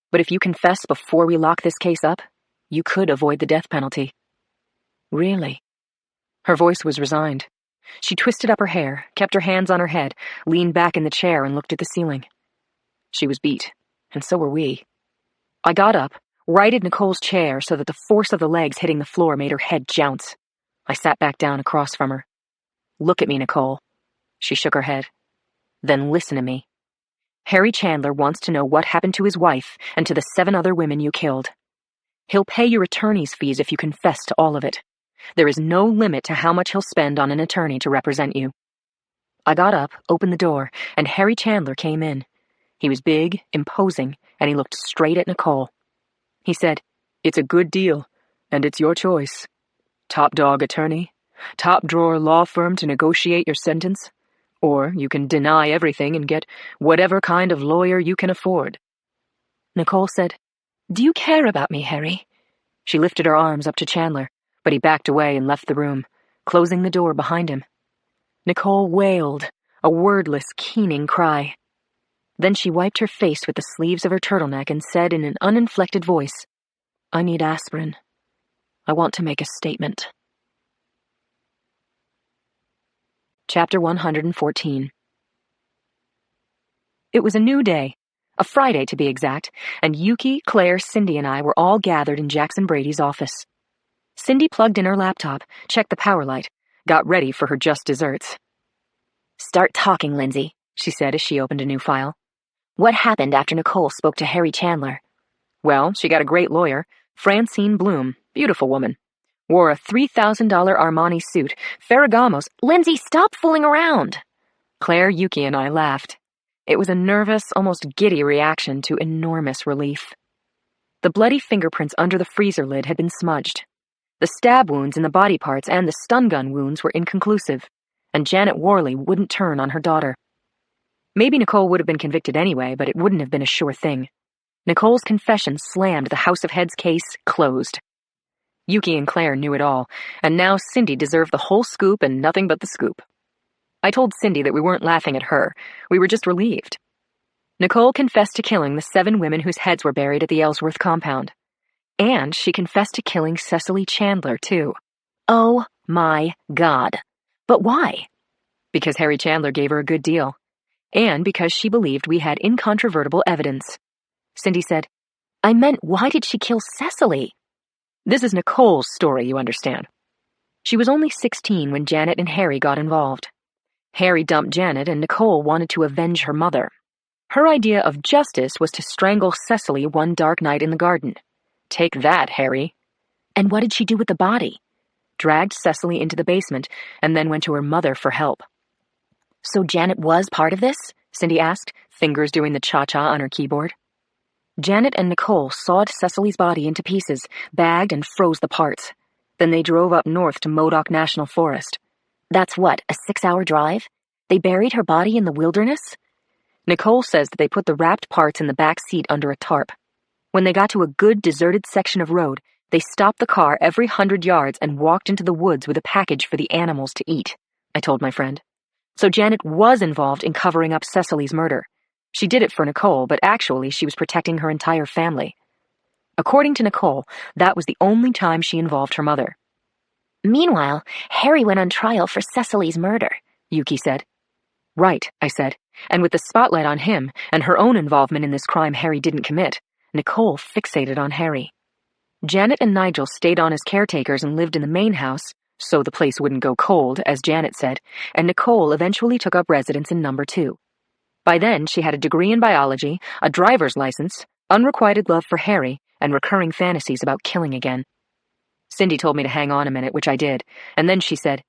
But if you confess before we lock this case up, you could avoid the death penalty." "Really?" Her voice was resigned. She twisted up her hair, kept her hands on her head, leaned back in the chair, and looked at the ceiling. She was beat, and so were we. I got up, righted Nicole's chair so that the force of the legs hitting the floor made her head jounce. I sat back down across from her. "Look at me, Nicole." She shook her head. "Then listen to me. Harry Chandler wants to know what happened to his wife and to the 7 other women you killed. He'll pay your attorney's fees if you confess to all of it. There is no limit to how much he'll spend on an attorney to represent you." I got up, opened the door, and Harry Chandler came in. He was big, imposing, and he looked straight at Nicole. He said, "It's a good deal, and it's your choice. Top dog attorney, top drawer law firm to negotiate your sentence, or you can deny everything and get whatever kind of lawyer you can afford." Nicole said, "Do you care about me, Harry?" She lifted her arms up to Chandler, but he backed away and left the room, closing the door behind him. Nicole wailed, a wordless, keening cry. Then she wiped her face with the sleeves of her turtleneck and said in an uninflected voice, "I need aspirin. I want to make a statement." Chapter 114. It was a new day, a Friday to be exact, and Yuki, Claire, Cindy, and I were all gathered in Jackson Brady's office. Cindy plugged in her laptop, checked the power light, got ready for her just desserts. "Start talking, Lindsay," she said as she opened a new file. "What happened after Nicole spoke to Harry Chandler?" "Well, she got a great lawyer, Francine Bloom, beautiful woman. Wore a $3,000 Armani suit, Ferragamo's—" "Lindsay, stop fooling around." Claire, Yuki, and I laughed. It was a nervous, almost giddy reaction to enormous relief. The bloody fingerprints under the freezer lid had been smudged. The stab wounds in the body parts and the stun gun wounds were inconclusive, and Janet Worley wouldn't turn on her daughter. Maybe Nicole would have been convicted anyway, but it wouldn't have been a sure thing. Nicole's confession slammed the House of Heads case closed. Yuki and Claire knew it all, and now Cindy deserved the whole scoop and nothing but the scoop. I told Cindy that we weren't laughing at her, we were just relieved. Nicole confessed to killing the 7 women whose heads were buried at the Ellsworth compound. And she confessed to killing Cecily Chandler, too. Oh my God. But why? Because Harry Chandler gave her a good deal. And because she believed we had incontrovertible evidence. Cindy said, "I meant, why did she kill Cecily?" "This is Nicole's story, you understand. She was only 16 when Janet and Harry got involved. Harry dumped Janet and Nicole wanted to avenge her mother. Her idea of justice was to strangle Cecily one dark night in the garden. Take that, Harry." "And what did she do with the body?" "Dragged Cecily into the basement and then went to her mother for help." "So Janet was part of this?" Cindy asked, fingers doing the cha-cha on her keyboard. Janet and Nicole sawed Cecily's body into pieces, bagged and froze the parts. Then they drove up north to Modoc National Forest. "That's what, a 6-hour drive? They buried her body in the wilderness?" Nicole says that they put the wrapped parts in the back seat under a tarp. When they got to a good deserted section of road, they stopped the car every 100 yards and walked into the woods with a package for the animals to eat, I told my friend. So Janet was involved in covering up Cecily's murder. She did it for Nicole, but actually she was protecting her entire family. According to Nicole, that was the only time she involved her mother. Meanwhile, Harry went on trial for Cecily's murder, Yuki said. Right, I said, and with the spotlight on him and her own involvement in this crime Harry didn't commit, Nicole fixated on Harry. Janet and Nigel stayed on as caretakers and lived in the main house, so the place wouldn't go cold, as Janet said, and Nicole eventually took up residence in number 2. By then, she had a degree in biology, a driver's license, unrequited love for Harry, and recurring fantasies about killing again. Cindy told me to hang on a minute, which I did, and then she said,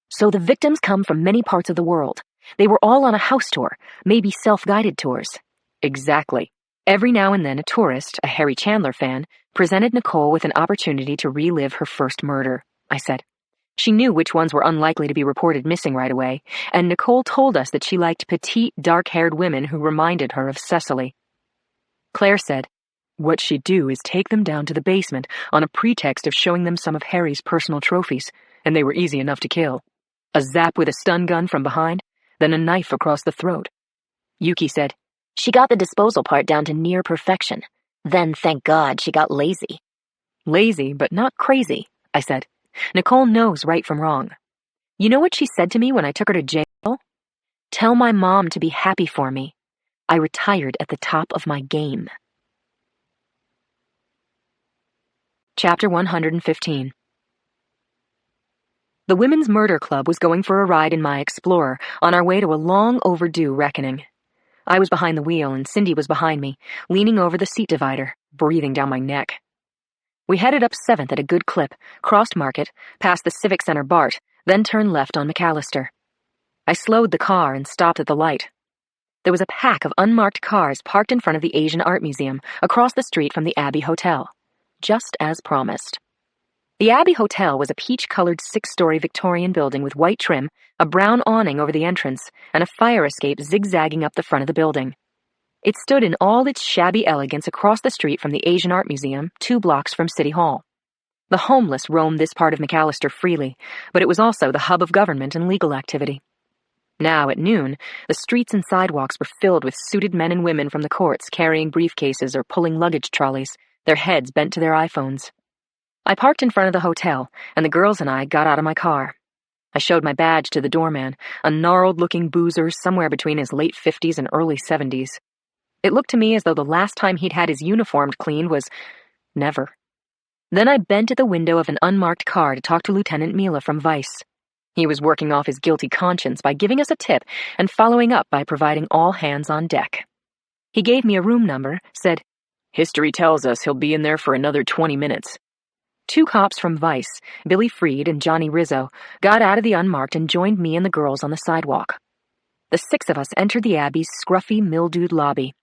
"So the victims come from many parts of the world. They were all on a house tour, maybe self-guided tours." Exactly. Every now and then a tourist, a Harry Chandler fan, presented Nicole with an opportunity to relive her first murder, I said. She knew which ones were unlikely to be reported missing right away, and Nicole told us that she liked petite, dark-haired women who reminded her of Cecily. Claire said, "What she'd do is take them down to the basement on a pretext of showing them some of Harry's personal trophies, and they were easy enough to kill. A zap with a stun gun from behind, then a knife across the throat." Yuki said, "She got the disposal part down to near perfection. Then, thank God, she got lazy." "Lazy, but not crazy," I said. "Nicole knows right from wrong. You know what she said to me when I took her to jail? 'Tell my mom to be happy for me. I retired at the top of my game.'" Chapter 115. The Women's Murder Club was going for a ride in my Explorer on our way to a long overdue reckoning. I was behind the wheel and Cindy was behind me, leaning over the seat divider, breathing down my neck. We headed up 7th at a good clip, crossed Market, past the Civic Center BART, then turned left on McAllister. I slowed the car and stopped at the light. There was a pack of unmarked cars parked in front of the Asian Art Museum, across the street from the Abbey Hotel, just as promised. The Abbey Hotel was a peach-colored 6-story Victorian building with white trim, a brown awning over the entrance, and a fire escape zigzagging up the front of the building. It stood in all its shabby elegance across the street from the Asian Art Museum, 2 blocks from City Hall. The homeless roamed this part of McAllister freely, but it was also the hub of government and legal activity. Now, at noon, the streets and sidewalks were filled with suited men and women from the courts carrying briefcases or pulling luggage trolleys, their heads bent to their iPhones. I parked in front of the hotel, and the girls and I got out of my car. I showed my badge to the doorman, a gnarled-looking boozer somewhere between his late 50s and early 70s. It looked to me as though the last time he'd had his uniform cleaned was never. Then I bent at the window of an unmarked car to talk to Lieutenant Mila from Vice. He was working off his guilty conscience by giving us a tip and following up by providing all hands on deck. He gave me a room number, said, "History tells us he'll be in there for another 20 minutes. 2 cops from Vice, Billy Freed and Johnny Rizzo, got out of the unmarked and joined me and the girls on the sidewalk. The 6 of us entered the Abbey's scruffy, mildewed lobby.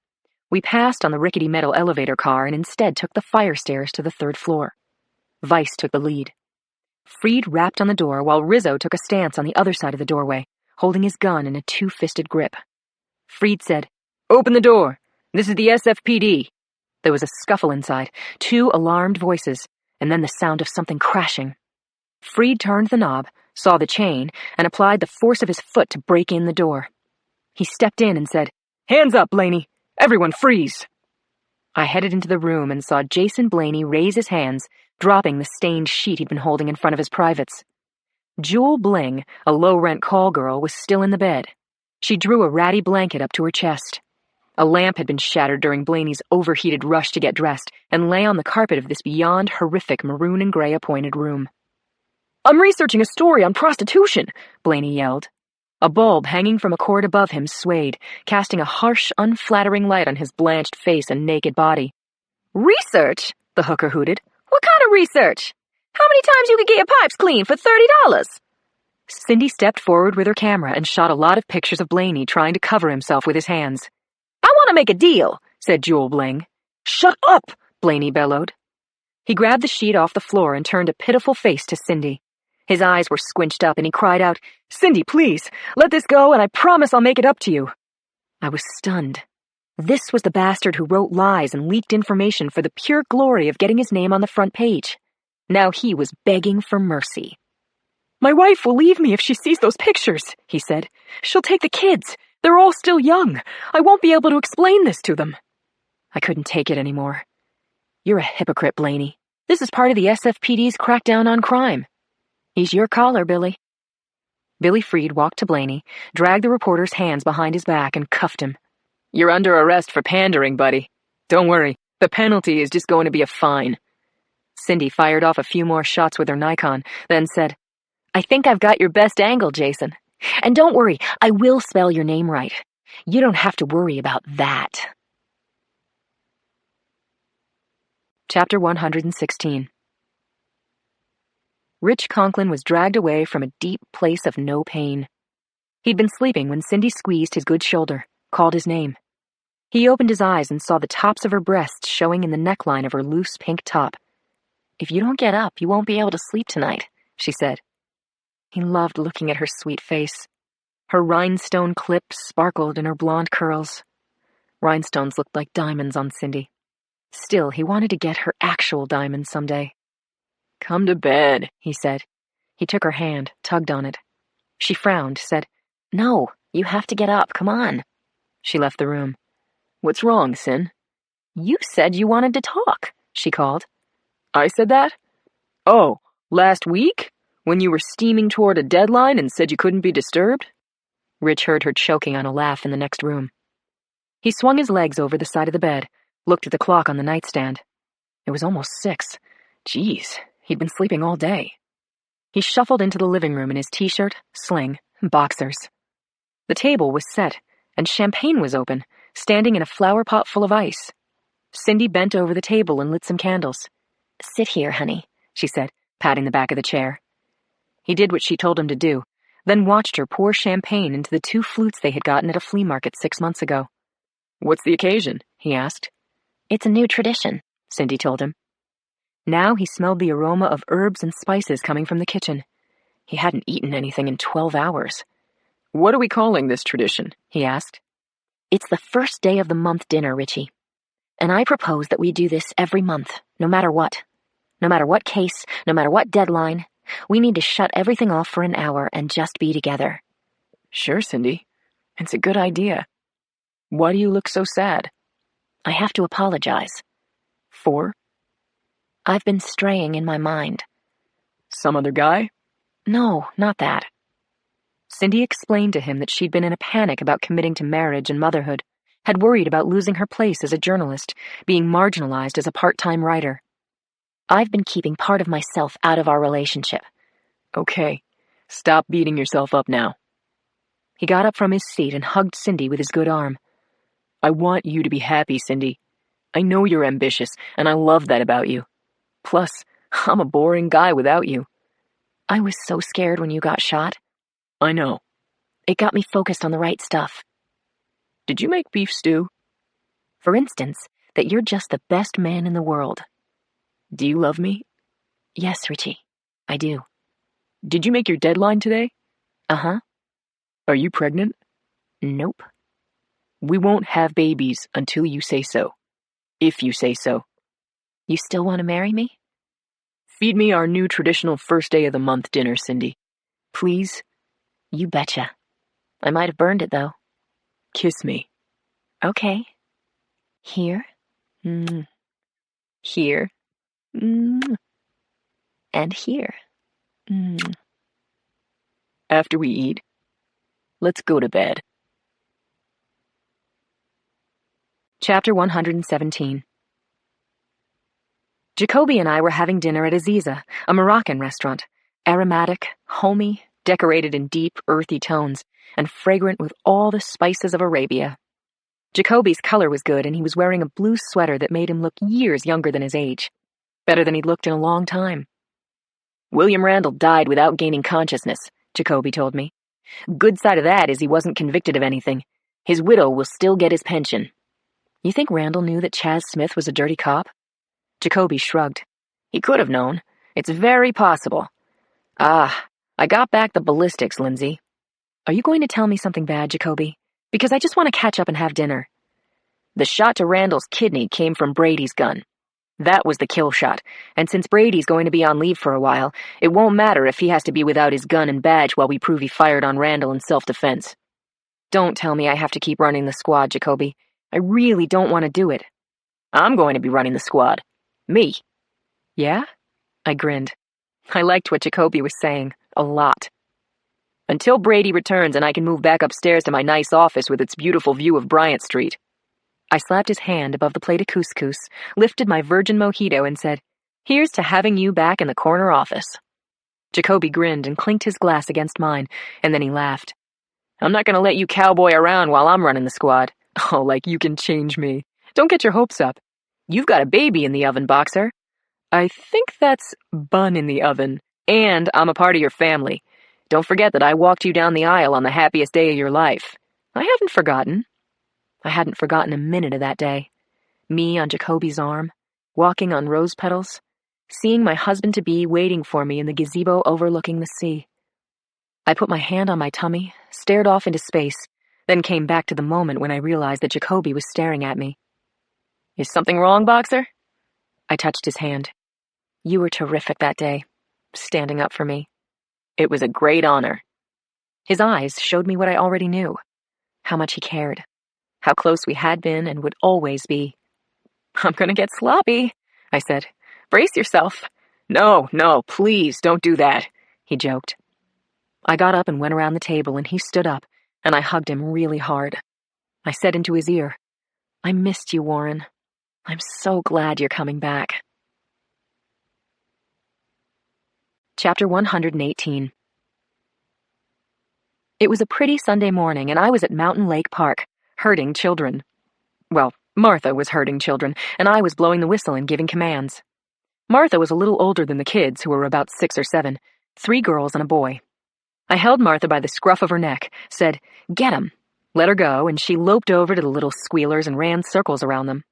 We passed on the rickety metal elevator car and instead took the fire stairs to the 3rd floor. Vice took the lead. Freed rapped on the door while Rizzo took a stance on the other side of the doorway, holding his gun in a 2-fisted grip. Freed said, "Open the door. This is the SFPD." There was a scuffle inside, 2 alarmed voices, and then the sound of something crashing. Freed turned the knob, saw the chain, and applied the force of his foot to break in the door. He stepped in and said, "Hands up, Blaney. Everyone freeze." I headed into the room and saw Jason Blaney raise his hands, dropping the stained sheet he'd been holding in front of his privates. Jewel Bling, a low-rent call girl, was still in the bed. She drew a ratty blanket up to her chest. A lamp had been shattered during Blaney's overheated rush to get dressed and lay on the carpet of this beyond horrific maroon and gray appointed room. "I'm researching a story on prostitution," Blaney yelled. A bulb hanging from a cord above him swayed, casting a harsh, unflattering light on his blanched face and naked body. "Research?" the hooker hooted. "What kind of research? How many times you could get your pipes cleaned for $30? Cindy stepped forward with her camera and shot a lot of pictures of Blaney trying to cover himself with his hands. "I want to make a deal," said Jewel Bling. "Shut up," Blaney bellowed. He grabbed the sheet off the floor and turned a pitiful face to Cindy. His eyes were squinched up and he cried out, "Cindy, please, let this go and I promise I'll make it up to you." I was stunned. This was the bastard who wrote lies and leaked information for the pure glory of getting his name on the front page. Now he was begging for mercy. My wife will leave me if she sees those pictures, he said. She'll take the kids. They're all still young. I won't be able to explain this to them. I couldn't take it anymore. You're a hypocrite, Blaney. This is part of the SFPD's crackdown on crime. He's your caller, Billy. Billy Freed walked to Blaney, dragged the reporter's hands behind his back, and cuffed him. You're under arrest for pandering, buddy. Don't worry, the penalty is just going to be a fine. Cindy fired off a few more shots with her Nikon, then said, I think I've got your best angle, Jason. And don't worry, I will spell your name right. You don't have to worry about that. Chapter 116. Rich Conklin was dragged away from a deep place of no pain. He'd been sleeping when Cindy squeezed his good shoulder, called his name. He opened his eyes and saw the tops of her breasts showing in the neckline of her loose pink top. If you don't get up, you won't be able to sleep tonight, she said. He loved looking at her sweet face. Her rhinestone clips sparkled in her blonde curls. Rhinestones looked like diamonds on Cindy. Still, he wanted to get her actual diamonds someday. Come to bed, he said. He took her hand, tugged on it. She frowned, said, No, you have to get up, come on. She left the room. What's wrong, Sin? You said you wanted to talk, she called. I said that? Oh, last week? When you were steaming toward a deadline and said you couldn't be disturbed? Rich heard her choking on a laugh in the next room. He swung his legs over the side of the bed, looked at the clock on the nightstand. It was almost 6. Jeez, he'd been sleeping all day. He shuffled into the living room in his t-shirt, sling, and boxers. The table was set, and champagne was open, standing in a flower pot full of ice. Cindy bent over the table and lit some candles. Sit here, honey, she said, patting the back of the chair. He did what she told him to do, then watched her pour champagne into the 2 flutes they had gotten at a flea market 6 months ago. What's the occasion? He asked. It's a new tradition, Cindy told him. Now he smelled the aroma of herbs and spices coming from the kitchen. He hadn't eaten anything in 12 hours. What are we calling this tradition? He asked. It's the first day of the month dinner, Richie. And I propose that we do this every month, no matter what. No matter what case, no matter what deadline, we need to shut everything off for an hour and just be together. Sure, Cindy. It's a good idea. Why do you look so sad? I have to apologize. For? I've been straying in my mind. Some other guy? No, not that. Cindy explained to him that she'd been in a panic about committing to marriage and motherhood, had worried about losing her place as a journalist, being marginalized as a part-time writer. I've been keeping part of myself out of our relationship. Okay, stop beating yourself up now. He got up from his seat and hugged Cindy with his good arm. I want you to be happy, Cindy. I know you're ambitious, and I love that about you. Plus, I'm a boring guy without you. I was so scared when you got shot. I know. It got me focused on the right stuff. Did you make beef stew? For instance, that you're just the best man in the world. Do you love me? Yes, Richie, I do. Did you make your deadline today? Uh-huh. Are you pregnant? Nope. We won't have babies until you say so. If you say so. You still want to marry me? Feed me our new traditional first day of the month dinner, Cindy. Please? You betcha. I might have burned it, though. Kiss me. Okay. Here. Here. And here. After we eat, let's go to bed. Chapter 117. Jacoby and I were having dinner at Aziza, a Moroccan restaurant, aromatic, homey, decorated in deep, earthy tones, and fragrant with all the spices of Arabia. Jacoby's color was good, and he was wearing a blue sweater that made him look years younger than his age. Better than he'd looked in a long time. William Randall died without gaining consciousness, Jacoby told me. Good side of that is he wasn't convicted of anything. His widow will still get his pension. You think Randall knew that Chaz Smith was a dirty cop? Jacoby shrugged. He could have known. It's very possible. I got back the ballistics, Lindsay. Are you going to tell me something bad, Jacoby? Because I just want to catch up and have dinner. The shot to Randall's kidney came from Brady's gun. That was the kill shot, and since Brady's going to be on leave for a while, it won't matter if he has to be without his gun and badge while we prove he fired on Randall in self-defense. Don't tell me I have to keep running the squad, Jacoby. I really don't want to do it. I'm going to be running the squad. Me. Yeah? I grinned. I liked what Jacoby was saying, a lot. Until Brady returns and I can move back upstairs to my nice office with its beautiful view of Bryant Street. I slapped his hand above the plate of couscous, lifted my virgin mojito and said, "Here's to having you back in the corner office." Jacoby grinned and clinked his glass against mine, and then he laughed. "I'm not going to let you cowboy around while I'm running the squad." "Oh, like you can change me. Don't get your hopes up. You've got a baby in the oven, Boxer." "I think that's bun in the oven. And I'm a part of your family. Don't forget that I walked you down the aisle on the happiest day of your life. I haven't forgotten." I hadn't forgotten a minute of that day. Me on Jacoby's arm, walking on rose petals, seeing my husband-to-be waiting for me in the gazebo overlooking the sea. I put my hand on my tummy, stared off into space, then came back to the moment when I realized that Jacoby was staring at me. "Is something wrong, Boxer?" I touched his hand. "You were terrific that day, standing up for me." "It was a great honor." His eyes showed me what I already knew, how much he cared. How close we had been and would always be. "I'm gonna get sloppy," I said. "Brace yourself." No, please, don't do that," he joked. I got up and went around the table, and he stood up, and I hugged him really hard. I said into his ear, "I missed you, Warren. I'm so glad you're coming back." Chapter 118. It was a pretty Sunday morning, and I was at Mountain Lake Park, herding children. Well, Martha was herding children, and I was blowing the whistle and giving commands. Martha was a little older than the kids, who were about 6 or 7, 3 girls and a boy. I held Martha by the scruff of her neck, said, "Get 'em," let her go, and she loped over to the little squealers and ran circles around them.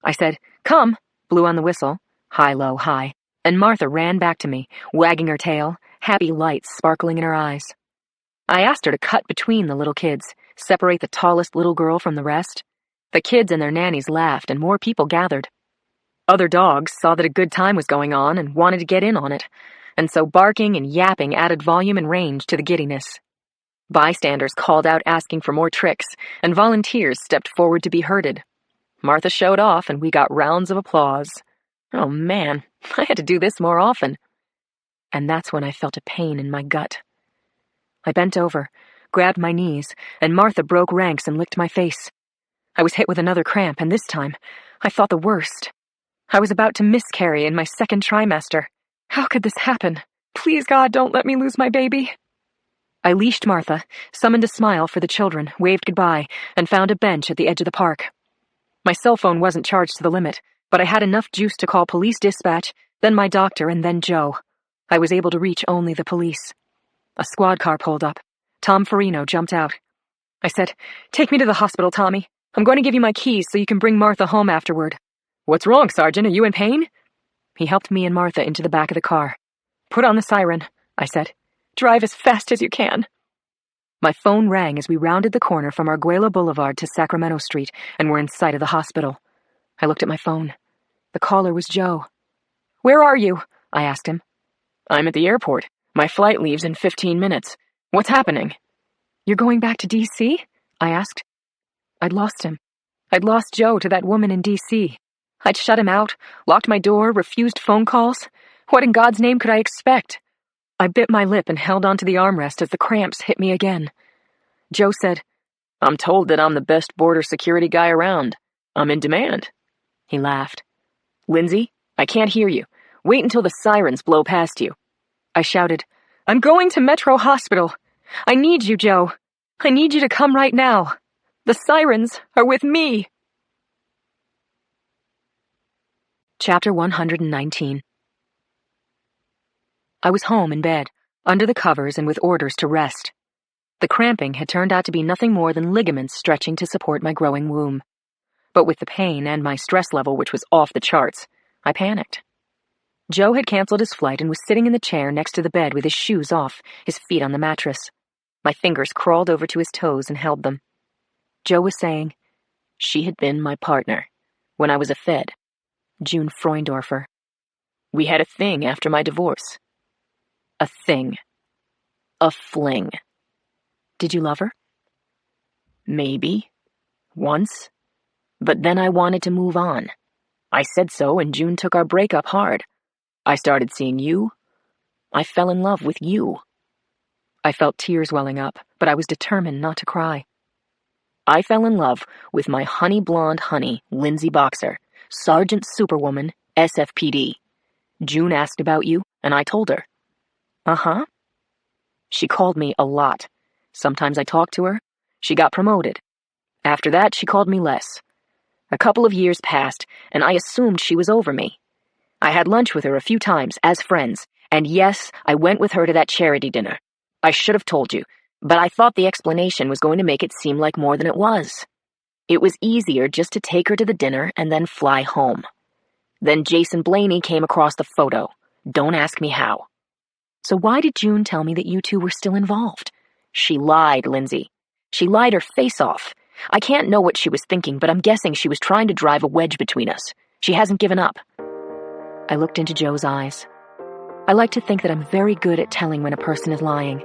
I said, "Come," blew on the whistle, high, low, high, and Martha ran back to me, wagging her tail, happy lights sparkling in her eyes. I asked her to cut between the little kids, separate the tallest little girl from the rest. The kids and their nannies laughed, and more people gathered. Other dogs saw that a good time was going on and wanted to get in on it, and so barking and yapping added volume and range to the giddiness. Bystanders called out asking for more tricks, and volunteers stepped forward to be herded. Martha showed off, and we got rounds of applause. Oh man, I had to do this more often. And that's when I felt a pain in my gut. I bent over, grabbed my knees, and Martha broke ranks and licked my face. I was hit with another cramp, and this time, I thought the worst. I was about to miscarry in my 2nd trimester. How could this happen? Please, God, don't let me lose my baby. I leashed Martha, summoned a smile for the children, waved goodbye, and found a bench at the edge of the park. My cell phone wasn't charged to the limit, but I had enough juice to call police dispatch, then my doctor, and then Joe. I was able to reach only the police. A squad car pulled up. Tom Farino jumped out. I said, "Take me to the hospital, Tommy. I'm going to give you my keys so you can bring Martha home afterward." "What's wrong, Sergeant? Are you in pain?" He helped me and Martha into the back of the car. "Put on the siren," I said. "Drive as fast as you can." My phone rang as we rounded the corner from Arguello Boulevard to Sacramento Street and were in sight of the hospital. I looked at my phone. The caller was Joe. "Where are you?" I asked him. "I'm at the airport. My flight leaves in 15 minutes. What's happening?" "You're going back to D.C.? I asked. I'd lost him. I'd lost Joe to that woman in D.C. I'd shut him out, locked my door, refused phone calls. What in God's name could I expect? I bit my lip and held onto the armrest as the cramps hit me again. Joe said, "I'm told that I'm the best border security guy around. I'm in demand." He laughed. "Lindsay, I can't hear you. Wait until the sirens blow past you." I shouted, "I'm going to Metro Hospital. I need you, Joe. I need you to come right now. The sirens are with me." Chapter 119. I was home in bed, under the covers and with orders to rest. The cramping had turned out to be nothing more than ligaments stretching to support my growing womb. But with the pain and my stress level, which was off the charts, I panicked. Joe had canceled his flight and was sitting in the chair next to the bed with his shoes off, his feet on the mattress. My fingers crawled over to his toes and held them. Joe was saying, she had been my partner when I was a Fed, June Freundorfer. We had a thing after my divorce. A thing. A fling. Did you love her? Maybe. Once. But then I wanted to move on. I said so, and June took our breakup hard. I started seeing you. I fell in love with you. I felt tears welling up, but I was determined not to cry. I fell in love with my honey blonde honey, Lindsay Boxer, Sergeant Superwoman, SFPD. June asked about you, and I told her. Uh-huh. She called me a lot. Sometimes I talked to her. She got promoted. After that, she called me less. A couple of years passed, and I assumed she was over me. I had lunch with her a few times, as friends, and yes, I went with her to that charity dinner. I should have told you, but I thought the explanation was going to make it seem like more than it was. It was easier just to take her to the dinner and then fly home. Then Jason Blaney came across the photo. Don't ask me how. So why did June tell me that you two were still involved? She lied, Lindsay. She lied her face off. I can't know what she was thinking, but I'm guessing she was trying to drive a wedge between us. She hasn't given up. I looked into Joe's eyes. I like to think that I'm very good at telling when a person is lying.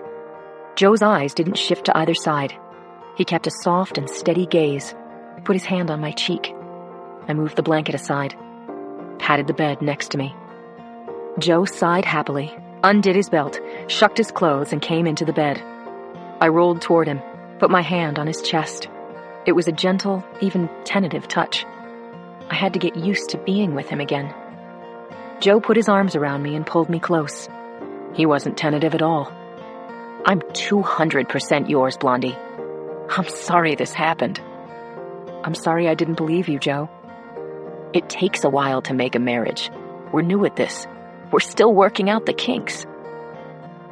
Joe's eyes didn't shift to either side. He kept a soft and steady gaze, put his hand on my cheek. I moved the blanket aside, patted the bed next to me. Joe sighed happily, undid his belt, shucked his clothes, and came into the bed. I rolled toward him, put my hand on his chest. It was a gentle, even tentative touch. I had to get used to being with him again. Joe put his arms around me and pulled me close. He wasn't tentative at all. I'm 200% yours, Blondie. I'm sorry this happened. I'm sorry I didn't believe you, Joe. It takes a while to make a marriage. We're new at this. We're still working out the kinks.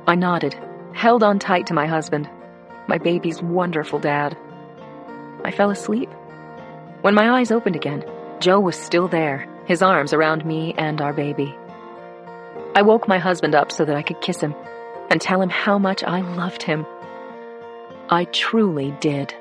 I nodded, held on tight to my husband, my baby's wonderful dad. I fell asleep. When my eyes opened again, Joe was still there, his arms around me and our baby. I woke my husband up so that I could kiss him and tell him how much I loved him. I truly did.